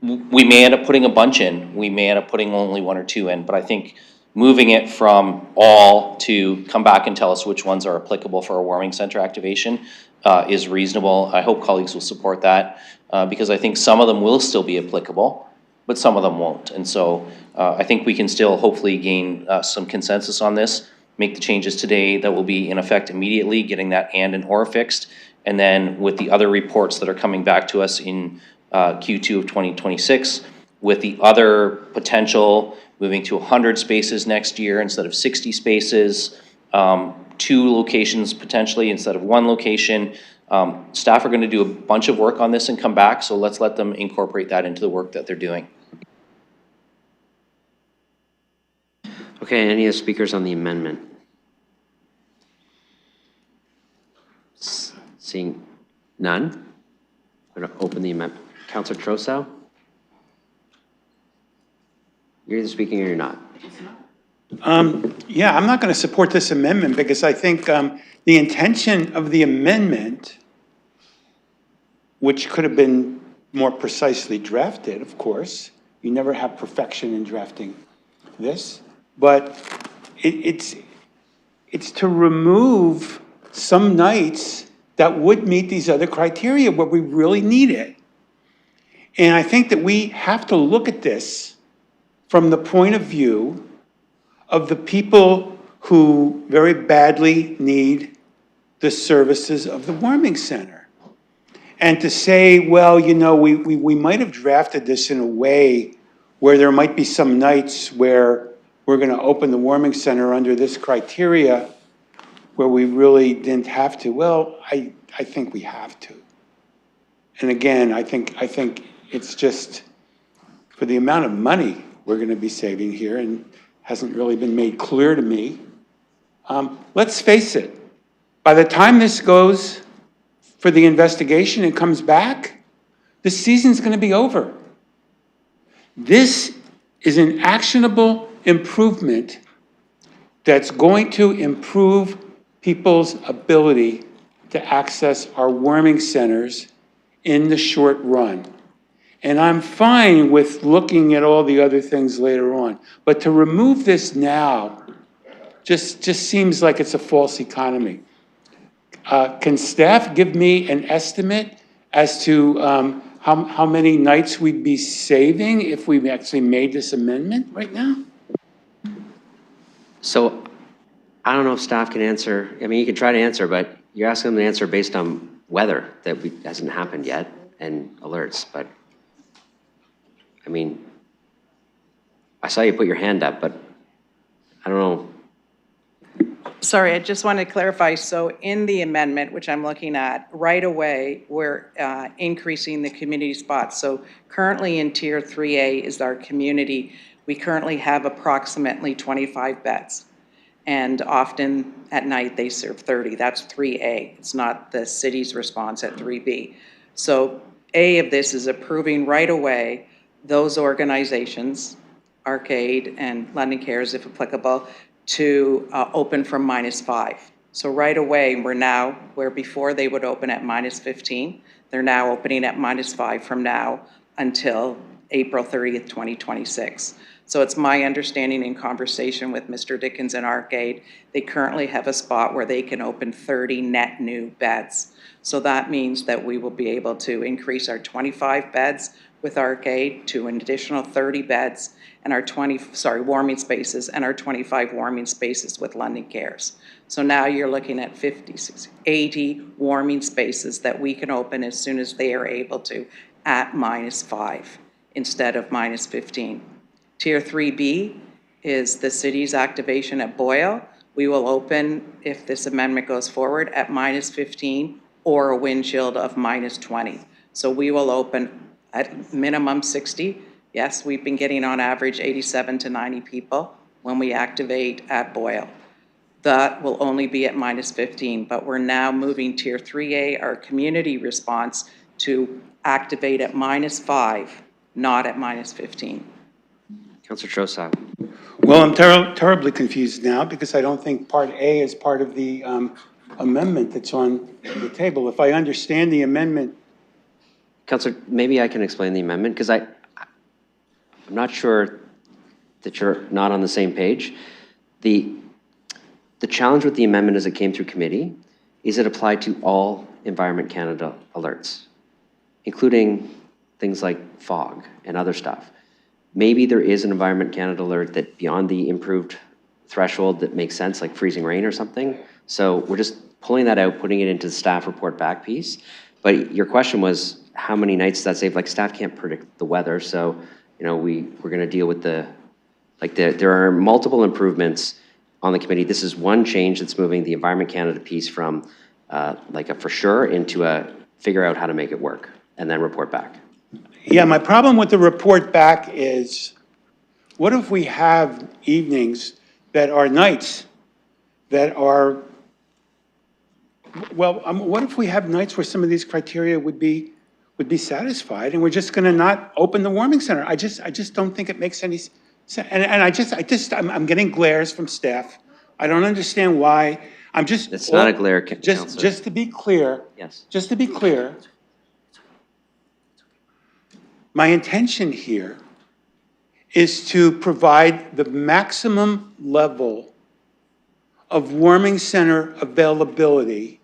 we may end up putting a bunch in, we may end up putting only 1 or 2 in, but I think moving it from all to come back and tell us which ones are applicable for a warming center activation is reasonable. I hope colleagues will support that because I think some of them will still be applicable, but some of them won't. And so I think we can still hopefully gain some consensus on this, make the changes today that will be in effect immediately, getting that and or fixed. And then with the other reports that are coming back to us in Q2 of 2026, with the other potential moving to 100 spaces next year instead of 60 spaces, 2 locations potentially instead of 1 location. Staff are going to do a bunch of work on this and come back, so let's let them incorporate that into the work that they're doing. Okay, any of the speakers on the amendment? Seeing none, I'm going to open the amendment. Councillor Trousseau? You're either speaking or you're not. Yeah, I'm not going to support this amendment because I think the intention of the amendment, which could have been more precisely drafted, of course, you never have perfection in drafting this, but it's to remove some nights that would meet these other criteria where we really need it. And I think that we have to look at this from the point of view of the people who very badly need the services of the warming center. And to say, well, you know, we might have drafted this in a way where there might be some nights where we're going to open the warming center under this criteria where we really didn't have to. Well, I think we have to. And again, I think it's just for the amount of money we're going to be saving here, and hasn't really been made clear to me. Let's face it, by the time this goes for the investigation and comes back, the season's going to be over. This is an actionable improvement that's going to improve people's ability to access our warming centers in the short run. And I'm fine with looking at all the other things later on. But to remove this now just seems like it's a false economy. Can staff give me an estimate as to how many nights we'd be saving if we actually made this amendment right now? So I don't know if staff can answer. I mean, you could try to answer, but you're asking them to answer based on weather that hasn't happened yet and alerts. But I mean, I saw you put your hand up, but I don't know. Sorry, I just wanted to clarify. So in the amendment, which I'm looking at, right away, we're increasing the community spots. So currently in Tier 3A is our community. We currently have approximately 25 beds. And often at night they serve 30. That's 3A. It's not the city's response at 3B. So A of this is approving right away those organizations, Arcade and London Cares if applicable, to open from -5. So right away, where before they would open at -15, they're now opening at -5 from now until April 30th, 2026. So it's my understanding in conversation with Mr. Dickens and Arcade, they currently have a spot where they can open 30 net new beds. So that means that we will be able to increase our 25 beds with Arcade to an additional 30 beds and our warming spaces and our 25 warming spaces with London Cares. So now you're looking at 50, 60, 80 warming spaces that we can open as soon as they are able to at -5 instead of -15. Tier 3B is the city's activation at Boyle. We will open, if this amendment goes forward, at -15 or a wind chill of -20. So we will open at minimum 60. Yes, we've been getting on average 87 to 90 people when we activate at Boyle. that will only be at -15, but we're now moving Tier 3A, our community response, to activate at -5, not at -15. Councillor Trossau. Well, I'm terribly confused now because I don't think Part A is part of the amendment that's on the table. If I understand the amendment. Councillor, maybe I can explain the amendment, because I'm not sure that you're not on the same page. The challenge with the amendment as it came through committee is it applied to all Environment Canada alerts, including things like fog and other stuff. Maybe there is an Environment Canada alert that beyond the improved threshold that makes sense, like freezing rain or something. So we're just pulling that out, putting it into the staff report back piece. But your question was, how many nights does that save? Like, staff can't predict the weather, so, you know, we're gonna deal with there are multiple improvements on the committee. This is one change that's moving the Environment Canada piece from like a for sure into a figure out how to make it work and then report back. Yeah, my problem with the report back is, what if we have evenings that are nights that are, well, what if we have nights where some of these criteria would be satisfied, and we're just going to not open the warming center? I just don't think it makes any sense. And I'm getting glares from staff. I don't understand why. It's not a glare, Councillor. Just to be clear. Yes. Just to be clear, my intention here is to provide the maximum level of warming center availability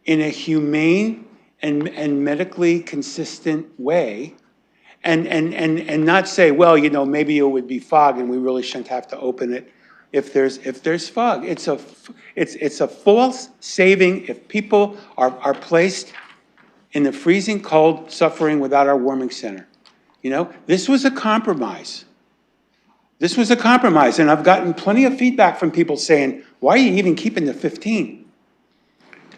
in a humane and medically consistent way, and not say, well, you know, maybe it would be fog and we really shouldn't have to open it if there's fog. It's a false saving if people are placed in the freezing cold, suffering without our warming center. You know, this was a compromise. This was a compromise, and I've gotten plenty of feedback from people saying, why are you even keeping the 15?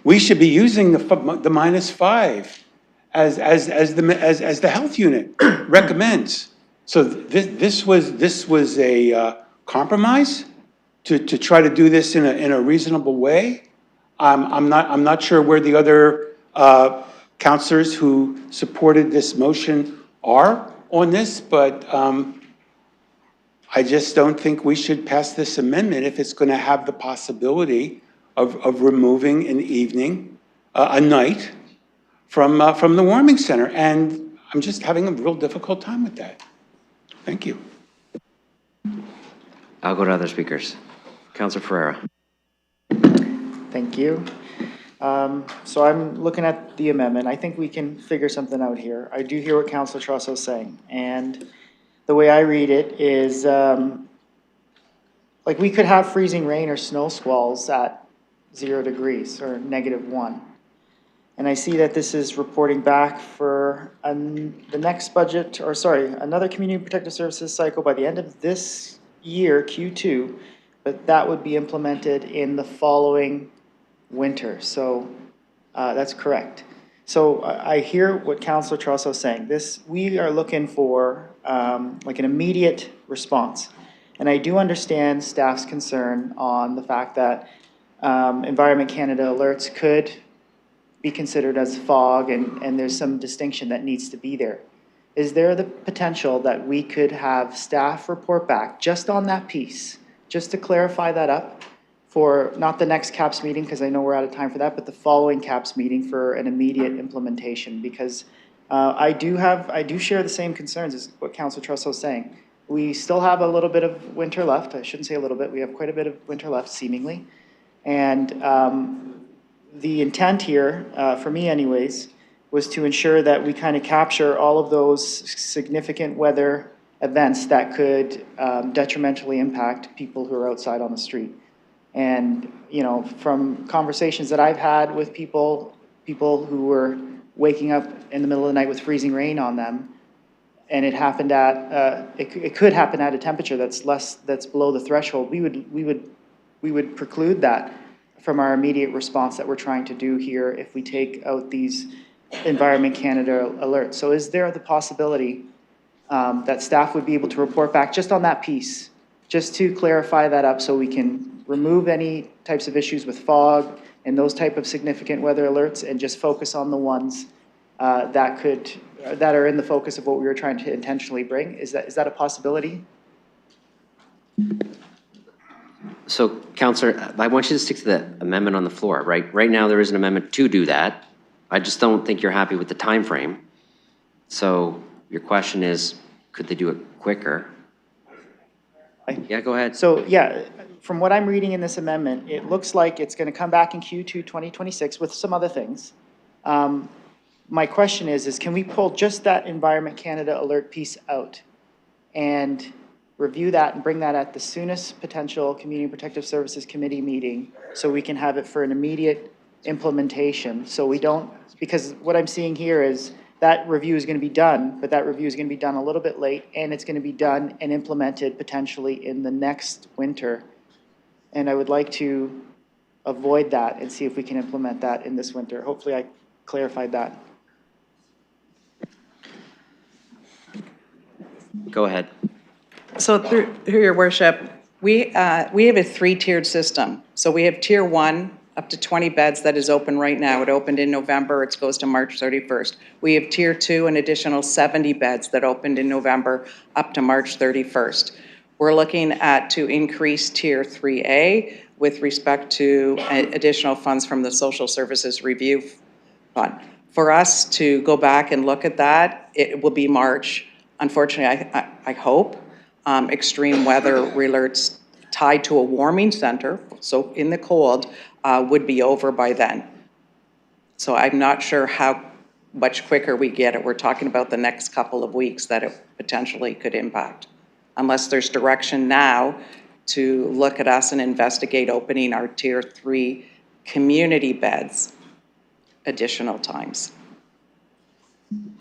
We should be using the -5 as the health unit recommends. So this was a compromise to try to do this in a reasonable way. I'm not sure where the other councillors who supported this motion are on this, but I just don't think we should pass this amendment if it's going to have the possibility of removing an evening, a night, from the warming center. And I'm just having a real difficult time with that. Thank you. I'll go to other speakers. Councillor Ferreira. Thank you. So I'm looking at the amendment. I think we can figure something out here. I do hear what Councillor Trosso is saying, and the way I read it is, like, we could have freezing rain or snow squalls at 0 degrees or -1. And I see that this is reporting back for the next budget, or sorry, another community protective services cycle by the end of this year, Q2, but that would be implemented in the following winter. So that's correct. So I hear what Councillor Trosso is saying. We are looking for like an immediate response. And I do understand staff's concern on the fact that Environment Canada alerts could be considered as fog, and there's some distinction that needs to be there. Is there the potential that we could have staff report back just on that piece, just to clarify that up, for not the next CAPS meeting, because I know we're out of time for that, but the following CAPS meeting for an immediate implementation? Because I do share the same concerns as what Councillor Trosso is saying. We still have a little bit of winter left. I shouldn't say a little bit. We have quite a bit of winter left, seemingly. And the intent here, for me anyways, was to ensure that we kind of capture all of those significant weather events that could detrimentally impact people who are outside on the street. And, you know, from conversations that I've had with people who were waking up in the middle of the night with freezing rain on them, and it happened at, it could happen at a temperature that's below the threshold, we would preclude that from our immediate response that we're trying to do here if we take out these Environment Canada alerts. So is there the possibility that staff would be able to report back just on that piece, just to clarify that up so we can remove any types of issues with fog and those type of significant weather alerts and just focus on the ones that are in the focus of what we were trying to intentionally bring? Is that a possibility? So, Counselor, I want you to stick to the amendment on the floor, right? Right now, there is an amendment to do that. I just don't think you're happy with the time frame. So your question is, could they do it quicker? Yeah, go ahead. So, yeah, from what I'm reading in this amendment, it looks like it's going to come back in Q2 2026 with some other things. My question is can we pull just that Environment Canada alert piece out and review that and bring that at the soonest potential Community Protective Services Committee meeting so we can have it for an immediate implementation? So we don't, because what I'm seeing here is that review is going to be done, but that review is going to be done a little bit late, and it's going to be done and implemented potentially in the next winter. And I would like to avoid that and see if we can implement that in this winter. Hopefully I clarified that. Go ahead. So through your worship, we have a three-tiered system. So we have tier 1, up to 20 beds that is open right now. It opened in November, it goes to March 31st. We have tier 2, an additional 70 beds that opened in November up to March 31st. We're looking to increase tier 3A with respect to additional funds from the Social Services Review Fund. For us to go back and look at that, it will be March. Unfortunately, I hope extreme weather alerts tied to a warming center, so in the cold, would be over by then. So I'm not sure how much quicker we get it. We're talking about the next couple of weeks that it potentially could impact. Unless there's direction now to look at us and investigate opening our tier 3 community beds additional times.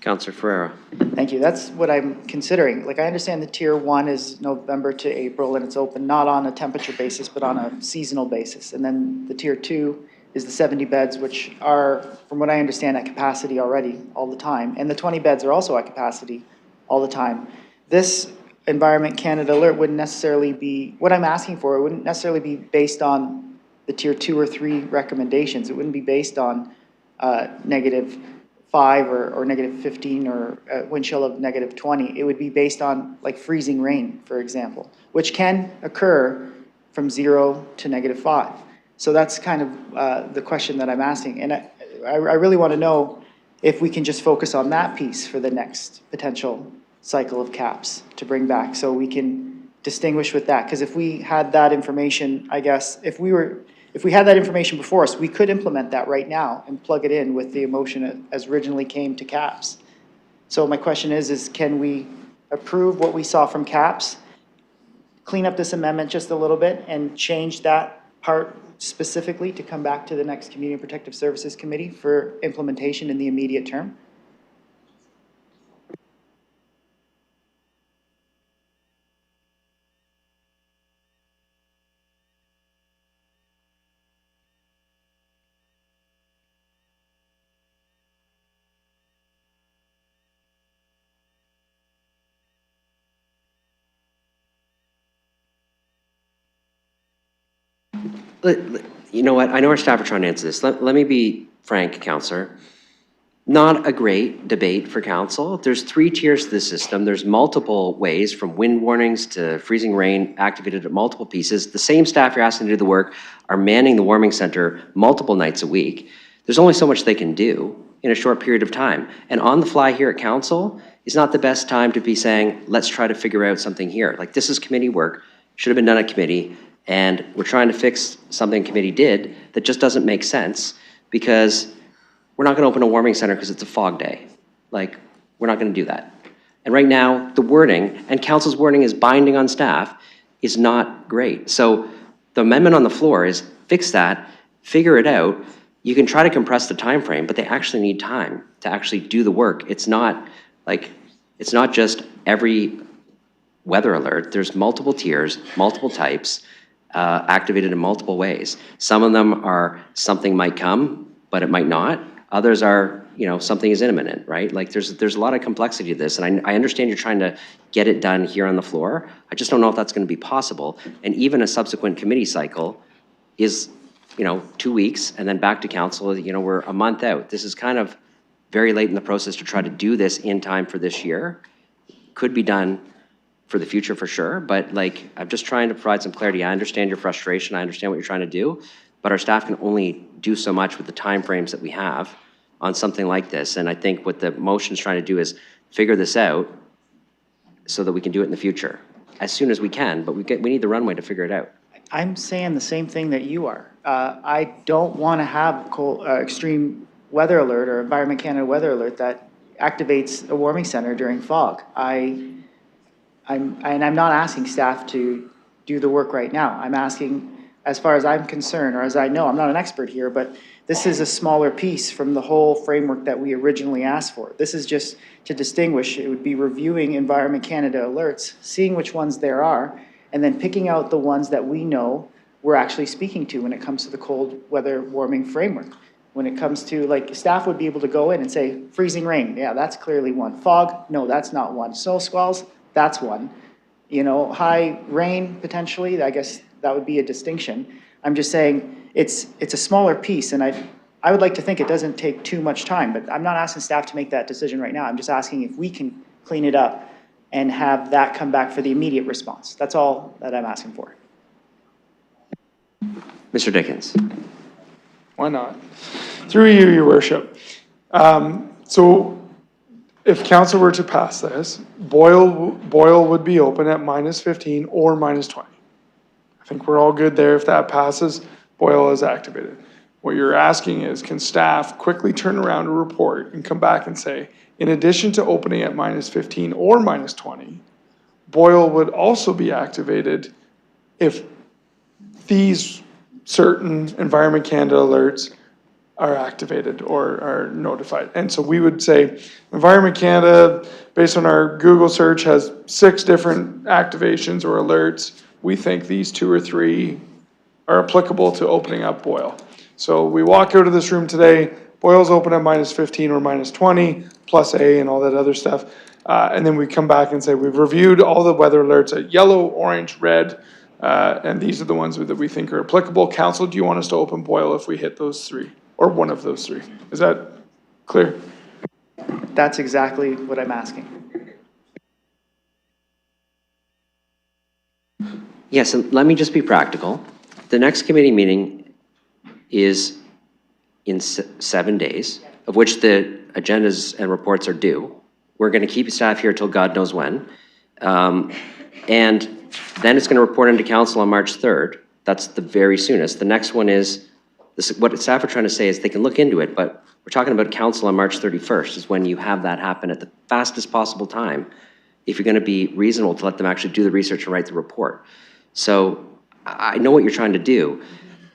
Councillor Ferreira. Thank you. That's what I'm considering. Like, I understand the tier 1 is November to April and it's open not on a temperature basis, but on a seasonal basis. And then the tier 2 is the 70 beds, which are, from what I understand, at capacity already all the time. And the 20 beds are also at capacity all the time. This Environment Canada alert wouldn't necessarily be, what I'm asking for, it wouldn't necessarily be based on the tier 2 or 3 recommendations. It wouldn't be based on -5 or -15 or a wind chill of -20. It would be based on like freezing rain, for example, which can occur from 0 to -5. So that's kind of the question that I'm asking. And I really want to know if we can just focus on that piece for the next potential cycle of caps to bring back, so we can distinguish with that. Because if we had that information, I guess, if we had that information before us, we could implement that right now and plug it in with the motion as originally came to CAPS. So my question is can we approve what we saw from CAPS, clean up this amendment just a little bit, and change that part specifically to come back to the next Community Protective Services Committee for implementation in the immediate term? You know what? I know our staff are trying to answer this. Let me be frank, Councillor. Not a great debate for council. There's 3 tiers to the system. There's multiple ways, from wind warnings to freezing rain, activated at multiple pieces. The same staff you're asking to do the work are manning the warming center multiple nights a week. There's only so much they can do in a short period of time. And on the fly here at council is not the best time to be saying, let's try to figure out something here. Like, this is committee work, should have been done at committee, and we're trying to fix something committee did that just doesn't make sense, because we're not going to open a warming center because it's a fog day. Like, we're not going to do that. And right now, the wording, and council's wording is binding on staff, is not great. So the amendment on the floor is fix that, figure it out. You can try to compress the time frame, but they actually need time to actually do the work. It's not just every weather alert. There's multiple tiers, multiple types, activated in multiple ways. Some of them are something might come, but it might not. Others are, something is imminent, right? Like, there's a lot of complexity to this, and I understand you're trying to get it done here on the floor. I just don't know if that's gonna be possible. And even a subsequent committee cycle is, 2 weeks, and then back to council, we're a month out. This is kind of very late in the process to try to do this in time for this year. Could be done for the future for sure, but like, I'm just trying to provide some clarity. I understand your frustration, I understand what you're trying to do, but our staff can only do so much with the timeframes that we have on something like this. And I think what the motion's trying to do is figure this out so that we can do it in the future, as soon as we can, but we need the runway to figure it out. I'm saying the same thing that you are. I don't want to have extreme weather alert or Environment Canada weather alert that activates a warming center during fog. I'm not asking staff to do the work right now. I'm asking, as far as I'm concerned, or as I know, I'm not an expert here, but this is a smaller piece from the whole framework that we originally asked for. This is just to distinguish. It would be reviewing Environment Canada alerts, seeing which ones there are, and then picking out the ones that we know we're actually speaking to when it comes to the cold weather warming framework. When it comes to, like, staff would be able to go in and say, freezing rain, yeah, that's clearly one. Fog, no, that's not one. Snow squalls, that's one. High rain, potentially, I guess that would be a distinction. I'm just saying, it's a smaller piece, and I would like to think it doesn't take too much time, but I'm not asking staff to make that decision right now. I'm just asking if we can clean it up and have that come back for the immediate response. That's all that I'm asking for. Mr. Dickens. Why not? Through you, your worship. So if council were to pass this, Boyle would be open at -15 or -20. I think we're all good there. If that passes, Boyle is activated. What you're asking is, can staff quickly turn around a report and come back and say, in addition to opening at -15 or -20, Boyle would also be activated if these certain Environment Canada alerts are activated or are notified. And so we would say, Environment Canada, based on our Google search, has 6 different activations or alerts. We think these 2 or 3 are applicable to opening up Boyle. So we walk out of this room today, Boyle's open at -15 or -20, plus A and all that other stuff. And then we come back and say, we've reviewed all the weather alerts at yellow, orange, red, and these are the ones that we think are applicable. Council, do you want us to open Boyle if we hit those 3? Or one of those 3? Is that clear? That's exactly what I'm asking. Yes, and let me just be practical. The next committee meeting is in 7 days, of which the agendas and reports are due. We're going to keep staff here till God knows when. And then it's going to report into council on March 3rd. That's the very soonest. The next one is, what staff are trying to say is they can look into it, but we're talking about council on March 31st is when you have that happen at the fastest possible time, if you're going to be reasonable to let them actually do the research and write the report. So I know what you're trying to do,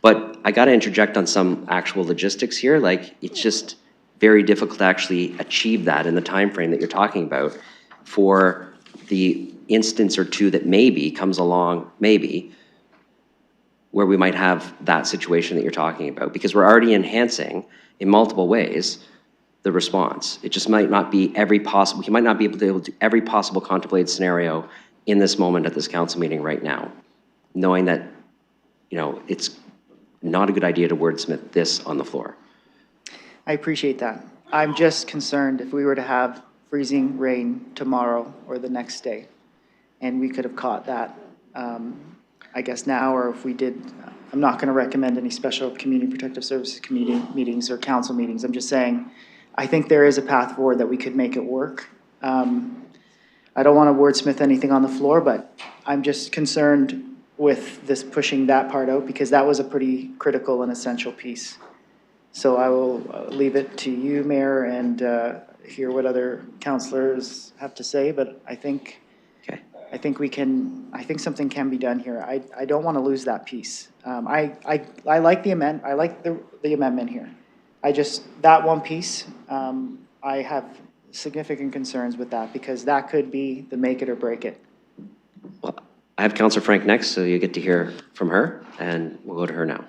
but I got to interject on some actual logistics here. Like, it's just very difficult to actually achieve that in the time frame that you're talking about for the instance or 2 that maybe comes along, maybe, where we might have that situation that you're talking about, because we're already enhancing in multiple ways the response. It just might not be you might not be able to do every possible contemplated scenario in this moment at this council meeting right now, knowing that, it's not a good idea to wordsmith this on the floor. I appreciate that. I'm just concerned if we were to have freezing rain tomorrow or the next day, and we could have caught that, I guess now, or if we did, I'm not going to recommend any special Community Protective Services Committee meetings or council meetings. I'm just saying, I think there is a path forward that we could make it work. I don't want to wordsmith anything on the floor, but I'm just concerned with this pushing that part out, because that was a pretty critical and essential piece. So I will leave it to you, Mayor, and hear what other councillors have to say, but I think something can be done here. I don't want to lose that piece. I like the amendment here. That one piece, I have significant concerns with that, because that could be the make it or break it. Well, I have Councillor Frank next, so you get to hear from her, and we'll go to her now.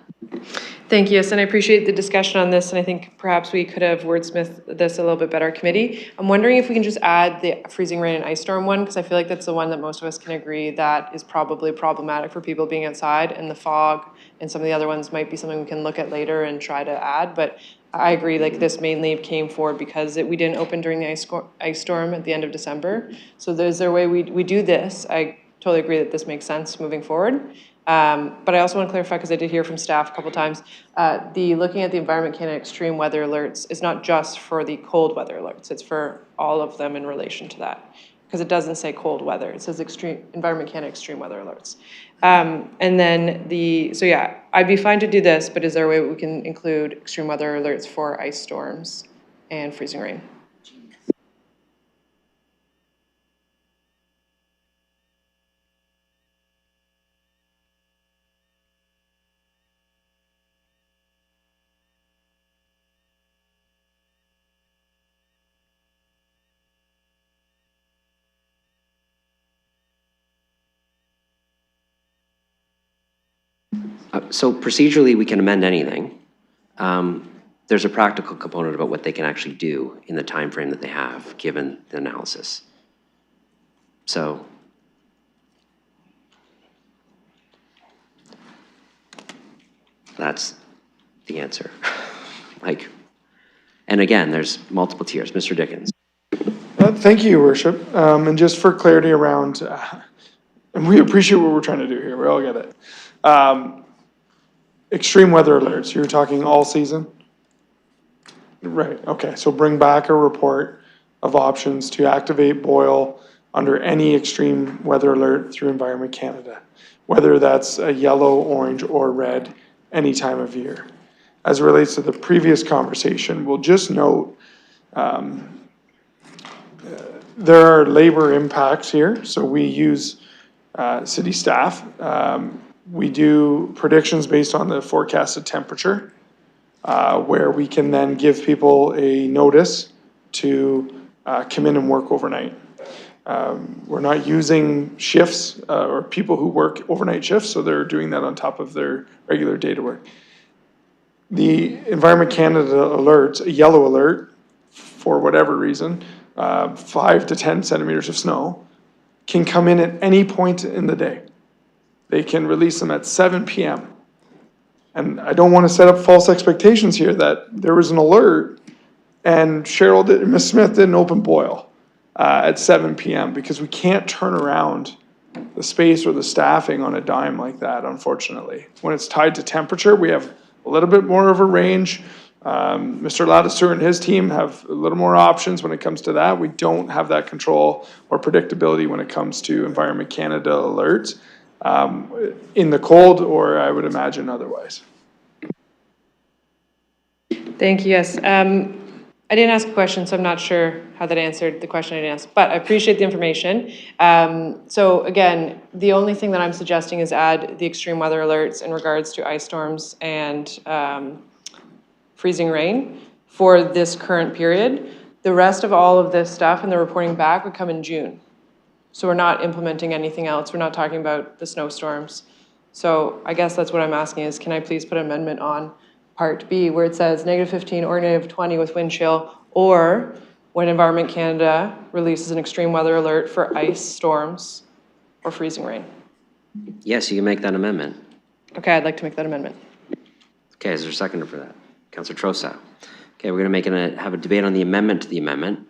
Thank you, yes, and I appreciate the discussion on this, and I think perhaps we could have wordsmithed this a little bit better, committee. I'm wondering if we can just add the freezing rain and ice storm one, because I feel like that's the one that most of us can agree that is probably problematic for people being outside, and the fog and some of the other ones might be something we can look at later and try to add, but I agree, like, this mainly came forward because we didn't open during the ice storm at the end of December. So is there a way we do this? I totally agree that this makes sense moving forward. But I also want to clarify, because I did hear from staff a couple times, looking at the Environment Canada extreme weather alerts is not just for the cold weather alerts, it's for all of them in relation to that. Because it doesn't say cold weather, it says Environment Canada extreme weather alerts. And then so yeah, I'd be fine to do this, but is there a way we can include extreme weather alerts for ice storms and freezing rain? So procedurally, we can amend anything. There's a practical component about what they can actually do in the time frame that they have, given the analysis. So that's the answer. Like, and again, there's multiple tiers. Mr. Dickens. Thank you, Your Worship. And just for clarity around, and we appreciate what we're trying to do here, we all get it. Extreme weather alerts, you're talking all season? Right, okay, so bring back a report of options to activate Boyle under any extreme weather alert through Environment Canada, whether that's a yellow, orange, or red, any time of year. As it relates to the previous conversation, we'll just note there are labor impacts here, so we use city staff. We do predictions based on the forecasted temperature, where we can then give people a notice to come in and work overnight. We're not using shifts or people who work overnight shifts, so they're doing that on top of their regular day to work. The Environment Canada alerts, a yellow alert, for whatever reason, 5 to 10 centimeters of snow, can come in at any point in the day. They can release them at 7 p.m. And I don't want to set up false expectations here that there was an alert and Ms. Smith didn't open Boyle at 7 p.m. because we can't turn around the space or the staffing on a dime like that, unfortunately. When it's tied to temperature, we have a little bit more of a range. Mr. Ladouceur and his team have a little more options when it comes to that. We don't have that control or predictability when it comes to Environment Canada alerts in the cold, or I would imagine otherwise. Thank you, yes. I didn't ask a question, so I'm not sure how that answered the question I didn't ask, but I appreciate the information. So again, the only thing that I'm suggesting is add the extreme weather alerts in regards to ice storms and freezing rain for this current period. The rest of all of this stuff and the reporting back would come in June. So we're not implementing anything else. We're not talking about the snowstorms. So I guess that's what I'm asking is, can I please put an amendment on Part B where it says -15 or -20 with wind chill, or when Environment Canada releases an extreme weather alert for ice storms or freezing rain? Yes, you can make that amendment. Okay, I'd like to make that amendment. Okay, is there a seconder for that? Councillor Trosa. Okay, we're going to have a debate on the amendment to the amendment.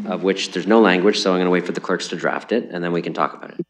Of which there's no language, so I'm going to wait for the clerks to draft it, and then we can talk about it.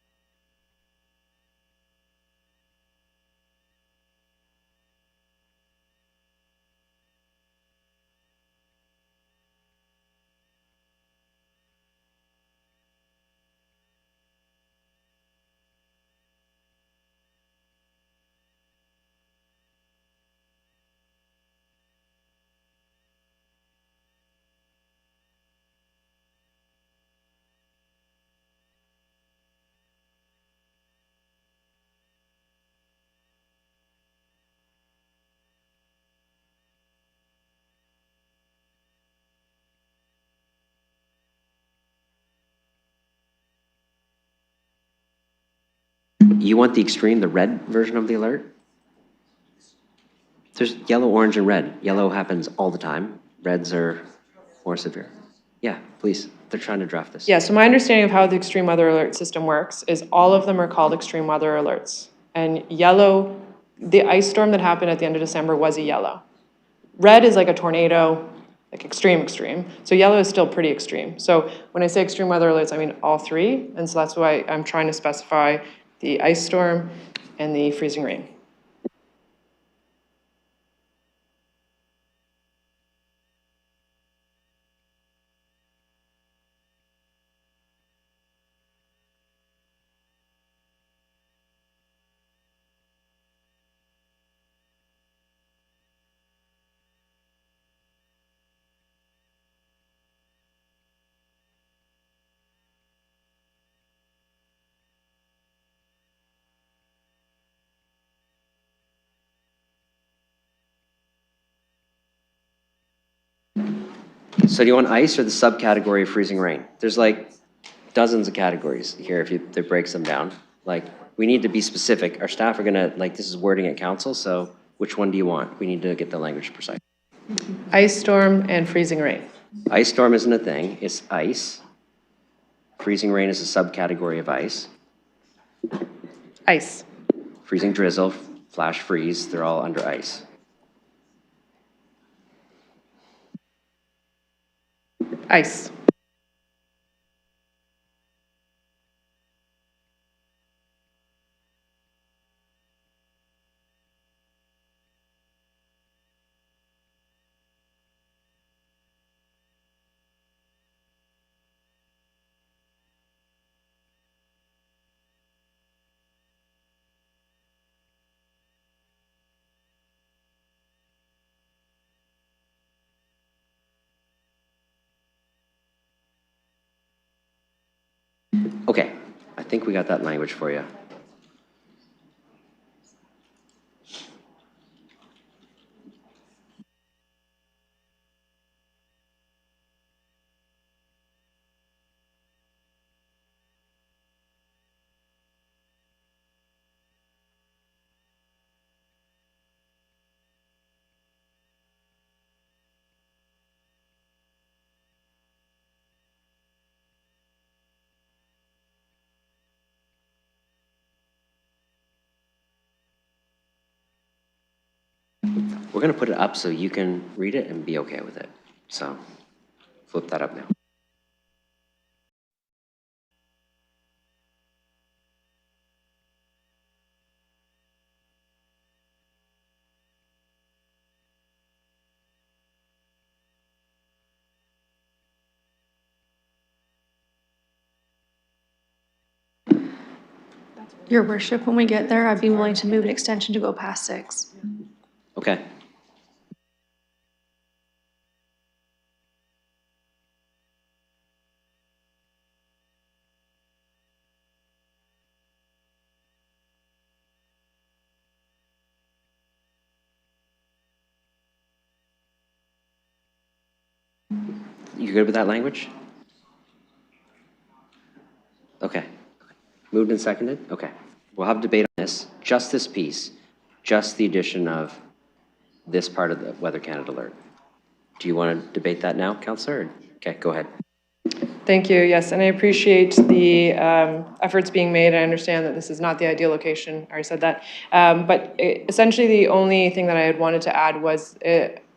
You want the extreme, the red version of the alert? There's yellow, orange, and red. Yellow happens all the time. Reds are more severe. Yeah, please. They're trying to draft this. Yeah, so my understanding of how the extreme weather alert system works is all of them are called extreme weather alerts. And yellow, the ice storm that happened at the end of December was a yellow. Red is like a tornado, like extreme, extreme. So yellow is still pretty extreme. So when I say extreme weather alerts, I mean all three. And so that's why I'm trying to specify the ice storm and the freezing rain. So do you want ice or the subcategory of freezing rain? There's like dozens of categories here if it breaks them down. Like, we need to be specific. Our staff are gonna, like, this is wording at council, so which one do you want? We need to get the language precise. Ice storm and freezing rain. Ice storm isn't a thing, it's ice. Freezing rain is a subcategory of ice. Ice. Freezing drizzle, flash freeze, they're all under ice. Ice. Okay, I think we got that language for you. We're gonna put it up so you can read it and be okay with it. So flip that up now. Your worship, when we get there, I'd be willing to move an extension to go past 6. Okay. You good with that language? Okay. Moved and seconded? Okay. We'll have debate on this, just this piece, just the addition of this part of the Weather Canada alert. Do you want to debate that now, Councillor? Okay, go ahead. Thank you, yes, and I appreciate the efforts being made. I understand that this is not the ideal location, I already said that. But essentially the only thing that I had wanted to add was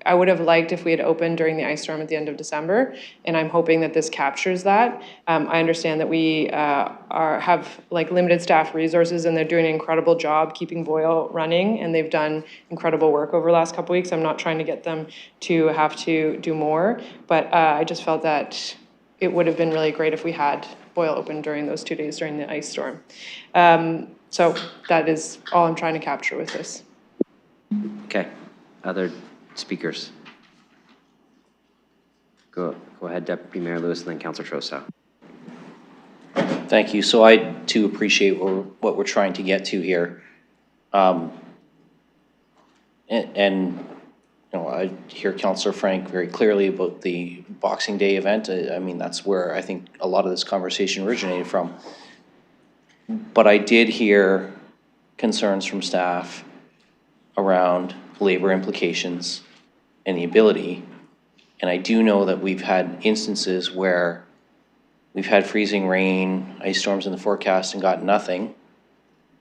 I would have liked if we had opened during the ice storm at the end of December, and I'm hoping that this captures that. I understand that we have like limited staff resources, and they're doing an incredible job keeping Boyle running, and they've done incredible work over the last couple weeks. I'm not trying to get them to have to do more, but I just felt that it would have been really great if we had Boyle open during those 2 days during the ice storm. So that is all I'm trying to capture with this. Okay, other speakers? Go ahead, Deputy Mayor Lewis, and then Councillor Trosa. Thank you. So I too appreciate what we're trying to get to here. And you know, I hear Councillor Frank very clearly about the Boxing Day event. I mean, that's where I think a lot of this conversation originated from. But I did hear concerns from staff around labor implications and the ability. And I do know that we've had instances where we've had freezing rain, ice storms in the forecast and got nothing.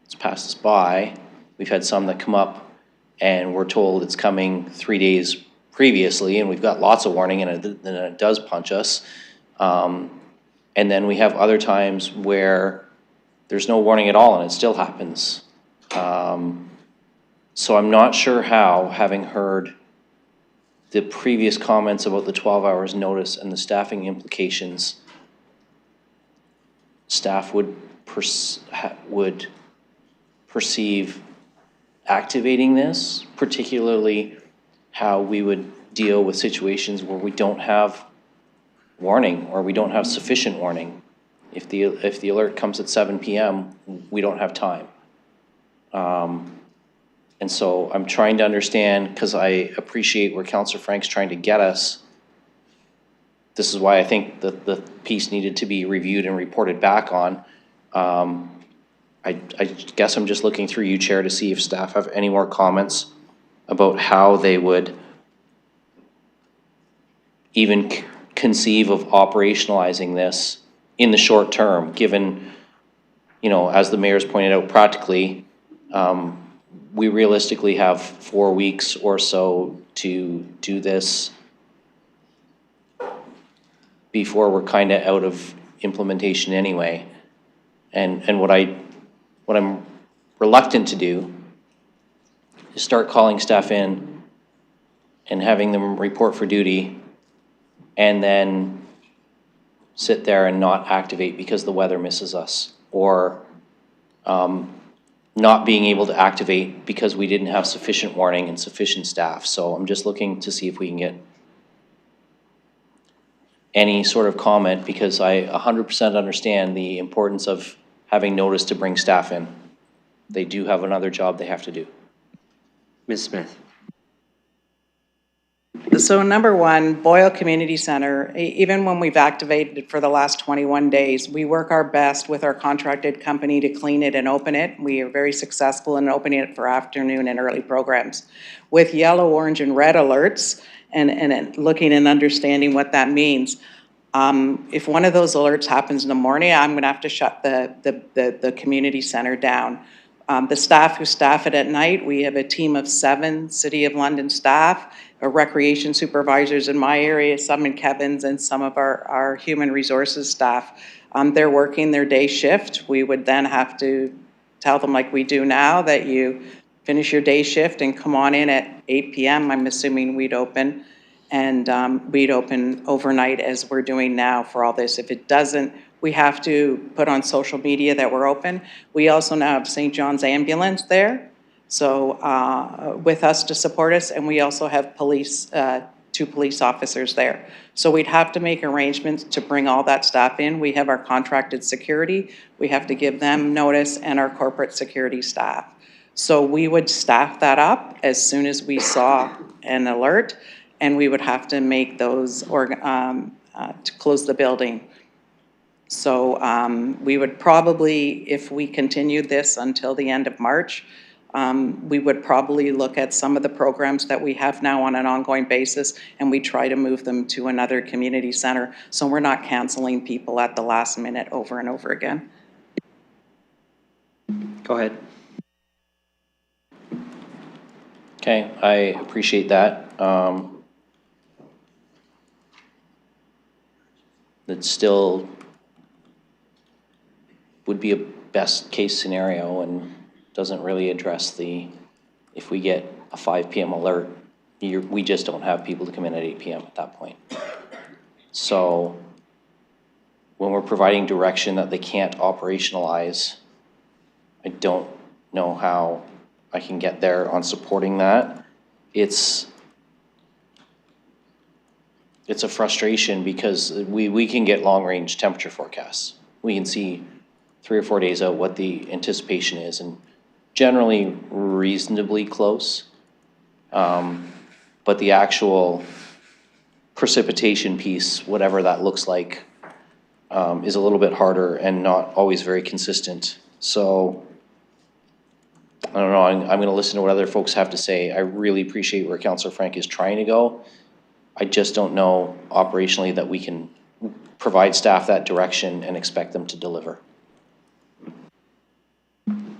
It's passed us by. We've had some that come up and we're told it's coming 3 days previously, and we've got lots of warning, and it does punch us. And then we have other times where there's no warning at all and it still happens. So I'm not sure how, having heard the previous comments about the 12 hours notice and the staffing implications, staff would perceive activating this, particularly how we would deal with situations where we don't have warning or we don't have sufficient warning. If the alert comes at 7 p.m., we don't have time. And so I'm trying to understand, because I appreciate where Councillor Frank's trying to get us. This is why I think that the piece needed to be reviewed and reported back on. I guess I'm just looking through you, Chair, to see if staff have any more comments about how they would even conceive of operationalizing this in the short term, given, as the mayor's pointed out, practically, we realistically have 4 weeks or so to do this before we're kind of out of implementation anyway. And what I'm reluctant to do is start calling staff in and having them report for duty and then sit there and not activate because the weather misses us, or not being able to activate because we didn't have sufficient warning and sufficient staff. So I'm just looking to see if we can get any sort of comment, because I 100% understand the importance of having notice to bring staff in. They do have another job they have to do. Ms. Smith. So number one, Boyle Community Center, even when we've activated it for the last 21 days, we work our best with our contracted company to clean it and open it. We are very successful in opening it for afternoon and early programs. With yellow, orange, and red alerts, and looking and understanding what that means, if one of those alerts happens in the morning, I'm gonna have to shut the community center down. The staff who staff it at night, we have a team of 7 City of London staff, recreation supervisors in my area, some in Kevin's, and some of our human resources staff. They're working their day shift. We would then have to tell them, like we do now, that you finish your day shift and come on in at 8 p.m. I'm assuming we'd open, and we'd open overnight as we're doing now for all this. If it doesn't, we have to put on social media that we're open. We also now have St. John's Ambulance there, so with us to support us, and we also have police, 2 police officers there. So we'd have to make arrangements to bring all that staff in. We have our contracted security. We have to give them notice, and our corporate security staff. So we would staff that up as soon as we saw an alert, and we would have to make those to close the building. So we would probably, if we continued this until the end of March, we would probably look at some of the programs that we have now on an ongoing basis, and we try to move them to another community center, so we're not canceling people at the last minute over and over again. Go ahead. Okay, I appreciate that. It still would be a best case scenario and doesn't really address if we get a 5 p.m. alert, we just don't have people to come in at 8 p.m. at that point. So when we're providing direction that they can't operationalize, I don't know how I can get there on supporting that. It's a frustration because we can get long-range temperature forecasts. We can see 3 or 4 days out what the anticipation is, and generally reasonably close. But the actual precipitation piece, whatever that looks like, is a little bit harder and not always very consistent So, I don't know, I'm gonna listen to what other folks have to say. I really appreciate where Councillor Frank is trying to go. I just don't know operationally that we can provide staff that direction and expect them to deliver.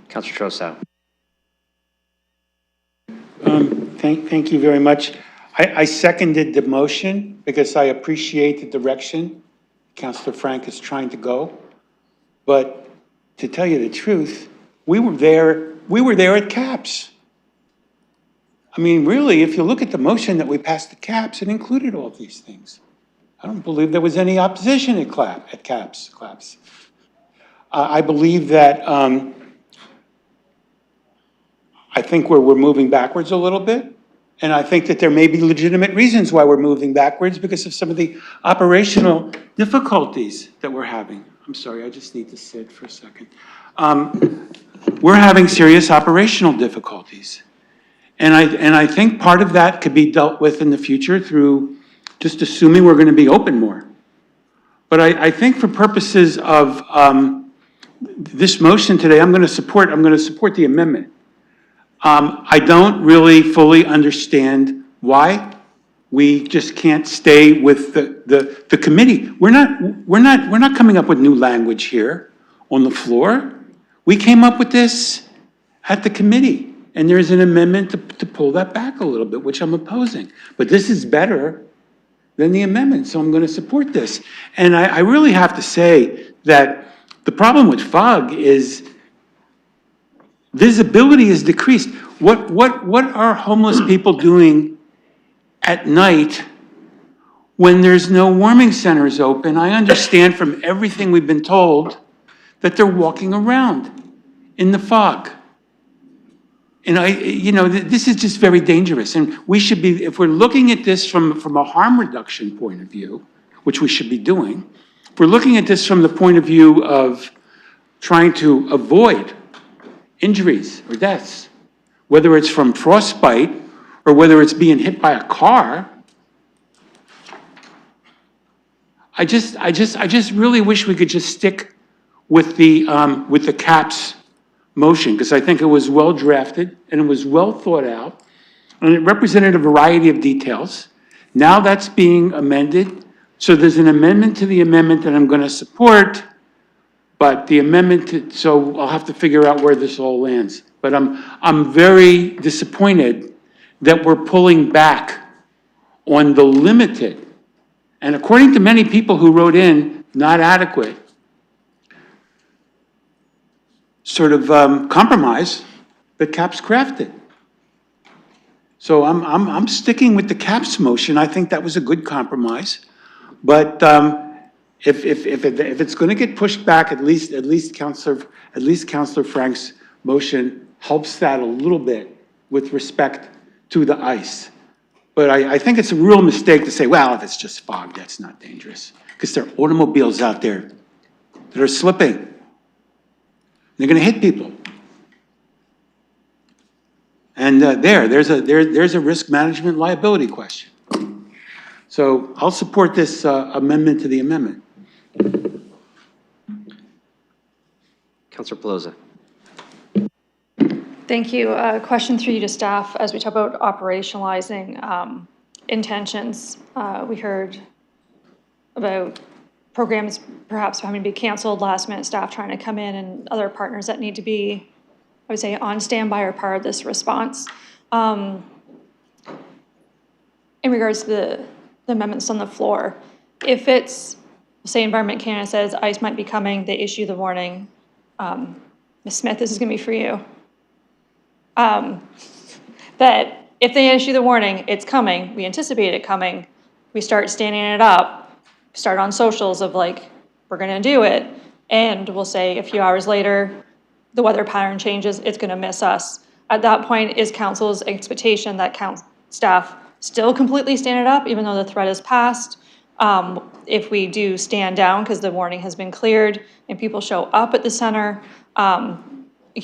Councillor Trossau. Thank you very much. I seconded the motion because I appreciate the direction Councillor Frank is trying to go. But to tell you the truth, we were there at CAPS. I mean, really, if you look at the motion that we passed at CAPS, it included all these things. I don't believe there was any opposition at CAPS. I believe that, I think we're moving backwards a little bit. And I think that there may be legitimate reasons why we're moving backwards because of some of the operational difficulties that we're having. I'm sorry, I just need to sit for a second. We're having serious operational difficulties. And I think part of that could be dealt with in the future through just assuming we're going to be open more. But I think for purposes of this motion today, I'm going to support the amendment. I don't really fully understand why we just can't stay with the committee. We're not coming up with new language here on the floor. We came up with this at the committee, and there's an amendment to pull that back a little bit, which I'm opposing. But this is better than the amendment, so I'm going to support this. And I really have to say that the problem with FOG is visibility is decreased. What are homeless people doing at night when there's no warming centers open? I understand from everything we've been told that they're walking around in the fog. And this is just very dangerous. And we should be, if we're looking at this from a harm reduction point of view, which we should be doing, if we're looking at this from the point of view of trying to avoid injuries or deaths, whether it's from frostbite or whether it's being hit by a car, I just really wish we could just stick with the CAPS motion, because I think it was well drafted and it was well thought out, and it represented a variety of details. Now that's being amended, so there's an amendment to the amendment that I'm going to support, but the amendment, so I'll have to figure out where this all lands. But I'm very disappointed that we're pulling back on the limited, and according to many people who wrote in, not adequate, sort of compromise that CAPS crafted. So I'm sticking with the CAPS motion. I think that was a good compromise. But if it's going to get pushed back, at least Councillor Frank's motion helps that a little bit with respect to the ice. But I think it's a real mistake to say, well, if it's just fog, that's not dangerous, because there are automobiles out there that are slipping. They're going to hit people. And there's a risk management liability question. So I'll support this amendment to the amendment. Councillor Pelosi. Thank you. Question through you to staff as we talk about operationalizing intentions. We heard about programs perhaps having to be canceled, last minute staff trying to come in, and other partners that need to be, I would say, on standby or part of this response. In regards to the amendments on the floor, if it's, say Environment Canada says ice might be coming, they issue the warning. Ms. Smith, this is gonna be for you. That if they issue the warning, it's coming, we anticipate it coming, we start standing it up, start on socials of like, we're gonna do it, and we'll say a few hours later, the weather pattern changes, it's gonna miss us. At that point, is council's expectation that staff still completely stand it up, even though the threat is passed? If we do stand down because the warning has been cleared and people show up at the center, like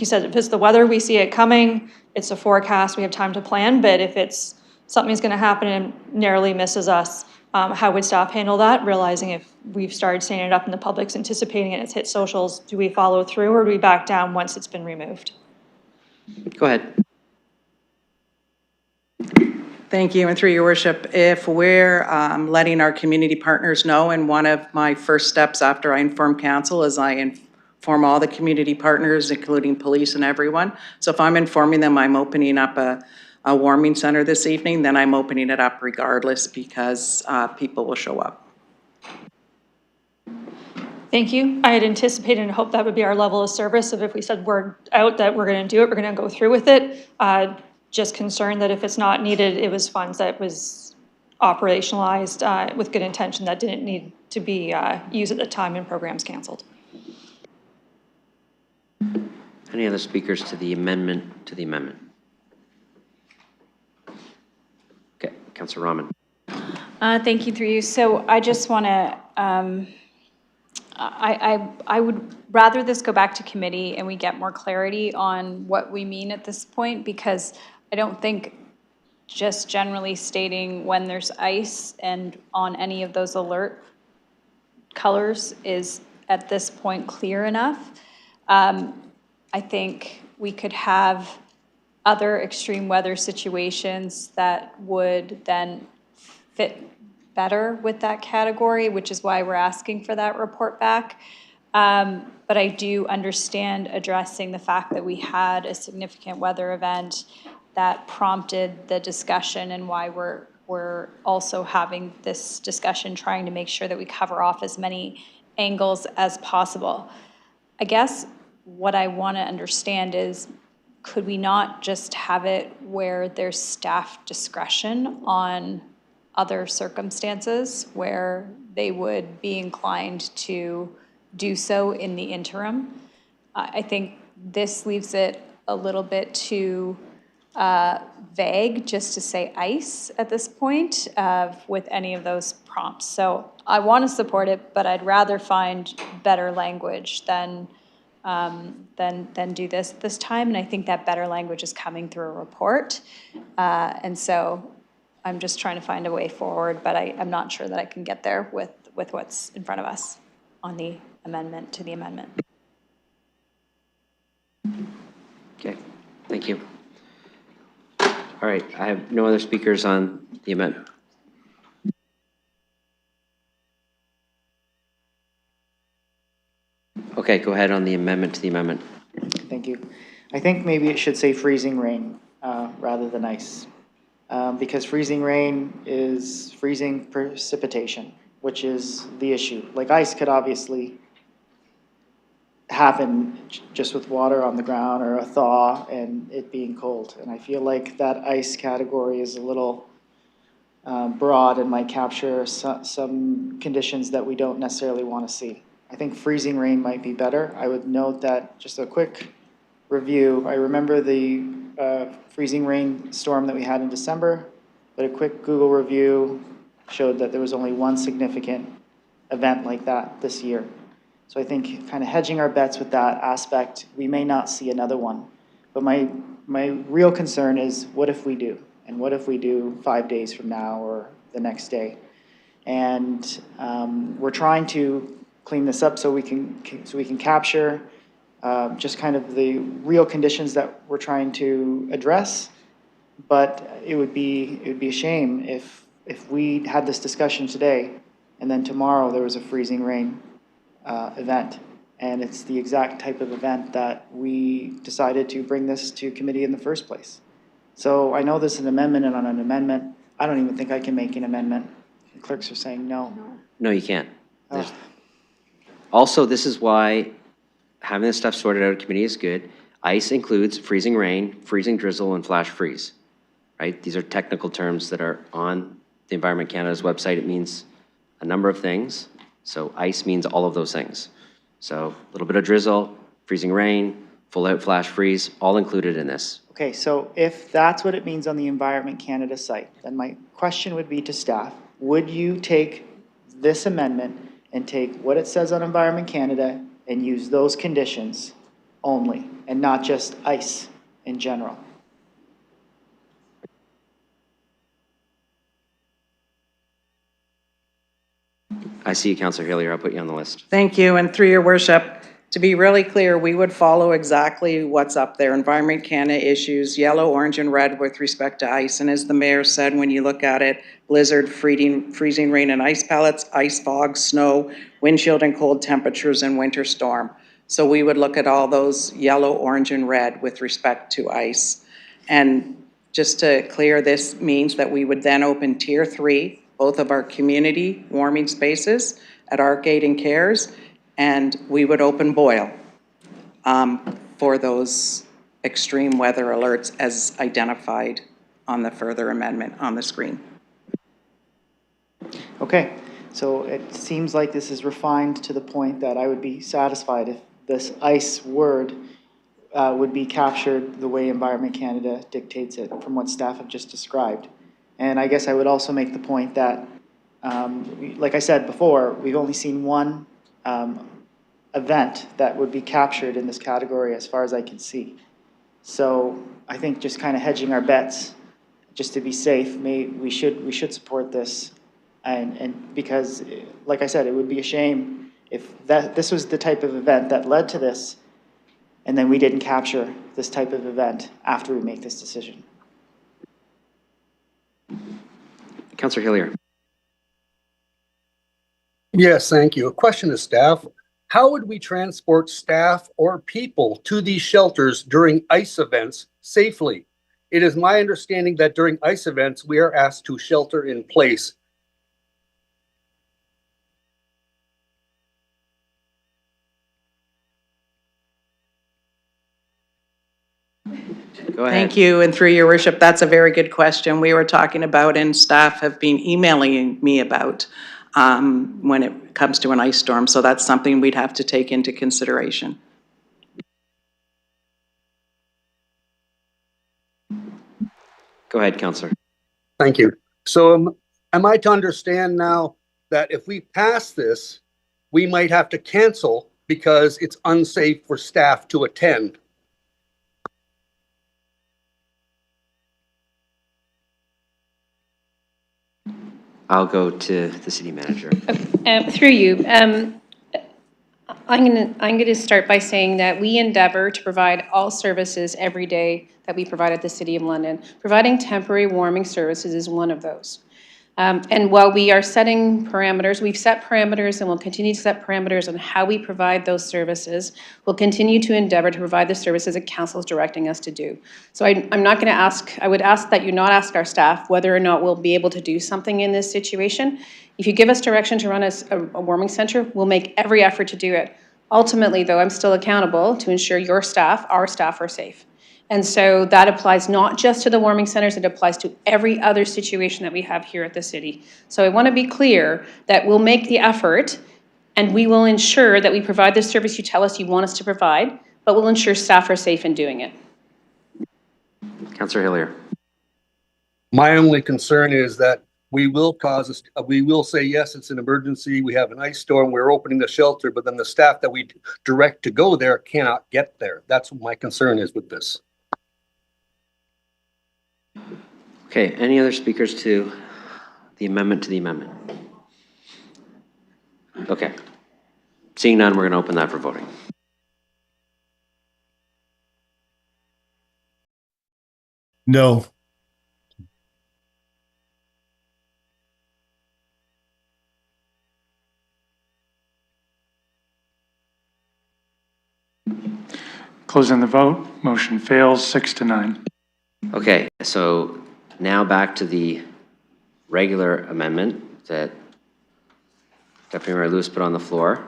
you said, if it's the weather, we see it coming, it's a forecast, we have time to plan, but if it's something's gonna happen and narrowly misses us, How would staff handle that, realizing if we've started standing it up and the public's anticipating it and it's hit socials, do we follow through or do we back down once it's been removed? Go ahead. Thank you, and through your worship, if we're letting our community partners know, and one of my first steps after I inform council is I inform all the community partners, including police and everyone. So if I'm informing them I'm opening up a warming center this evening, then I'm opening it up regardless because people will show up. Thank you. I had anticipated and hoped that would be our level of service of if we said we're out that we're going to do it, we're going to go through with it. Just concerned that if it's not needed, it was funds that was operationalized with good intention that didn't need to be used at the time and programs canceled. Any other speakers to the amendment to the amendment? Okay, Councillor Rahman. Thank you, through you. So I just want to, I would rather this go back to committee and we get more clarity on what we mean at this point, because I don't think just generally stating when there's ice and on any of those alert colors is at this point clear enough. I think we could have other extreme weather situations that would then fit better with that category, which is why we're asking for that report back. But I do understand addressing the fact that we had a significant weather event that prompted the discussion and why we're also having this discussion, trying to make sure that we cover off as many angles as possible. I guess what I want to understand is, could we not just have it where there's staff discretion on other circumstances where they would be inclined to do so in the interim? I think this leaves it a little bit too vague just to say ice at this point with any of those prompts. So I want to support it, but I'd rather find better language than do this time. And I think that better language is coming through a report. And so I'm just trying to find a way forward, but I'm not sure that I can get there with what's in front of us on the amendment to the amendment. Okay, thank you. All right, I have no other speakers on the amendment. Okay, go ahead on the amendment to the amendment. Thank you. I think maybe it should say freezing rain rather than ice. Because freezing rain is freezing precipitation, which is the issue. Like ice could obviously happen just with water on the ground or a thaw and it being cold. And I feel like that ice category is a little broad and might capture some conditions that we don't necessarily want to see. I think freezing rain might be better. I would note that, just a quick review, I remember the freezing rain storm that we had in December, but a quick Google review showed that there was only one significant event like that this year. So I think kind of hedging our bets with that aspect, we may not see another one. But my real concern is, what if we do? And what if we do 5 days from now or the next day? And we're trying to clean this up so we can capture just kind of the real conditions that we're trying to address. But it would be a shame if we had this discussion today and then tomorrow there was a freezing rain event. And it's the exact type of event that we decided to bring this to committee in the first place. So I know this is an amendment, and on an amendment, I don't even think I can make an amendment. The clerks are saying no. No, you can't. Also, this is why having this stuff sorted out of committee is good. Ice includes freezing rain, freezing drizzle, and flash freeze, right? These are technical terms that are on the Environment Canada's website. It means a number of things. So ice means all of those things. So a little bit of drizzle, freezing rain, full out flash freeze, all included in this. Okay, so if that's what it means on the Environment Canada site, then my question would be to staff, would you take this amendment and take what it says on Environment Canada and use those conditions only, and not just ice in general? I see you, Councillor Hillier. I'll put you on the list. Thank you, and through your worship, to be really clear, we would follow exactly what's up there. Environment Canada issues yellow, orange, and red with respect to ice. And as the mayor said, when you look at it, blizzard, freezing rain and ice pellets, ice fog, snow, windshield and cold temperatures, and winter storm. So we would look at all those yellow, orange, and red with respect to ice. And just to clear, this means that we would then open Tier 3, both of our community warming spaces at Arcade and Cares, and we would open Boyle for those extreme weather alerts as identified on the further amendment on the screen. Okay, so it seems like this is refined to the point that I would be satisfied if this ICE word would be captured the way Environment Canada dictates it from what staff have just described. And I guess I would also make the point that, like I said before, we've only seen one event that would be captured in this category as far as I can see. So I think just kind of hedging our bets, just to be safe, we should support this. And because, like I said, it would be a shame if this was the type of event that led to this, and then we didn't capture this type of event after we make this decision. Councillor Hillier. Yes, thank you. A question to staff. How would we transport staff or people to these shelters during ice events safely? It is my understanding that during ice events, we are asked to shelter in place. Go ahead. Thank you, and through your worship, that's a very good question. We were talking about, and staff have been emailing me about, when it comes to an ice storm. So that's something we'd have to take into consideration. Go ahead, Councillor. Thank you. So am I to understand now that if we pass this, we might have to cancel because it's unsafe for staff to attend? I'll go to the city manager. Through you, I'm going to start by saying that we endeavor to provide all services every day that we provide at the City of London. Providing temporary warming services is one of those. And while we are setting parameters, we've set parameters and we'll continue to set parameters on how we provide those services. We'll continue to endeavor to provide the services that council is directing us to do. So I'm not going to ask, I would ask that you not ask our staff whether or not we'll be able to do something in this situation. If you give us direction to run a warming center, we'll make every effort to do it. Ultimately, though, I'm still accountable to ensure your staff, our staff, are safe. And so that applies not just to the warming centers, it applies to every other situation that we have here at the city. So I want to be clear that we'll make the effort and we will ensure that we provide the service you tell us you want us to provide, but we'll ensure staff are safe in doing it. Councillor Hillier. My only concern is that we will say, yes, it's an emergency. We have an ice storm. We're opening the shelter, but then the staff that we direct to go there cannot get there. That's what my concern is with this. Okay, any other speakers to the amendment to the amendment? Okay. Seeing none, we're going to open that for voting. No. Closing the vote. Motion fails 6-9. Okay, so now back to the regular amendment that Deputy Mayor Lewis put on the floor.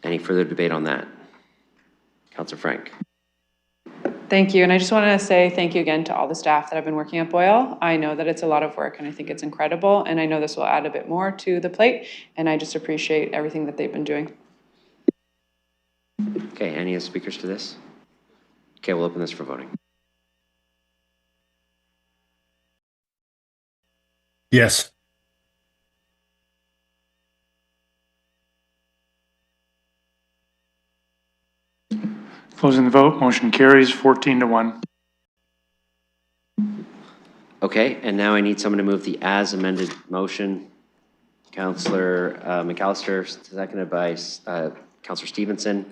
Any further debate on that? Councillor Frank. Thank you, and I just want to say thank you again to all the staff that have been working at Boyle. I know that it's a lot of work and I think it's incredible, and I know this will add a bit more to the plate, and I just appreciate everything that they've been doing. Okay, any speakers to this? Okay, we'll open this for voting. Yes. Closing the vote. Motion carries 14-1. Okay, and now I need someone to move the as amended motion. Councillor McAllister, seconded by Councillor Stevenson.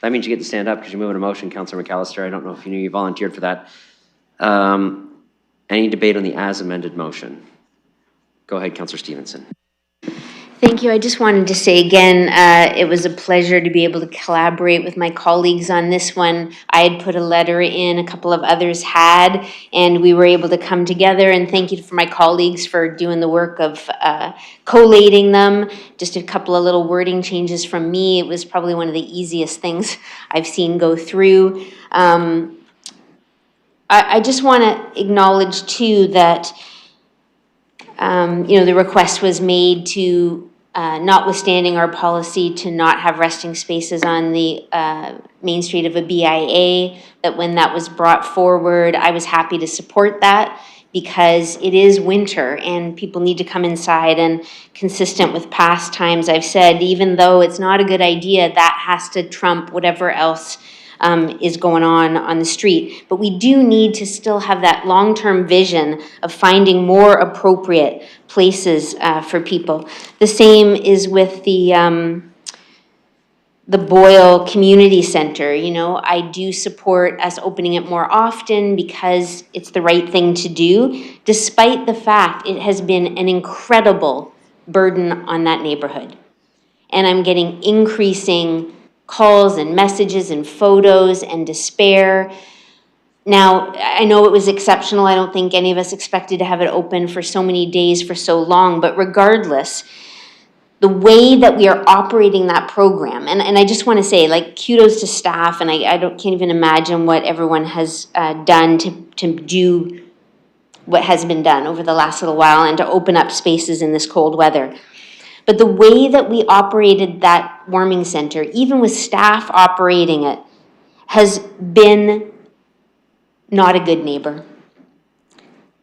That means you get to stand up because you're moving a motion, Councillor McAllister. I don't know if you knew you volunteered for that. Any debate on the as amended motion? Go ahead, Councillor Stevenson. Thank you. I just wanted to say again, it was a pleasure to be able to collaborate with my colleagues on this one. I had put a letter in, a couple of others had, and we were able to come together. And thank you for my colleagues for doing the work of collating them. Just a couple of little wording changes from me. It was probably one of the easiest things I've seen go through. I just want to acknowledge too that the request was made to, notwithstanding our policy to not have resting spaces on the main street of a BIA, that when that was brought forward, I was happy to support that because it is winter and people need to come inside, and consistent with past times I've said, even though it's not a good idea, that has to trump whatever else is going on the street. But we do need to still have that long-term vision of finding more appropriate places for people. The same is with the Boyle Community Center. You know, I do support us opening it more often because it's the right thing to do, despite the fact it has been an incredible burden on that neighborhood. And I'm getting increasing calls and messages and photos and despair. Now, I know it was exceptional. I don't think any of us expected to have it open for so many days for so long, but regardless, the way that we are operating that program, and I just want to say, like, kudos to staff, and I can't even imagine what everyone has done to do what has been done over the last little while and to open up spaces in this cold weather. But the way that we operated that warming center, even with staff operating it, has been not a good neighbor,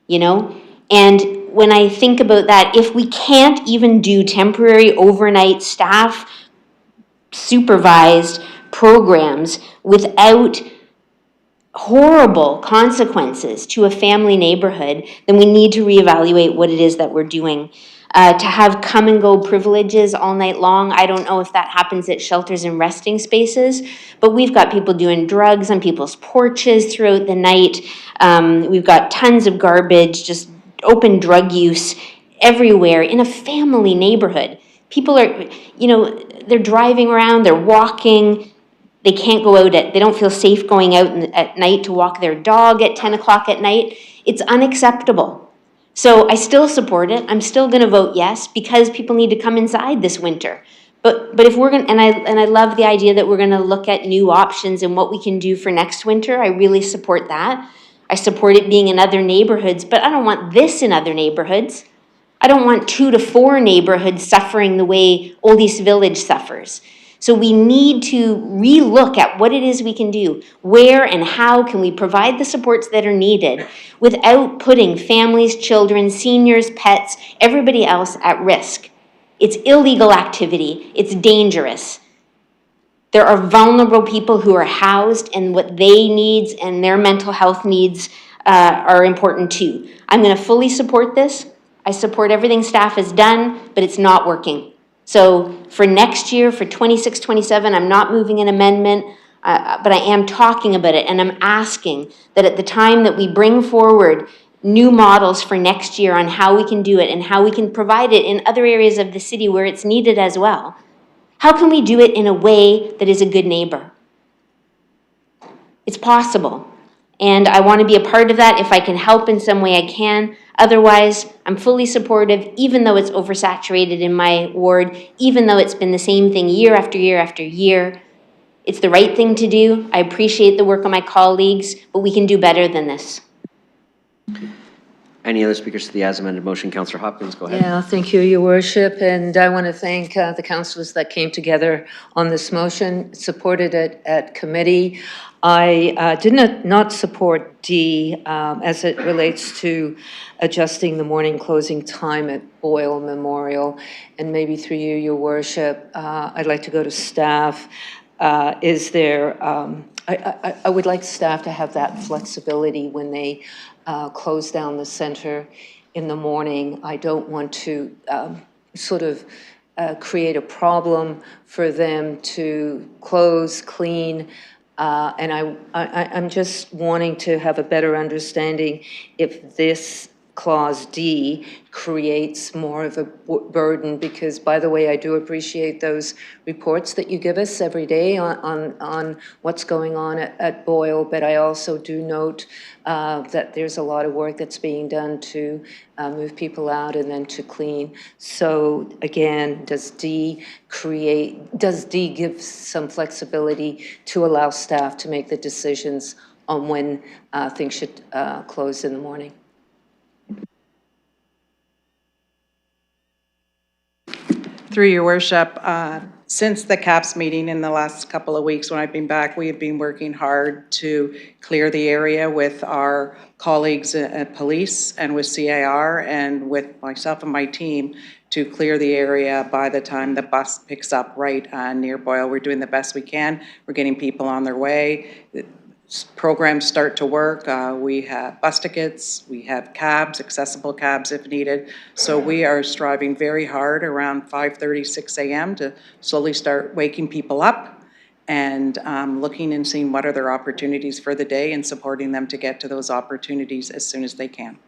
you know? And when I think about that, if we can't even do temporary overnight staff supervised programs without horrible consequences to a family neighborhood, then we need to reevaluate what it is that we're doing. To have come and go privileges all night long, I don't know if that happens at shelters and resting spaces, but we've got people doing drugs on people's porches throughout the night. We've got tons of garbage, just open drug use everywhere in a family neighborhood. People are, they're driving around, they're walking, they can't go out they don't feel safe going out at night to walk their dog at 10 o'clock at night. It's unacceptable. So I still support it. I'm still going to vote yes because people need to come inside this winter. But if we're going, and I love the idea that we're going to look at new options and what we can do for next winter. I really support that. I support it being in other neighborhoods, but I don't want this in other neighborhoods. I don't want 2 to 4 neighborhoods suffering the way Old East Village suffers. So we need to relook at what it is we can do. Where and how can we provide the supports that are needed without putting families, children, seniors, pets, everybody else at risk? It's illegal activity. It's dangerous. There are vulnerable people who are housed, and what they needs and their mental health needs are important too. I'm going to fully support this. I support everything staff has done, but it's not working. So for next year, for 26-27, I'm not moving an amendment, but I am talking about it, and I'm asking that at the time that we bring forward new models for next year on how we can do it and how we can provide it in other areas of the city where it's needed as well, how can we do it in a way that is a good neighbor? It's possible, and I want to be a part of that. If I can help in some way, I can. Otherwise, I'm fully supportive, even though it's oversaturated in my ward, even though it's been the same thing year after year after year. It's the right thing to do. I appreciate the work of my colleagues, but we can do better than this. Any other speakers to the as amended motion? Councillor Hopkins, go ahead. Yeah, thank you, Your Worship, and I want to thank the councillors that came together on this motion, supported it at committee. I did not support D as it relates to adjusting the morning closing time at Boyle Memorial, and maybe through you, Your Worship, I'd like to go to staff. I would like staff to have that flexibility when they close down the center in the morning. I don't want to sort of create a problem for them to close, clean. And I'm just wanting to have a better understanding if this Clause D creates more of a burden, because, by the way, I do appreciate those reports that you give us every day on what's going on at Boyle, but I also do note that there's a lot of work that's being done to move people out and then to clean. So again, does D give some flexibility to allow staff to make the decisions on when things should close in the morning? Through your worship, since the CAPS meeting in the last couple of weeks when I've been back, we have been working hard to clear the area with our colleagues at police and with CIR and with myself and my team to clear the area by the time the bus picks up right near Boyle. We're doing the best we can. We're getting people on their way. Programs start to work. We have bus tickets, we have cabs, accessible cabs if needed. So we are striving very hard around 5:30, 6 a.m. to slowly start waking people up and looking and seeing what are their opportunities for the day and supporting them to get to those opportunities as soon as they can.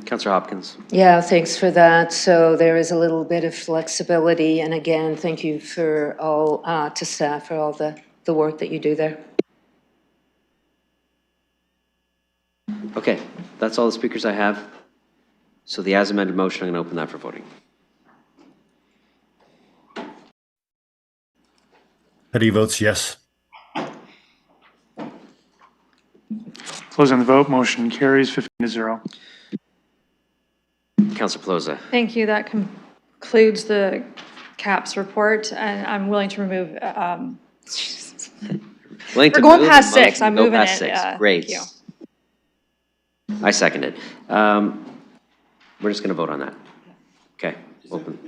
Councillor Hopkins. Yeah, thanks for that. So there is a little bit of flexibility. And again, thank you for all, to staff for all the work that you do there. Okay, that's all the speakers I have. So the as amended motion, I'm going to open that for voting. Petty votes yes. Closing the vote, motion carries 15-0. Councillor Pelosi. Thank you. That concludes the CAPS report, and I'm willing to remove, Willing to we're going move past the motion 6. to I'm go moving past it. 6. Great. Thank you. I second it. We're just going to vote on that. Okay, open.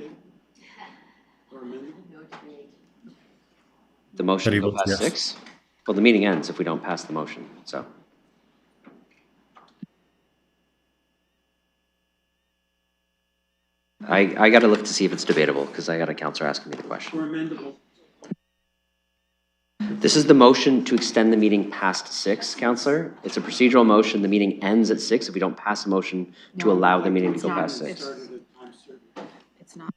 The motion to go votes past yes. 6? Well, the meeting ends if we don't pass the motion, so. I got to look to see if it's debatable, because I got a counselor asking me the question. Or amendable. This is the motion to extend the meeting past 6, Counselor. It's a procedural motion. The meeting ends at 6 if we don't pass a motion to allow the meeting to go past 6. It's not.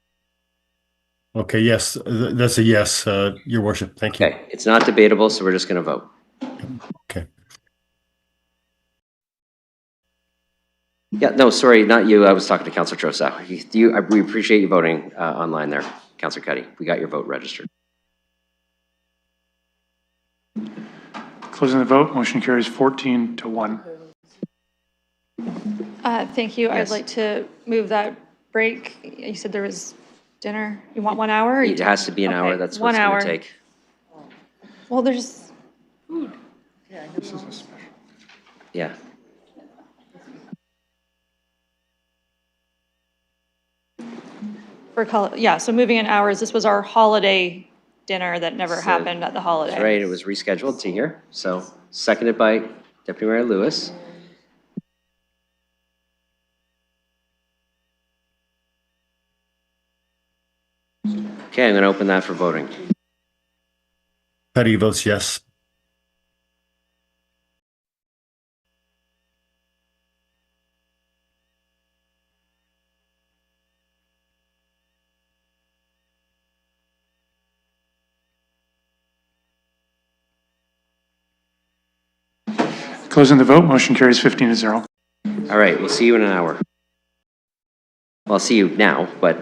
Okay, yes, that's a yes, Your Worship. Thank you. Okay, it's not debatable, so we're just going to vote. Okay. Yeah, no, sorry, not you. I was talking to Counselor Trosa. We appreciate you voting online there, Counselor Cuddy. We got your vote registered. Closing the vote, motion carries 14-1. Thank you. Yes. I'd like to move that break. You said there was dinner. You want 1 hour? It has to be an hour. Okay, That's what it's 1 going hour. to take. Well, there's food. Yeah. Yeah, so moving in hours. This was our holiday dinner that never So- happened at the holiday. That's right. It was rescheduled to here. So seconded by Deputy Mayor Lewis. Okay, I'm going to open that for voting. Petty votes yes. Closing the vote, motion carries 15-0. All right, we'll see you in an hour. Well, I'll see you now, but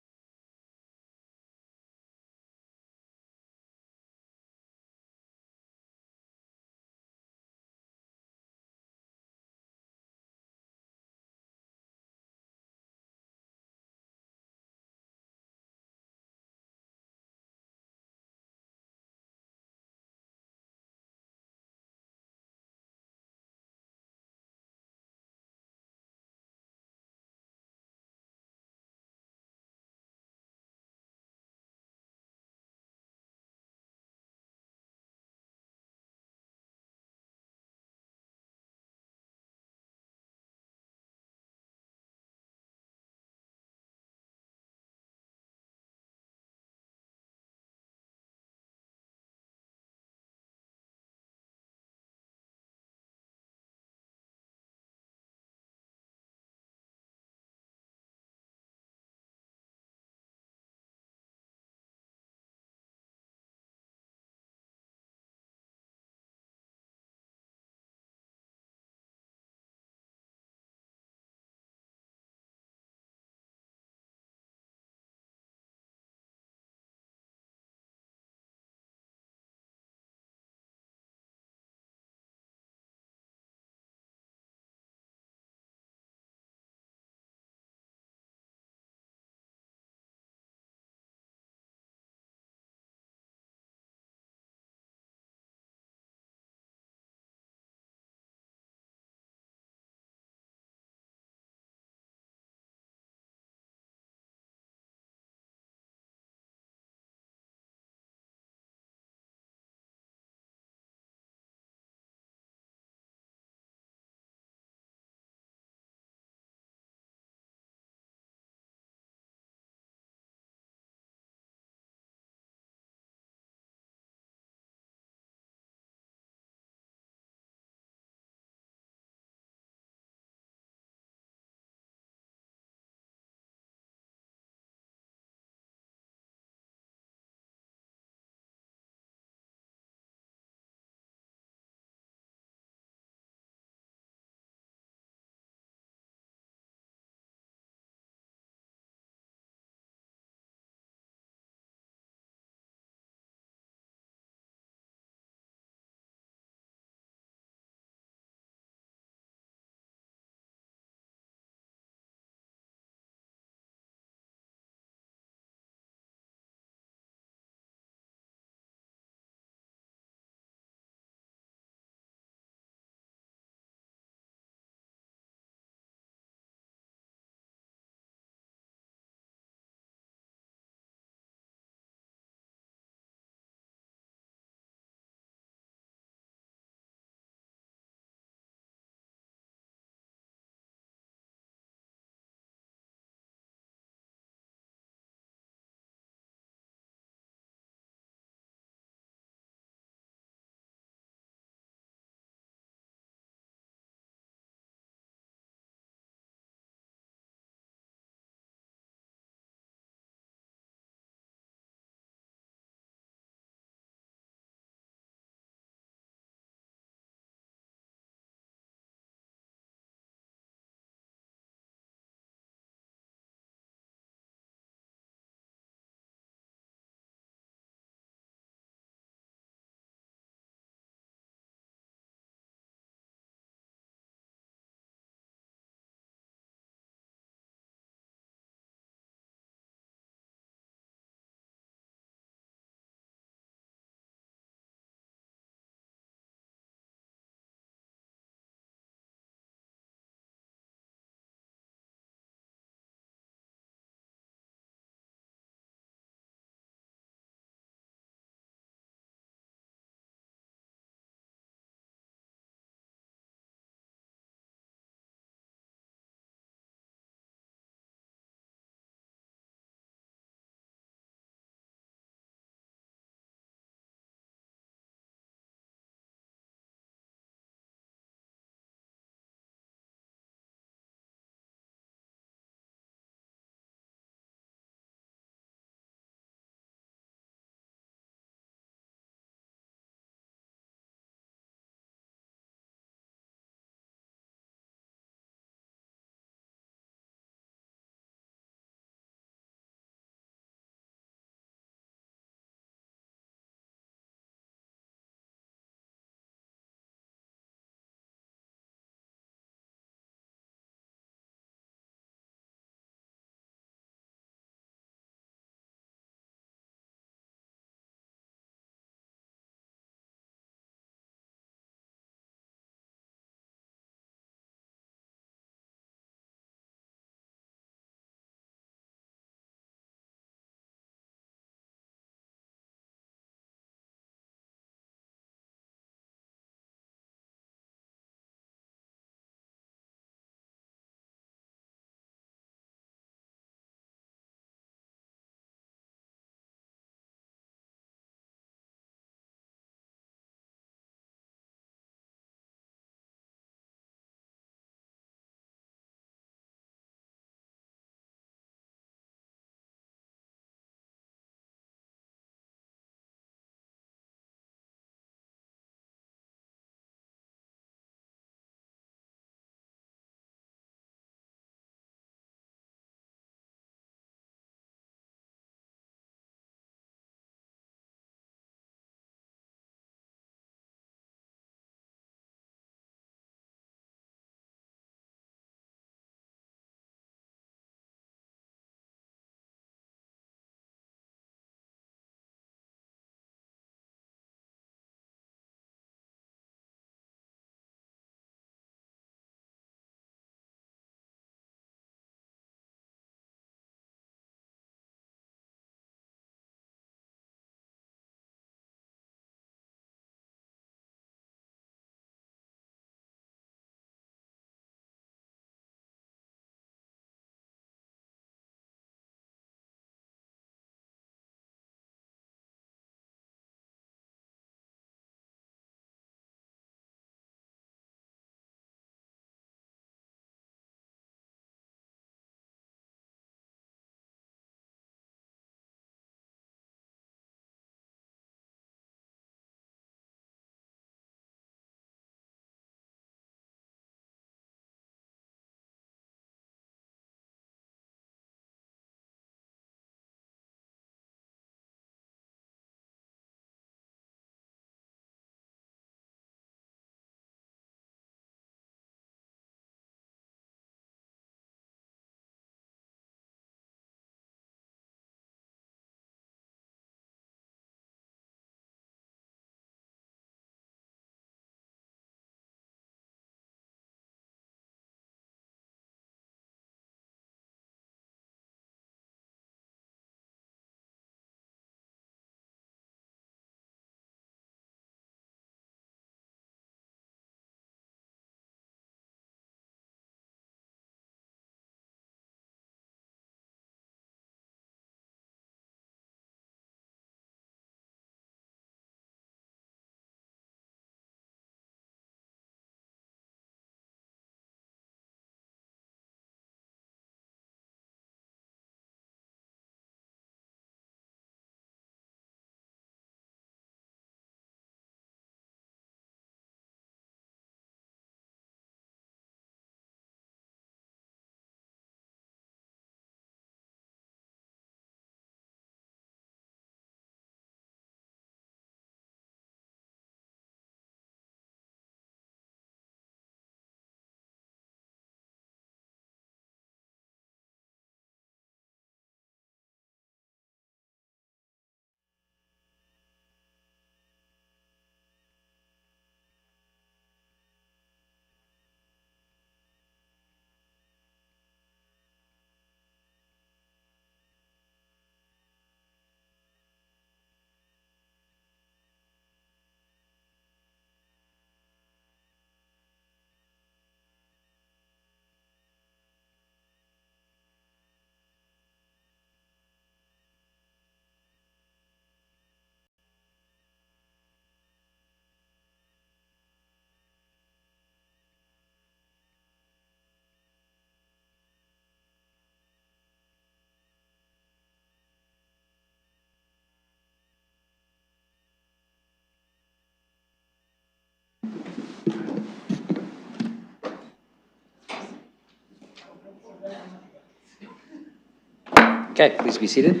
Okay, please be seated.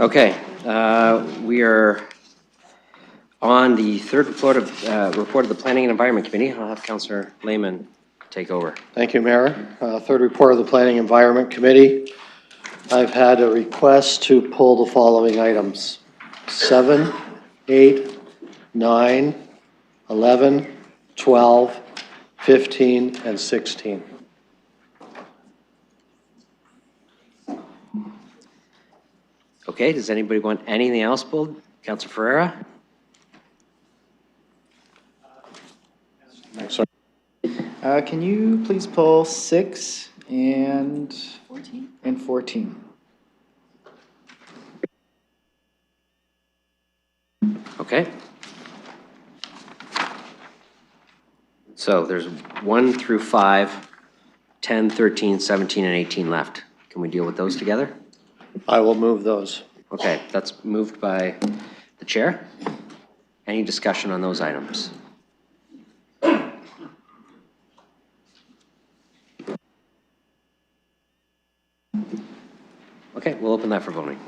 Okay, we are on the third report of the Planning and Environment Committee. I'll have Councillor Lehman take over. Thank you, Mayor. Third report of the Planning and Environment Committee. I've had a request to pull the following items: 7, 8, 9, 11, 12, 15, and 16. Okay, does anybody want anything else pulled? Councillor Ferreira? Sorry. Can you please pull 6 and 14? Okay. So there's 1 through 5, 10, 13, 17, and 18 left. Can we deal with those together? I will move those. Okay, that's moved by the chair. Any discussion on those items? Okay, we'll open that for voting.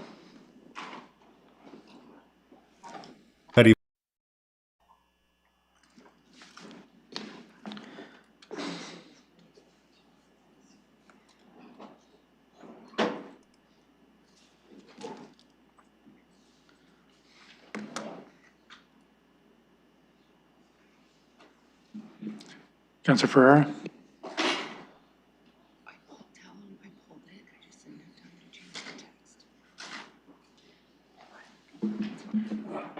How do you? Councillor Ferreira?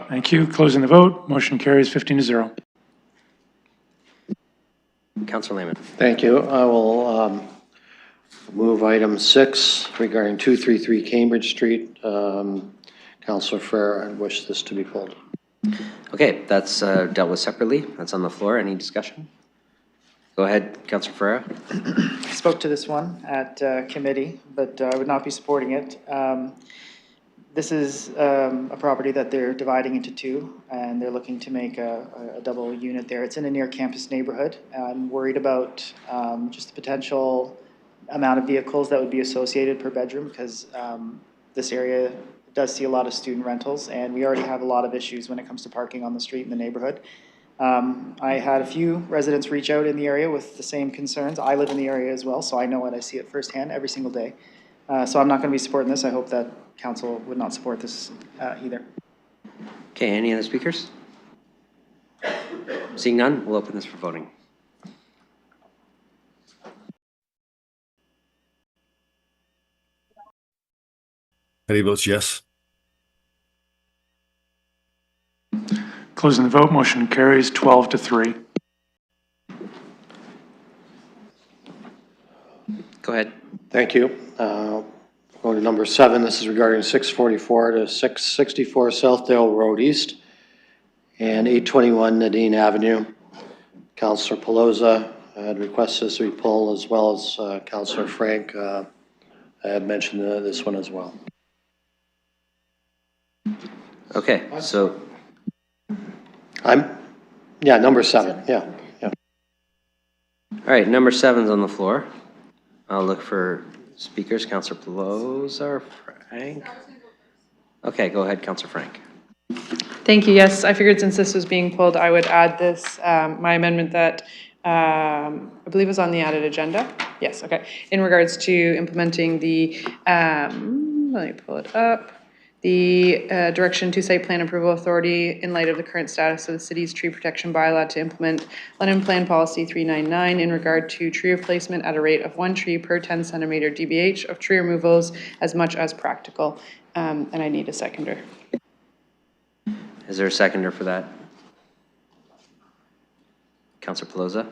Thank you. Closing the vote. Motion carries 15-0. Councillor Lehman. Thank you. I will move item 6 regarding 233 Cambridge Street. Councillor Ferrer, I wish this to be pulled. Okay, that's dealt with separately. That's on the floor. Any discussion? Go ahead, Councillor Ferreira. I spoke to this one at committee, but I would not be supporting it. This is a property that they're dividing into 2, and they're looking to make a double unit there. It's in a near-campus neighborhood. I'm worried about just the potential amount of vehicles that would be associated per bedroom, because this area does see a lot of student rentals, and we already have a lot of issues when it comes to parking on the street in the neighborhood. I had a few residents reach out in the area with the same concerns. I live in the area as well, so I know it. I see it firsthand every single day. So I'm not going to be supporting this. I hope that council would not support this either. Okay, any other speakers? Seeing none, we'll open this for voting. Eddie votes yes. Closing the vote. Motion carries 12-3. Go ahead. Thank you. Going to number 7, this is regarding 644 to 664 Southdale Road East and 821 Nadine Avenue. Councillor Pelosa had requested this to be pulled, as well as Councillor Frank had mentioned this one as well. Okay, so. Number 7, yeah. All right, number 7's on the floor. I'll look for speakers. Councillor Pelosa or Frank? Okay, go ahead, Councillor Frank. Thank you. Yes, I figured since this was being pulled, I would add this, my amendment that I believe was on the added agenda. Yes, okay. In regards to implementing the, let me pull it up. The direction to site plan approval authority in light of the current status of the city's tree protection bylaw to implement London Plan Policy 399 in regard to tree replacement at a rate of 1 tree per 10 centimeter DBH of tree removals as much as practical. And I need a seconder. Is there a seconder for that? Councillor Pelosa?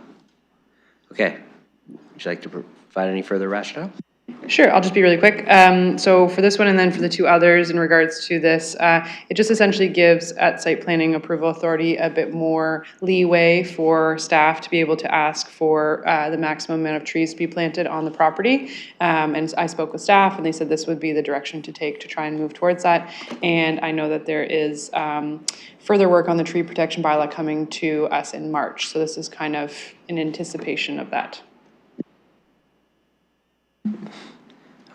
Okay. Would you like to provide any further rationale? Sure, I'll just be really quick. So for this one and then for the two others in regards to this, it just essentially gives at site planning approval authority a bit more leeway for staff to be able to ask for the maximum amount of trees to be planted on the property. And I spoke with staff and they said this would be the direction to take to try and move towards that. And I know that there is further work on the tree protection bylaw coming to us in March. So this is kind of in anticipation of that.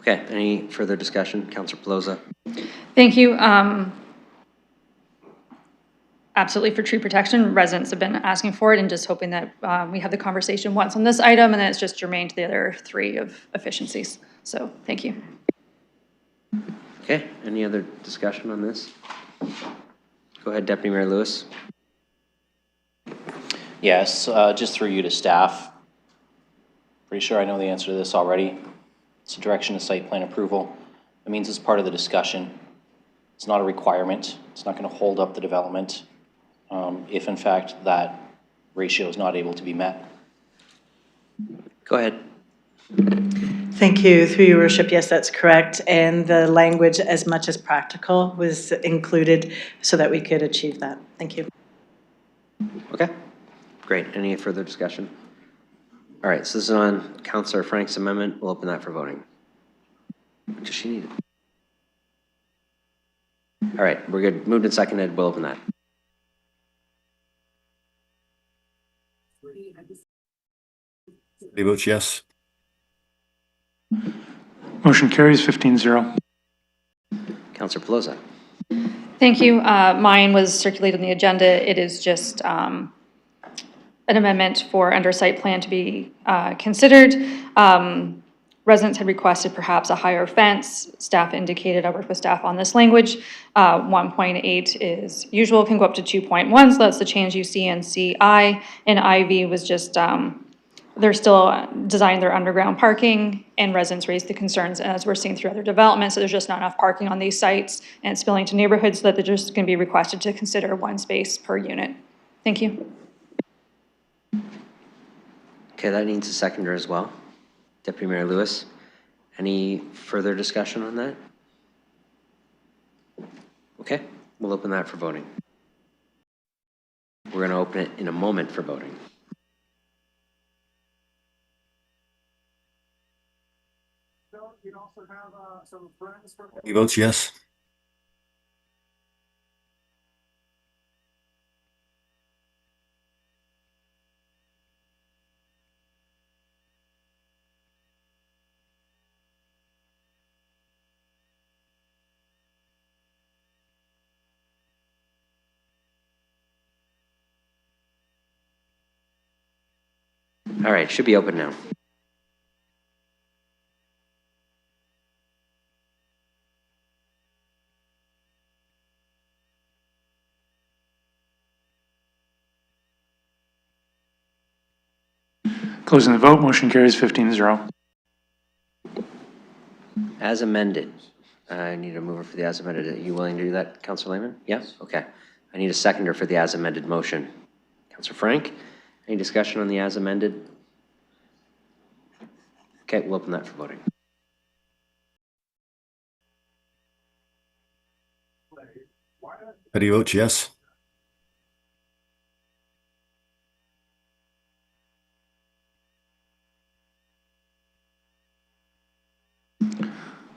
Okay, any further discussion? Councillor Pelosa. Thank you. Absolutely for tree protection. Residents have been asking for it and just hoping that we have the conversation once on this item and then it's just germane to the other three of efficiencies. So thank you. Okay, any other discussion on this? Go ahead, Deputy Mayor Lewis. Yes, just through you to staff. Pretty sure I know the answer to this already. It's a direction to site plan approval. It means it's part of the discussion. It's not a requirement. It's not going to hold up the development if in fact that ratio is not able to be met. Go ahead. Thank you. Through your worship, yes, that's correct. And the language, as much as practical, was included so that we could achieve that. Thank you. Okay, great. Any further discussion? All right, so this is on Councillor Frank's amendment. We'll open that for voting. Does she need it? All right, we're good. Moved and seconded. We'll open that. He votes yes. Motion carries 15-0. Councillor Pelosa. Thank you. Mine was circulated on the agenda. It is just an amendment for under site plan to be considered. Residents had requested perhaps a higher fence. Staff indicated, I worked with staff on this language. 1.8 is usual, can go up to 2.1, so that's the change you see in CI. And IV was just, they're still designing their underground parking, and residents raised the concerns, as we're seeing through other developments, that there's just not enough parking on these sites and spilling to neighborhoods, so that they're just going to be requested to consider one space per unit. Thank you. Okay, that needs a seconder as well. Deputy Mayor Lewis, any further discussion on that? Okay, we'll open that for voting. We're going to open it in a moment for voting. He votes yes. All right, should be open now. Closing the vote, motion carries 15-0. As amended, I need a mover for the as amended. Are you willing to do that, Councillor Lehman? Yes? Okay. I need a seconder for the as amended motion. Councillor Frank, any discussion on the as amended? Okay, we'll open that for voting. He votes yes.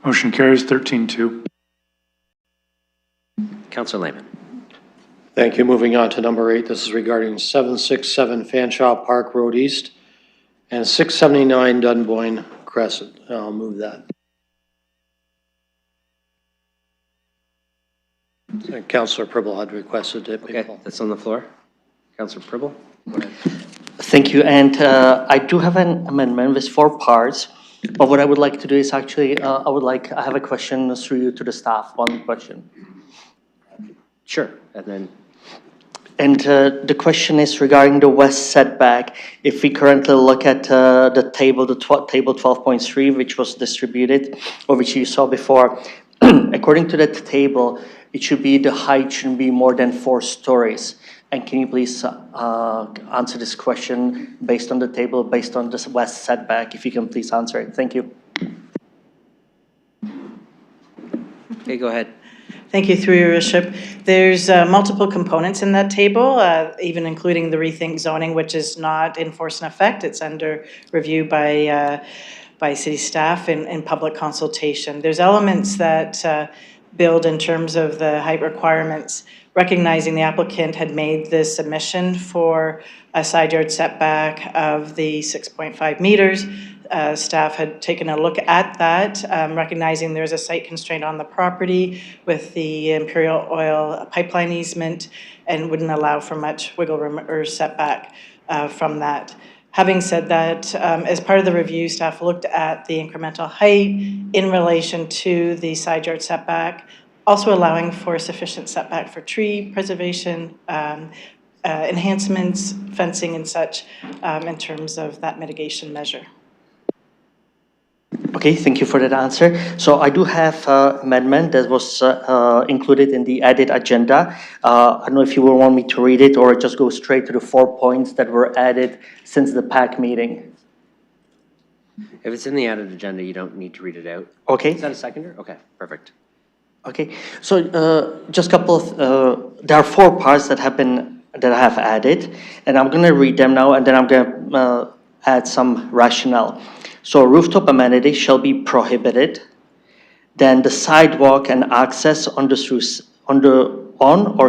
Motion carries 13-2. Councillor Lehman. Thank you. Moving on to number 8, this is regarding 767 Fanshawe Park Road East and 679 Dunboyne Crescent. I'll move that. Councillor Pribble had requested it. Okay, that's on the floor. Councillor Pribble, go ahead. Thank you, and I do have an amendment with 4 parts, but what I would like to do is actually, I have a question through you to the staff, one question. Sure, and then. And the question is regarding the west setback. If we currently look at the table, table 12.3, which was distributed, or which you saw before, according to that table, it should be, the height shouldn't be more than 4 stories. And can you please answer this question based on the table, based on this west setback, if you can please answer it? Thank you. Okay, go ahead. Thank you, through your worship. There's multiple components in that table, even including the rethink zoning, which is not in force and effect. It's under review by city staff in public consultation. There's elements that build in terms of the height requirements, recognizing the applicant had made the submission for a side yard setback of the 6.5 meters. Staff had taken a look at that, recognizing there's a site constraint on the property with the Imperial Oil pipeline easement and wouldn't allow for much wiggle room or setback from that. Having said that, as part of the review, staff looked at the incremental height in relation to the side yard setback, also allowing for sufficient setback for tree preservation, enhancements, fencing and such, in terms of that mitigation measure. Okay, thank you for that answer. So I do have an amendment that was included in the added agenda. I don't know if you will want me to read it or just go straight to the 4 points that were added since the PAC meeting. If it's in the added agenda, you don't need to read it out. Okay. Is that a seconder? Okay, perfect. Okay, so just a couple of, there are 4 parts that I have added, and I'm gonna read them now, and then I'm gonna add some rationale. So rooftop amenities shall be prohibited. Then the sidewalk and access on or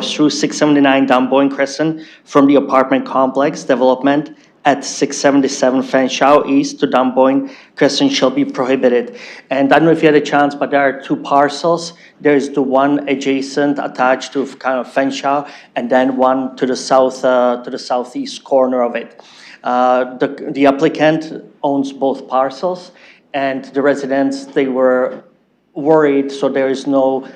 through 679 Dunboyne Crescent from the apartment complex development at 677 Fanshawe East to Dunboyne Crescent shall be prohibited. And I don't know if you had a chance, but there are 2 parcels. There's the one adjacent attached to kind of Fanshawe, and then one to the south, to the southeast corner of it. The applicant owns both parcels, and the residents, they were worried, so there is no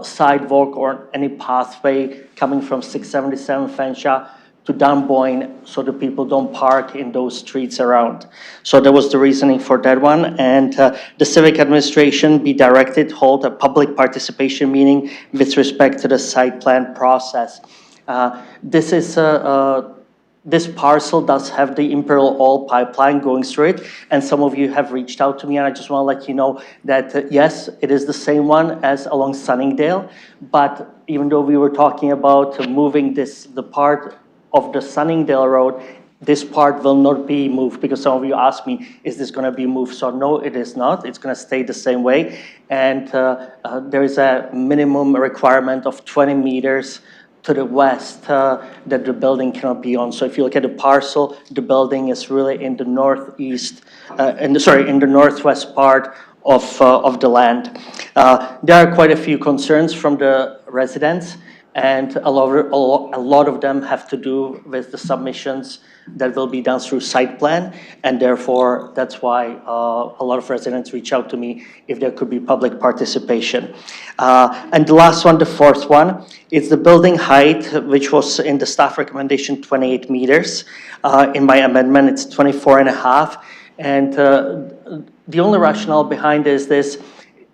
sidewalk or any pathway coming from 677 Fanshawe to Dunboyne, so the people don't park in those streets around. So that was the reasoning for that one. And the civic administration be directed hold a public participation meeting with respect to the site plan process. This parcel does have the Imperial Oil pipeline going through it, and some of you have reached out to me, and I just want to let you know that yes, it is the same one as along Sunningdale, but even though we were talking about moving the part of the Sunningdale Road, this part will not be moved, because some of you asked me, is this going to be moved? So no, it is not. It's going to stay the same way, and there is a minimum requirement of 20 meters to the west that the building cannot be on. So if you look at the parcel, the building is really in the northeast, in the northwest part of the land. There are quite a few concerns from the residents, and a lot of them have to do with the submissions that will be done through site plan, and therefore that's why a lot of residents reach out to me if there could be public participation. And the last one, the 4th one, is the building height, which was in the staff recommendation 28 meters. In my amendment, it's 24.5. And the only rationale behind is this: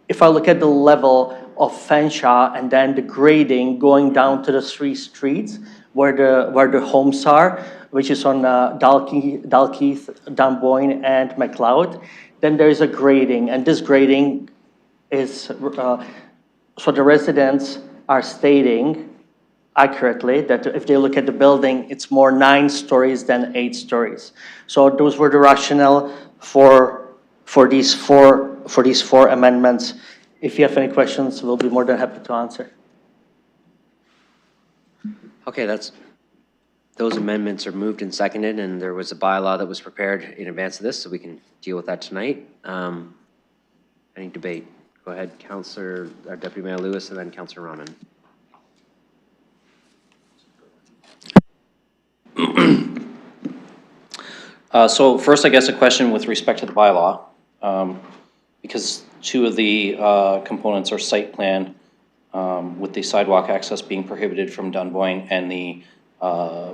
if I look at the level of Fanshawe and then the grading going down to the 3 streets where the homes are, which is on Dalkeith, Dunboyne, and McLeod, then there is a grading, and this grading is, so the residents are stating accurately that if they look at the building, it's more 9 stories than 8 stories. So those were the rationale for these four amendments. If you have any questions, we'll be more than happy to answer. Okay, those amendments are moved and seconded, and there was a bylaw that was prepared in advance of this, so we can deal with that tonight. Any debate? Go ahead, Councillor, Deputy Mayor Lewis, and then Councillor Rahman. So first, I guess, a question with respect to the bylaw, because 2 of the components are site plan, with the sidewalk access being prohibited from Dunboyne and the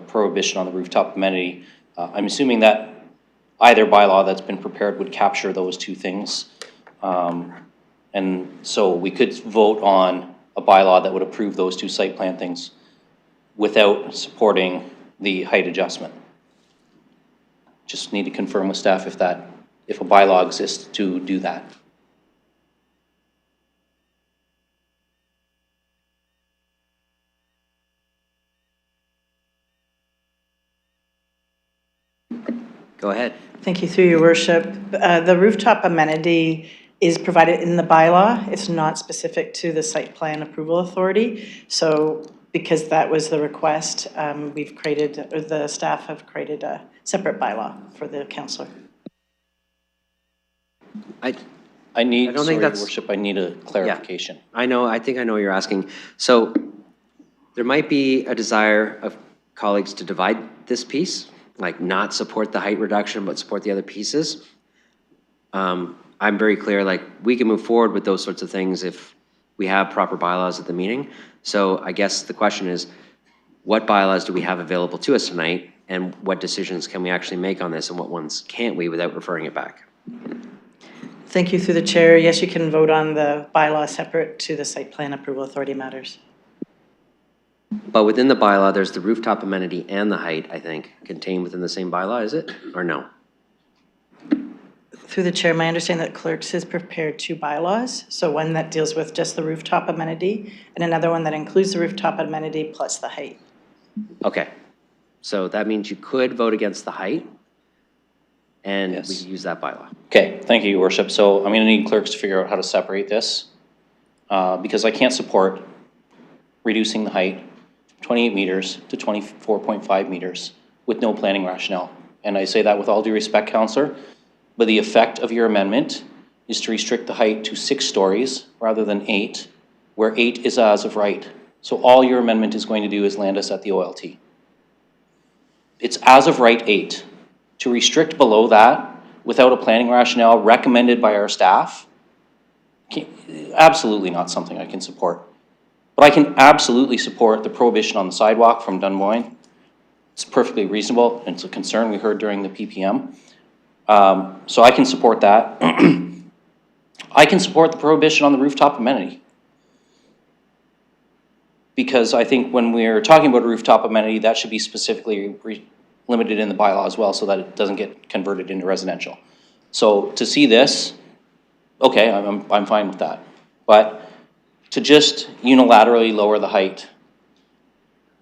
prohibition on the rooftop amenity. I'm assuming that either bylaw that's been prepared would capture those 2 things. And so we could vote on a bylaw that would approve those 2 site plan things without supporting the height adjustment. Just need to confirm with staff if a bylaw exists to do that. Go ahead. Thank you, through your worship. The rooftop amenity is provided in the bylaw. It's not specific to the site plan approval authority. So because that was the request, we've created, or the staff have created a separate bylaw for the councillor. I need, I don't sorry, think Your that's- Worship, I need a clarification. I know, I think I know what you're asking. So there might be a desire of colleagues to divide this piece, like not support the height reduction, but support the other pieces. I'm very clear, like, we can move forward with those sorts of things if we have proper bylaws at the meeting. So I guess the question is, what bylaws do we have available to us tonight? And what decisions can we actually make on this, and what ones can't we without referring it back? Thank you, through the chair. Yes, you can vote on the bylaw separate to the site plan approval authority matters. But within the bylaw, there's the rooftop amenity and the height, I think, contained within the same bylaw, is it? Or no? Through the chair, my understanding that clerks has prepared two bylaws. So one that deals with just the rooftop amenity and another one that includes the rooftop amenity plus the height. Okay. So that means you could vote against the height, and we Yes. could use that bylaw. Okay, thank you, Your Worship. So I'm going to need clerks to figure out how to separate this, because I can't support reducing the height 28 meters to 24.5 meters with no planning rationale. And I say that with all due respect, Councillor, but the effect of your amendment is to restrict the height to 6 stories rather than 8, where 8 is as of right. So all your amendment is going to do is land us at the OLT. It's as of right 8. To restrict below that without a planning rationale recommended by our staff, absolutely not something I can support. But I can absolutely support the prohibition on the sidewalk from Dunboyne. It's perfectly reasonable, and it's a concern we heard during the PPM. So I can support that. I can support the prohibition on the rooftop amenity. Because I think when we're talking about a rooftop amenity, that should be specifically limited in the bylaw as well, so that it doesn't get converted into residential. So to see this, okay, I'm fine with that. But to just unilaterally lower the height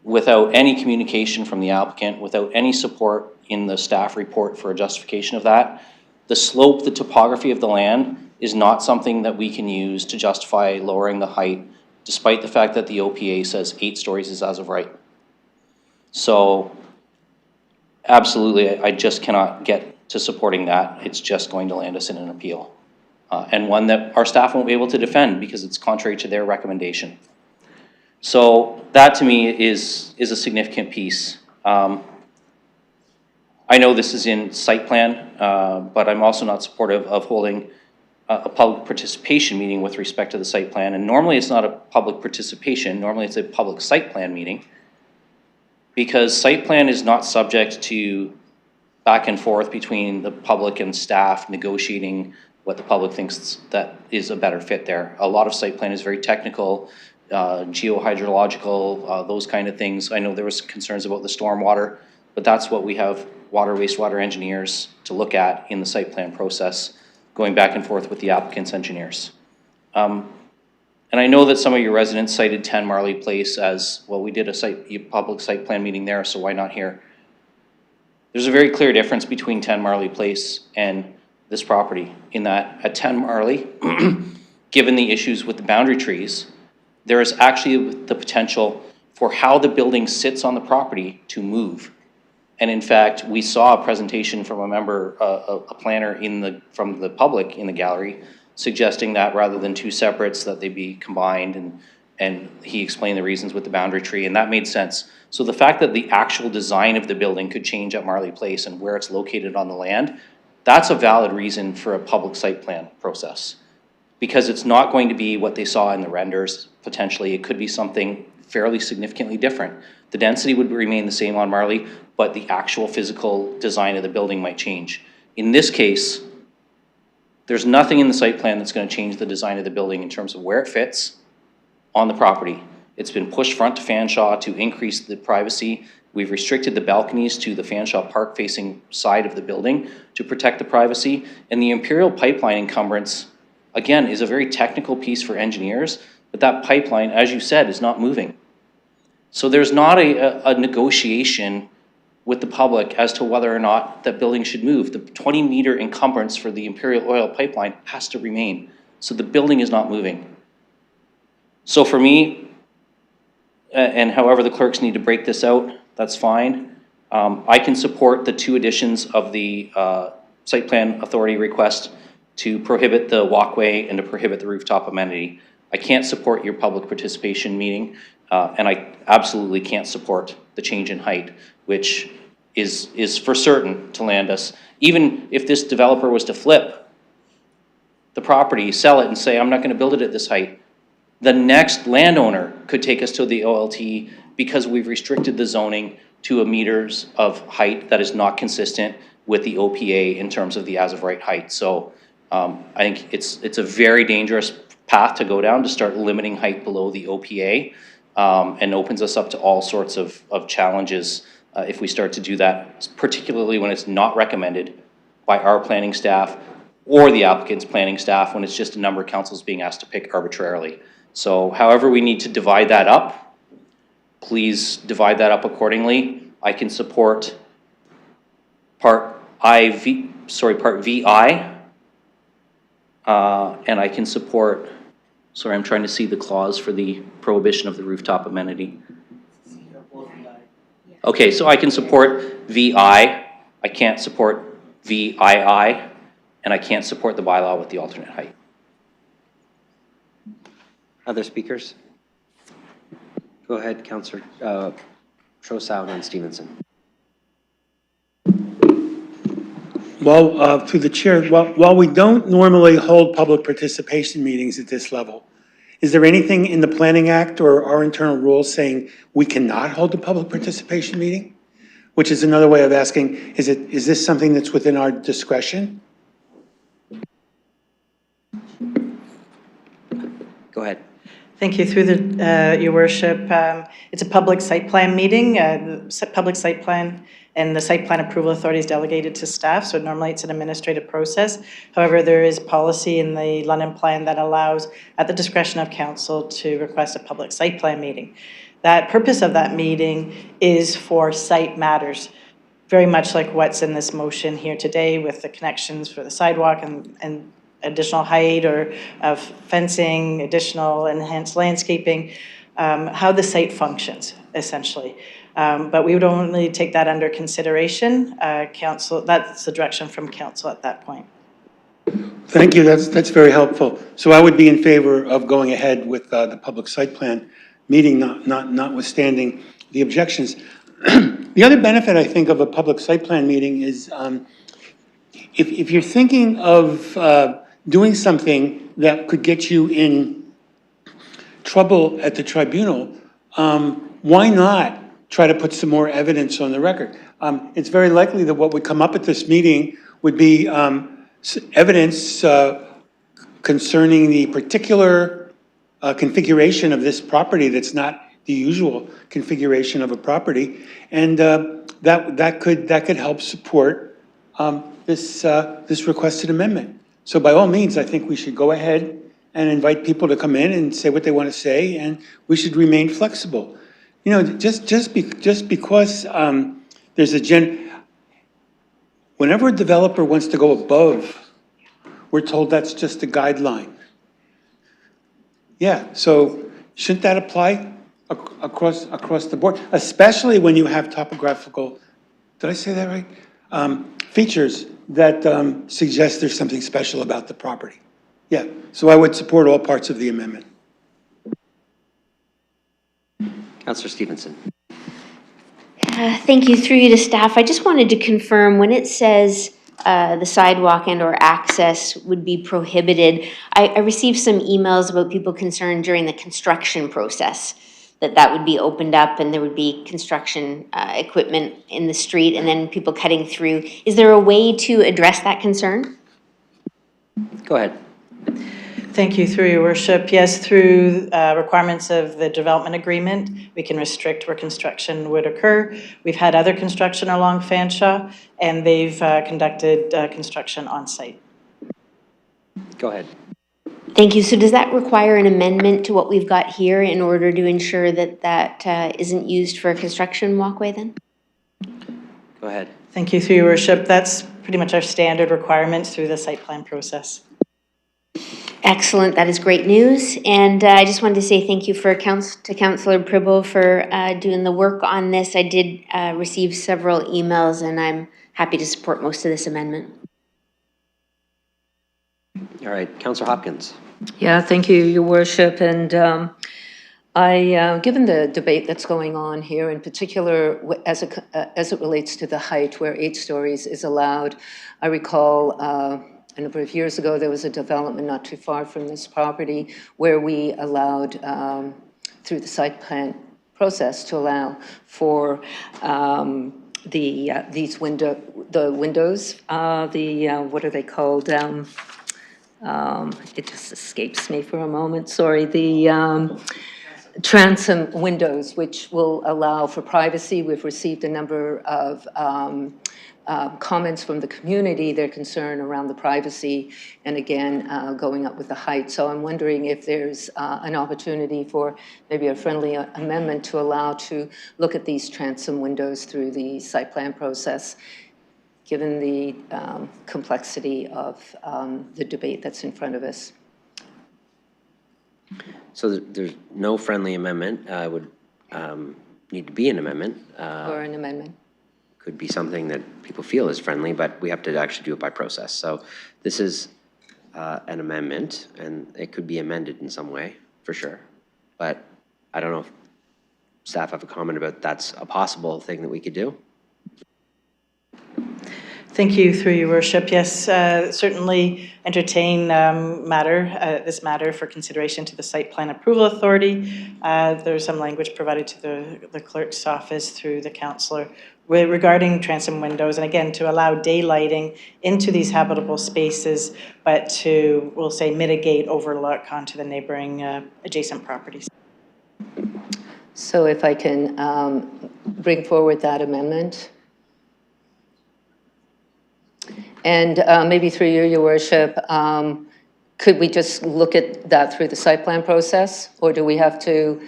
without any communication from the applicant, without any support in the staff report for a justification of that, the slope, the topography of the land is not something that we can use to justify lowering the height, despite the fact that the OPA says 8 stories is as of right. So absolutely, I just cannot get to supporting that. It's just going to land us in an appeal. And one that our staff won't be able to defend because it's contrary to their recommendation. So that to me is a significant piece. I know this is in site plan, but I'm also not supportive of holding a public participation meeting with respect to the site plan. And normally it's not a public participation, normally it's a public site plan meeting, because site plan is not subject to back and forth between the public and staff negotiating what the public thinks that is a better fit there. A lot of site plan is very technical, geohydrological, those kind of things. I know there was concerns about the stormwater, but that's what we have water, wastewater engineers to look at in the site plan process, going back and forth with the applicant's engineers. And I know that some of your residents cited 10 Marley Place as, well, we did a public site plan meeting there, so why not here? There's a very clear difference between 10 Marley Place and this property, in that at 10 Marley, given the issues with the boundary trees, there is actually the potential for how the building sits on the property to move. And in fact, we saw a presentation from a member, a planner from the public in the gallery, suggesting that rather than 2 separates, that they be combined, and he explained the reasons with the boundary tree, and that made sense. So the fact that the actual design of the building could change at Marley Place and where it's located on the land, that's a valid reason for a public site plan process. Because it's not going to be what they saw in the renders, potentially. It could be something fairly significantly different. The density would remain the same on Marley, but the actual physical design of the building might change. In this case, there's nothing in the site plan that's going to change the design of the building in terms of where it fits on the property. It's been pushed front to Fanshawe to increase the privacy. We've restricted the balconies to the Fanshawe Park facing side of the building to protect the privacy. And the Imperial Pipeline encumbrance, again, is a very technical piece for engineers, but that pipeline, as you said, is not moving. So there's not a negotiation with the public as to whether or not that building should move. The 20-meter encumbrance for the Imperial Oil pipeline has to remain. So the building is not moving. So for me, and however the clerks need to break this out, that's fine. I can support the 2 additions of the site plan authority request to prohibit the walkway and to prohibit the rooftop amenity. I can't support your public participation meeting, and I absolutely can't support the change in height, which is for certain to land us. Even if this developer was to flip the property, sell it and say, I'm not gonna build it at this height, the next landowner could take us to the OLT because we've restricted the zoning to a meters of height that is not consistent with the OPA in terms of the as-of-right height. So I think it's a very dangerous path to go down to start limiting height below the OPA, and opens us up to all sorts of challenges if we start to do that, particularly when it's not recommended by our planning staff or the applicant's planning staff, when it's just a number of councils being asked to pick arbitrarily. So however we need to divide that up, please divide that up accordingly. I can support part VI, and I can support, sorry, I'm trying to see the clause for the prohibition of the rooftop amenity. Okay, so I can support VI, I can't support VII, and I can't support the bylaw with the alternate height. Other speakers? Go ahead, Councillor Trosau and then Stevenson. Well, through the chair, while we don't normally hold public participation meetings at this level, is there anything in the Planning Act or our internal rules saying we cannot hold a public participation meeting? Which is another way of asking, is this something that's within our discretion? Go ahead. Thank you. Through your worship, it's a public site plan meeting. Public site plan and the site plan approval authority is delegated to staff, so normally it's an administrative process. However, there is policy in the London plan that allows, at the discretion of council, to request a public site plan meeting. That purpose of that meeting is for site matters, very much like what's in this motion here today with the connections for the sidewalk and additional height or of fencing, additional enhanced landscaping, how the site functions, essentially. But we would only take that under consideration. Council, that's the direction from council at that point. Thank you, that's very helpful. So I would be in favor of going ahead with the public site plan meeting, notwithstanding the objections. The other benefit, I think, of a public site plan meeting is if you're thinking of doing something that could get you in trouble at the tribunal, why not try to put some more evidence on the record? It's very likely that what would come up at this meeting would be evidence concerning the particular configuration of this property that's not the usual configuration of a property, and that could help support this requested amendment. So by all means, I think we should go ahead and invite people to come in and say what they want to say, and we should remain flexible. You know, just because there's whenever a developer wants to go above, we're told that's just a guideline. Yeah, so shouldn't that apply across the board, especially when you have topographical, did I say that right? Features that suggest there's something special about the property. Yeah, so I would support all parts of the amendment. Councillor Stevenson. Thank you. Through you to staff, I just wanted to confirm when it says the sidewalk and or access would be prohibited, I received some emails about people concerned during the construction process that would be opened up and there would be construction equipment in the street and then people cutting through. Is there a way to address that concern? Go ahead. Thank you, through your worship. Yes, through requirements of the development agreement, we can restrict where construction would occur. We've had other construction along Fanshawe, and they've conducted construction on site. Go ahead. Thank you. So does that require an amendment to what we've got here in order to ensure that that isn't used for a construction walkway then? Go ahead. Thank you, through your worship. That's pretty much our standard requirements through the site plan process. Excellent, that is great news. And I just wanted to say thank you to Councillor Pribble for doing the work on this. I did receive several emails, and I'm happy to support most of this amendment. All right, Councillor Hopkins. Yeah, thank you, Your Worship. And given the debate that's going on here, in particular as it relates to the height where 8 stories is allowed, I recall a number of years ago there was a development not too far from this property where we allowed, through the site plan process, to allow for these windows, what are they called? It just escapes me for a moment, sorry. The transom windows, which will allow for privacy. We've received a number of comments from the community, their concern around the privacy, and again, going up with the height. So I'm wondering if there's an opportunity for maybe a friendly amendment to allow to look at these transom windows through the site plan process, given the complexity of the debate that's in front of us. So there's no friendly amendment. Would need to be an amendment. Or an amendment. Could be something that people feel is friendly, but we have to actually do it by process. So this is an amendment, and it could be amended in some way, for sure. But I don't know if staff have a comment about that's a possible thing that we could do. Thank you, through your worship. Yes, certainly entertain this matter for consideration to the Site Plan Approval Authority. There's some language provided to the clerk's office through the councillor regarding transom windows, and again, to allow daylighting into these habitable spaces, but to, we'll say, mitigate overlook onto the neighboring adjacent properties. So if I can bring forward that amendment. And maybe through you, Your Worship, could we just look at that through the site plan process? Or do we have to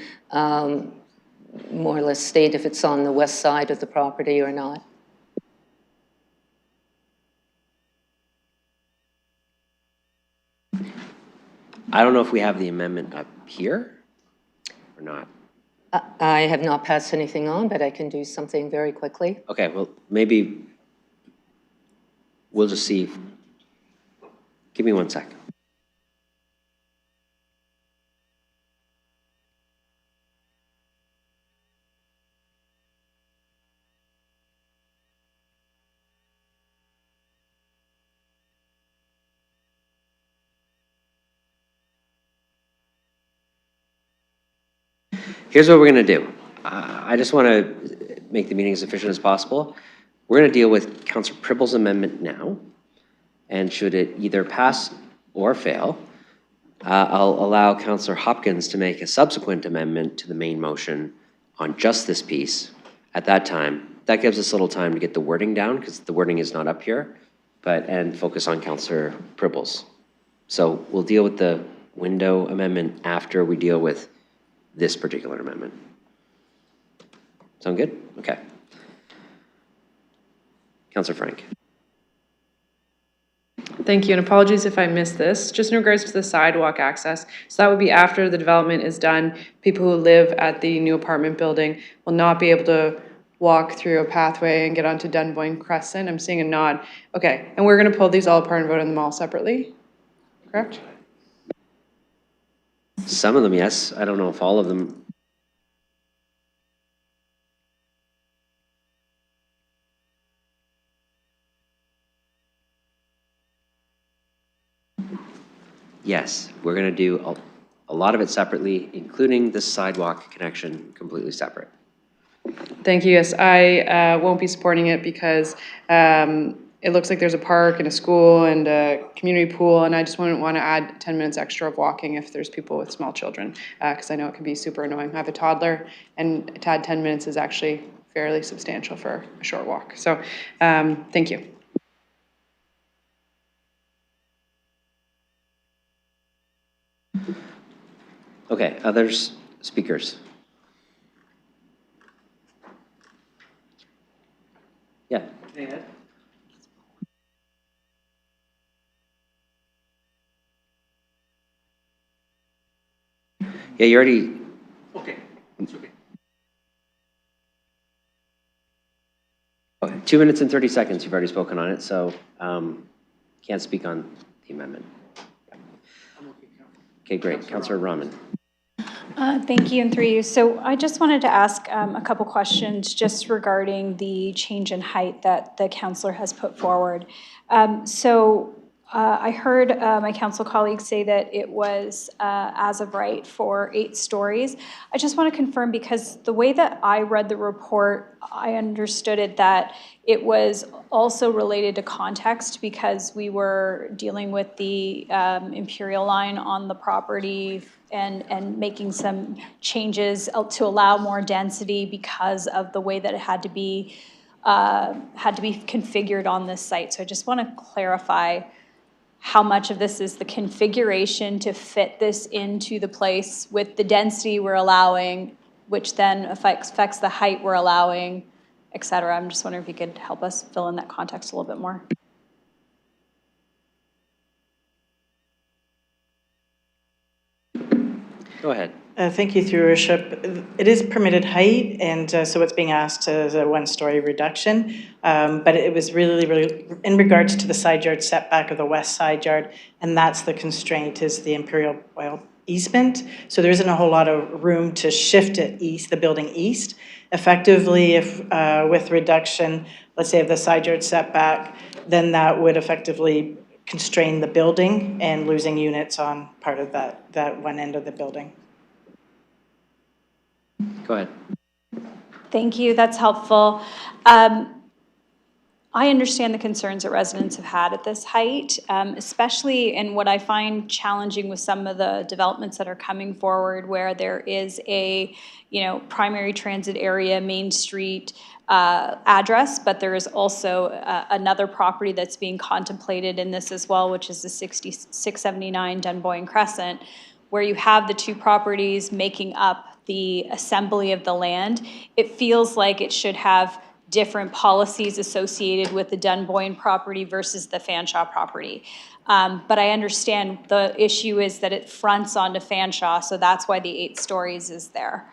more or less state if it's on the west side of the property or not? I don't know if we have the amendment up here or not. I have not passed anything on, but I can do something very quickly. Okay, well, maybe we'll just see. Give me 1 sec. Here's what we're going to do. I just want to make the meeting as efficient as possible. We're going to deal with Councillor Pribble's amendment now, and should it either pass or fail, I'll allow Councillor Hopkins to make a subsequent amendment to the main motion on just this piece at that time. That gives us a little time to get the wording down, because the wording is not up here, and focus on Councillor Pribble's. So we'll deal with the window amendment after we deal with this particular amendment. Sound good? Okay. Councillor Frank. Thank you, and apologies if I missed this. Just in regards to the sidewalk access, so that would be after the development is done. People who live at the new apartment building will not be able to walk through a pathway and get onto Dunboyne Crescent. I'm seeing a nod. Okay, and we're going to pull these all apart and vote on them all separately, correct? Some of them, yes. I don't know if all of them. Yes, we're going to do a lot of it separately, including the sidewalk connection completely separate. Thank you. Yes, I won't be supporting it because it looks like there's a park and a school and a community pool, and I just wouldn't want to add 10 minutes extra of walking if there's people with small children, because I know it can be super annoying. I have a toddler, and to add 10 minutes is actually fairly substantial for a short walk. So thank you. Okay, others, speakers? Yeah. Yeah, you already, Okay, it's okay. 2 minutes and 30 seconds, you've already spoken on it, so can't speak on the amendment. Okay, great. Councillor Rahman. Thank you, and through you. So I just wanted to ask a couple questions just regarding the change in height that the councillor has put forward. I heard my council colleagues say that it was as of right for 8 stories. I just want to confirm, because the way that I read the report, I understood it that it was also related to context, because we were dealing with the Imperial Line on the property and making some changes to allow more density because of the way that it had to be configured on this site. So I just want to clarify how much of this is the configuration to fit this into the place with the density we're allowing, which then affects the height we're allowing, et cetera. I'm just wondering if you could help us fill in that context a little bit more. Go ahead. Thank you, through your worship. It is permitted height, and so what's being asked is a 1-story reduction. But it was really in regards to the side yard setback of the west side yard, and that's the constraint, is the Imperial Oil easement. So there isn't a whole lot of room to shift it east, the building east. Effectively, if with reduction, let's say of the side yard setback, then that would effectively constrain the building and losing units on part of that one end of the building. Go ahead. Thank you, that's helpful. I understand the concerns that residents have had at this height, especially in what I find challenging with some of the developments that are coming forward, where there is a, primary transit area, Main Street address, but there is also another property that's being contemplated in this as well, which is the 679 Dunboyne Crescent, where you have the 2 properties making up the assembly of the land. It feels like it should have different policies associated with the Dunboyne property versus the Fanshawe property. But I understand the issue is that it fronts onto Fanshawe, so that's why the 8 stories is there.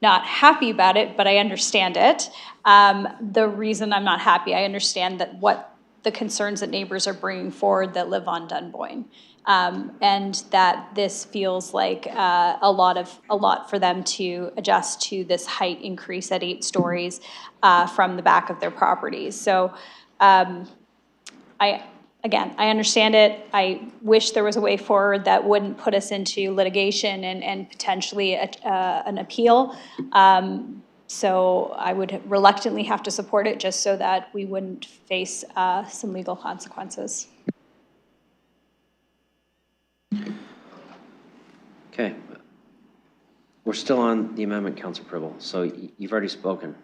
Not happy about it, but I understand it. The reason I'm not happy, I understand that what the concerns that neighbors are bringing forward that live on Dunboyne. And that this feels like a lot for them to adjust to this height increase at 8 stories from the back of their properties. So I understand it. I wish there was a way forward that wouldn't put us into litigation and potentially an appeal. So I would reluctantly have to support it just so that we wouldn't face some legal consequences. Okay. We're still on the amendment, Councillor Pribble, so you've already spoken.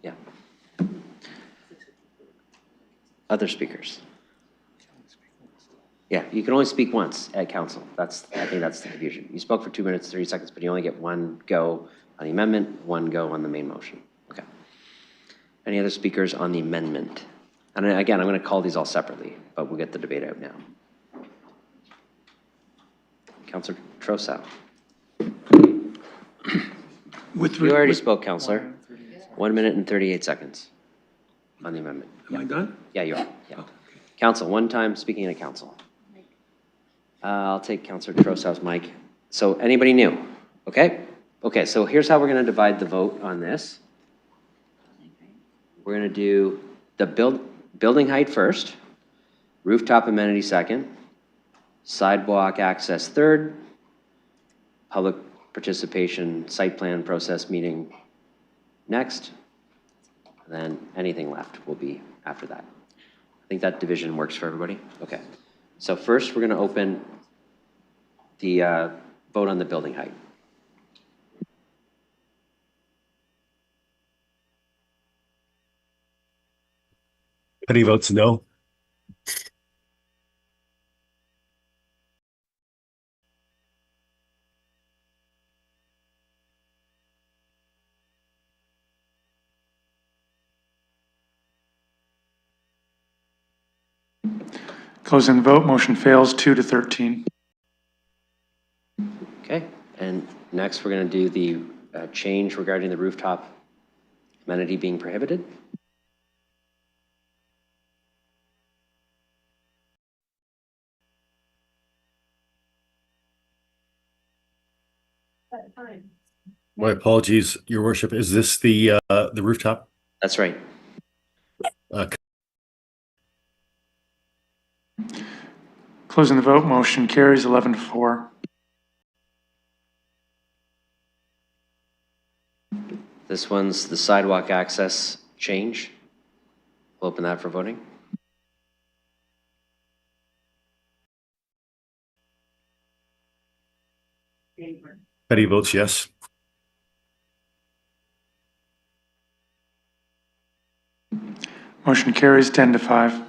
Yeah. Other speakers? Yeah, you can only speak once at council. I think that's the confusion. You spoke for 2 minutes, 30 seconds, but you only get 1 go on the amendment, 1 go on the main motion. Okay. Any other speakers on the amendment? And again, I'm going to call these all separately, but we'll get the debate out now. Councillor Trossau. You already spoke, Councillor. 1 minute and 38 seconds on the amendment. Am I done? Yeah, you are. Yeah. Council, 1 time speaking at council. I'll take Councillor Trossau's mic. So anybody new? Okay? Okay, so here's how we're going to divide the vote on this. We're going to do the building height first, rooftop amenity second, sidewalk access third, public participation site plan process meeting next, then anything left will be after that. I think that division works for everybody. Okay. So first, we're going to open the vote on the building height. Petty votes no. Closing the vote, motion fails 2-13. Okay, and next we're going to do the change regarding the rooftop amenity being prohibited. My apologies, Your Worship. Is this the rooftop? That's right. Closing the vote, motion carries 11-4. This one's the sidewalk access change. We'll open that for voting. Petty votes yes. Motion carries 10-5.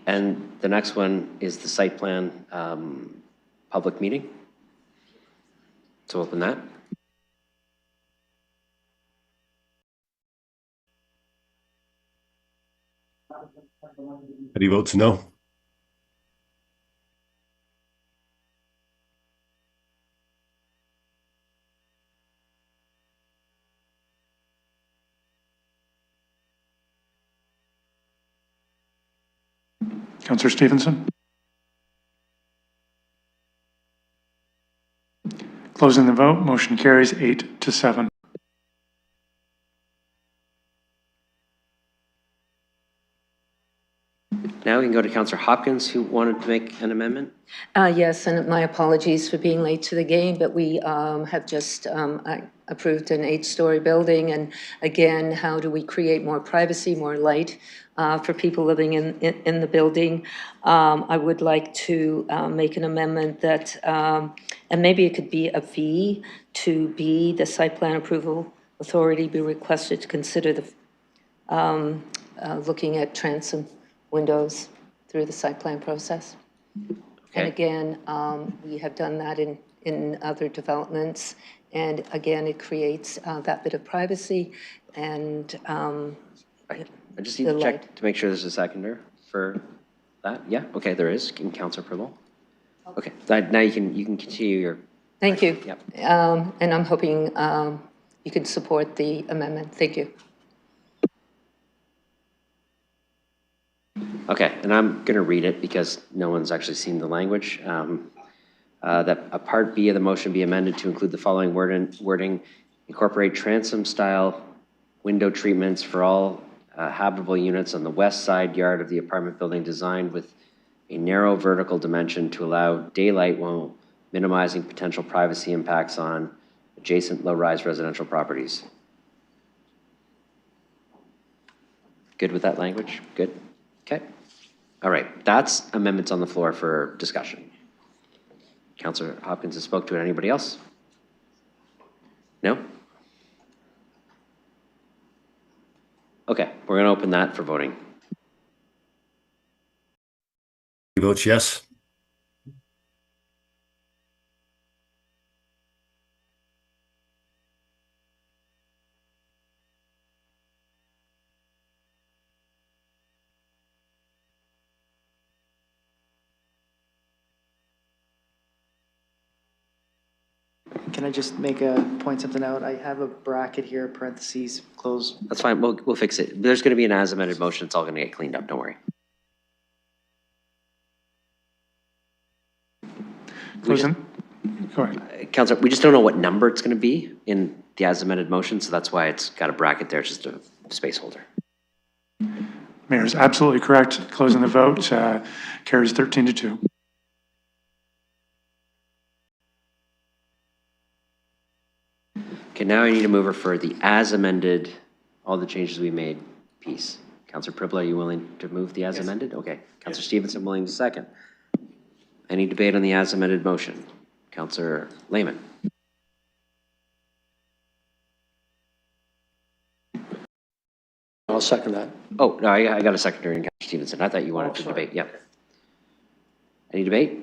And the next one is the site plan public meeting. So open that. Petty votes no. Councillor Stevenson? Closing the vote, motion carries 8-7. Now we can go to Councillor Hopkins, who wanted to make an amendment. Yes, and my apologies for being late to the game, but we have just approved an 8-story building. And again, how do we create more privacy, more light for people living in the building? I would like to make an amendment that, and maybe it could be a fee to be the site plan approval authority be requested to consider the looking at transom windows through the site plan process. Okay. And again, we have done that in other developments. And again, it creates that bit of privacy and Right. I just need to check to make sure there's a seconder for that. Yeah, okay, there is. Councillor Pribble. Okay, now you can continue your. Thank you. Yep. And I'm hoping you can support the amendment. Thank you. Okay, and I'm going to read it because no one's actually seen the language. That a Part B of the motion be amended to include the following wording: incorporate transom-style window treatments for all habitable units on the west side yard of the apartment building designed with a narrow vertical dimension to allow daylight while minimizing potential privacy impacts on adjacent low-rise residential properties. Good with that language? Good? Okay. All right, that's amendments on the floor for discussion. Councillor Hopkins has spoke to it. Anybody else? No? Okay, we're going to open that for voting. Petty votes yes. Can I just point something out? I have a bracket here, parentheses, close. That's fine, we'll fix it. There's going to be an as amended motion. It's all going to get cleaned up, don't worry. Closing. Go ahead. Councillor, we just don't know what number it's going to be in the as amended motion, so that's why it's got a bracket there, it's just a space holder. Mayor is absolutely correct. Closing the vote carries 13-2. Okay, now I need a mover for the as amended, all the changes we made piece. Councillor Pribble, are you willing to move the as amended? Okay. Councillor Stevenson willing to second. Any debate on the as amended motion? Councillor Lehman. I'll second that. Oh, no, I got a seconder in Councillor Stevenson. I thought you wanted to debate. Yep. Any debate?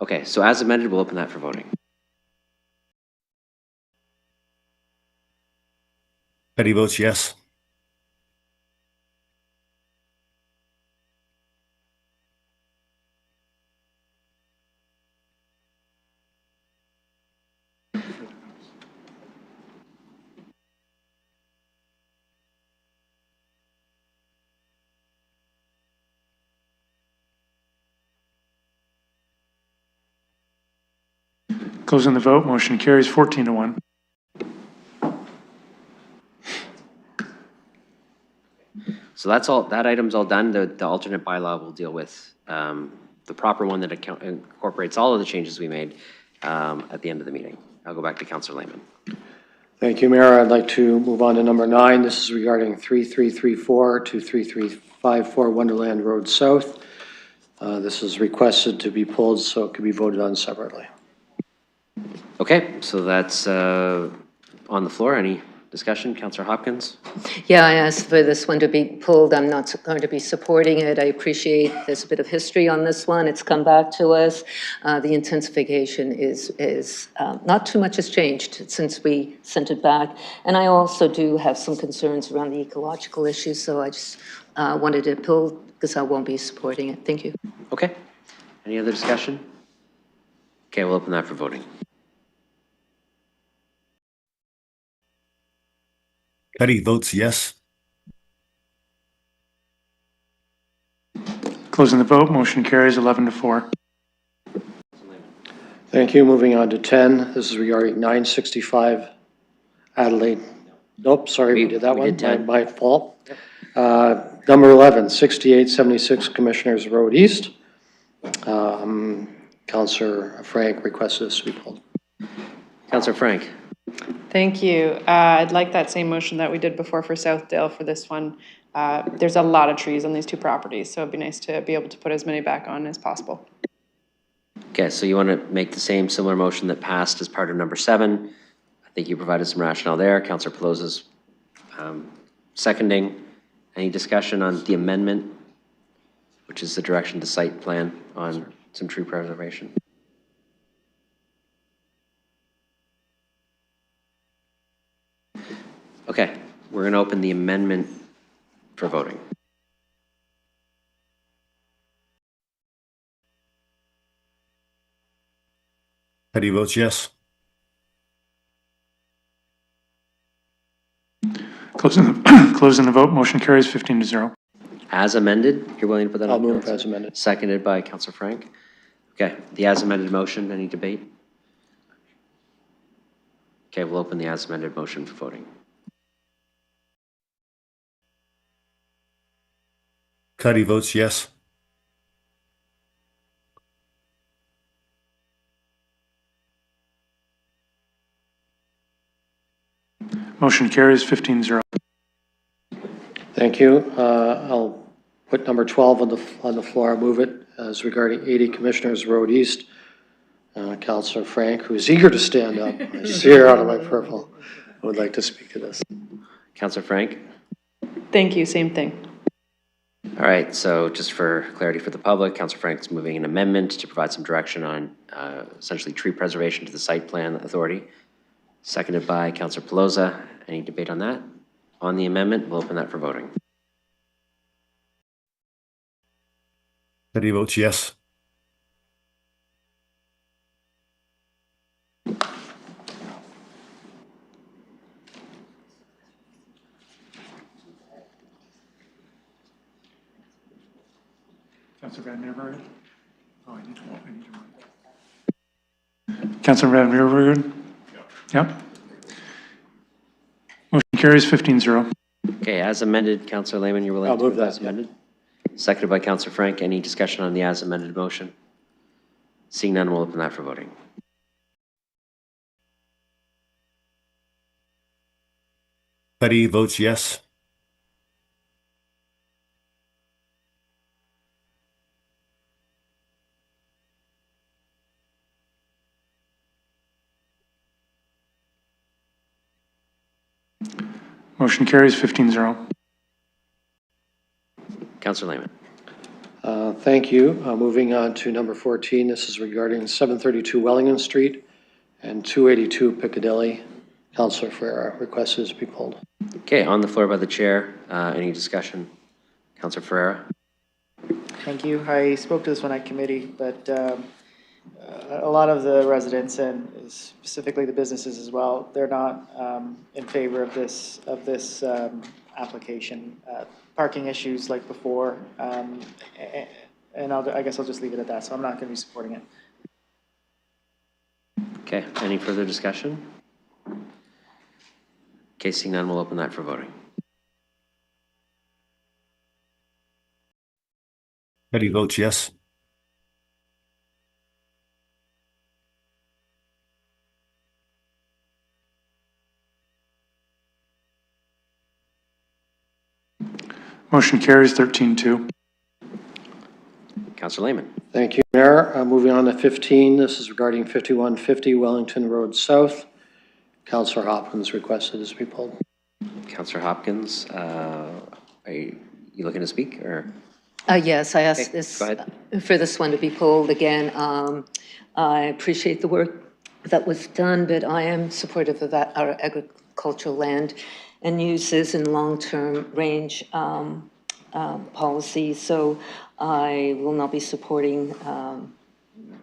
Okay, so as amended, we'll open that for voting. Petty votes yes. Closing the vote, motion carries 14-1. So that's all, that item's all done. The alternate bylaw will deal with the proper one that incorporates all of the changes we made at the end of the meeting. I'll go back to Councillor Lehman. Thank you, Mayor. I'd like to move on to number 9. This is regarding 3334 to 3354 Wonderland Road South. This is requested to be pulled so it could be voted on separately. Okay, so that's on the floor. Any discussion? Councillor Hopkins? Yeah, I asked for this one to be pulled. I'm not going to be supporting it. I appreciate there's a bit of history on this one. It's come back to us. The intensification is not too much has changed since we sent it back. And I also do have some concerns around the ecological issues, so I just wanted it pulled because I won't be supporting it. Thank you. Okay. Any other discussion? Okay, we'll open that for voting. Petty votes yes. Closing the vote, motion carries 11-4. Thank you. Moving on to 10. This is regarding 965 Adelaide. Nope, sorry, we did that we one. did 10. My fault. Number 11, 6876 Commissioners Road East. Councillor Frank requested this to be pulled. Councillor Frank? Thank you. I'd like that same motion that we did before for Southdale for this one. There's a lot of trees on these two properties, so it'd be nice to be able to put as many back on as possible. Okay, so you want to make the same similar motion that passed as part of number 7. I think you provided some rationale there. Councillor Pelosa's seconding. Any discussion on the amendment, which is the direction to site plan on some tree preservation? Okay, we're going to open the amendment for voting. Petty votes yes. Closing the vote, motion carries 15-0. As amended, you're willing to put that on? I'll move as amended. Seconded by Councillor Frank. Okay, the as amended motion, any debate? Okay, we'll open the as amended motion for voting. Cuddy votes yes. Motion carries 15-0. Thank you. I'll put number 12 on the floor. I'll move it as regarding 80 Commissioners Road East. Councillor Frank, who is eager to stand up, I see her out of my purple, would like to speak to this. Councillor Frank? Thank you, same thing. All right, so just for clarity for the public, Councillor Frank is moving an amendment to provide some direction on essentially tree preservation to the site plan authority. Seconded by Councillor Pelosa. Any debate on that? On the amendment, we'll open that for voting. Petty votes yes. Councillor Van Meerwaard? Oh, I need to write. Councillor Van Meerwaard? Yep. Motion carries 15-0. Okay, as amended, Councillor Lehman, you're willing I'll to move move that, as amended? Seconded by Councillor Frank. Any discussion on the as amended motion? Seeing none, we'll open that for voting. Petty votes yes. Motion carries 15-0. Councillor Lehman. Thank you. Moving on to number 14. This is regarding 732 Wellington Street and 282 Piccadilly. Councillor Ferreira requests this be pulled. Okay, on the floor by the chair. Any discussion? Councillor Ferreira. Thank you. I spoke to this one at committee, but a lot of the residents and specifically the businesses as well, they're not in favor of this application. Parking issues like before, and I guess I'll just leave it at that. So I'm not going to be supporting it. Okay, any further discussion? Okay, seeing none, we'll open that for voting. Petty votes yes. Motion carries 13-2. Councillor Lehman. Thank you, Mayor. Moving on to 15, this is regarding 5150 Wellington Road South. Councillor Hopkins requested this be pulled. Councillor Hopkins, are you looking to speak, or? Yes, I asked Okay, this, go ahead. for this one to be pulled again. I appreciate the work that was done, but I am supportive of that, our agricultural land and uses in long-term range policy. So I will not be supporting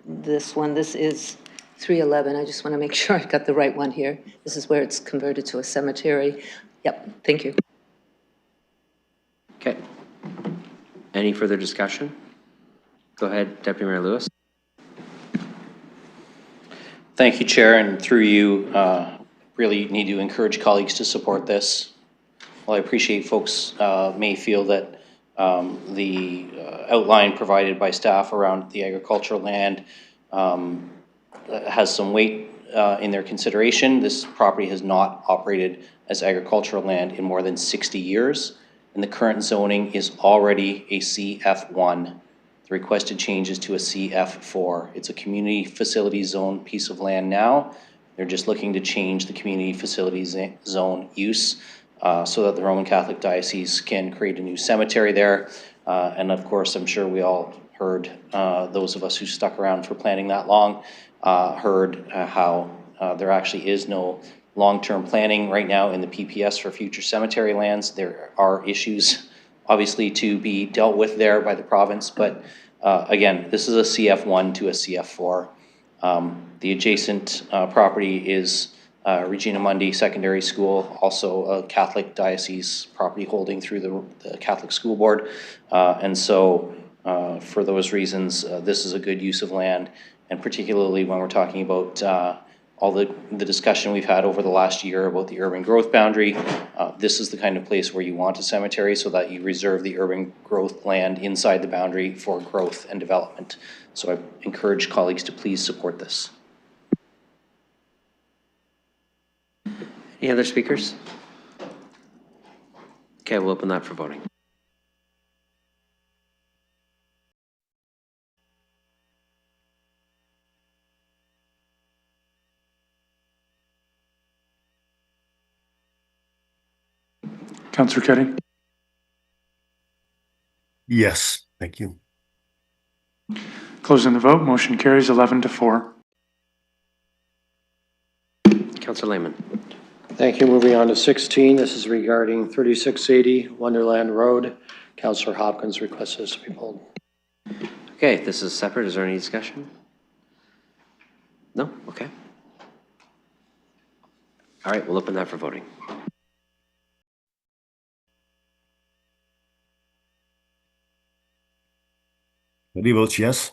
this one. This is 311. I just want to make sure I got the right one here. This is where it's converted to a cemetery. Yep, thank you. Okay. Any further discussion? Go ahead, Deputy Mayor Lewis. Thank you, Chair, and through you, really need to encourage colleagues to support this. While I appreciate folks may feel that the outline provided by staff around the agricultural land has some weight in their consideration, this property has not operated as agricultural land in more than 60 years, and the current zoning is already a CF1. The requested change is to a CF4. It's a community facility zone piece of land now. They're just looking to change the community facility zone use so that the Roman Catholic Diocese can create a new cemetery there. And of course, I'm sure we all heard, those of us who stuck around for planning that long, heard how there actually is no long-term planning right now in the PPS for future cemetery lands. There are issues obviously to be dealt with there by the province, but again, this is a CF1 to a CF4. The adjacent property is Regina Mundi Secondary School, also a Catholic Diocese property holding through the Catholic School Board. And so for those reasons, this is a good use of land, and particularly when we're talking about all the discussion we've had over the last year about the urban growth boundary. This is the kind of place where you want a cemetery so that you reserve the urban growth land inside the boundary for growth and development. So I encourage colleagues to please support this. Any other speakers? Okay, we'll open that for voting. Councillor Keddy. Yes, thank you. Closing the vote, motion carries 11-4. Councillor Lehman. Thank you. Moving on to 16, this is regarding 3680 Wonderland Road. Councillor Hopkins requests this to be pulled. Okay, this is separate. Is there any discussion? No? Okay. All right, we'll open that for voting. Petty votes yes.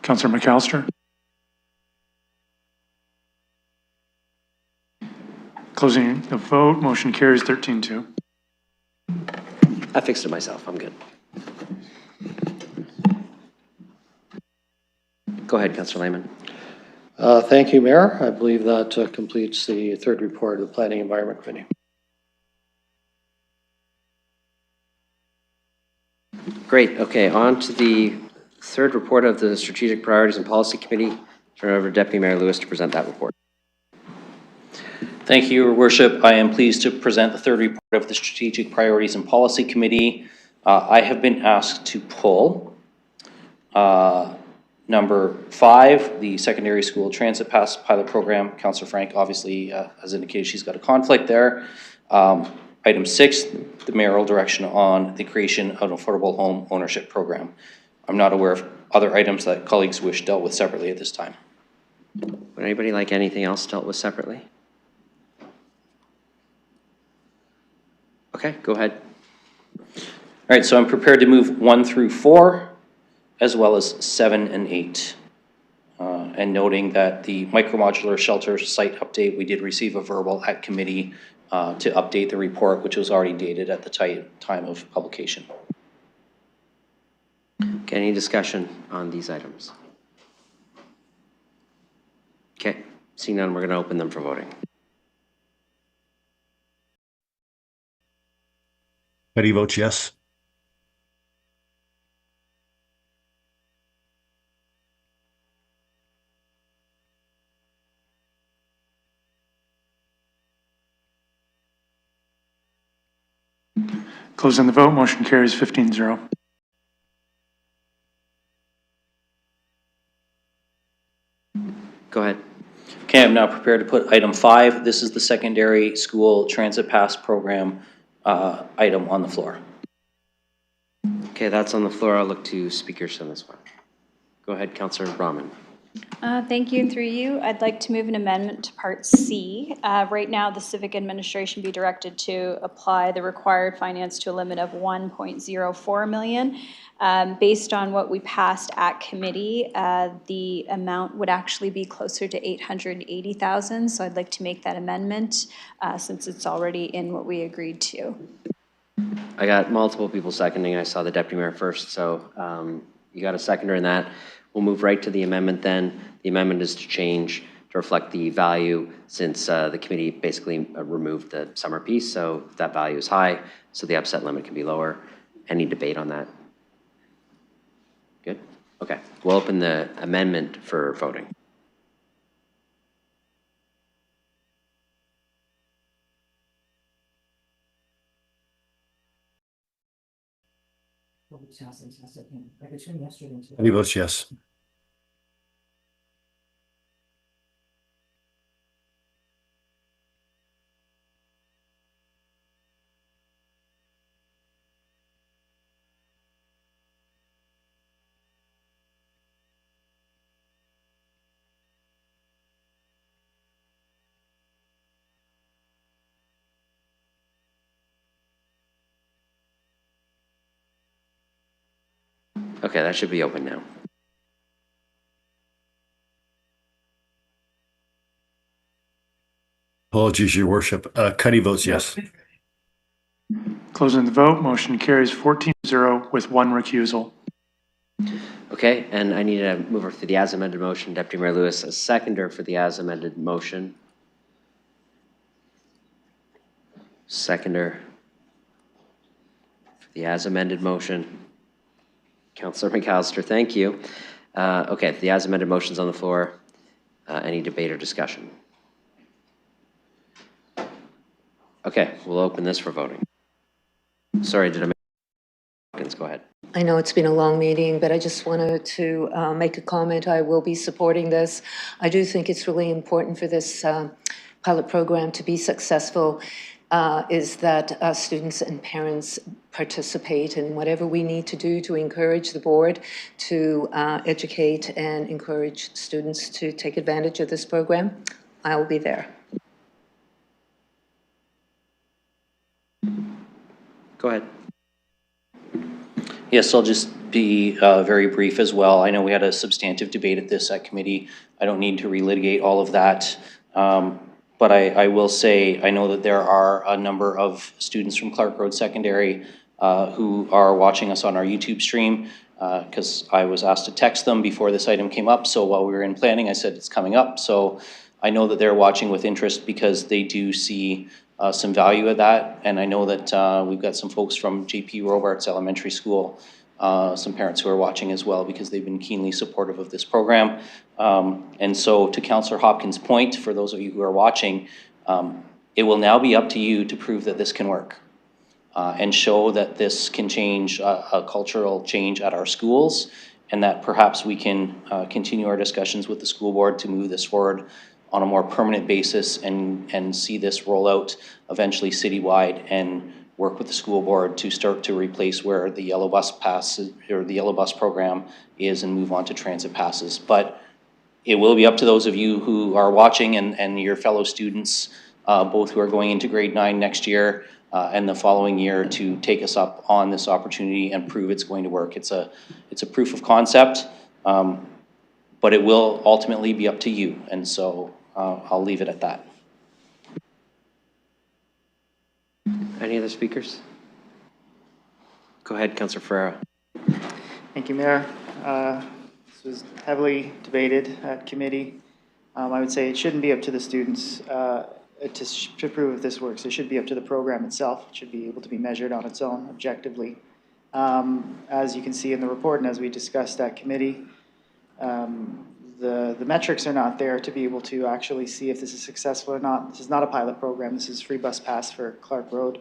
Councillor McAllister. Closing the vote, motion carries 13-2. I fixed it myself. I'm good. Go ahead, Councillor Lehman. Thank you, Mayor. I believe that completes the third report of the Planning Environment Committee. Great. Okay, on to the third report of the Strategic Priorities and Policy Committee. Turn it over to Deputy Mayor Lewis to present that report. Thank you, Your Worship. I am pleased to present the third report of the Strategic Priorities and Policy Committee. I have been asked to pull Number 5, the secondary school transit pass pilot program. Councillor Frank obviously has indicated she's got a conflict there. Item 6, the mayoral direction on the creation of an affordable home ownership program. I'm not aware of other items that colleagues wish dealt with separately at this time. Would anybody like anything else dealt with separately? Okay, go ahead. All right, so I'm prepared to move 1 through 4, as well as 7 and 8. And noting that the micro-modular shelter site update, we did receive a verbal at committee to update the report, which was already dated at the time of publication. Okay, any discussion on these items? Okay, seeing none, we're going to open them for voting. Cuddy votes yes. Closing the vote, motion carries 15-0. Go ahead. Okay, I'm now prepared to put item 5. This is the secondary school transit pass program item on the floor. Okay, that's on the floor. I'll look to speakers on this one. Go ahead, Councillor Brahman. Thank you, and through you, I'd like to move an amendment to Part C. Right now, the civic administration be directed to apply the required finance to a limit of 1.04 million. Based on what we passed at committee, the amount would actually be closer to 880,000. So I'd like to make that amendment since it's already in what we agreed to. I got multiple people seconding. I saw the deputy mayor first, so you got a seconder in that. We'll move right to the amendment then. The amendment is to change to reflect the value since the committee basically removed the summer piece, so that value is high, so the upset limit can be lower. Any debate on that? Good? Okay, we'll open the amendment for voting. Cuddy votes yes. Okay, that should be open now. Apologies, your worship. Cuddy votes yes. Closing the vote, motion carries 14-0 with 1 recusal. Okay, and I need to move over to the as amended motion. Deputy Mayor Lewis, a seconder for the as amended motion. Seconder for the as amended motion. Councillor McAllister, thank you. Okay, the as amended motion's on the floor. Any debate or discussion? Okay, we'll open this for voting. Sorry, did I make... Go ahead. I know it's been a long meeting, but I just wanted to make a comment. I will be supporting this. I do think it's really important for this pilot program to be successful, is that students and parents participate in whatever we need to do to encourage the board to educate and encourage students to take advantage of this program. I will be there. Go ahead. Yes, I'll just be very brief as well. I know we had a substantive debate at this at committee. I don't need to relitigate all of that. But I will say, I know that there are a number of students from Clark Road Secondary who are watching us on our YouTube stream, because I was asked to text them before this item came up. So while we were in planning, I said it's coming up. So I know that they're watching with interest because they do see some value of that. And I know that we've got some folks from JP Robarts Elementary School, some parents who are watching as well because they've been keenly supportive of this program. And so to Councillor Hopkins' point, for those of you who are watching, it will now be up to you to prove that this can work and show that this can change a cultural change at our schools and that perhaps we can continue our discussions with the school board to move this forward on a more permanent basis and see this roll out eventually citywide and work with the school board to start to replace where the yellow bus pass or the yellow bus program is and move on to transit passes. But it will be up to those of you who are watching and your fellow students, both who are going into grade 9 next year and the following year, to take us up on this opportunity and prove it's going to work. It's a proof of concept, but it will ultimately be up to you. And so I'll leave it at that. Any other speakers? Go ahead, Councillor Ferreira. Thank you, Mayor. This was heavily debated at committee. I would say it shouldn't be up to the students to prove if this works. It should be up to the program itself. It should be able to be measured on its own objectively. As you can see in the report and as we discussed at committee, the metrics are not there to be able to actually see if this is successful or not. This is not a pilot program. This is free bus pass for Clark Road.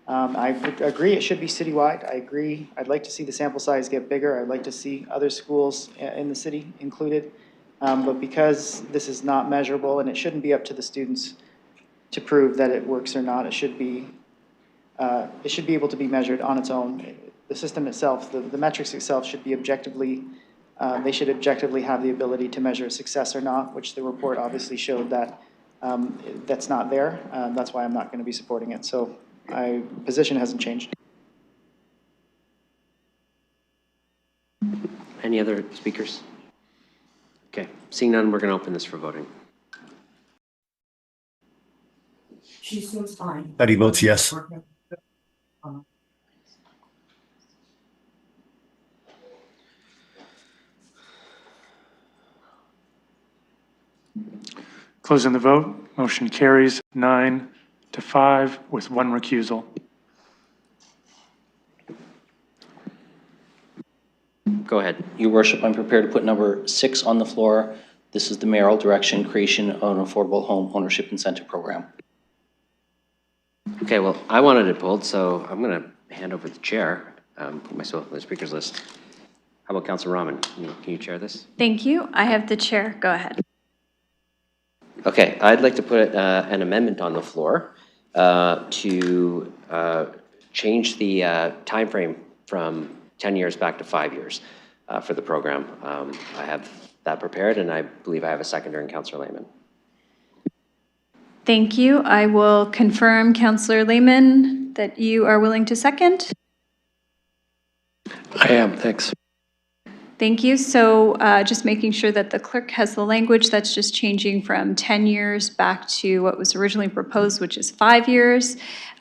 I agree it should be citywide. I agree. I'd like to see the sample size get bigger. I'd like to see other schools in the city included. But because this is not measurable and it shouldn't be up to the students to prove that it works or not, it should be able to be measured on its own. The system itself, the metrics itself should be objectively, they should objectively have the ability to measure success or not, which the report obviously showed that that's not there. That's why I'm not going to be supporting it. So my position hasn't changed. Any other speakers? Okay, seeing none, we're going to open this for voting. She seems fine. Betty votes yes. Closing the vote, motion carries 9-5 with 1 recusal. Go ahead. Your worship, I'm prepared to put number 6 on the floor. This is the mayoral direction, creation of an affordable home ownership incentive program. Okay, well, I wanted it pulled, so I'm going to hand over the chair, put myself on the speakers list. How about Councillor Rahman? Can you chair this? Thank you. I have the chair. Go ahead. Okay, I'd like to put an amendment on the floor to change the timeframe from 10 years back to 5 years for the program. I have that prepared, and I believe I have a seconder in Councillor Lehman. Thank you. I will confirm, Councillor Lehman, that you are willing to second. I am, thanks. Thank you. So just making sure that the clerk has the language, that's just changing from 10 years back to what was originally proposed, which is 5 years.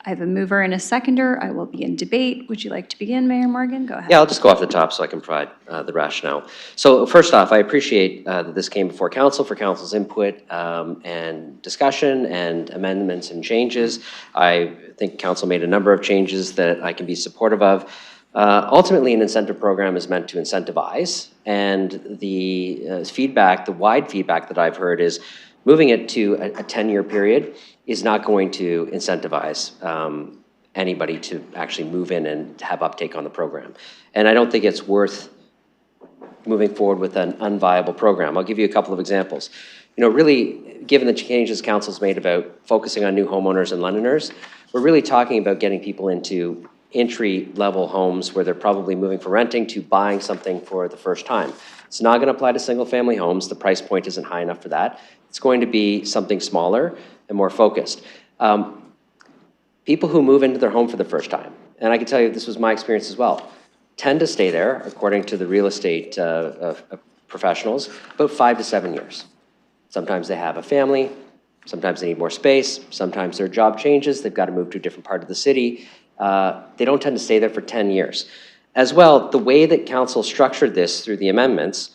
I have a mover and a seconder. I will be in debate. Would you like to begin, Mayor Morgan? Go ahead. Yeah, I'll just go off the top so I can provide the rationale. So first off, I appreciate that this came before council for council's input and discussion and amendments and changes. I think council made a number of changes that I can be supportive of. Ultimately, an incentive program is meant to incentivize, and the feedback, the wide feedback that I've heard is moving it to a 10-year period is not going to incentivize anybody to actually move in and have uptake on the program. And I don't think it's worth moving forward with an unviable program. I'll give you a couple of examples. You know, really, given the changes council's made about focusing on new homeowners and Londoners, we're really talking about getting people into entry-level homes where they're probably moving from renting to buying something for the first time. It's not going to apply to single-family homes. The price point isn't high enough for that. It's going to be something smaller and more focused. People who move into their home for the first time, and I can tell you this was my experience as well, tend to stay there, according to the real estate professionals, about 5 to 7 years. Sometimes they have a family, sometimes they need more space, sometimes their job changes, they've got to move to a different part of the city. They don't tend to stay there for 10 years. As well, the way that council structured this through the amendments,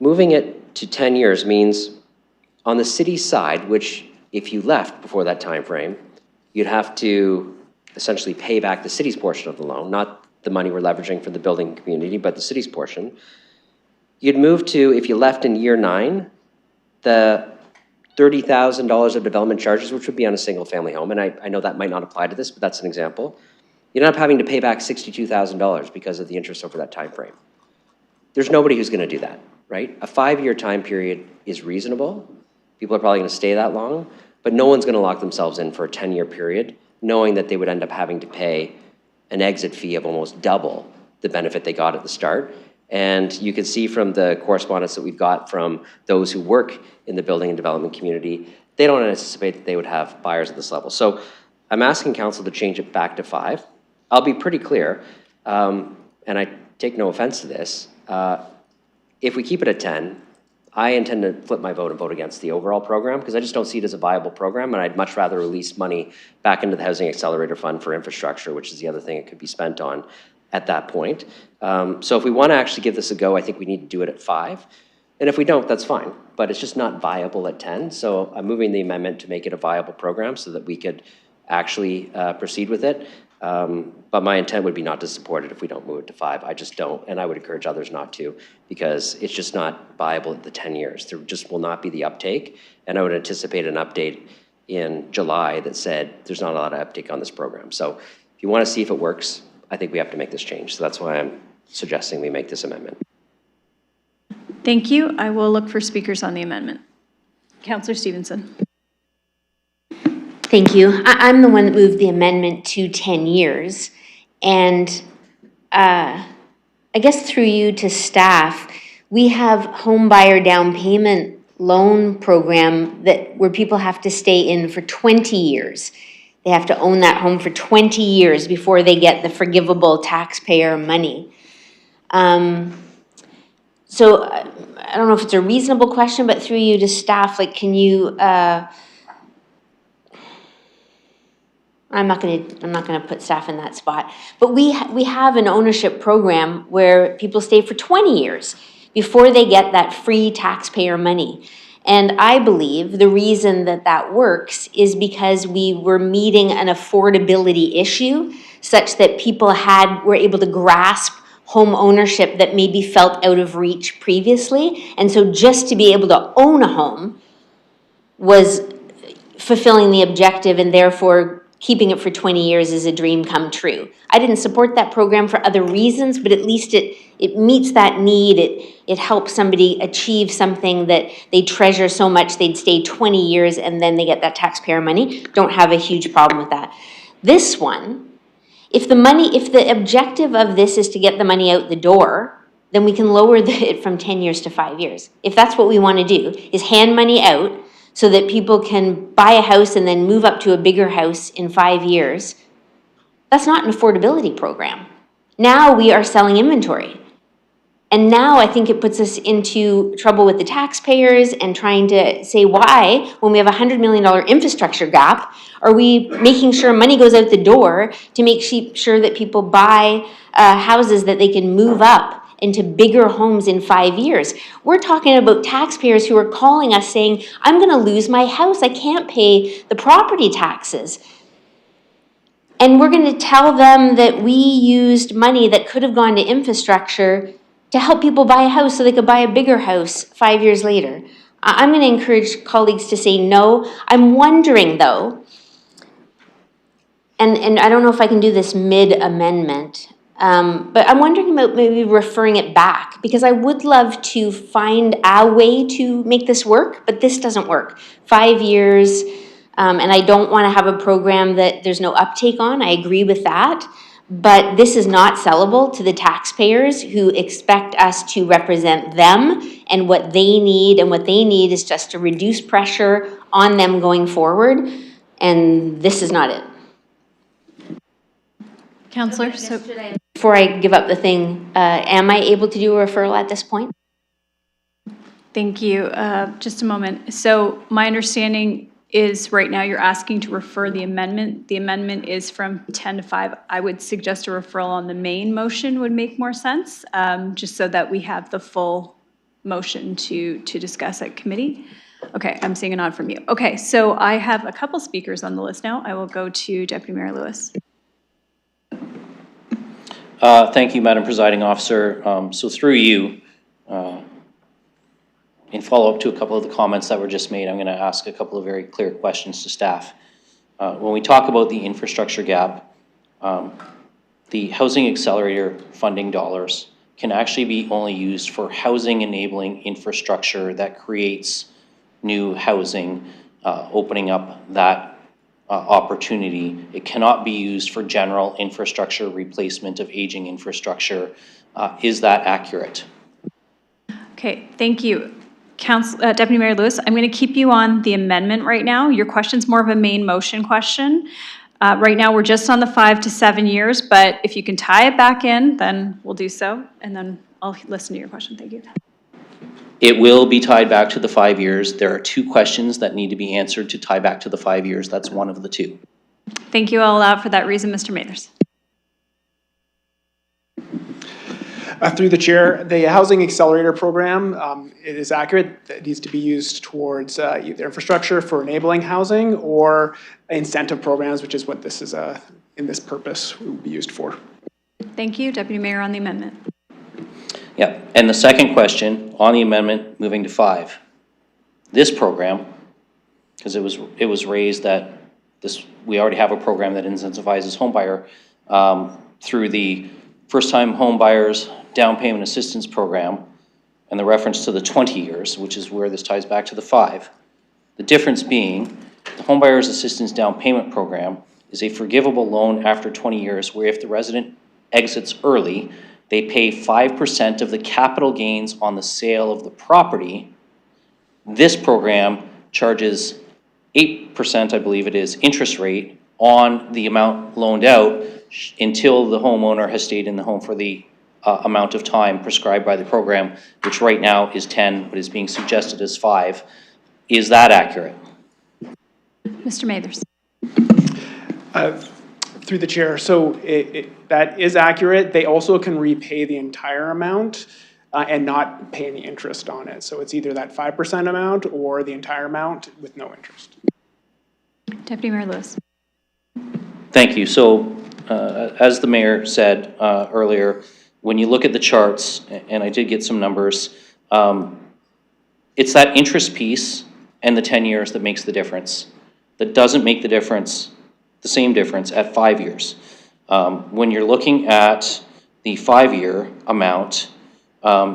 moving it to 10 years means on the city side, which if you left before that time frame, you'd have to essentially pay back the city's portion of the loan, not the money we're leveraging for the building community, but the city's portion. You'd move to, if you left in year 9, the $30,000 of development charges, which would be on a single family home, and I know that might not apply to this, but that's an example. You'd end up having to pay back $62,000 because of the interest over that time frame. there's nobody who's going to do that, right? A 5-year time period is reasonable. People are probably going to stay that long, but no one's going to lock themselves in for a 10-year period, knowing that they would end up having to pay an exit fee of almost double the benefit they got at the start. And you can see from the correspondence that we've got from those who work in the building and development community, they don't anticipate that they would have buyers at this level. So I'm asking council to change it back to 5. I'll be pretty clear, and I take no offense to this. If we keep it at 10, I intend to flip my vote and vote against the overall program because I just don't see it as a viable program, and I'd much rather release money back into the Housing Accelerator Fund for infrastructure, which is the other thing it could be spent on at that point. So if we want to actually give this a go, I think we need to do it at 5. And if we don't, that's fine, but it's just not viable at 10. So I'm moving the amendment to make it a viable program so that we could actually proceed with it. But my intent would be not to support it if we don't move it to 5. I just don't, and I would encourage others not to, because it's just not viable at the 10 years. There just will not be the uptake, and I would anticipate an update in July that said there's not a lot of uptake on this program. So if you want to see if it works, I think we have to make this change. So that's why I'm suggesting we make this amendment. Thank you. I will look for speakers on the amendment. Councillor Stevenson. Thank you. I'm the one that moved the amendment to 10 years. And I guess through you to staff, we have home buyer down payment loan program where people have to stay in for 20 years. They have to own that home for 20 years before they get the forgivable taxpayer money. So I don't know if it's a reasonable question, but through you to staff, like, can you, I'm not gonna put staff in that spot, but we have an ownership program where people stay for 20 years before they get that free taxpayer money. And I believe the reason that works is because we were meeting an affordability issue such that people were able to grasp home ownership that maybe felt out of reach previously. And so just to be able to own a home was fulfilling the objective, and therefore keeping it for 20 years is a dream come true. I didn't support that program for other reasons, but at least it meets that need. It helps somebody achieve something that they treasure so much they'd stay 20 years and then they get that taxpayer money. Don't have a huge problem with that. This one, if the objective of this is to get the money out the door, then we can lower it from 10 years to 5 years. If that's what we want to do, is hand money out so that people can buy a house and then move up to a bigger house in 5 years, that's not an affordability program. Now we are selling inventory. And now I think it puts us into trouble with the taxpayers and trying to say why, when we have a $100 million infrastructure gap, are we making sure money goes out the door to make sure that people buy houses that they can move up into bigger homes in 5 years? We're talking about taxpayers who are calling us saying, I'm going to lose my house. I can't pay the property taxes. And we're going to tell them that we used money that could have gone to infrastructure to help people buy a house so they could buy a bigger house 5 years later. I'm going to encourage colleagues to say no. I'm wondering, though, and I don't know if I can do this mid-amendment, but I'm wondering about maybe referring it back, because I would love to find a way to make this work, but this doesn't work. 5 years, and I don't want to have a program that there's no uptake on. I agree with that. But this is not sellable to the taxpayers who expect us to represent them and what they need. And what they need is just to reduce pressure on them going forward. And this is not it. Councillor, before I give up the thing, am I able to do a referral at this point? thank you. Just a moment. So my understanding is right now you're asking to refer the amendment. The amendment is from 10 to 5. I would suggest a referral on the main motion would make more sense, just so that we have the full motion to discuss at committee. Okay, I'm seeing a nod from you. Okay, so I have a couple speakers on the list now. I will go to Deputy Mayor Lewis. Thank you, Madam Presiding Officer. So through you, in follow-up to a couple of the comments that were just made, I'm going to ask a couple of very clear questions to staff. When we talk about the infrastructure gap, the Housing Accelerator funding dollars can actually be only used for housing enabling infrastructure that creates new housing, opening up that opportunity. It cannot be used for general infrastructure replacement of aging infrastructure. Is that accurate? Okay, thank you. Deputy Mayor Lewis, I'm going to keep you on the amendment right now. Your question's more of a main motion question. Right now, we're just on the 5 to 7 years, but if you can tie it back in, then we'll do so, and then I'll listen to your question. Thank you. It will be tied back to the 5 years. There are 2 questions that need to be answered to tie back to the 5 years. That's one of the 2. Thank you. I'll allow for that reason, Mr. Mathers. Through the chair, the Housing Accelerator Program, it is accurate that it needs to be used towards either infrastructure for enabling housing or incentive programs, which is what this is, in this purpose, would be used for. Thank you. Deputy Mayor on the amendment. Yeah, and the second question on the amendment, moving to 5. This program, because it was raised that we already have a program that incentivizes homebuyer through the first-time home buyers down payment assistance program, and the reference to the 20 years, which is where this ties back to the 5. The difference being, the home buyers assistance down payment program is a forgivable loan after 20 years, where if the resident exits early, they pay 5% of the capital gains on the sale of the property. This program charges 8%, I believe it is, interest rate on the amount loaned out until the homeowner has stayed in the home for the amount of time prescribed by the program, which right now is 10, but is being suggested as 5. Is that accurate? Mr. Mathers. Through the chair, so that is accurate. They also can repay the entire amount and not pay any interest on it. So it's either that 5% amount or the entire amount with no interest. Deputy Mayor Lewis. Thank you. So as the mayor said earlier, when you look at the charts, and I did get some numbers, it's that interest piece and the 10 years that makes the difference. That doesn't make the difference, the same difference at 5 years. When you're looking at the 5-year amount,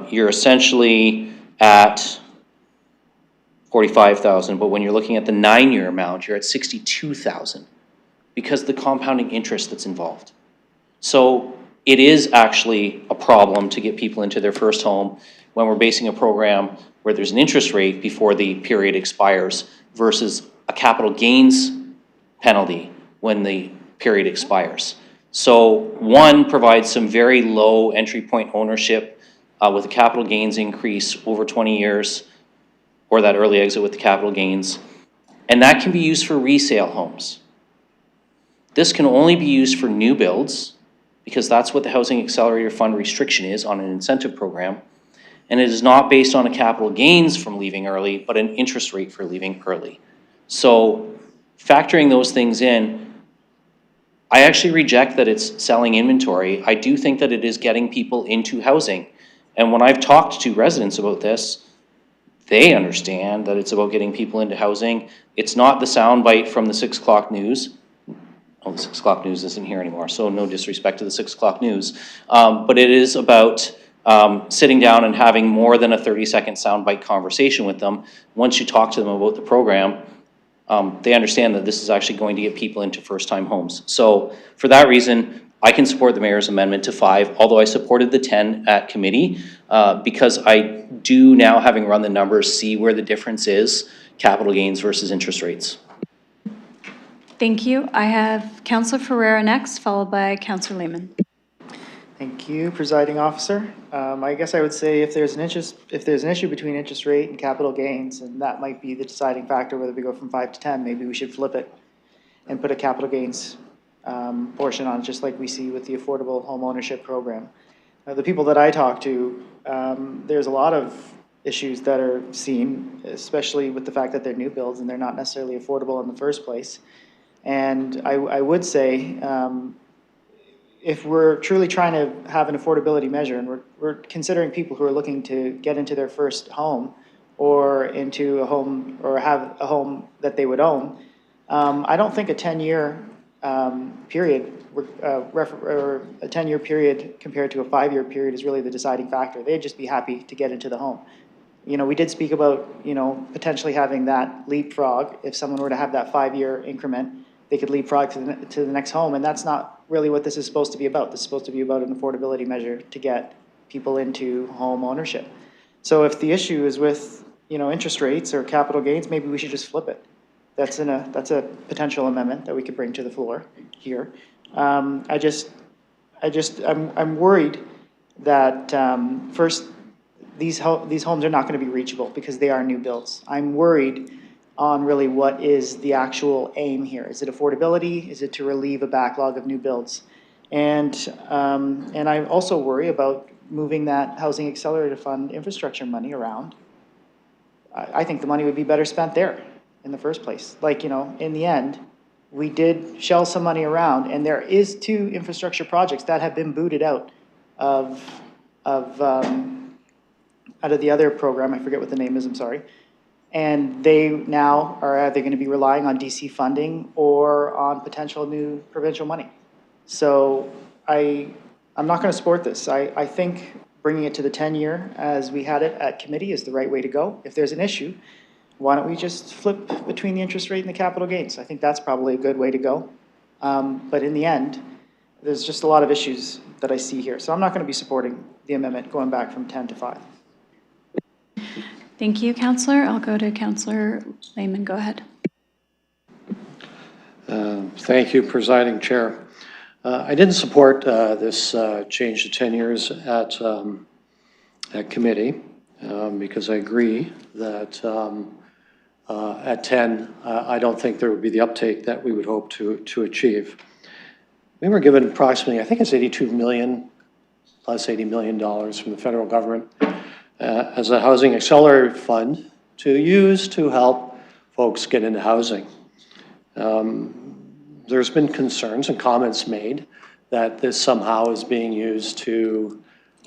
you're essentially at 45,000, but when you're looking at the 9-year amount, you're at 62,000 because of the compounding interest that's involved. So it is actually a problem to get people into their first home when we're basing a program where there's an interest rate before the period expires versus a capital gains penalty when the period expires. So one provides some very low entry point ownership with a capital gains increase over 20 years, or that early exit with the capital gains, and that can be used for resale homes. This can only be used for new builds because that's what the Housing Accelerator Fund restriction is on an incentive program, and it is not based on a capital gains from leaving early, but an interest rate for leaving early. So factoring those things in, I actually reject that it's selling inventory. I do think that it is getting people into housing. And when I've talked to residents about this, they understand that it's about getting people into housing. It's not the soundbite from the 6 o'clock news. Oh, the 6 o'clock news isn't here anymore, so no disrespect to the 6 o'clock news. But it is about sitting down and having more than a 30-second soundbite conversation with them. Once you talk to them about the program, they understand that this is actually going to get people into first-time homes. So for that reason, I can support the mayor's amendment to 5, although I supported the 10 at committee, because I do now, having run the numbers, see where the difference is, capital gains versus interest rates. Thank you. I have Councillor Ferreira next, followed by Councillor Lehman. Thank you, Presiding Officer. I guess I would say if there's an issue between interest rate and capital gains, and that might be the deciding factor whether we go from 5 to 10, maybe we should flip it and put a capital gains portion on, just like we see with the Affordable Home Ownership Program. The people that I talk to, there's a lot of issues that are seen, especially with the fact that they're new builds and they're not necessarily affordable in the first place. And I would say, if we're truly trying to have an affordability measure, and we're considering people who are looking to get into their first home or into a home or have a home that they would own, I don't think a 10-year period, or a 10-year period compared to a 5-year period is really the deciding factor. They'd just be happy to get into the home. You know, we did speak about, you know, potentially having that leapfrog. If someone were to have that 5-year increment, they could leapfrog to the next home, and that's not really what this is supposed to be about. This is supposed to be about an affordability measure to get people into home ownership. So if the issue is with, you know, interest rates or capital gains, maybe we should just flip it. That's a potential amendment that we could bring to the floor here. I'm worried that first, these homes are not going to be reachable because they are new builds. I'm worried on really what is the actual aim here. Is it affordability? Is it to relieve a backlog of new builds? And I also worry about moving that Housing Accelerator Fund infrastructure money around. I think the money would be better spent there in the first place. Like, you know, in the end, we did shell some money around, and there is 2 infrastructure projects that have been booted out of the other program. I forget what the name is, I'm sorry. And they now are either going to be relying on DC funding or on potential new provincial money. So I'm not going to support this. I think bringing it to the 10-year as we had it at committee is the right way to go. If there's an issue, why don't we just flip between the interest rate and the capital gains? I think that's probably a good way to go. But in the end, there's just a lot of issues that I see here. So I'm not going to be supporting the amendment going back from 10 to 5. Thank you, Councillor. I'll go to Councillor Lehman. Go ahead. Thank you, Presiding Chair. I didn't support this change to 10 years at committee because I agree that at 10, I don't think there would be the uptake that we would hope to achieve. We were given approximately, I think it's 82 million plus $80 million from the federal government as a Housing Accelerator Fund to use to help folks get into housing. There's been concerns and comments made that this somehow is being used to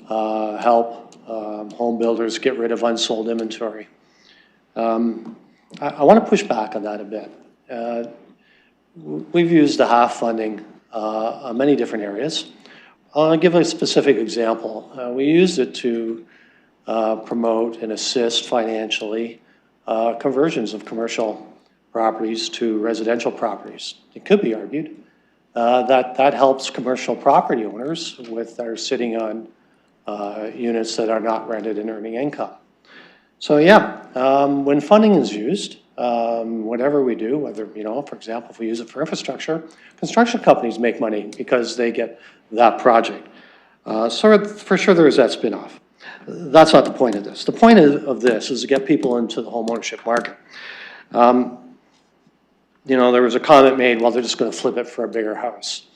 help home builders get rid of unsold inventory. I want to push back on that a bit. We've used the HAF funding on many different areas. I'll give a specific example. We used it to promote and assist financially conversions of commercial properties to residential properties. It could be argued that helps commercial property owners that are sitting on units that are not rented and earning income. So yeah, when funding is used, whatever we do, whether, you know, for example, if we use it for infrastructure, construction companies make money because they get that project. So for sure there is that spin-off. That's not the point of this. The point of this is to get people into the home ownership market. You know, there was a comment made, well, they're just going to flip it for a bigger house.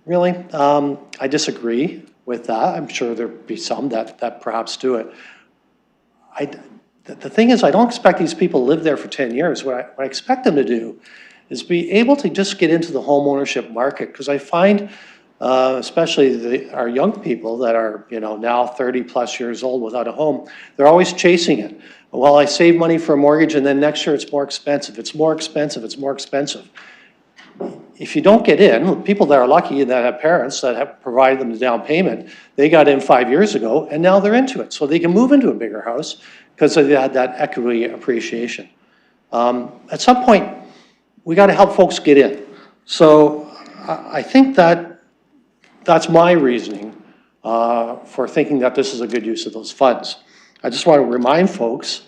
Really, I disagree with that. I'm sure there'll be some that perhaps do it. The thing is, I don't expect these people to live there for 10 years. What I expect them to do is be able to just get into the home ownership market, because I find, especially our young people that are, you know, now 30 plus years old without a home, they're always chasing it. Well, I save money for a mortgage and then next year it's more expensive. It's more expensive, it's more expensive. If you don't get in, people that are lucky that have parents that have provided them the down payment, they got in 5 years ago and now they're into it. So they can move into a bigger house because they had that equity appreciation. At some point, we got to help folks get in. So I think that's my reasoning for thinking that this is a good use of those funds. I just want to remind folks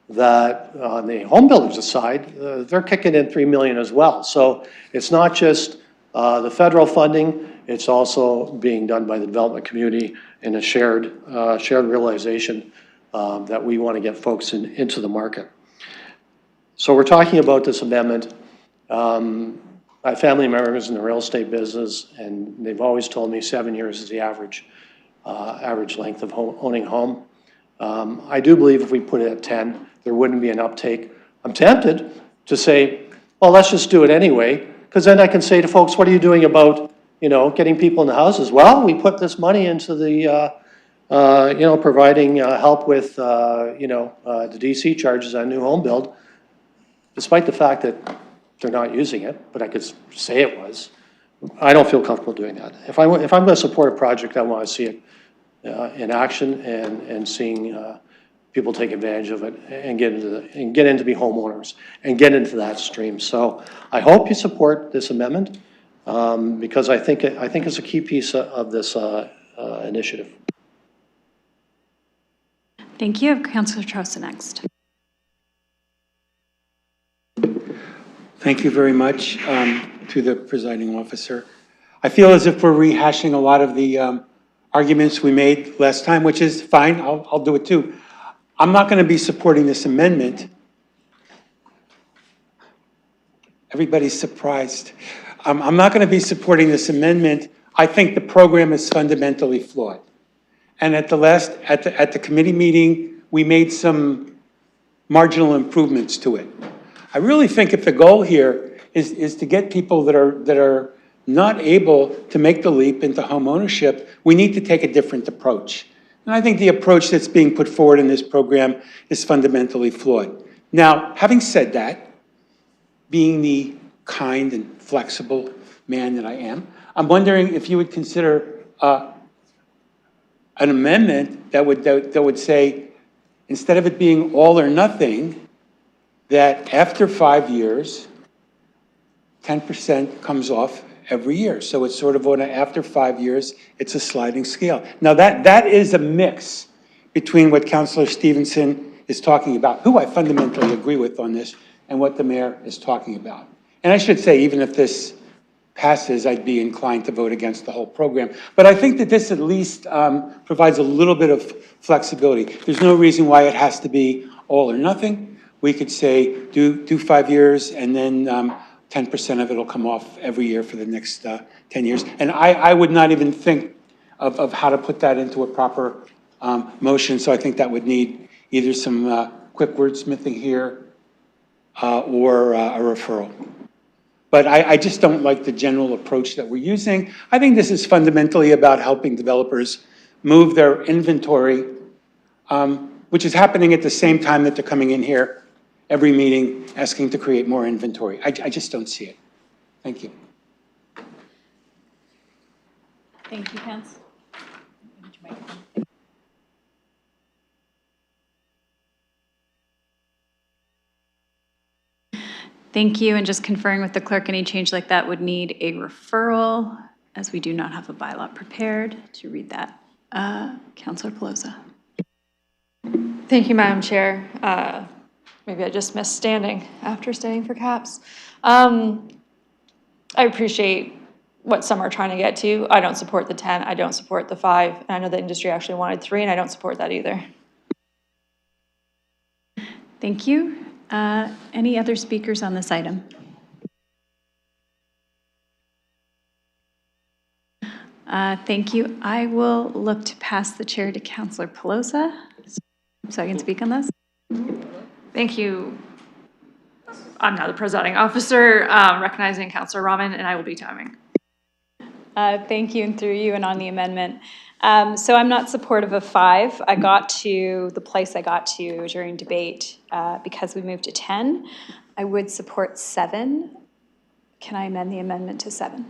that on the home builders side, they're kicking in $3 million as well. So it's not just the federal funding, it's also being done by the development community in a shared realization that we want to get folks into the market. So we're talking about this amendment. I have family members in the real estate business, and they've always told me 7 years is the average length of owning a home. I do believe if we put it at 10, there wouldn't be an uptake. I'm tempted to say, well, let's just do it anyway, because then I can say to folks, what are you doing about, you know, getting people in the houses? Well, we put this money into the, you know, providing help with, you know, the DC charges on new home build, despite the fact that they're not using it, but I could say it was. I don't feel comfortable doing that. If I'm going to support a project, I want to see it in action and seeing people take advantage of it and get in to be homeowners and get into that stream. So I hope you support this amendment because I think it's a key piece of this initiative. Thank you. Councillor Trosa next. Thank you very much to the presiding officer. I feel as if we're rehashing a lot of the arguments we made last time, which is fine. I'll do it too. I'm not going to be supporting this amendment. Everybody's surprised. I'm not going to be supporting this amendment. I think the program is fundamentally flawed. And at the committee meeting, we made some marginal improvements to it. I really think if the goal here is to get people that are not able to make the leap into home ownership, we need to take a different approach. And I think the approach that's being put forward in this program is fundamentally flawed. Now, having said that, being the kind and flexible man that I am, I'm wondering if you would consider an amendment that would say, instead of it being all or nothing, that after 5 years, 10% comes off every year. So it's sort of on after 5 years, it's a sliding scale. Now that is a mix between what Councillor Stevenson is talking about, who I fundamentally agree with on this, and what the mayor is talking about. And I should say, even if this passes, I'd be inclined to vote against the whole program. But I think that this at least provides a little bit of flexibility. There's no reason why it has to be all or nothing. We could say do 5 years and then 10% of it will come off every year for the next 10 years. And I would not even think of how to put that into a proper motion. So I think that would need either some quick wordsmithing here or a referral. But I just don't like the general approach that we're using. I think this is fundamentally about helping developers move their inventory, which is happening at the same time that they're coming in here every meeting asking to create more inventory. I just don't see it. Thank you. Thank you, Councillor. Thank you, and just conferring with the clerk, any change like that would need a referral, as we do not have a bylaw prepared to read that. Councillor Pelosa. Thank you, Madam Chair. Maybe I just missed standing after standing for CAPS. I appreciate what some are trying to get to. I don't support the 10, I don't support the 5, and I know the industry actually wanted 3, and I don't support that either. Thank you. Any other speakers on this item? Thank you. I will look to pass the chair to Councillor Pelosa, so I can speak on this. Thank you. I'm now the presiding officer, recognizing Councillor Rahman, and I will be timing. Thank you, and through you, and on the amendment. So I'm not supportive of 5. I got to the place I got to during debate because we moved to 10. I would support 7. Can I amend the amendment to 7?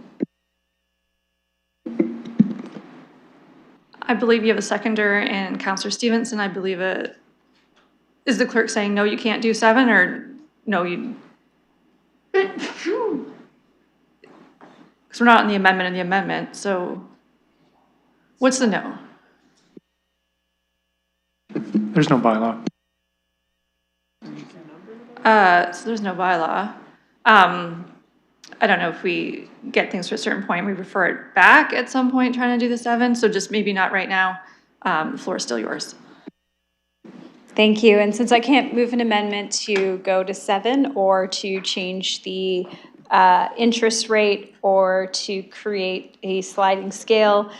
I believe you have a seconder in Councillor Stevenson. I believe it. Is the clerk saying, no, you can't do 7, or no, you? Because we're not in the amendment, so what's the no? There's no bylaw. So there's no bylaw. I don't know if we get things to a certain point, we refer it back at some point trying to do the 7, so just maybe not right now. The floor is still yours. Thank you. And since I can't move an amendment to go to 7 or to change the interest rate or to create a sliding scale,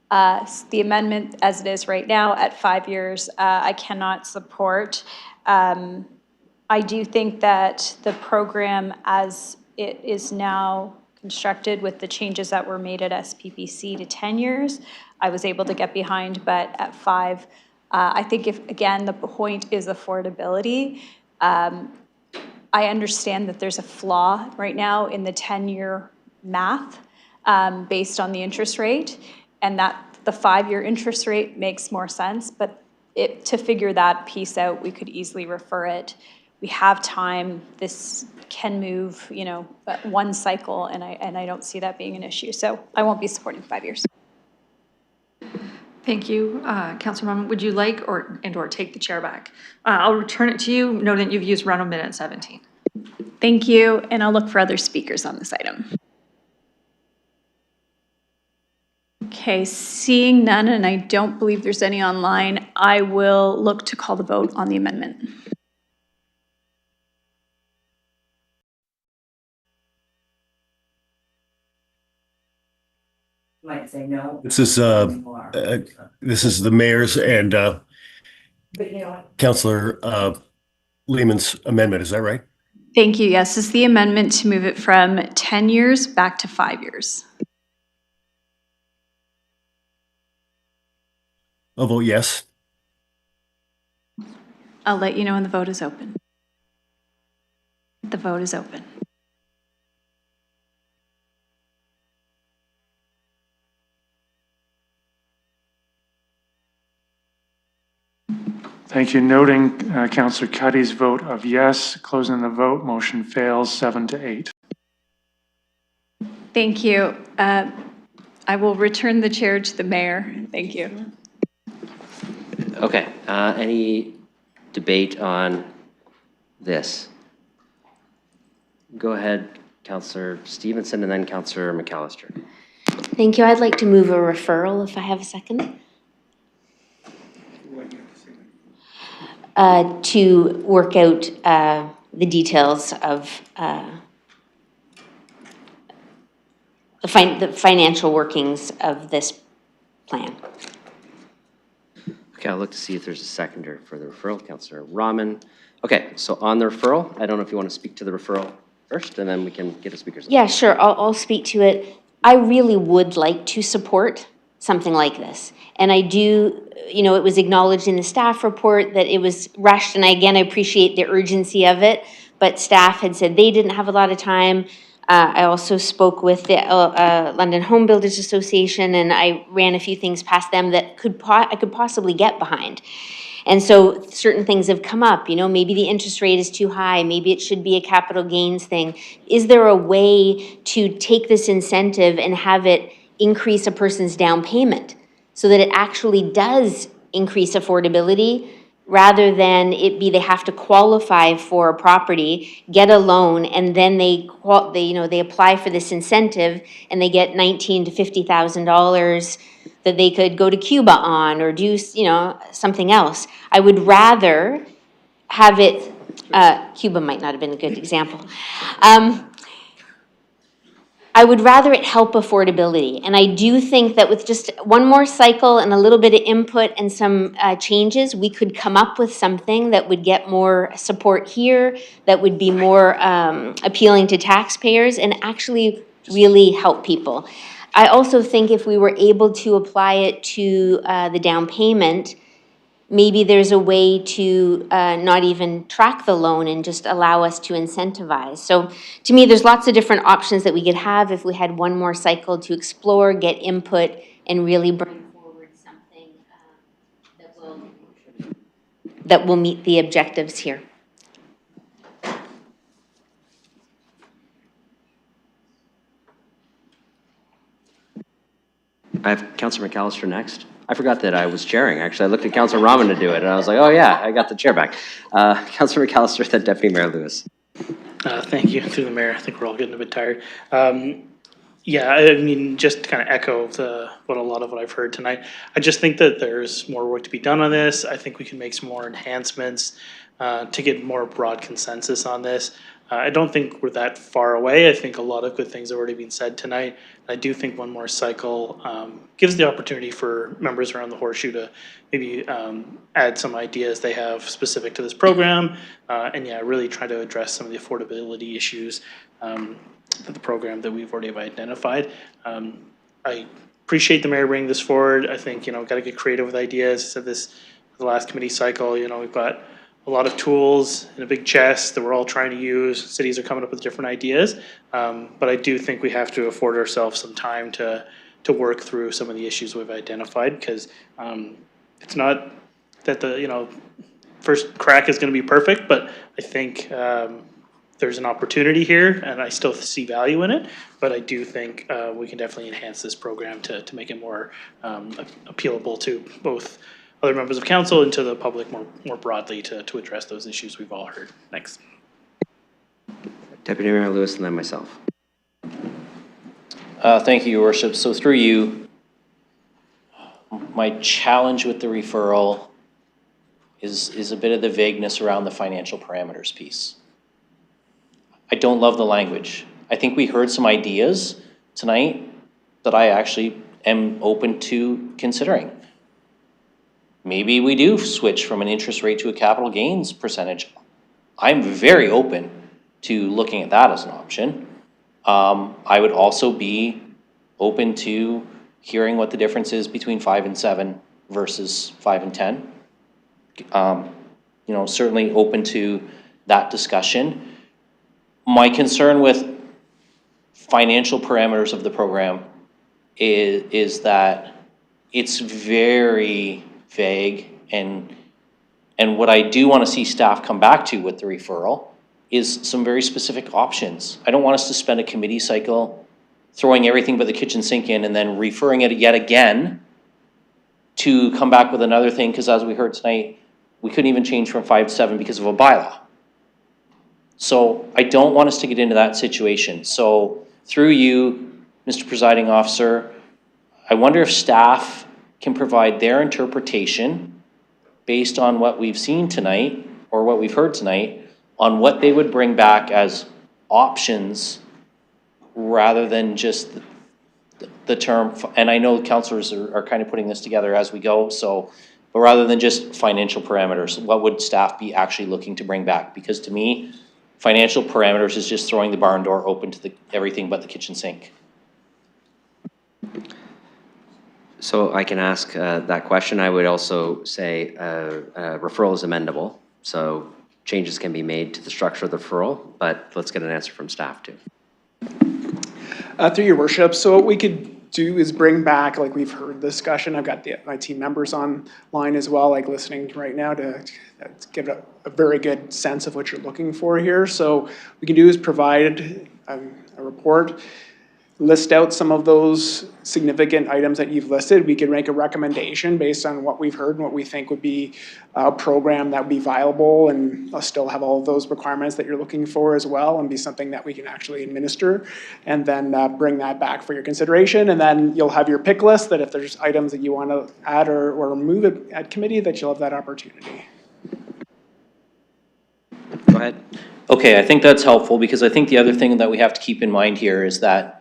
the amendment as it is right now at 5 years, I cannot support. I do think that the program as it is now constructed with the changes that were made at SPPC to 10 years, I was able to get behind, but at 5, I think if, again, the point is affordability, I understand that there's a flaw right now in the 10-year math based on the interest rate, and that the 5-year interest rate makes more sense, but to figure that piece out, we could easily refer it. We have time. This can move, you know, one cycle, and I don't see that being an issue. So I won't be supporting 5 years. Thank you. Councilor Mum, would you like or take the chair back? I'll return it to you, noting that you've used around a minute 17. Thank you, and I'll look for other speakers on this item. Okay, seeing none, and I don't believe there's any online, I will look to call the vote on the amendment. Might say no. This is the mayor's and But you know what? Councillor Lehman's amendment. Is that right? Thank you. Yes, this is the amendment to move it from 10 years back to 5 years. I'll vote yes. I'll let you know when the vote is open. The vote is open. Thank you. Noting Councillor Cuddy's vote of yes, closing the vote, motion fails 7-8. Thank you. I will return the chair to the mayor. Thank you. Okay, any debate on this? Go ahead, Councillor Stevenson, and then Councillor McAllister. Thank you. I'd like to move a referral if I have a second. To work out the details of the financial workings of this plan. Okay, I'll look to see if there's a seconder for the referral. Councillor Rahman. Okay, so on the referral, I don't know if you want to speak to the referral first, and then we can get a speaker's. Yeah, sure. I'll speak to it. I really would like to support something like this. And I do, you know, it was acknowledged in the staff report that it was rushed, and I appreciate the urgency of it, but staff had said they didn't have a lot of time. I also spoke with the London Home Builders Association, and I ran a few things past them that I could possibly get behind. And so certain things have come up, you know, maybe the interest rate is too high, maybe it should be a capital gains thing. Is there a way to take this incentive and have it increase a person's down payment so that it actually does increase affordability, rather than it be they have to qualify for a property, get a loan, and then they apply for this incentive and they get $19,000 to $50,000 that they could go to Cuba on or do, you know, something else. I would rather have it, Cuba might not have been a good example. I would rather it help affordability. And I do think that with just one more cycle and a little bit of input and some changes, we could come up with something that would get more support here, that would be more appealing to taxpayers and actually really help people. I also think if we were able to apply it to the down payment, maybe there's a way to not even track the loan and just allow us to incentivize. So to me, there's lots of different options that we could have if we had one more cycle to explore, get input, and really bring forward something that will meet the objectives here. I have Councillor McAllister next. I forgot that I was chairing, actually. I looked at Councillor Rahman to do it, and I was like, oh yeah, I got the chair back. Councillor McAllister, then Deputy Mayor Lewis. Thank you, through the mayor. I think we're all getting a bit tired. Yeah, I mean, just to kind of echo what I've heard tonight. I just think that there's more work to be done on this. I think we can make some more enhancements to get more broad consensus on this. I don't think we're that far away. I think a lot of good things have already been said tonight. I do think one more cycle gives the opportunity for members around the Horseshoe to maybe add some ideas they have specific to this program, and yeah, really try to address some of the affordability issues for the program that we've already identified. I appreciate the mayor bringing this forward. I think, you know, got to get creative with ideas. I said this the last committee cycle, you know, we've got a lot of tools in a big chest that we're all trying to use. Cities are coming up with different ideas. But I do think we have to afford ourselves some time to work through some of the issues we've identified, because it's not that the first crack is going to be perfect, but I think there's an opportunity here, and I still see value in it. But I do think we can definitely enhance this program to make it more appealable to both other members of council and to the public more broadly to address those issues we've all heard. Thanks. Deputy Mayor Lewis and then myself. Thank you, Your Worship. So through you, my challenge with the referral is a bit of the vagueness around the financial parameters piece. I don't love the language. I think we heard some ideas tonight that I actually am open to considering. Maybe we do switch from an interest rate to a capital gains percentage. I'm very open to looking at that as an option. I would also be open to hearing what the difference is between 5 and 7 versus 5 and 10. Certainly open to that discussion. My concern with financial parameters of the program is that it's very vague, and what I do want to see staff come back to with the referral is some very specific options. I don't want us to spend a committee cycle throwing everything but the kitchen sink in and then referring it yet again to come back with another thing, because as we heard tonight, we couldn't even change from 5 to 7 because of a bylaw. So I don't want us to get into that situation. So through you, Mr. Presiding Officer, I wonder if staff can provide their interpretation based on what we've seen tonight or what we've heard tonight on what they would bring back as options rather than just the term, and I know councillors are kind of putting this together as we go, but rather than just financial parameters, what would staff be actually looking to bring back? Because to me, financial parameters is just throwing the barn door open to everything but the kitchen sink. So I can ask that question. I would also say referral is amendable, so changes can be made to the structure of the referral, but let's get an answer from staff too. Through your worship, so what we could do is bring back, like we've heard discussion, I've got my team members online as well, like listening right now to give a very good sense of what you're looking for here. So what we can do is provide a report, list out some of those significant items that you've listed. We can make a recommendation based on what we've heard and what we think would be a program that would be viable and still have all of those requirements that you're looking for as well, and be something that we can actually administer, and then bring that back for your consideration. And then you'll have your pick list that if there's items that you want to add or remove at committee, that you'll have that opportunity. Go ahead. Okay, I think that's helpful, because I think the other thing that we have to keep in mind here is that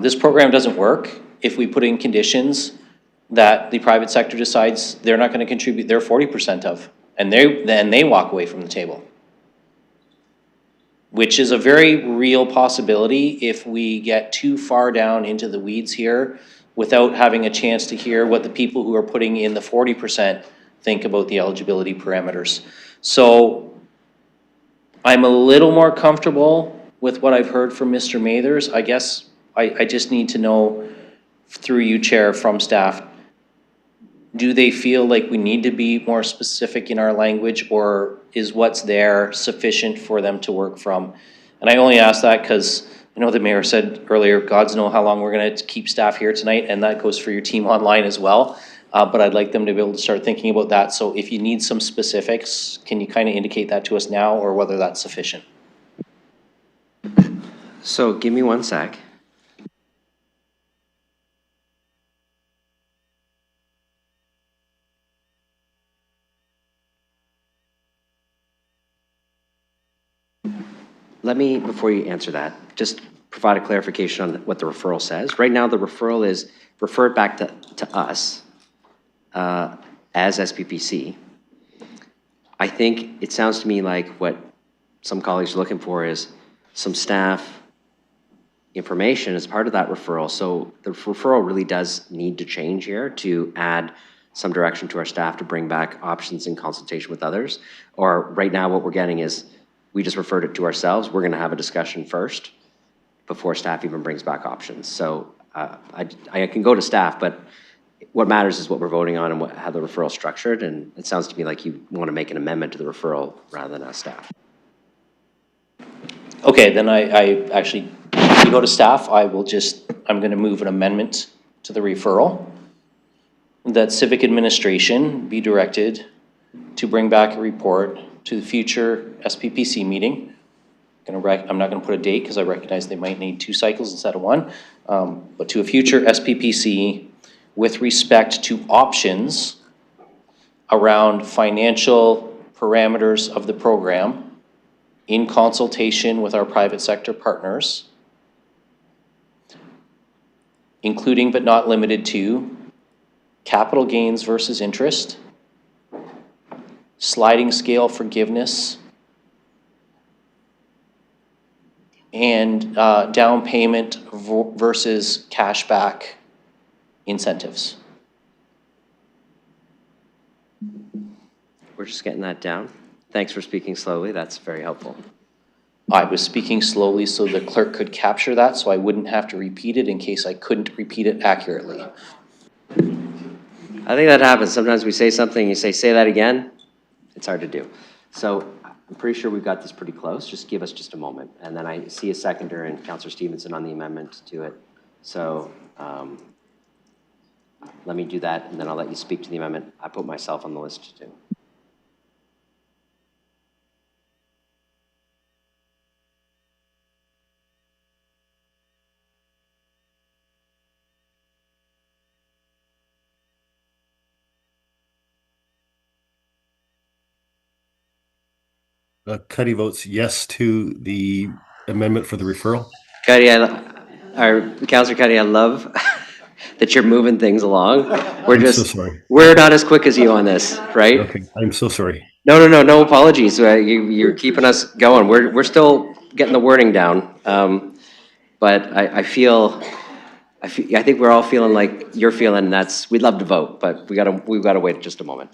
this program doesn't work if we put in conditions that the private sector decides they're not going to contribute their 40% of, and then they walk away from the table, which is a very real possibility if we get too far down into the weeds here without having a chance to hear what the people who are putting in the 40% think about the eligibility parameters. So I'm a little more comfortable with what I've heard from Mr. Mathers. I guess I just need to know through you, Chair, from staff, do they feel like we need to be more specific in our language, or is what's there sufficient for them to work from? And I only ask that because I know the mayor said earlier, gods know how long we're going to keep staff here tonight, and that goes for your team online as well. But I'd like them to be able to start thinking about that. So if you need some specifics, can you kind of indicate that to us now, or whether that's sufficient? So give me 1 sec. Let me, before you answer that, just provide a clarification on what the referral says. Right now, the referral is referred back to us as SPPC. I think it sounds to me like what some colleagues are looking for is some staff information as part of that referral. So the referral really does need to change here to add some direction to our staff to bring back options in consultation with others? Or right now what we're getting is we just referred it to ourselves. We're going to have a discussion first before staff even brings back options. So I can go to staff, but what matters is what we're voting on and how the referral is structured. And it sounds to me like you want to make an amendment to the referral rather than ask staff. Okay, then I actually, if we go to staff, I'm going to move an amendment to the referral that civic administration be directed to bring back a report to the future SPPC meeting. I'm not going to put a date because I recognize they might need 2 cycles instead of 1, but to a future SPPC with respect to options around financial parameters of the program in consultation with our private sector partners, including but not limited to capital gains versus interest, sliding scale forgiveness, and down payment versus cashback incentives. We're just getting that down. Thanks for speaking slowly. That's very helpful. I was speaking slowly so the clerk could capture that, so I wouldn't have to repeat it in case I couldn't repeat it accurately. I think that happens. Sometimes we say something, you say that again. It's hard to do. So I'm pretty sure we've got this pretty close. Just give us just a moment. And then I see a seconder and Councillor Stevenson on the amendment to it. So let me do that, and then I'll let you speak to the amendment. I put myself on the list too. Cuddy votes yes to the amendment for the referral. Cuddy, Councillor Cuddy, I love that you're moving things along. I'm so sorry. We're not as quick as you on this, right? Okay, I'm so sorry. No apologies. You're keeping us going. We're still getting the wording down. But I think we're all feeling like you're feeling. We'd love to vote, but we've got to wait just a moment.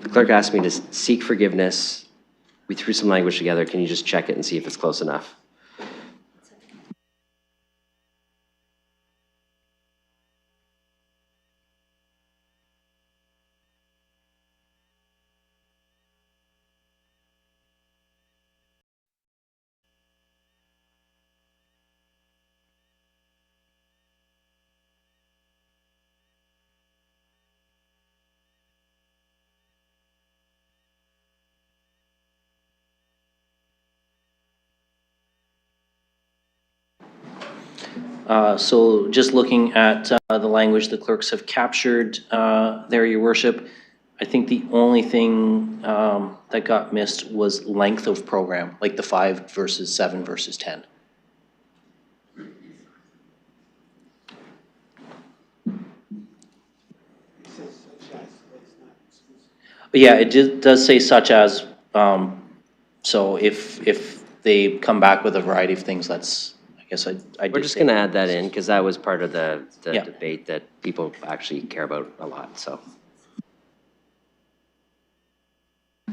The clerk asked me to seek forgiveness. We threw some language together. Can you just check it and see if it's close enough? So just looking at the language the clerks have captured there, Your Worship, I think the only thing that got missed was length of program, like the 5 versus 7 versus 10. But yeah, it does say such as, so if they come back with a variety of things, that's, I guess I We're just going to add that in because that was part of the debate that people actually care about a lot, so.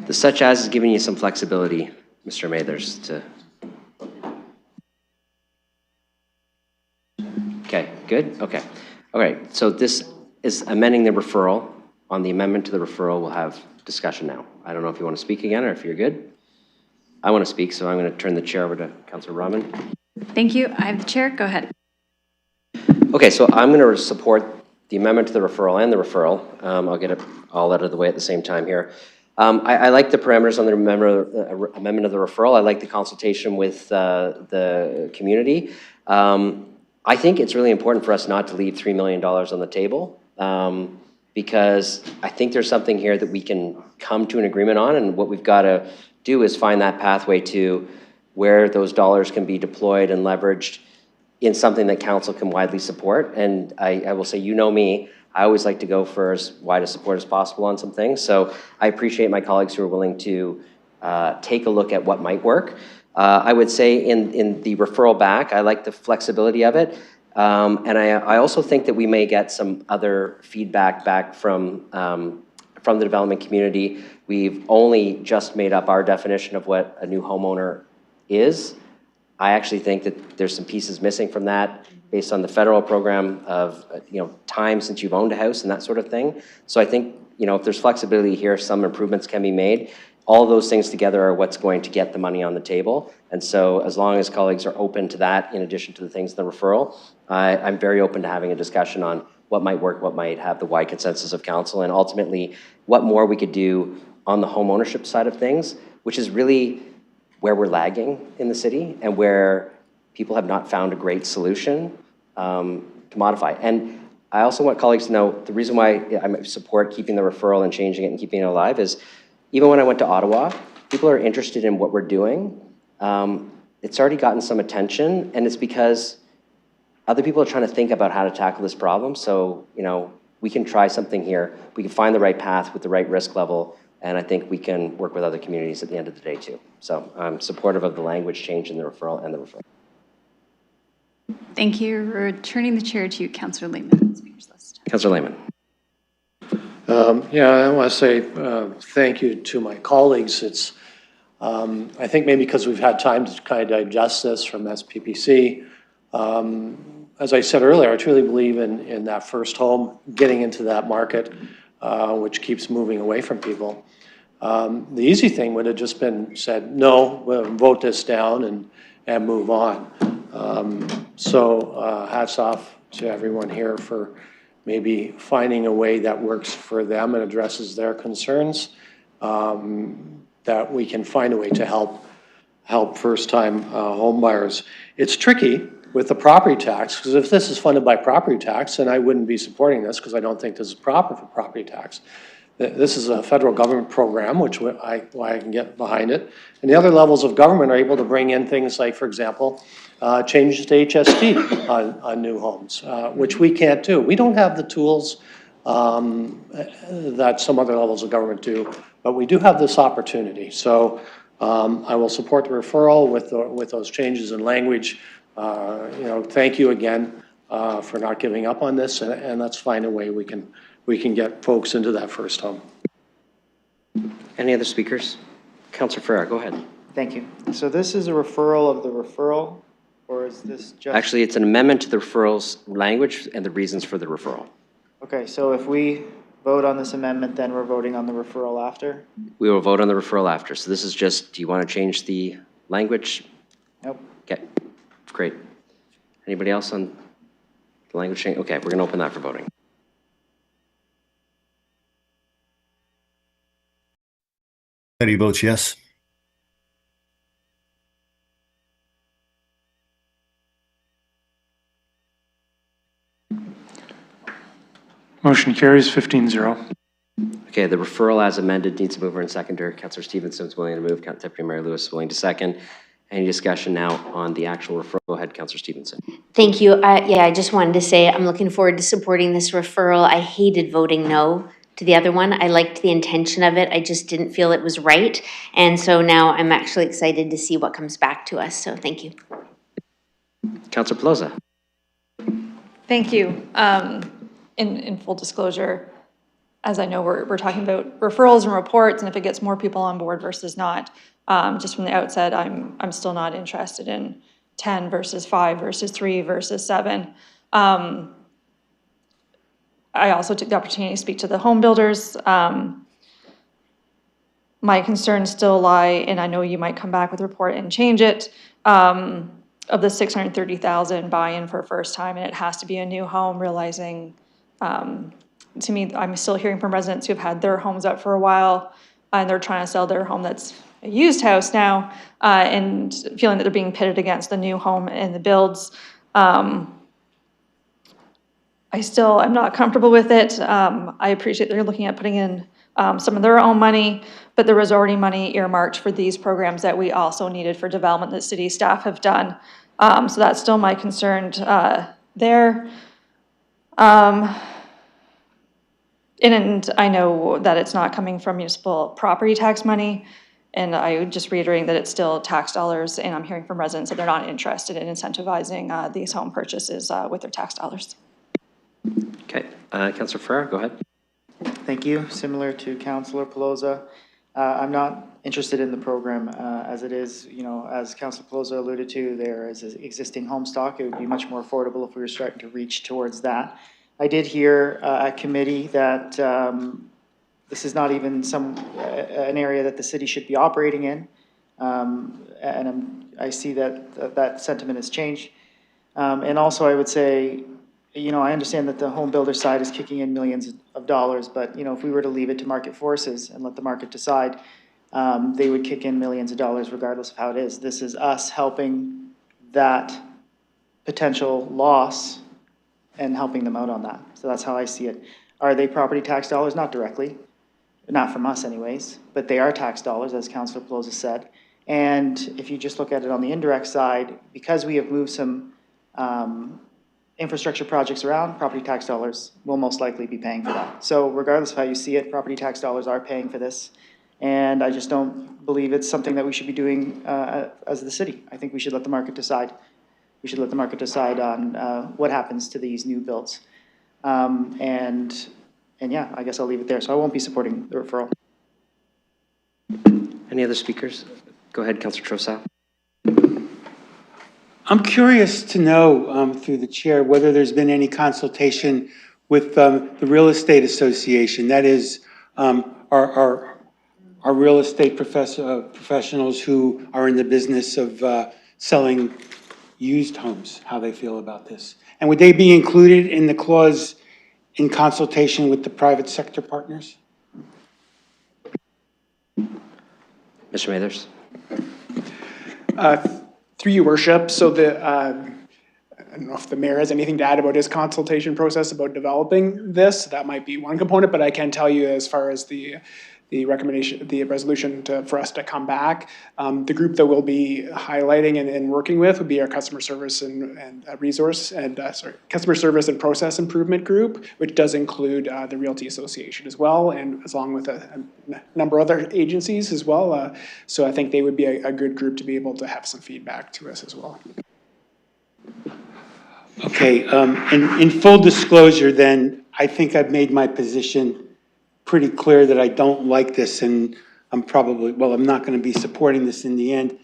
The such as is giving you some flexibility, Mr. Mathers, to. Okay, good, okay. All right, so this is amending the referral. On the amendment to the referral, we'll have discussion now. I don't know if you want to speak again or if you're good. I want to speak, so I'm going to turn the chair over to Councillor Rahman. Thank you. I have the chair. Go ahead. Okay, so I'm going to support the amendment to the referral and the referral. I'll get it all out of the way at the same time here. I like the parameters on the amendment of the referral. I like the consultation with the community. I think it's really important for us not to leave $3 million on the table because I think there's something here that we can come to an agreement on, and what we've got to do is find that pathway to where those dollars can be deployed and leveraged in something that council can widely support. And I will say, you know me, I always like to go for as wide a support as possible on some things. So I appreciate my colleagues who are willing to take a look at what might work. I would say in the referral back, I like the flexibility of it. And I also think that we may get some other feedback back from the development community. We've only just made up our definition of what a new homeowner is. I actually think that there's some pieces missing from that based on the federal program of time since you've owned a house and that sort of thing. So I think if there's flexibility here, some improvements can be made. All of those things together are what's going to get the money on the table. And so as long as colleagues are open to that, in addition to the things in the referral, I'm very open to having a discussion on what might work, what might have the wide consensus of council, and ultimately what more we could do on the home ownership side of things, which is really where we're lagging in the city and where people have not found a great solution to modify. And I also want colleagues to know the reason why I support keeping the referral and changing it and keeping it alive is even when I went to Ottawa, people are interested in what we're doing. It's already gotten some attention, and it's because other people are trying to think about how to tackle this problem. So, we can try something here. We can find the right path with the right risk level, and I think we can work with other communities at the end of the day too. So I'm supportive of the language change in the referral and the referral. Thank you. Returning the chair to Councillor Lehman. Speakers list. Councillor Lehman. Yeah, I want to say thank you to my colleagues. It's, I think maybe because we've had time to kind of digest this from SPPC. As I said earlier, I truly believe in that first home, getting into that market, which keeps moving away from people. The easy thing would have just been said, no, we'll vote this down and move on. So hats off to everyone here for maybe finding a way that works for them and addresses their concerns, that we can find a way to help first-time home buyers. It's tricky with the property tax, because if this is funded by property tax, then I wouldn't be supporting this because I don't think this is proper for property tax. This is a federal government program, which I can get behind it. And the other levels of government are able to bring in things like, for example, changes to HST on new homes, which we can't do. We don't have the tools that some other levels of government do, but we do have this opportunity. So I will support the referral with those changes in language. Thank you again for not giving up on this, and let's find a way we can we can get folks into that first home. Any other speakers? Councillor Farrar, go ahead. Thank you. So this is a referral of the referral, or is this just? Actually, it's an amendment to the referral's language and the reasons for the referral. Okay, so if we vote on this amendment, then we're voting on the referral after? We will vote on the referral after. So this is just, do you want to change the language? Nope. Okay, great. Anybody else on the language change? Okay, we're going to open that for voting. Eddie votes yes. Motion carries 15-0. Okay, the referral as amended needs a mover and seconder. Councillor Stevenson is willing to move. Deputy Mayor Lewis is willing to second. Any discussion now on the actual referral? Go ahead, Councillor Stevenson. Thank you. Yeah, I just wanted to say I'm looking forward to supporting this referral. I hated voting no to the other one. I liked the intention of it. I just didn't feel it was right. And so now I'm actually excited to see what comes back to us. So thank you. Councillor Pelosa. Thank you. In full disclosure, as I know, we're talking about referrals and reports, and if it gets more people on board versus not, just from the outset, I'm still not interested in 10 versus 5 versus 3 versus 7. I also took the opportunity to speak to the home builders. My concerns still lie, and I know you might come back with a report and change it, of the 630,000 buy-in for first time, and it has to be a new home, realizing, to me, I'm still hearing from residents who have had their homes up for a while, and they're trying to sell their home that's a used house now, and feeling that they're being pitted against the new home and the builds. I'm not comfortable with it. I appreciate they're looking at putting in some of their own money, but there was already money earmarked for these programs that we also needed for development that city staff have done. So that's still my concern there. And I know that it's not coming from municipal property tax money, and I would just reiterating that it's still tax dollars, and I'm hearing from residents that they're not interested in incentivizing these home purchases with their tax dollars. Okay, Councillor Farrar, go ahead. Thank you. Similar to Councillor Pelosa, I'm not interested in the program as it is. You know, as Councillor Pelosa alluded to, there is an existing home stock. It would be much more affordable if we were starting to reach towards that. I did hear at committee that this is not even an area that the city should be operating in, and I see that that sentiment has changed. And also, I would say, you know, I understand that the home builder side is kicking in millions of dollars, but, you know, if we were to leave it to market forces and let the market decide, they would kick in millions of dollars regardless of how it is. This is us helping that potential loss and helping them out on that. So that's how I see it. Are they property tax dollars? Not directly, not from us anyways, but they are tax dollars, as Councillor Pelosa said. And if you just look at it on the indirect side, because we have moved some infrastructure projects around, property tax dollars will most likely be paying for that. So regardless of how you see it, property tax dollars are paying for this. And I just don't believe it's something that we should be doing as the city. I think we should let the market decide. We should let the market decide on what happens to these new builds. And yeah, I guess I'll leave it there. So I won't be supporting the referral. Any other speakers? Go ahead, Councillor Trossel. I'm curious to know, through the chair, whether there's been any consultation with the Real Estate Association. That is, our real estate professionals who are in the business of selling used homes, how they feel about this. And would they be included in the clause in consultation with the private sector partners? Mr. Mathers. Through your worship, so I don't know if the mayor has anything to add about his consultation process about developing this. That might be one component, but I can tell you as far as the recommendation, the resolution for us to come back, the group that we'll be highlighting and working with would be our customer service and customer service and process improvement group, which does include the Realty Association as well, and along with a number of other agencies as well. So I think they would be a good group to be able to have some feedback to us as well. Okay, in full disclosure then, I think I've made my position pretty clear that I don't like this, and I'm probably, well, I'm not going to be supporting this in the end.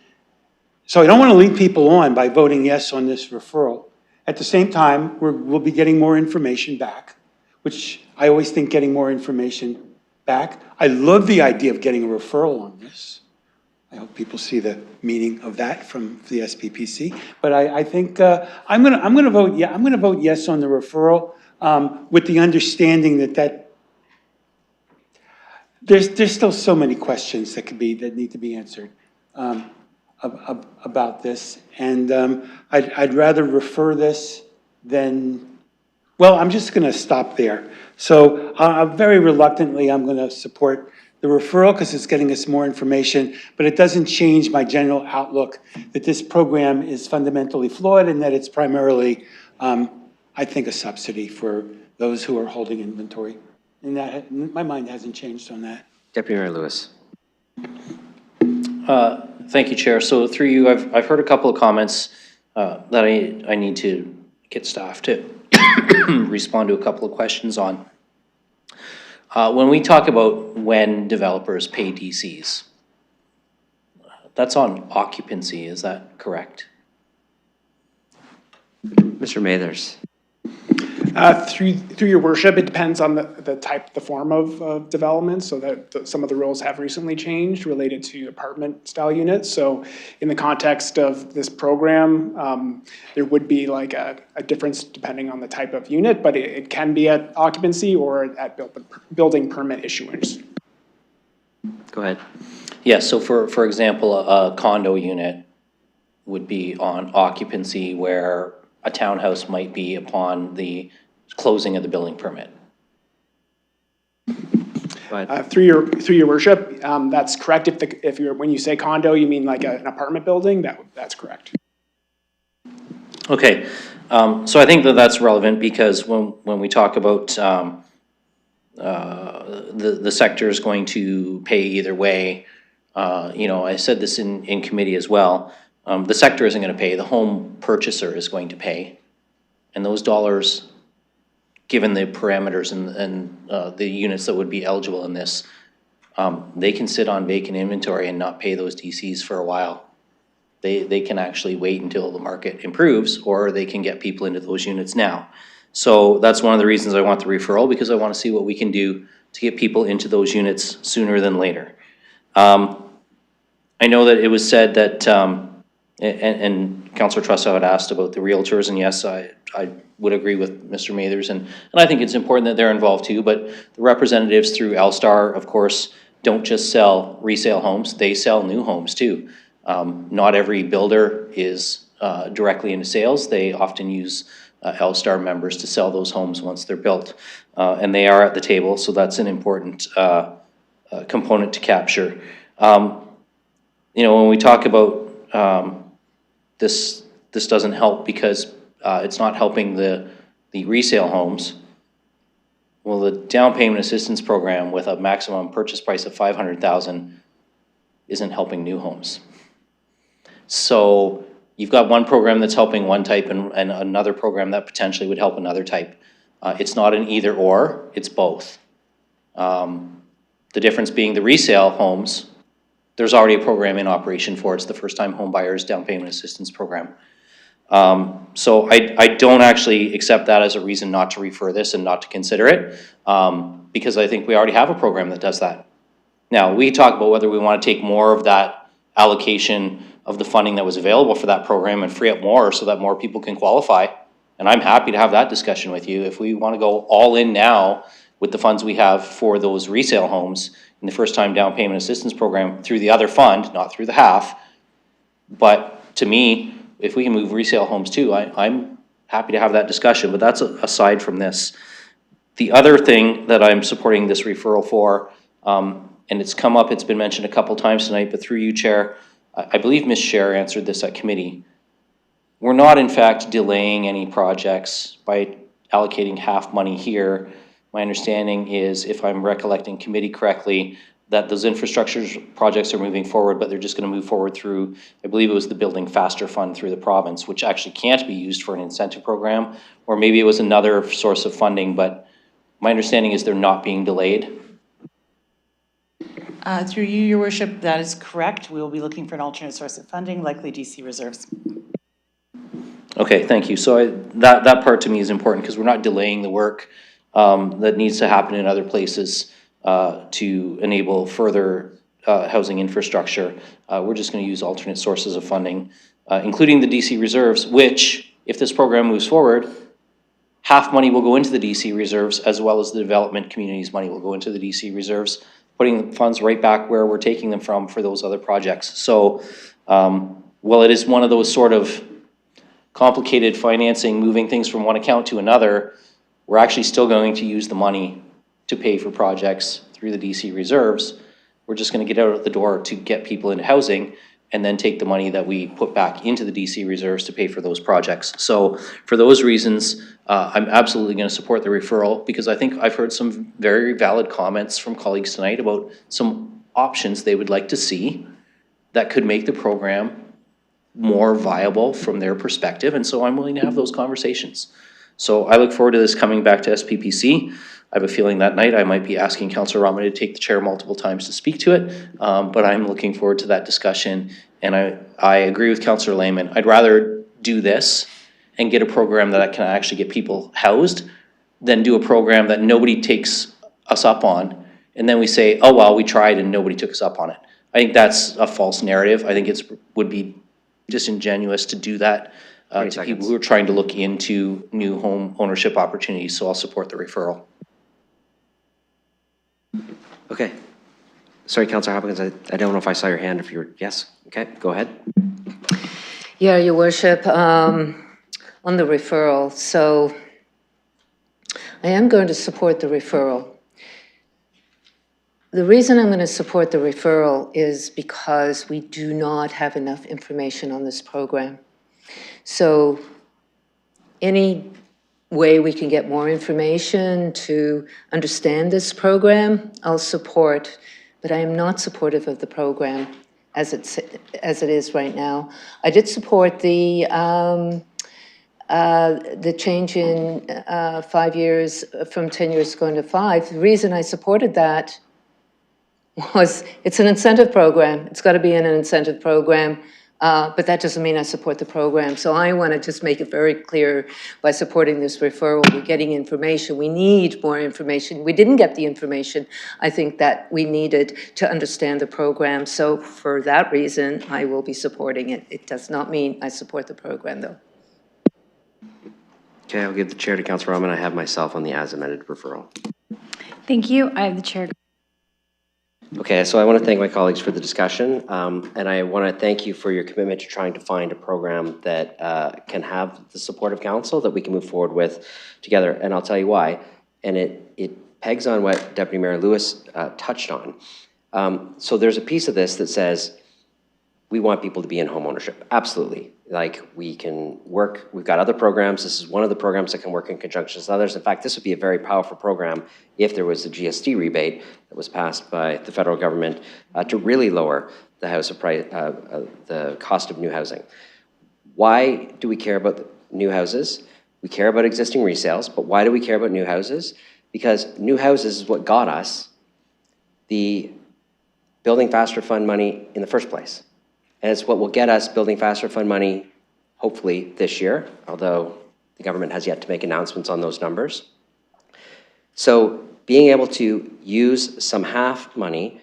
So I don't want to lead people on by voting yes on this referral. At the same time, we'll be getting more information back, which I always think getting more information back. I love the idea of getting a referral on this. I hope people see the meaning of that from the SPPC. But I think I'm gonna vote yes on the referral, with the understanding that there's still so many questions that need to be answered about this, and I'd rather refer this than. Well, I'm just going to stop there. So very reluctantly, I'm going to support the referral because it's getting us more information, but it doesn't change my general outlook that this program is fundamentally flawed and that it's primarily, I think, a subsidy for those who are holding inventory. And that my mind hasn't changed on that. Deputy Mayor Lewis. Thank you, Chair. So through you, I've heard a couple of comments that I need to get staff to respond to a couple of questions on. When we talk about when developers pay DCs, that's on occupancy, is that correct? Mr. Mathers. Through your worship, it depends on the form of development, so that some of the rules have recently changed related to apartment style units. So in the context of this program, there would be like a difference depending on the type of unit, but it can be at occupancy or at building permit issuance. Go ahead. Yeah, so for example, a condo unit would be on occupancy where a townhouse might be upon the closing of the building permit. Through your worship, that's correct. When you say condo, you mean like an apartment building. That's correct. Okay, so I think that's relevant because when we talk about the sector is going to pay either way, I said this in committee as well. The sector isn't going to pay, the home purchaser is going to pay. And those dollars, given the parameters and the units that would be eligible in this, they can sit on vacant inventory and not pay those DCs for a while. They can actually wait until the market improves, or they can get people into those units now. So that's one of the reasons I want the referral, because I want to see what we can do to get people into those units sooner than later. I know that it was said that, and Councillor Trusso had asked about the realtors, and yes, I would agree with Mr. Mathers, and I think it's important that they're involved too, but the representatives through LSTAR, of course, don't just sell resale homes, they sell new homes too. Not every builder is directly into sales. They often use LSTAR members to sell those homes once they're built, and they are at the table, so that's an important component to capture. When we talk about this doesn't help because it's not helping the resale homes. Well, the down payment assistance program with a maximum purchase price of $500,000 isn't helping new homes. So you've got one program that's helping one type and another program that potentially would help another type. It's not an either or, it's both. The difference being the resale homes, there's already a program in operation for it. It's the first time home buyers down payment assistance program. So I don't actually accept that as a reason not to refer this and not to consider it, because I think we already have a program that does that. Now, we talk about whether we want to take more of that allocation of the funding that was available for that program and free up more so that more people can qualify. And I'm happy to have that discussion with you. If we want to go all in now with the funds we have for those resale homes in the first time down payment assistance program through the other fund, not through the half. But to me, if we can move resale homes too, I'm happy to have that discussion, but that's aside from this. The other thing that I'm supporting this referral for, and it's come up, it's been mentioned a couple times tonight, but through you, Chair, I believe Ms. Scher answered this at committee. We're not in fact delaying any projects by allocating half money here. My understanding is, if I'm recollecting committee correctly, that those infrastructure projects are moving forward, but they're just going to move forward through, I believe it was the Building Faster Fund through the province, which actually can't be used for an incentive program, or maybe it was another source of funding, but My understanding is they're not being delayed. Through you, your worship, that is correct. We will be looking for an alternate source of funding, likely DC reserves. Okay, thank you. So that part to me is important because we're not delaying the work that needs to happen in other places to enable further housing infrastructure. We're just going to use alternate sources of funding, including the DC reserves, which, if this program moves forward, half money will go into the DC reserves as well as the development community's money will go into the DC reserves, putting the funds right back where we're taking them from for those other projects. So while it is one of those sort of complicated financing, moving things from one account to another, we're actually still going to use the money to pay for projects through the DC reserves. We're just going to get out the door to get people into housing and then take the money that we put back into the DC reserves to pay for those projects. So for those reasons, I'm absolutely going to support the referral because I think I've heard some very valid comments from colleagues tonight about some options they would like to see that could make the program more viable from their perspective. And so I'm willing to have those conversations. So I look forward to this coming back to SPPC. I have a feeling that night I might be asking Councillor Rahman to take the chair multiple times to speak to it, but I'm looking forward to that discussion. And I agree with Councillor Lehman. I'd rather do this and get a program that can actually get people housed than do a program that nobody takes us up on. And then we say, oh, well, we tried and nobody took us up on it. I think that's a false narrative. I think it would be disingenuous to do that to people who are trying to look into new home ownership opportunities. So I'll support the referral. Okay. Sorry, Councillor Hopkins, I don't know if I saw your hand, if you were, yes? Okay, go ahead. Yeah, your worship, on the referral. So I am going to support the referral. The reason I'm going to support the referral is because we do not have enough information on this program. So any way we can get more information to understand this program, I'll support, but I am not supportive of the program as it is right now. I did support the change in 5 years, from 10 years going to 5. The reason I supported that was it's an incentive program. It's got to be in an incentive program, but that doesn't mean I support the program. So I want to just make it very clear by supporting this referral, we're getting information. We need more information. We didn't get the information I think that we needed to understand the program. So for that reason, I will be supporting it. It does not mean I support the program, though. Okay, I'll give the chair to Councillor Rahman. I have myself on the as amended referral. Thank you. I have the chair. Okay, so I want to thank my colleagues for the discussion, and I want to thank you for your commitment to trying to find a program that can have the support of council that we can move forward with together, and I'll tell you why. And it pegs on what Deputy Mayor Lewis touched on. So there's a piece of this that says we want people to be in home ownership. Absolutely. Like, we can work, we've got other programs. This is one of the programs that can work in conjunction with others. In fact, this would be a very powerful program if there was a GST rebate that was passed by the federal government to really lower the the cost of new housing. Why do we care about new houses? We care about existing resales, but why do we care about new houses? Because new houses is what got us the Building Faster Fund money in the first place. And it's what will get us Building Faster Fund money, hopefully this year, although the government has yet to make announcements on those numbers. So being able to use some HAF money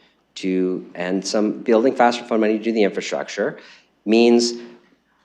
and some Building Faster Fund money to do the infrastructure means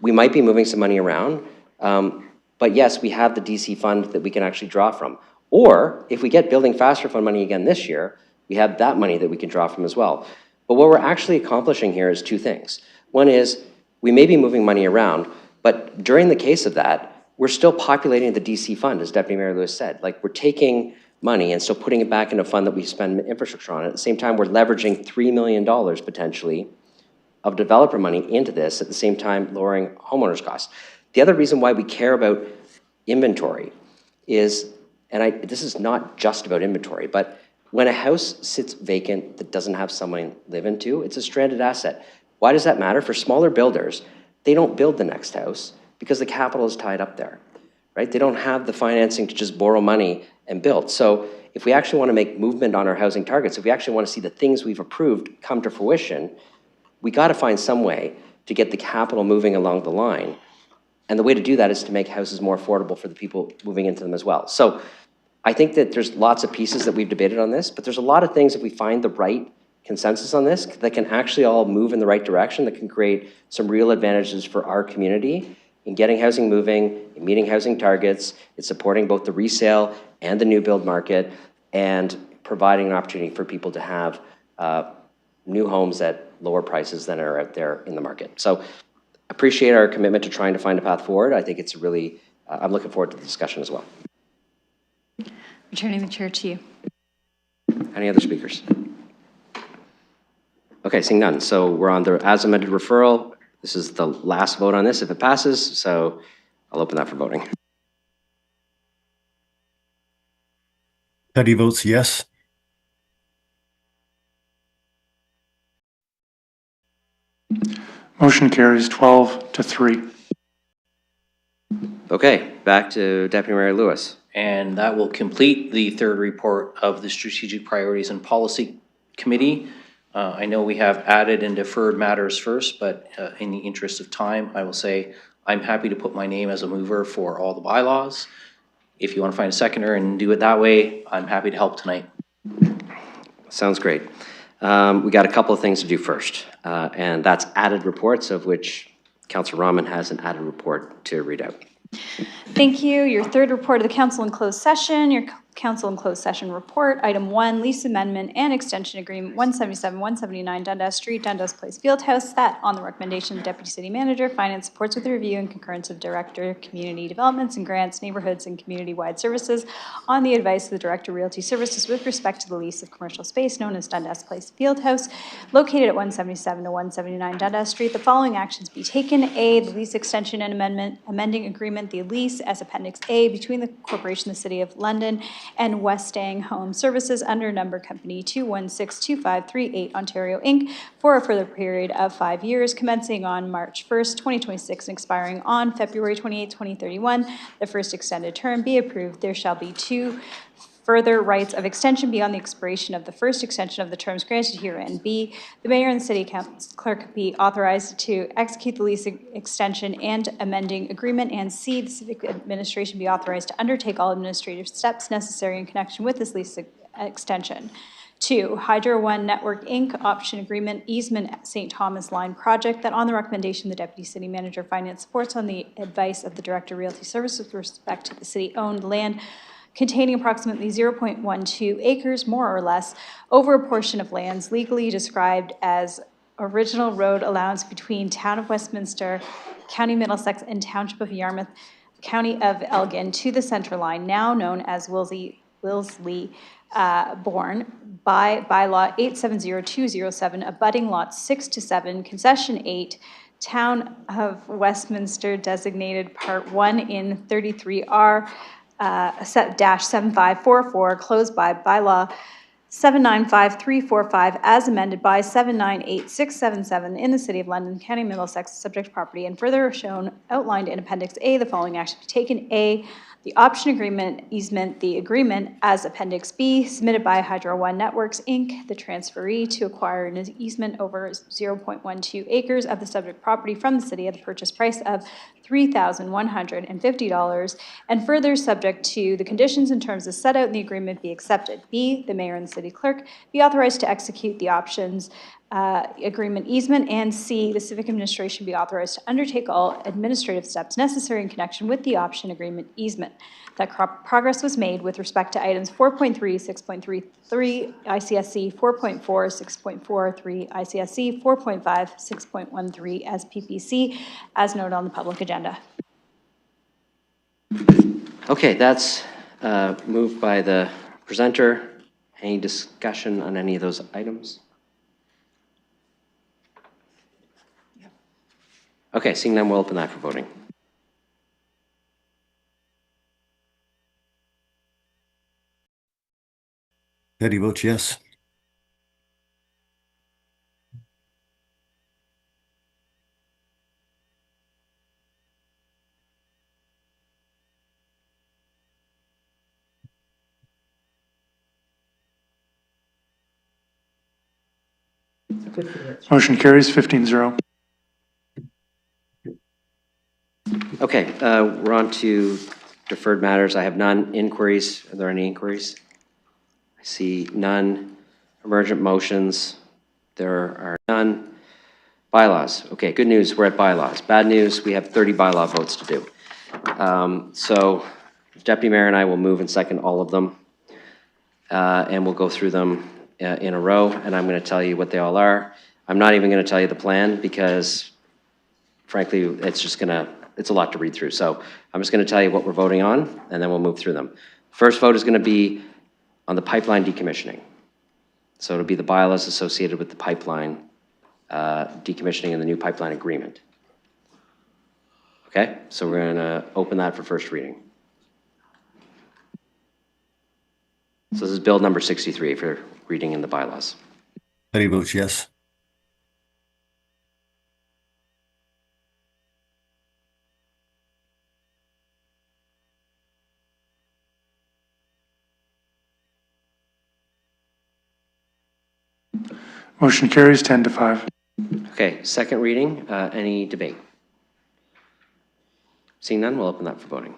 we might be moving some money around, but yes, we have the DC fund that we can actually draw from. Or if we get Building Faster Fund money again this year, we have that money that we can draw from as well. But what we're actually accomplishing here is two things. One is we may be moving money around, but during the case of that, we're still populating the DC fund, as Deputy Mayor Lewis said. Like, we're taking money and still putting it back in a fund that we spend infrastructure on. At the same time, we're leveraging $3 million potentially of developer money into this, at the same time lowering homeowners' costs. The other reason why we care about inventory is, and this is not just about inventory, but when a house sits vacant that doesn't have someone live into, it's a stranded asset. Why does that matter? For smaller builders, they don't build the next house because the capital is tied up there, right? They don't have the financing to just borrow money and build. So if we actually want to make movement on our housing targets, if we actually want to see the things we've approved come to fruition, we got to find some way to get the capital moving along the line. And the way to do that is to make houses more affordable for the people moving into them as well. So I think that there's lots of pieces that we've debated on this, but there's a lot of things, if we find the right consensus on this, that can actually all move in the right direction, that can create some real advantages for our community in getting housing moving, in meeting housing targets, in supporting both the resale and the new build market, and providing an opportunity for people to have new homes at lower prices than are out there in the market. So appreciate our commitment to trying to find a path forward. I think it's really, I'm looking forward to the discussion as well. Returning the chair to you. Any other speakers? Okay, seeing none. So we're on the as amended referral. This is the last vote on this if it passes, so I'll open that for voting. Petty votes yes. Motion carries 12-3. Okay, back to Deputy Mayor Lewis. And that will complete the third report of the Strategic Priorities and Policy Committee. I know we have added and deferred matters first, but in the interest of time, I will say I'm happy to put my name as a mover for all the bylaws. If you want to find a seconder and do it that way, I'm happy to help tonight. Sounds great. We got a couple of things to do first, and that's added reports, of which Councillor Rahman has an added report to read out. Thank you. Your third report of the council in closed session, your council in closed session report. Item 1, lease amendment and extension agreement 177-179 Dundas Street, Dundas Place Fieldhouse, that on the recommendation of Deputy City Manager, Finance supports with the review and concurrence of Director, Community Developments and Grants, Neighborhoods and Community-Wide Services on the advice of the Director, Realty Services with respect to the lease of commercial space known as Dundas Place Fieldhouse, located at 177-179 Dundas Street. The following actions be taken. A, the lease extension and amending agreement, the lease as Appendix A between the Corporation, the City of London, and Westang Home Services under number company 2162538 Ontario Inc. for a further period of 5 years, commencing on March 1st, 2026 and expiring on February 28, 2031. The first extended term be approved. There shall be 2 further rights of extension beyond the expiration of the first extension of the terms granted herein. B, the mayor and the city clerk be authorized to execute the lease extension and amending agreement. And C, the civic administration be authorized to undertake all administrative steps necessary in connection with this lease extension. 2, Hydro One Network Inc. option agreement easement St. Thomas Line project, that on the recommendation of the Deputy City Manager, Finance supports on the advice of the Director, Realty Services with respect to the city-owned land containing approximately 0.12 acres, more or less, over a portion of lands legally described as original road allowance between Town of Westminster, County Middlesex, and Township of Yarmouth, County of Elgin, to the center line, now known as Wilsley Bourne, by bylaw 870207, abutting lots 6 to 7, concession 8, Town of Westminster designated Part 1 in 33R, -7544, closed by bylaw 795345, as amended by 798677 in the City of London, County of Middlesex, subject property, and further shown outlined in Appendix A. The following action be taken. A, the option agreement easement, the agreement as Appendix B, submitted by Hydro One Networks, Inc., the transferee to acquire an easement over 0.12 acres of the subject property from the city at the purchase price of $3,150, and further subject to the conditions and terms as set out in the agreement be accepted. B, the mayor and the city clerk be authorized to execute the options agreement easement, and C, the civic administration be authorized to undertake all administrative steps necessary in connection with the option agreement easement. That progress was made with respect to items 4.3, 6.33 ICSC, 4.4, 6.43 ICSC, 4.5, 6.13 as PPC, as noted on the public agenda. Okay, that's moved by the presenter. Any discussion on any of those items? Okay, seeing none, we'll open that for voting. Petty votes yes. Motion carries 15-0. Okay, we're on to deferred matters. I have none. Inquiries, are there any inquiries? I see none. Emergent motions, there are none. Bylaws, okay, good news, we're at bylaws. Bad news, we have 30 bylaw votes to do. So Deputy Mayor and I will move and second all of them. And we'll go through them in a row, and I'm gonna tell you what they all are. I'm not even gonna tell you the plan because frankly, it's a lot to read through. So I'm just gonna tell you what we're voting on, and then we'll move through them. First vote is gonna be on the pipeline decommissioning. So it'll be the bylaws associated with the pipeline decommissioning and the new pipeline agreement. Okay, so we're gonna open that for first reading. So this is bill number 63 for reading in the bylaws. Petty votes yes. Motion carries 10-5. Okay, second reading, any debate? Seeing none, we'll open that for voting.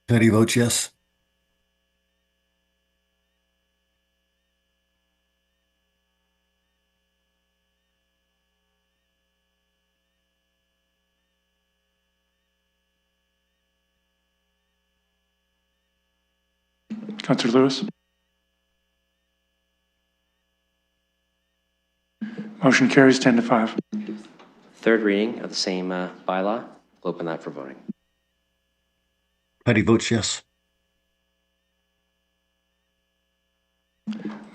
Petty votes yes. Councillor Lewis. Motion carries 10-5. Third reading of the same bylaw, we'll open that for voting. Petty votes yes.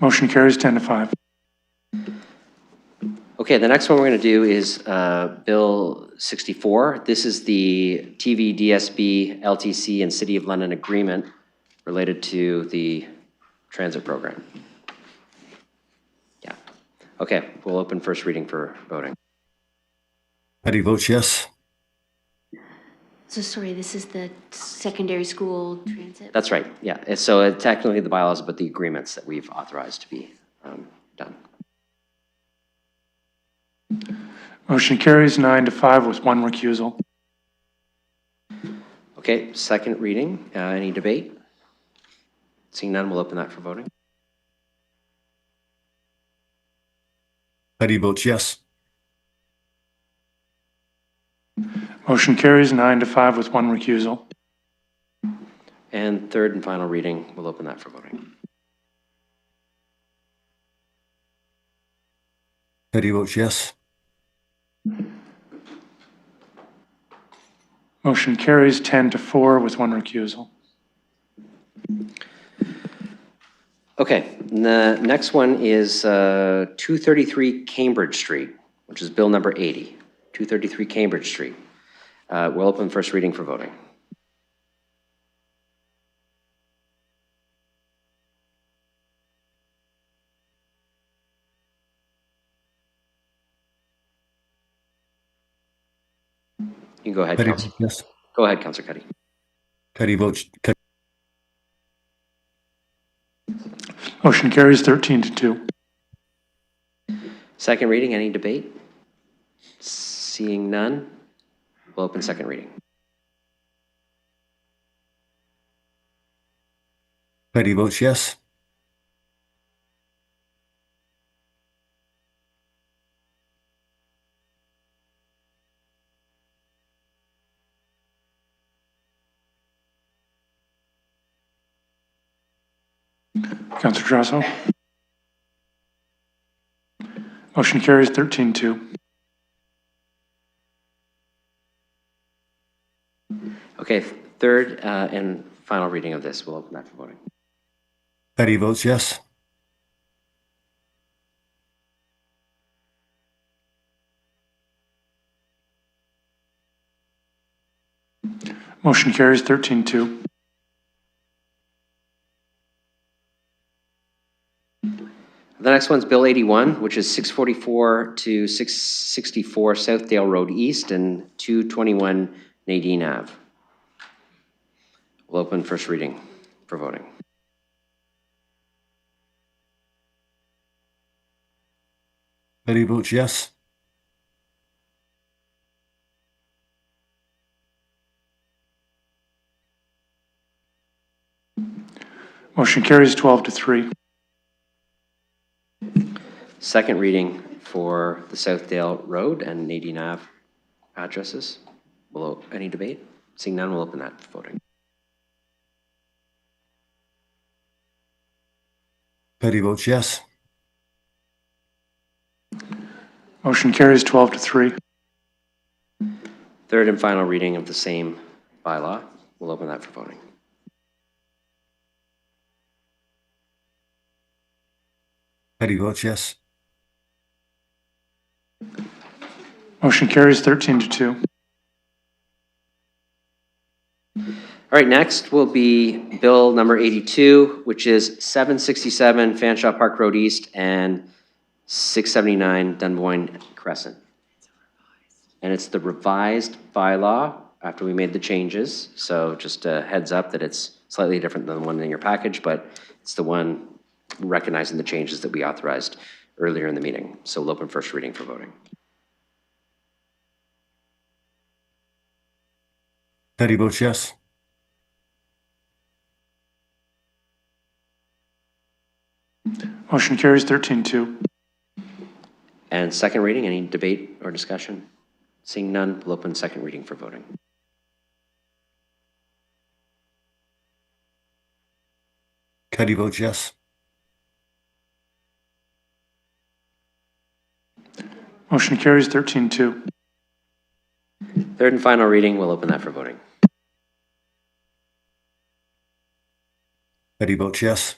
Motion carries 10-5. Okay, the next one we're going to do is Bill 64. This is the TV, DSB, LTC, and City of London agreement related to the transit program. Yeah. Okay, we'll open first reading for voting. Petty votes yes. So sorry, this is the secondary school transit? That's right, yeah. So technically the bylaws, but the agreements that we've authorized to be done. Motion carries 9-5 with one recusal. Okay, second reading. Any debate? Seeing none, we'll open that for voting. Petty votes yes. Motion carries 9-5 with one recusal. And third and final reading, we'll open that for voting. Petty votes yes. Motion carries 10-4 with one recusal. Okay, the next one is 233 Cambridge Street, which is bill number 80. 233 Cambridge Street. We'll open first reading for voting. You can go ahead, Petty Councillor. votes yes. Go ahead, Councillor Cuddy. Petty votes. Motion carries 13-2. Second reading, any debate? Seeing none, we'll open second reading. Petty votes yes. Councillor Trasso. Motion carries 13-2. Okay, third and final reading of this, we'll open that for voting. Petty votes yes. Motion carries 13-2. The next one's Bill 81, which is 644 to 664 Southdale Road East and 221 Nadine Ave. We'll open first reading for voting. Petty votes yes. Motion carries 12-3. Second reading for the Southdale Road and Nadine Ave addresses. Any debate? Seeing none, we'll open that for voting. Petty votes yes. Motion carries 12-3. Third and final reading of the same bylaw. We'll open that for voting. Petty votes yes. Motion carries 13-2. All right, next will be Bill number 82, which is 767 Fanshawe Park Road East and 679 Dunboyne Crescent. And it's the revised bylaw after we made the changes. So just a heads up that it's slightly different than the one in your package, but it's the one recognizing the changes that we authorized earlier in the meeting. So we'll open first reading for voting. Petty votes yes. Motion carries 13-2. And second reading, any debate or discussion? Seeing none, we'll open second reading for voting. Petty votes yes. Motion carries 13-2. Third and final reading, we'll open that for voting. Petty votes yes.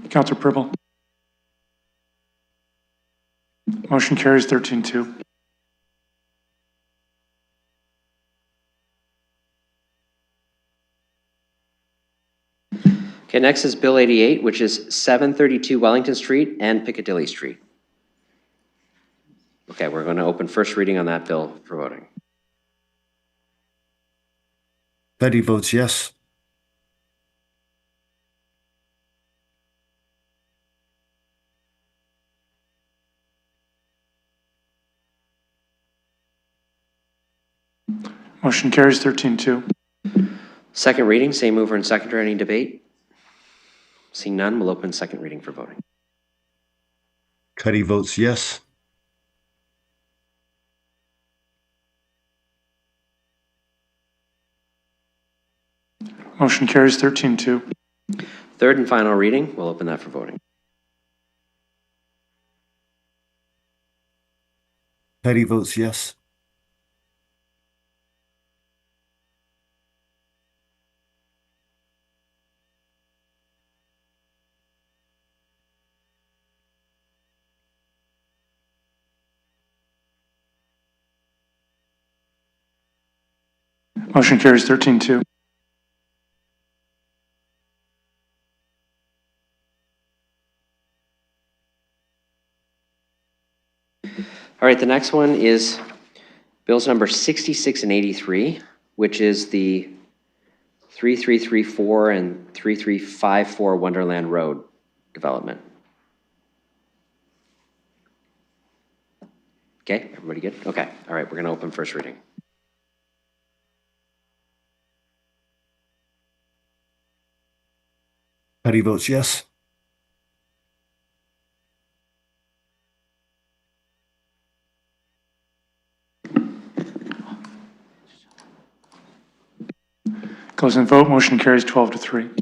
Councillor Purple. Motion carries 13-2. Okay, next is Bill 88, which is 732 Wellington Street and Piccadilly Street. Okay, we're going to open first reading on that bill for voting. Petty votes yes. Motion carries 13-2. Second reading, same mover and seconder. Any debate? Seeing none, we'll open second reading for voting. Petty votes yes. Motion carries 13-2. Third and final reading, we'll open that for voting. Petty votes yes. Motion carries 13-2. All right, the next one is bills number 66 and 83, which is the 3334 and 3354 Wonderland Road development. Okay, everybody good? Okay, all right, we're going to open first reading. Petty votes yes. Closing vote. Motion carries 12-3.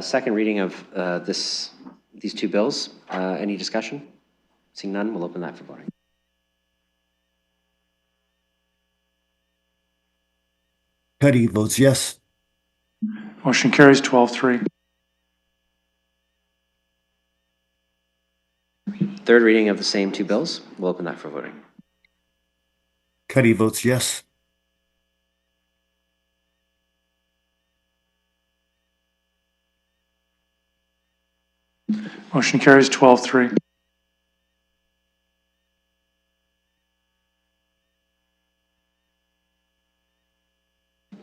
Second reading of these two bills. Any discussion? Seeing none, we'll open that for voting. Petty votes yes. Motion carries 12-3. Third reading of the same two bills. We'll open that for voting. Petty votes yes. Motion carries 12-3.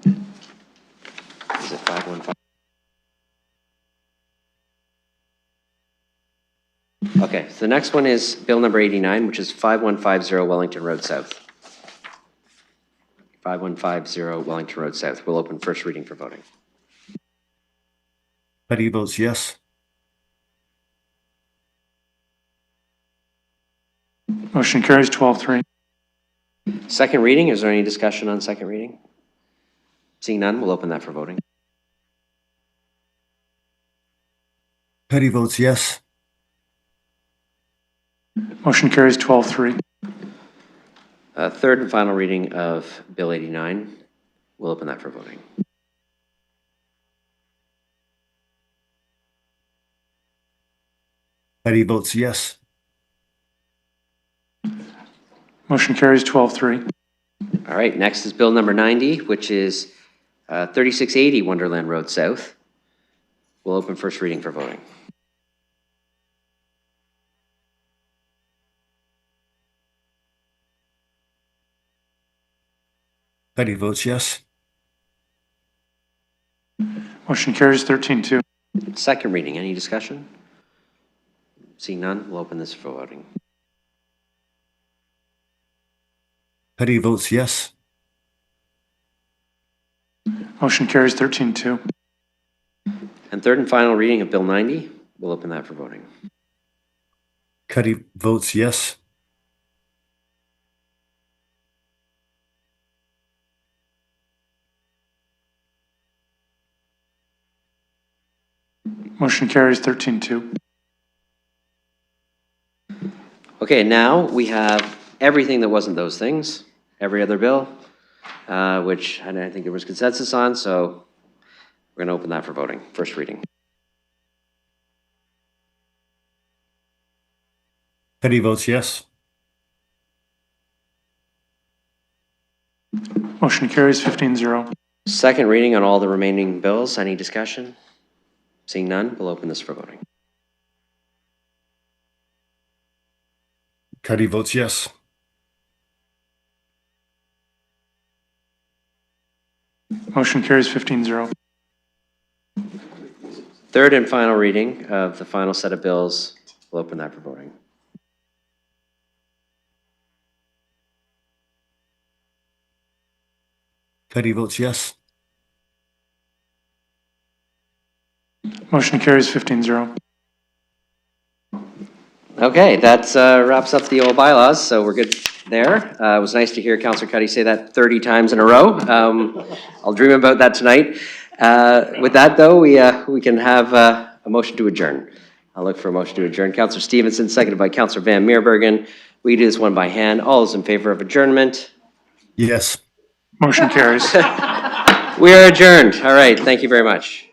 Is it 515? Okay, so the next one is Bill number 89, which is 5150 Wellington Road South. 5150 Wellington Road South. We'll open first reading for voting. Petty votes yes. Motion carries 12-3. Second reading, is there any discussion on second reading? Seeing none, we'll open that for voting. Petty votes yes. Motion carries 12-3. Third and final reading of Bill 89. We'll open that for voting. Petty votes yes. Motion carries 12-3. All right, next is Bill number 90, which is 3680 Wonderland Road South. We'll open first reading for voting. Petty votes yes. Motion carries 13-2. Second reading, any discussion? Seeing none, we'll open this for voting. Petty votes yes. Motion carries 13-2. And third and final reading of Bill 90. We'll open that for voting. Petty votes yes. Motion carries 13-2. Okay, now we have everything that wasn't those things, every other bill, which I think there was consensus on, so we're going to open that for voting. First reading. Petty votes yes. Motion carries 15-0. Second reading on all the remaining bills. Any discussion? Seeing none, we'll open this for voting. Petty votes yes. Motion carries 15-0. Third and final reading of the final set of bills. We'll open that for voting. Petty votes yes. Motion carries 15-0. Okay, that wraps up the old bylaws, so we're good there. It was nice to hear Councillor Cuddy say that 30 times in a row. I'll dream about that tonight. With that, though, we can have a motion to adjourn. I'll look for a motion to adjourn. Councillor Stevenson, seconded by Councillor Van Meerbergen. We do this one by hand. All those in favor of adjournment? Yes. Motion carries. We are adjourned. All right, thank you very much.